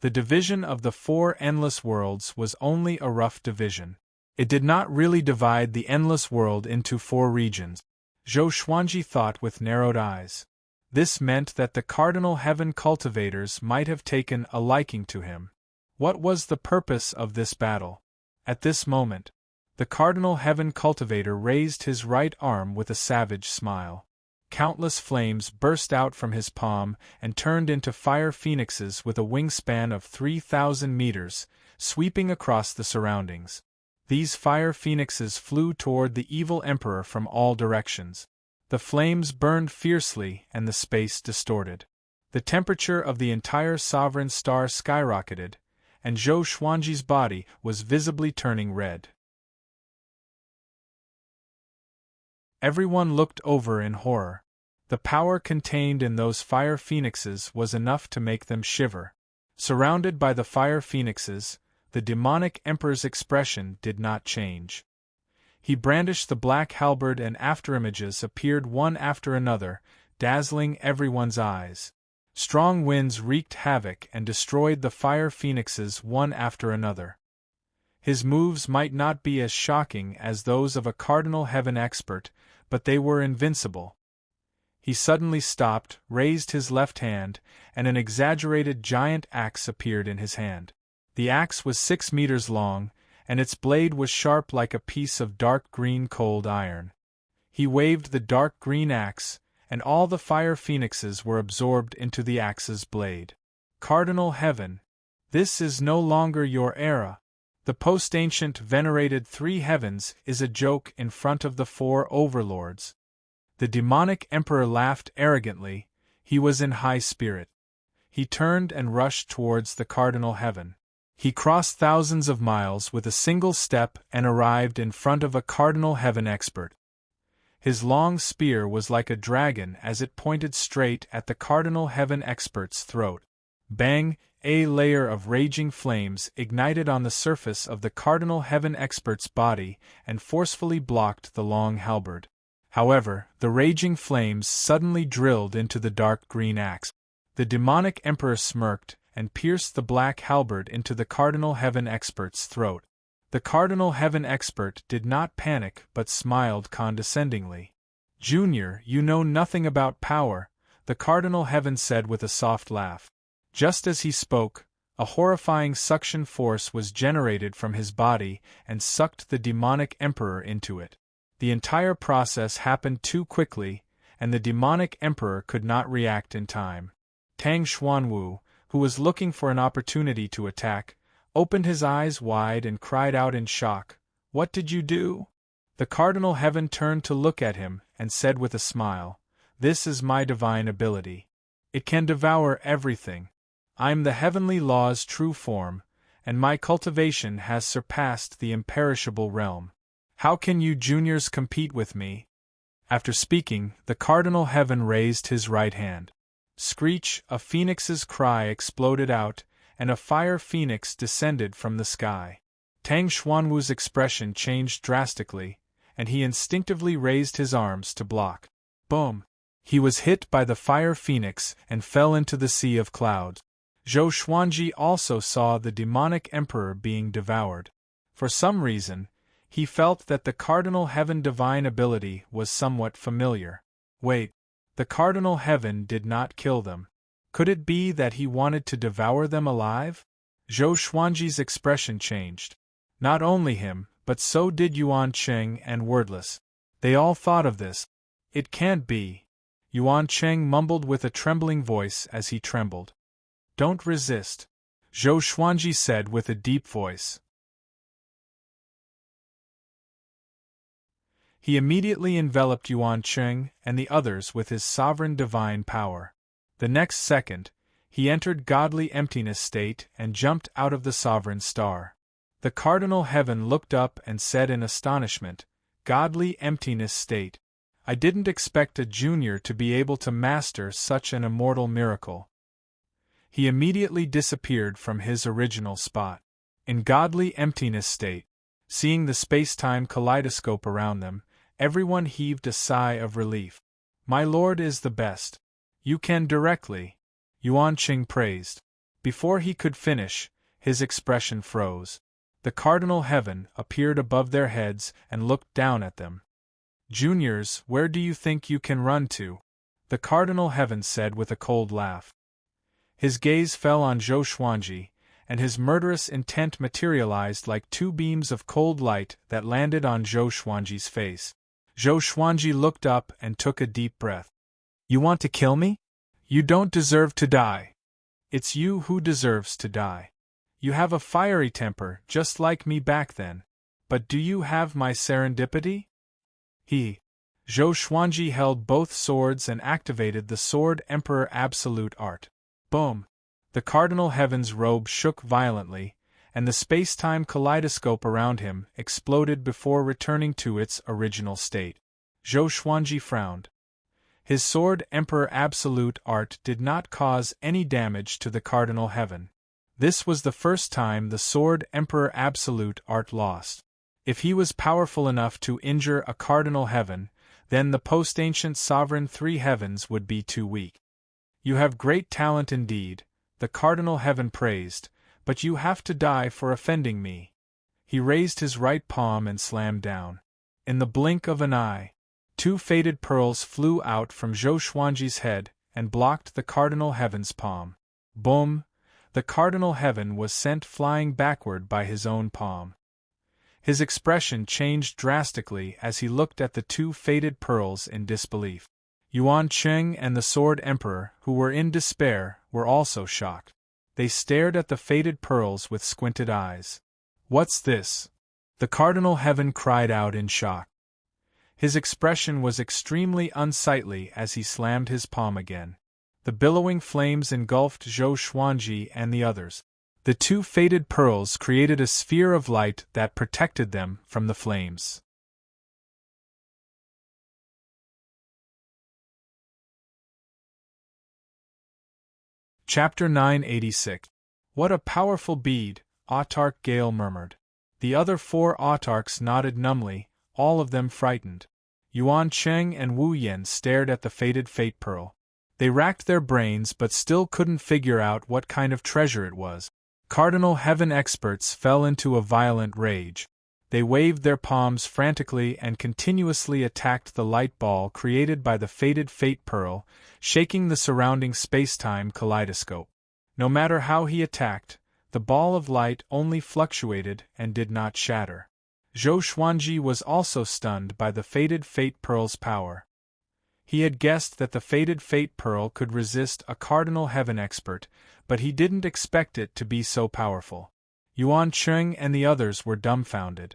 The division of the four endless worlds was only a rough division. It did not really divide the endless world into four regions. Zhou Xuanji thought with narrowed eyes. This meant that the Cardinal Heaven cultivators might have taken a liking to him. What was the purpose of this battle? At this moment, the Cardinal Heaven cultivator raised his right arm with a savage smile. Countless flames burst out from his palm and turned into fire phoenixes with a wingspan of 3,000 meters, sweeping across the surroundings. These fire phoenixes flew toward the evil emperor from all directions. The flames burned fiercely and the space distorted. The temperature of the entire sovereign star skyrocketed, and Zhou Xuanji's body was visibly turning red. Everyone looked over in horror. The power contained in those fire phoenixes was enough to make them shiver. Surrounded by the fire phoenixes, the demonic emperor's expression did not change. He brandished the black halberd and afterimages appeared one after another, dazzling everyone's eyes. Strong winds wreaked havoc and destroyed the fire phoenixes one after another. His moves might not be as shocking as those of a Cardinal Heaven expert, but they were invincible. He suddenly stopped, raised his left hand, and an exaggerated giant axe appeared in his hand. The axe was 6 meters long, and its blade was sharp like a piece of dark green cold iron. He waved the dark green axe, and all the fire phoenixes were absorbed into the axe's blade. Cardinal Heaven, this is no longer your era. The post-ancient venerated three heavens is a joke in front of the four overlords. The demonic emperor laughed arrogantly. He was in high spirit. He turned and rushed towards the Cardinal Heaven. He crossed thousands of miles with a single step and arrived in front of a Cardinal Heaven expert. His long spear was like a dragon as it pointed straight at the Cardinal Heaven expert's throat. Bang! A layer of raging flames ignited on the surface of the Cardinal Heaven expert's body and forcefully blocked the long halberd. However, the raging flames suddenly drilled into the dark green axe. The demonic emperor smirked and pierced the black halberd into the Cardinal Heaven expert's throat. The Cardinal Heaven expert did not panic but smiled condescendingly. "Junior, you know nothing about power," the Cardinal Heaven said with a soft laugh. Just as he spoke, a horrifying suction force was generated from his body and sucked the demonic emperor into it. The entire process happened too quickly, and the demonic emperor could not react in time. Tang Xuanwu, who was looking for an opportunity to attack, opened his eyes wide and cried out in shock, "What did you do?" The Cardinal Heaven turned to look at him and said with a smile, "This is my divine ability. It can devour everything. I'm the heavenly law's true form, and my cultivation has surpassed the imperishable realm. How can you juniors compete with me?" After speaking, the Cardinal Heaven raised his right hand. Screech! A phoenix's cry exploded out, and a fire phoenix descended from the sky. Tang Xuanwu's expression changed drastically, and he instinctively raised his arms to block. Boom! He was hit by the fire phoenix and fell into the sea of clouds. Zhou Xuanji also saw the demonic emperor being devoured. For some reason, he felt that the Cardinal Heaven divine ability was somewhat familiar. Wait, the Cardinal Heaven did not kill them. Could it be that he wanted to devour them alive? Zhou Xuanji's expression changed. Not only him, but so did Yuan Cheng and Wordless. They all thought of this. It can't be. Yuan Cheng mumbled with a trembling voice as he trembled. "Don't resist," Zhou Xuanji said with a deep voice. He immediately enveloped Yuan Cheng and the others with his sovereign divine power. The next second, he entered godly emptiness state and jumped out of the sovereign star. The Cardinal Heaven looked up and said in astonishment, "Godly emptiness state. I didn't expect a junior to be able to master such an immortal miracle." He immediately disappeared from his original spot. In godly emptiness state, seeing the space-time kaleidoscope around them, everyone heaved a sigh of relief. "My lord is the best. You can directly," Yuan Qing praised. Before he could finish, his expression froze. The Cardinal Heaven appeared above their heads and looked down at them. "Juniors, where do you think you can run to?" the Cardinal Heaven said with a cold laugh. His gaze fell on Zhou Xuanji, and his murderous intent materialized like two beams of cold light that landed on Zhou Xuanji's face. Zhou Xuanji looked up and took a deep breath. "You want to kill me? You don't deserve to die. It's you who deserves to die. You have a fiery temper, just like me back then. But do you have my serendipity?" Zhou Xuanji held both swords and activated the Sword Emperor Absolute Art. Boom! The Cardinal Heaven's robe shook violently, and the space-time kaleidoscope around him exploded before returning to its original state. Zhou Xuanji frowned. His Sword Emperor Absolute Art did not cause any damage to the Cardinal Heaven. This was the first time the Sword Emperor Absolute Art lost. If he was powerful enough to injure a Cardinal Heaven, then the post-ancient Sovereign Three Heavens would be too weak. "You have great talent indeed," the Cardinal Heaven praised, "but you have to die for offending me." He raised his right palm and slammed down. In the blink of an eye, two faded pearls flew out from Zhou Xuanji's head and blocked the Cardinal Heaven's palm. Boom! The Cardinal Heaven was sent flying backward by his own palm. His expression changed drastically as he looked at the two faded pearls in disbelief. Yuan Qing and the Sword Emperor, who were in despair, were also shocked. They stared at the faded pearls with squinted eyes. "What's this?" the Cardinal Heaven cried out in shock. His expression was extremely unsightly as he slammed his palm again. The billowing flames engulfed Zhou Xuanji and the others. The two faded pearls created a sphere of light that protected them from the flames. Chapter 986. "What a powerful bead," Autarch Gale murmured. The other four autarchs nodded numbly, all of them frightened. Yuan Qing and Wu Yen stared at the faded fate pearl. They racked their brains but still couldn't figure out what kind of treasure it was. Cardinal Heaven experts fell into a violent rage. They waved their palms frantically and continuously attacked the light ball created by the faded fate pearl, shaking the surrounding space-time kaleidoscope. No matter how he attacked, the ball of light only fluctuated and did not shatter. Zhou Xuanji was also stunned by the faded fate pearl's power. He had guessed that the faded fate pearl could resist a Cardinal Heaven expert, but he didn't expect it to be so powerful. Yuan Qing and the others were dumbfounded.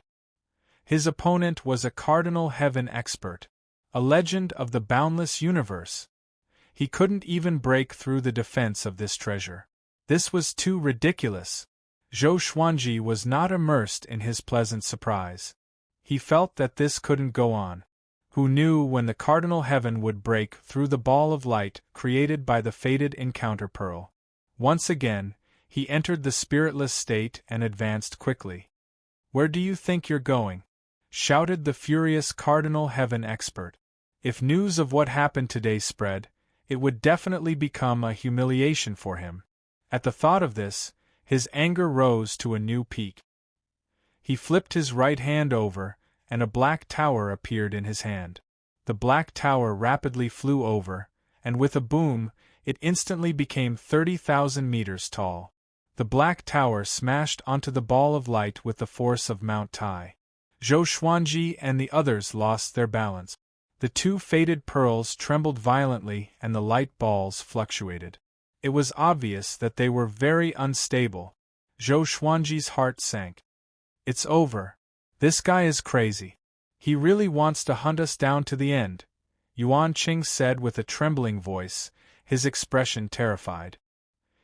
His opponent was a Cardinal Heaven expert, a legend of the boundless universe. He couldn't even break through the defense of this treasure. This was too ridiculous. Zhou Xuanji was not immersed in his pleasant surprise. He felt that this couldn't go on. Who knew when the Cardinal Heaven would break through the ball of light created by the faded encounter pearl? Once again, he entered the spiritless state and advanced quickly. "Where do you think you're going?" shouted the furious Cardinal Heaven expert. If news of what happened today spread, it would definitely become a humiliation for him. At the thought of this, his anger rose to a new peak. He flipped his right hand over, and a black tower appeared in his hand. The black tower rapidly flew over, and with a boom, it instantly became 30,000 meters tall. The black tower smashed onto the ball of light with the force of Mount Tai. Zhou Xuanji and the others lost their balance. The two faded pearls trembled violently and the light balls fluctuated. It was obvious that they were very unstable. Zhou Xuanji's heart sank. "It's over. This guy is crazy. He really wants to hunt us down to the end," Yuan Qing said with a trembling voice, his expression terrified.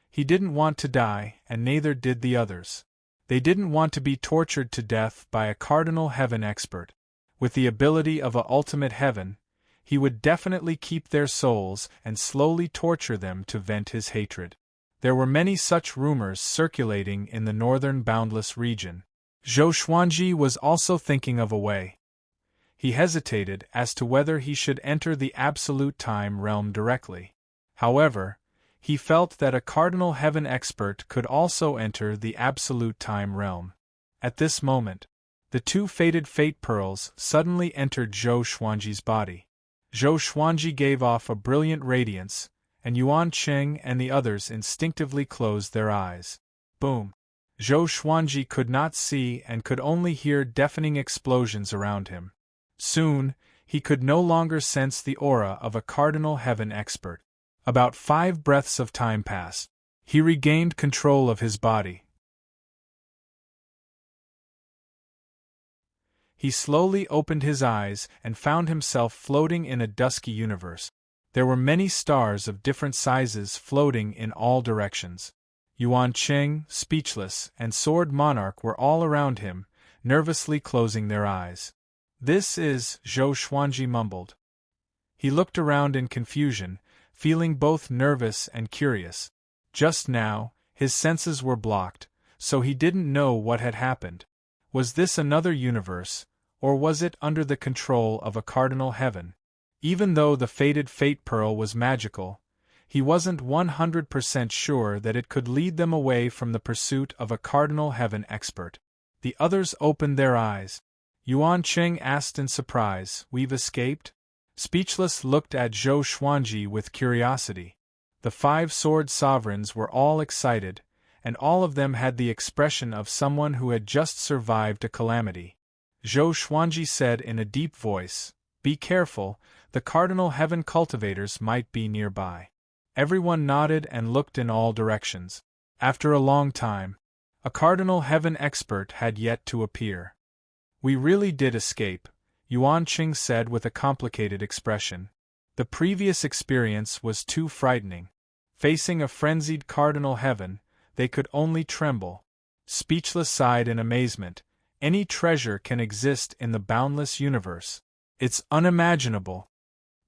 He didn't want to die, and neither did the others. They didn't want to be tortured to death by a cardinal heaven expert. With the ability of a ultimate heaven, he would definitely keep their souls and slowly torture them to vent his hatred. There were many such rumors circulating in the northern boundless region. Zhou Xuanji was also thinking of a way. He hesitated as to whether he should enter the absolute time realm directly. However, he felt that a cardinal heaven expert could also enter the absolute time realm. At this moment, the two faded fate pearls suddenly entered Zhou Xuanji's body. Zhou Xuanji gave off a brilliant radiance, and Yuan Qing and the others instinctively closed their eyes. Boom! Zhou Xuanji could not see and could only hear deafening explosions around him. Soon, he could no longer sense the aura of a cardinal heaven expert. About 5 breaths of time passed. He regained control of his body. He slowly opened his eyes and found himself floating in a dusky universe. There were many stars of different sizes floating in all directions. Yuan Qing, Speechless, and Sword Monarch were all around him, nervously closing their eyes. "This is," Zhou Xuanji mumbled. He looked around in confusion, feeling both nervous and curious. Just now, his senses were blocked, so he didn't know what had happened. Was this another universe, or was it under the control of a cardinal heaven? Even though the faded fate pearl was magical, he wasn't 100% sure that it could lead them away from the pursuit of a cardinal heaven expert. The others opened their eyes. Yuan Qing asked in surprise, "We've escaped?" Speechless looked at Zhou Xuanji with curiosity. The 5 sword sovereigns were all excited, and all of them had the expression of someone who had just survived a calamity. Zhou Xuanji said in a deep voice, "Be careful, the cardinal heaven cultivators might be nearby." Everyone nodded and looked in all directions. After a long time, a cardinal heaven expert had yet to appear. "We really did escape," Yuan Qing said with a complicated expression. The previous experience was too frightening. Facing a frenzied cardinal heaven, they could only tremble. Speechless sighed in amazement. Any treasure can exist in the boundless universe. It's unimaginable.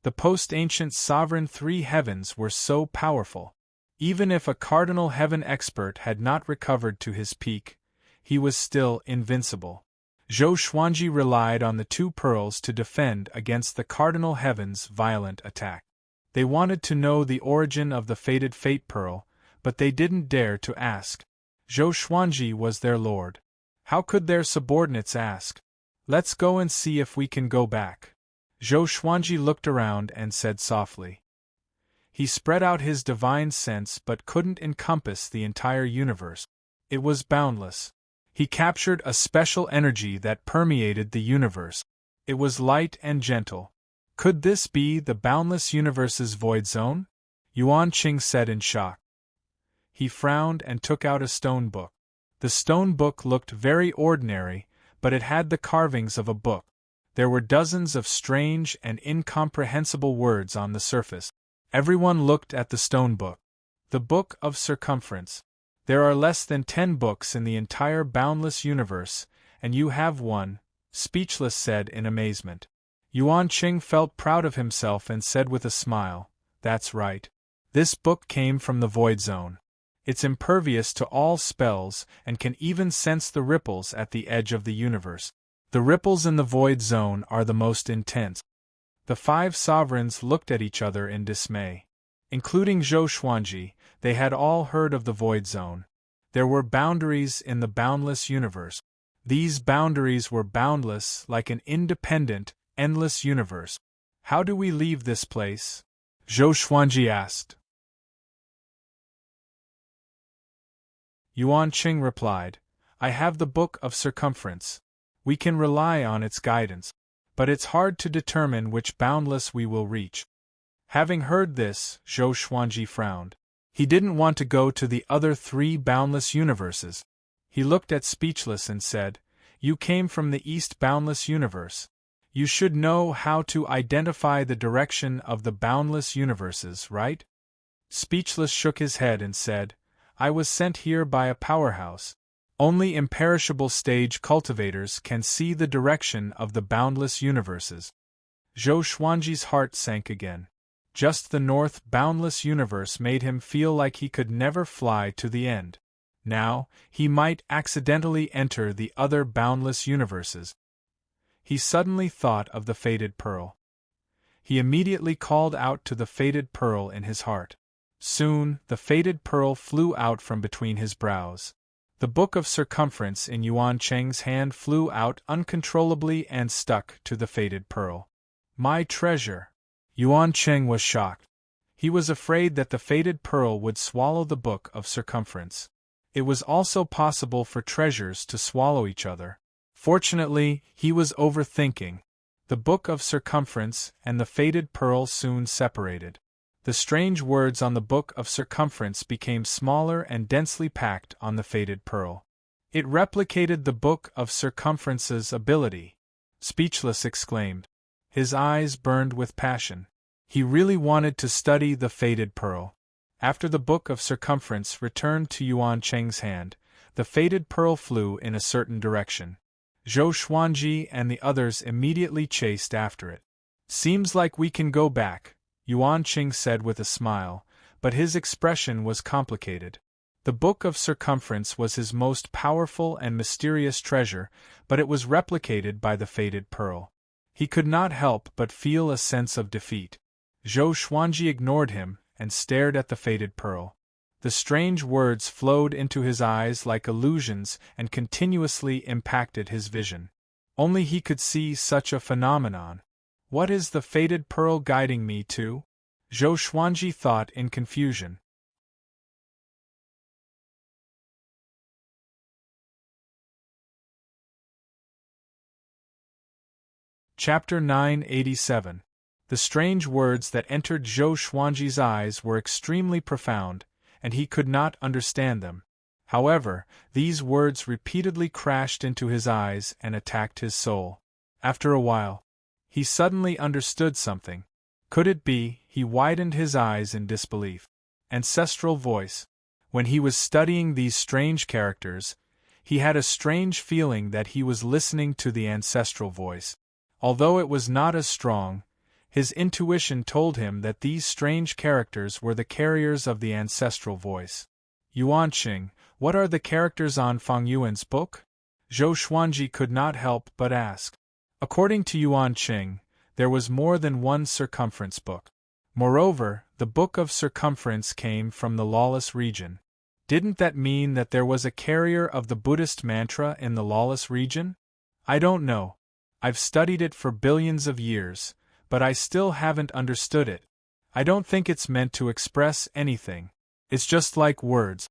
The post-ancient sovereign 3 heavens were so powerful. Even if a cardinal heaven expert had not recovered to his peak, he was still invincible. Zhou Xuanji relied on the 2 pearls to defend against the cardinal heaven's violent attack. They wanted to know the origin of the faded fate pearl, but they didn't dare to ask. Zhou Xuanji was their lord. How could their subordinates ask? "Let's go and see if we can go back." Zhou Xuanji looked around and said softly. He spread out his divine sense but couldn't encompass the entire universe. It was boundless. He captured a special energy that permeated the universe. It was light and gentle. Could this be the boundless universe's void zone? Yuan Qing said in shock. He frowned and took out a stone book. The stone book looked very ordinary, but it had the carvings of a book. There were dozens of strange and incomprehensible words on the surface. Everyone looked at the stone book. The Book of Circumference. There are less than 10 books in the entire boundless universe, and you have one, Speechless said in amazement. Yuan Qing felt proud of himself and said with a smile, "That's right. This book came from the Void Zone. It's impervious to all spells and can even sense the ripples at the edge of the universe. The ripples in the Void Zone are the most intense." The 5 sovereigns looked at each other in dismay. Including Zhou Xuanji, they had all heard of the Void Zone. There were boundaries in the boundless universe. These boundaries were boundless like an independent, endless universe. "How do we leave this place?" Zhou Xuanji asked. Yuan Qing replied, "I have the Book of Circumference. We can rely on its guidance. But it's hard to determine which boundless we will reach." Having heard this, Zhou Xuanji frowned. He didn't want to go to the other 3 boundless universes. He looked at Speechless and said, "You came from the East boundless universe. You should know how to identify the direction of the boundless universes, right?" Speechless shook his head and said, "I was sent here by a powerhouse. Only imperishable stage cultivators can see the direction of the boundless universes. Zhou Xuanji's heart sank again. Just the north boundless universe made him feel like he could never fly to the end. Now, he might accidentally enter the other boundless universes. He suddenly thought of the fated pearl. He immediately called out to the fated pearl in his heart. Soon, the fated pearl flew out from between his brows. The book of circumference in Yuan Cheng's hand flew out uncontrollably and stuck to the fated pearl. My treasure! Yuan Cheng was shocked. He was afraid that the fated pearl would swallow the book of circumference. It was also possible for treasures to swallow each other. Fortunately, he was overthinking. The book of circumference and the fated pearl soon separated. The strange words on the book of circumference became smaller and densely packed on the fated pearl. It replicated the book of circumference's ability. Speechless exclaimed. His eyes burned with passion. He really wanted to study the fated pearl. After the book of circumference returned to Yuan Cheng's hand, the fated pearl flew in a certain direction. Zhou Xuanji and the others immediately chased after it. Seems like we can go back, Yuan Cheng said with a smile, but his expression was complicated. The book of circumference was his most powerful and mysterious treasure, but it was replicated by the fated pearl. He could not help but feel a sense of defeat. Zhou Xuanji ignored him and stared at the fated pearl. The strange words flowed into his eyes like illusions and continuously impacted his vision. Only he could see such a phenomenon. What is the fated pearl guiding me to? Zhou Xuanji thought in confusion. Chapter 987. The strange words that entered Zhou Xuanji's eyes were extremely profound, and he could not understand them. However, these words repeatedly crashed into his eyes and attacked his soul. After a while, he suddenly understood something. Could it be? He widened his eyes in disbelief. Ancestral voice. When he was studying these strange characters, he had a strange feeling that he was listening to the ancestral voice. Although it was not as strong, his intuition told him that these strange characters were the carriers of the ancestral voice. Yuan Qing, what are the characters on Fang Yuan's book? Zhou Xuanji could not help but ask. According to Yuan Qing, there was more than one circumference book. Moreover, the book of circumference came from the lawless region. Didn't that mean that there was a carrier of the Buddhist mantra in the lawless region? I don't know. I've studied it for billions of years, but I still haven't understood it. I don't think it's meant to express anything. It's just like words.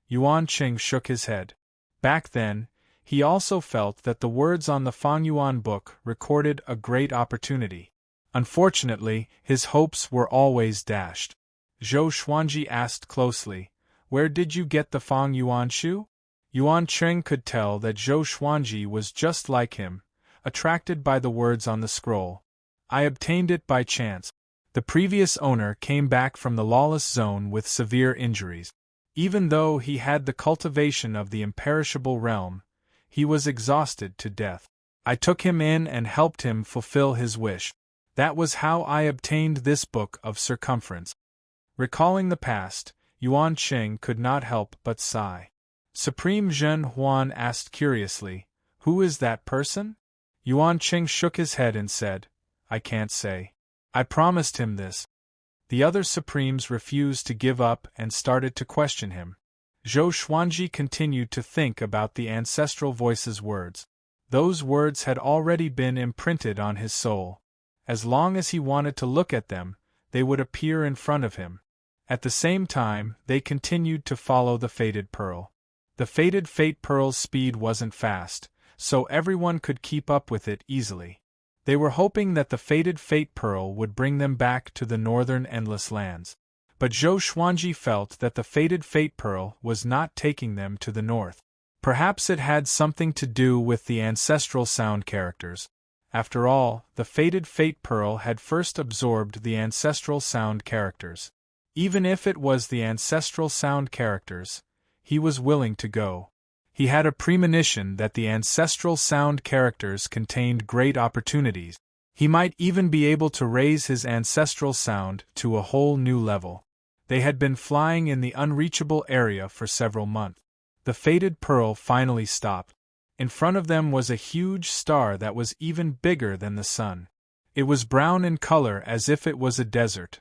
Yuan Qing shook his head. Back then, he also felt that the words on the Fang Yuan book recorded a great opportunity. Unfortunately, his hopes were always dashed. Zhou Xuanji asked closely, "Where did you get the Fang Yuan shoe?" Yuan Qing could tell that Zhou Xuanji was just like him, attracted by the words on the scroll. I obtained it by chance. The previous owner came back from the lawless zone with severe injuries. Even though he had the cultivation of the imperishable realm, he was exhausted to death. I took him in and helped him fulfill his wish. That was how I obtained this book of circumference. Recalling the past, Yuan Qing could not help but sigh. Supreme Zhen Huan asked curiously, "Who is that person?" Yuan Qing shook his head and said, "I can't say. I promised him this." The other Supremes refused to give up and started to question him. Zhou Xuanji continued to think about the ancestral voice's words. Those words had already been imprinted on his soul. As long as he wanted to look at them, they would appear in front of him. At the same time, they continued to follow the fated pearl. The fated fate pearl's speed wasn't fast, so everyone could keep up with it easily. They were hoping that the fated fate pearl would bring them back to the northern endless lands. But Zhou Xuanji felt that the fated fate pearl was not taking them to the north. Perhaps it had something to do with the ancestral sound characters. After all, the fated fate pearl had first absorbed the ancestral sound characters. Even if it was the ancestral sound characters, he was willing to go. He had a premonition that the ancestral sound characters contained great opportunities. He might even be able to raise his ancestral sound to a whole new level. They had been flying in the unreachable area for several months. The fated pearl finally stopped. In front of them was a huge star that was even bigger than the sun. It was brown in color as if it was a desert.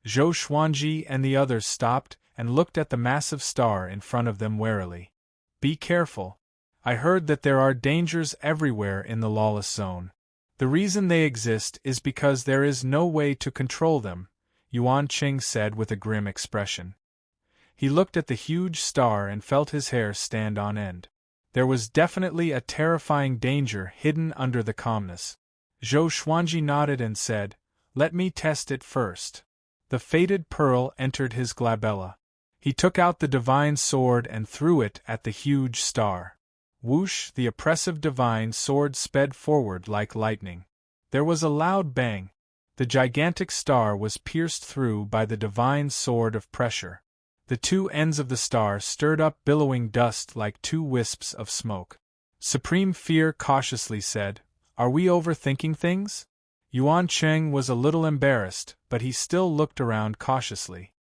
Zhou Xuanji and the others stopped and looked at the massive star in front of them warily. Be careful. I heard that there are dangers everywhere in the lawless zone. The reason they exist is because there is no way to control them, Yuan Qing said with a grim expression. He looked at the huge star and felt his hair stand on end. There was definitely a terrifying danger hidden under the calmness. Zhou Xuanji nodded and said, "Let me test it first." The fated pearl entered his glabella. He took out the divine sword and threw it at the huge star. Whoosh! The oppressive divine sword sped forward like lightning. There was a loud bang. The gigantic star was pierced through by the divine sword of pressure. The two ends of the star stirred up billowing dust like two wisps of smoke. Supreme Fear cautiously said, "Are we overthinking things?" Yuan Cheng was a little embarrassed, but he still looked around cautiously.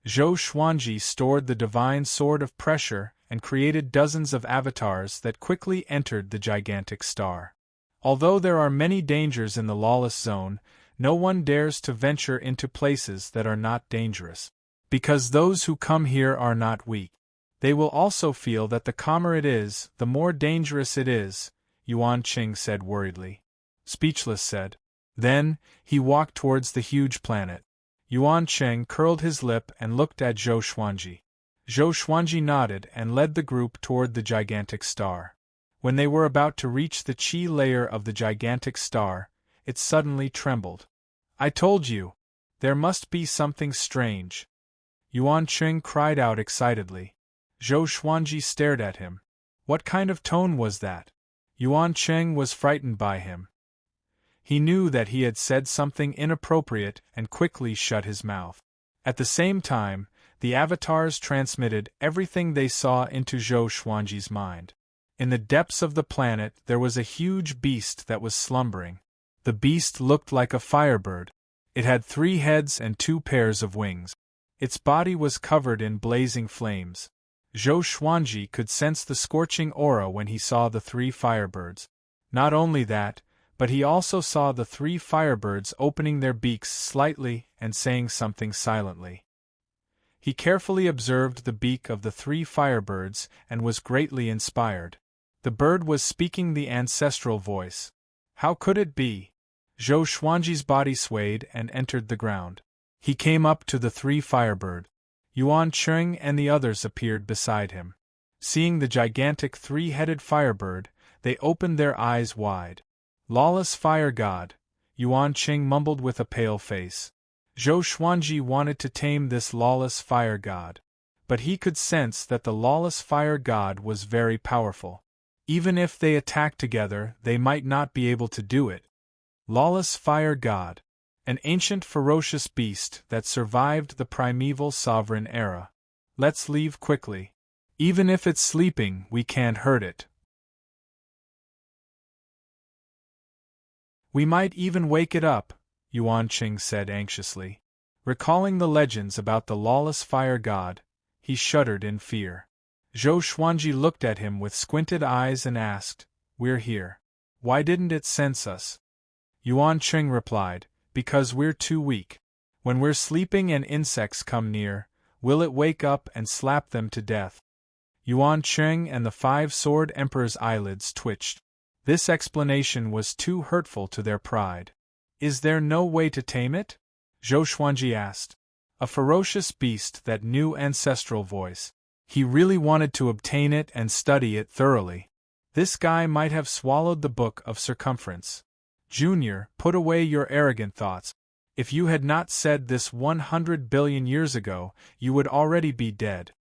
Zhou Xuanji stored the divine sword of pressure and created dozens of avatars that quickly entered the gigantic star. Although there are many dangers in the lawless zone, no one dares to venture into places that are not dangerous. Because those who come here are not weak. They will also feel that the calmer it is, the more dangerous it is, Yuan Qing said worriedly. Speechless said. Then, he walked towards the huge planet. Yuan Qing curled his lip and looked at Zhou Xuanji. Zhou Xuanji nodded and led the group toward the gigantic star. When they were about to reach the chi layer of the gigantic star, it suddenly trembled. "I told you! There must be something strange!" Yuan Qing cried out excitedly. Zhou Xuanji stared at him. What kind of tone was that? Yuan Qing was frightened by him. He knew that he had said something inappropriate and quickly shut his mouth. At the same time, the avatars transmitted everything they saw into Zhou Xuanji's mind. In the depths of the planet there was a huge beast that was slumbering. The beast looked like a firebird. It had 3 heads and 2 pairs of wings. Its body was covered in blazing flames. Zhou Xuanji could sense the scorching aura when he saw the 3 firebirds. Not only that, but he also saw the 3 firebirds opening their beaks slightly and saying something silently. He carefully observed the beak of the 3 firebirds and was greatly inspired. The bird was speaking the ancestral voice. How could it be? Zhou Xuanji's body swayed and entered the ground. He came up to the 3 firebirds. Yuan Qing and the others appeared beside him. Seeing the gigantic 3-headed firebird, they opened their eyes wide. Lawless fire god, Yuan Qing mumbled with a pale face. Zhou Xuanji wanted to tame this lawless fire god. But he could sense that the lawless fire god was very powerful. Even if they attacked together, they might not be able to do it. Lawless fire god. An ancient ferocious beast that survived the primeval sovereign era. Let's leave quickly. Even if it's sleeping, we can't hurt it. We might even wake it up, Yuan Qing said anxiously. Recalling the legends about the lawless fire god, he shuddered in fear. Zhou Xuanji looked at him with squinted eyes and asked, "We're here. Why didn't it sense us?" Yuan Qing replied, "Because we're too weak. When we're sleeping and insects come near, will it wake up and slap them to death?" Yuan Qing and the 5-sword emperor's eyelids twitched. This explanation was too hurtful to their pride. "Is there no way to tame it?" Zhou Xuanji asked. A ferocious beast that knew ancestral voice. He really wanted to obtain it and study it thoroughly. This guy might have swallowed the book of circumference. Junior, put away your arrogant thoughts. If you had not said this 100 billion years ago, you would already be dead.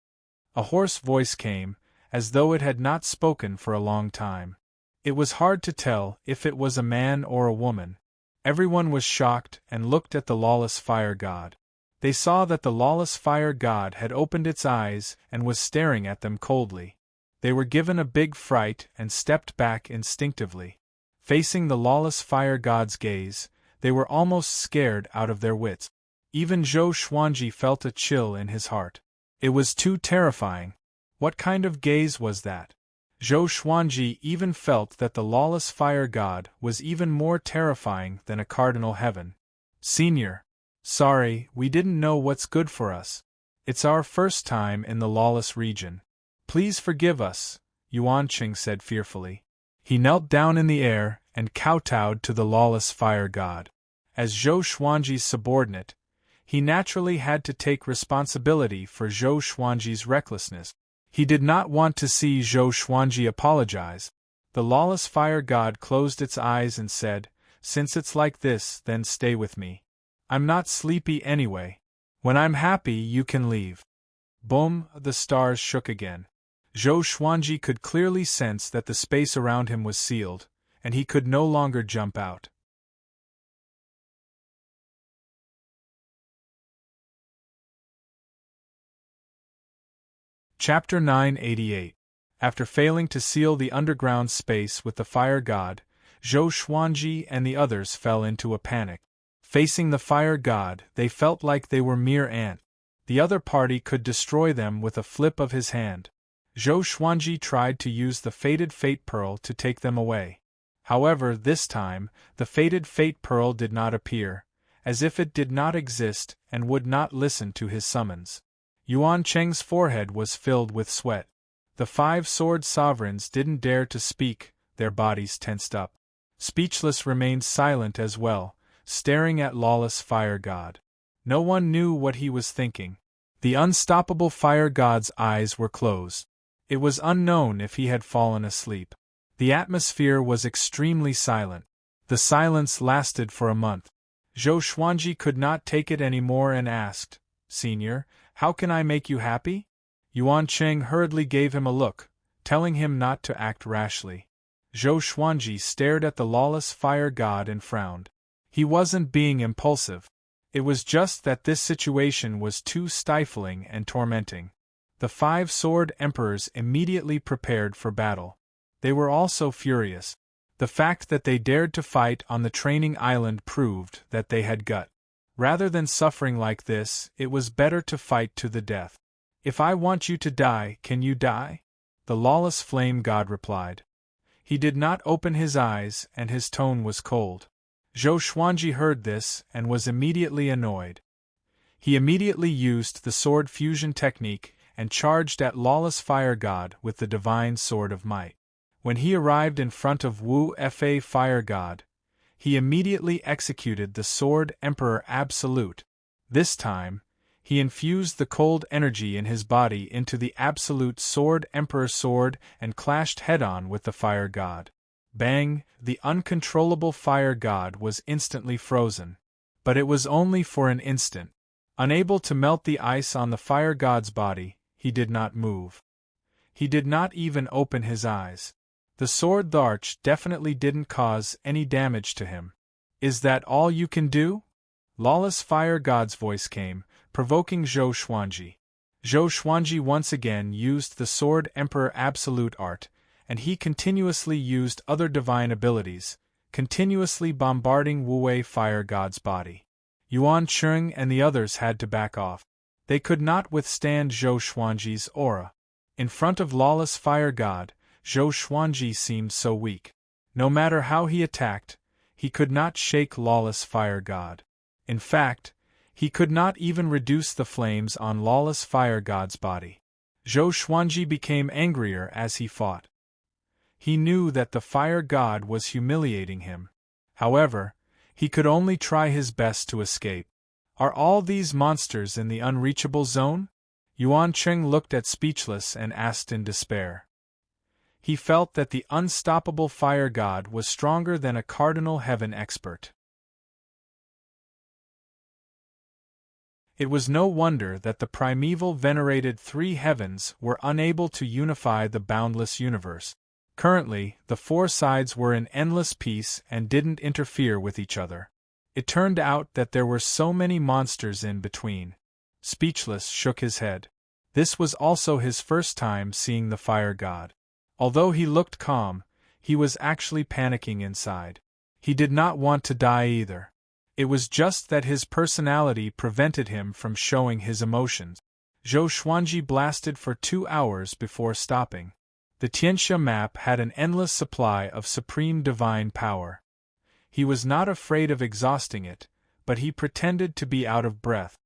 A hoarse voice came, as though it had not spoken for a long time. It was hard to tell if it was a man or a woman. Everyone was shocked and looked at the lawless fire god. They saw that the lawless fire god had opened its eyes and was staring at them coldly. They were given a big fright and stepped back instinctively. Facing the lawless fire god's gaze, they were almost scared out of their wits. Even Zhou Xuanji felt a chill in his heart. It was too terrifying. What kind of gaze was that? Zhou Xuanji even felt that the lawless fire god was even more terrifying than a cardinal heaven. Senior. Sorry, we didn't know what's good for us. It's our first time in the lawless region. Please forgive us, Yuan Qing said fearfully. He knelt down in the air and kowtowed to the lawless fire god. As Zhou Xuanji's subordinate, he naturally had to take responsibility for Zhou Xuanji's recklessness. He did not want to see Zhou Xuanji apologize. The lawless fire god closed its eyes and said, "Since it's like this, then stay with me. I'm not sleepy anyway. When I'm happy, you can leave." Boom, the stars shook again. Zhou Xuanji could clearly sense that the space around him was sealed, and he could no longer jump out. Chapter 988. After failing to seal the underground space with the fire god, Zhou Xuanji and the others fell into a panic. Facing the fire god, they felt like they were mere ants. The other party could destroy them with a flip of his hand. Zhou Xuanji tried to use the fated fate pearl to take them away. However, this time, the fated fate pearl did not appear, as if it did not exist and would not listen to his summons. Yuan Cheng's forehead was filled with sweat. The 5 sword sovereigns didn't dare to speak, their bodies tensed up. Speechless remained silent as well, staring at lawless fire god. No one knew what he was thinking. The unstoppable fire god's eyes were closed. It was unknown if he had fallen asleep. The atmosphere was extremely silent. The silence lasted for a month. Zhou Xuanji could not take it anymore and asked, "Senior, how can I make you happy?" Yuan Cheng hurriedly gave him a look, telling him not to act rashly. Zhou Xuanji stared at the lawless fire god and frowned. He wasn't being impulsive. It was just that this situation was too stifling and tormenting. The 5 sword emperors immediately prepared for battle. They were also furious. The fact that they dared to fight on the training island proved that they had gut. Rather than suffering like this, it was better to fight to the death. "If I want you to die, can you die?" the lawless flame god replied. He did not open his eyes and his tone was cold. Zhou Xuanji heard this and was immediately annoyed. He immediately used the sword fusion technique and charged at lawless fire god with the divine sword of might. When he arrived in front of Wu Fa fire god, he immediately executed the sword emperor absolute. This time, he infused the cold energy in his body into the absolute sword emperor sword and clashed head-on with the fire god. Bang! The uncontrollable fire god was instantly frozen. But it was only for an instant. Unable to melt the ice on the fire god's body, he did not move. He did not even open his eyes. The sword Dharch definitely didn't cause any damage to him. "Is that all you can do?" Lawless fire god's voice came, provoking Zhou Xuanji. Zhou Xuanji once again used the sword emperor absolute art, and he continuously used other divine abilities, continuously bombarding Wu fire god's body. Yuan Cheng and the others had to back off. They could not withstand Zhou Xuanji's aura. In front of lawless fire god, Zhou Xuanji seemed so weak. No matter how he attacked, he could not shake lawless fire god. In fact, he could not even reduce the flames on lawless fire god's body. Zhou Xuanji became angrier as he fought. He knew that the fire god was humiliating him. However, he could only try his best to escape. Are all these monsters in the unreachable zone? Yuan Cheng looked at Speechless and asked in despair. He felt that the unstoppable fire god was stronger than a cardinal heaven expert. It was no wonder that the primeval venerated 3 heavens were unable to unify the boundless universe. Currently, the 4 sides were in endless peace and didn't interfere with each other. It turned out that there were so many monsters in between. Speechless shook his head. This was also his first time seeing the fire god. Although he looked calm, he was actually panicking inside. He did not want to die either. It was just that his personality prevented him from showing his emotions. Zhou Xuanji blasted for 2 hours before stopping. The Tianxia map had an endless supply of supreme divine power. He was not afraid of exhausting it, but he pretended to be out of breath.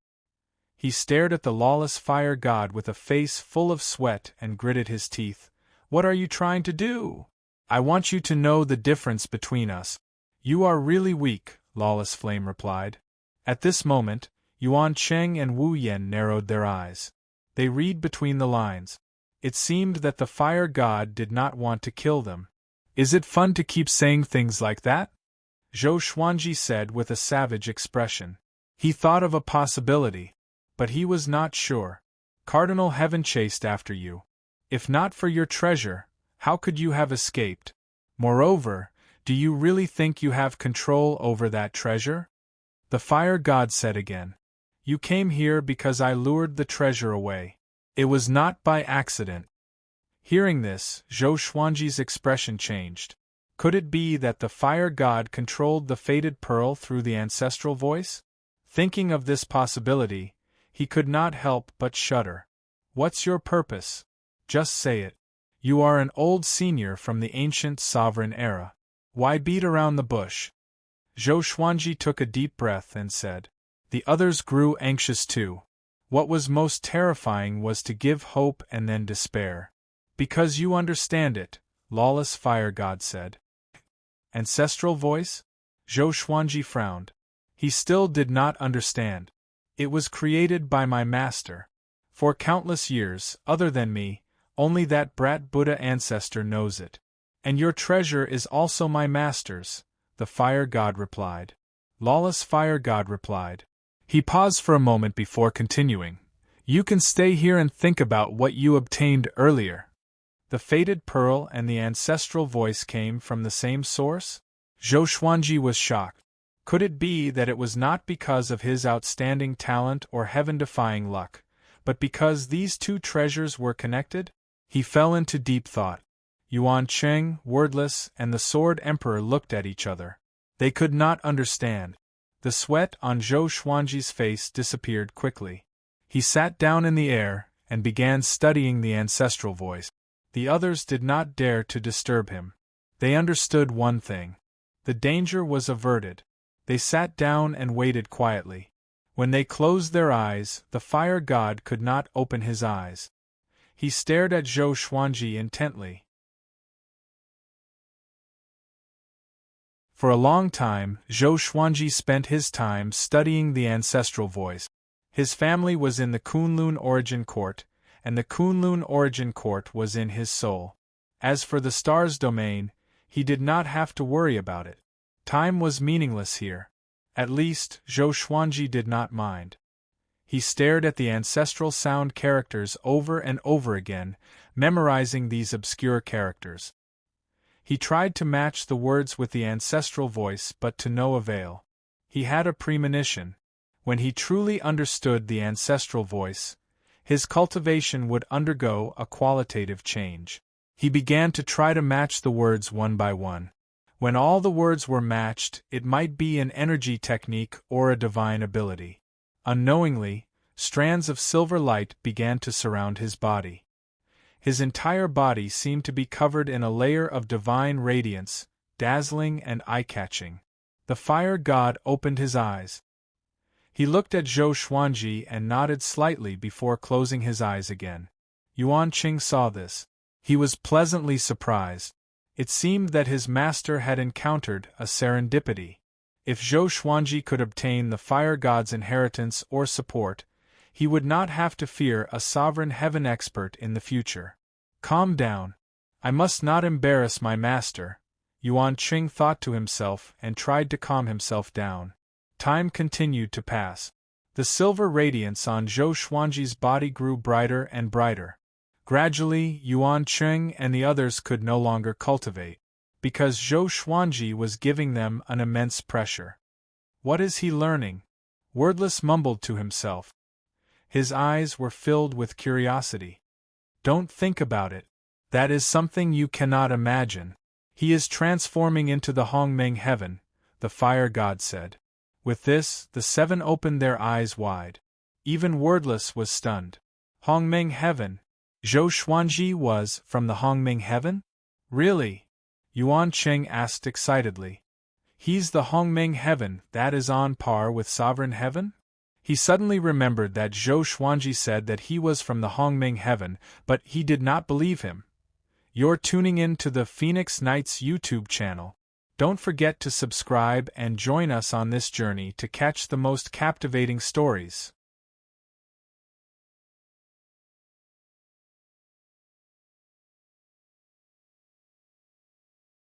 He stared at the lawless fire god with a face full of sweat and gritted his teeth. "What are you trying to do? I want you to know the difference between us." "You are really weak," Lawless Flame replied. At this moment, Yuan Cheng and Wu Yen narrowed their eyes. They read between the lines. It seemed that the fire god did not want to kill them. "Is it fun to keep saying things like that?" Zhou Xuanji said with a savage expression. He thought of a possibility, but he was not sure. "Cardinal Heaven chased after you. If not for your treasure, how could you have escaped? Moreover, do you really think you have control over that treasure?" The fire god said again. "You came here because I lured the treasure away. It was not by accident." Hearing this, Zhou Xuanji's expression changed. Could it be that the fire god controlled the fated pearl through the ancestral voice? Thinking of this possibility, he could not help but shudder. "What's your purpose? Just say it. You are an old senior from the ancient sovereign era. Why beat around the bush?" Zhou Xuanji took a deep breath and said. The others grew anxious too. What was most terrifying was to give hope and then despair. "Because you understand it," Lawless Fire God said. Ancestral voice? Zhou Xuanji frowned. He still did not understand. "It was created by my master. For countless years, other than me, only that brat Buddha ancestor knows it. And your treasure is also my master's," the fire god replied. Lawless Fire God replied. He paused for a moment before continuing. "You can stay here and think about what you obtained earlier." The fated pearl and the ancestral voice came from the same source? Zhou Xuanji was shocked. Could it be that it was not because of his outstanding talent or heaven-defying luck, but because these two treasures were connected? He fell into deep thought. Yuan Cheng, wordless, and the Sword Emperor looked at each other. They could not understand. The sweat on Zhou Xuanji's face disappeared quickly. He sat down in the air and began studying the ancestral voice. The others did not dare to disturb him. They understood one thing. The danger was averted. They sat down and waited quietly. When they closed their eyes, the fire god could not open his eyes. He stared at Zhou Xuanji intently. For a long time, Zhou Xuanji spent his time studying the ancestral voice. His family was in the Kunlun Origin Court, and the Kunlun Origin Court was in his soul. As for the Stars Domain, he did not have to worry about it. Time was meaningless here. At least, Zhou Xuanji did not mind. He stared at the ancestral sound characters over and over again, memorizing these obscure characters. He tried to match the words with the ancestral voice, but to no avail. He had a premonition. When he truly understood the ancestral voice, his cultivation would undergo a qualitative change. He began to try to match the words one by one. When all the words were matched, it might be an energy technique or a divine ability. Unknowingly, strands of silver light began to surround his body. His entire body seemed to be covered in a layer of divine radiance, dazzling and eye-catching. The fire god opened his eyes. He looked at Zhou Xuanji and nodded slightly before closing his eyes again. Yuan Qing saw this. He was pleasantly surprised. It seemed that his master had encountered a serendipity. If Zhou Xuanji could obtain the fire god's inheritance or support, he would not have to fear a sovereign heaven expert in the future. Calm down. I must not embarrass my master, Yuan Qing thought to himself and tried to calm himself down. Time continued to pass. The silver radiance on Zhou Xuanji's body grew brighter and brighter. Gradually, Yuan Qing and the others could no longer cultivate, because Zhou Xuanji was giving them an immense pressure. What is he learning? Wordless mumbled to himself. His eyes were filled with curiosity. Don't think about it. That is something you cannot imagine. He is transforming into the Hongmeng heaven, the fire god said. With this, the seven opened their eyes wide. Even Wordless was stunned. Hongmeng heaven? Zhou Xuanji was from the Hongmeng heaven? Really? Yuan Cheng asked excitedly. He's the Hongmeng heaven that is on par with sovereign heaven? He suddenly remembered that Zhou Xuanji said that he was from the Hongmeng heaven, but he did not believe him. You're tuning in to the Phoenix Knights YouTube channel. Don't forget to subscribe and join us on this journey to catch the most captivating stories.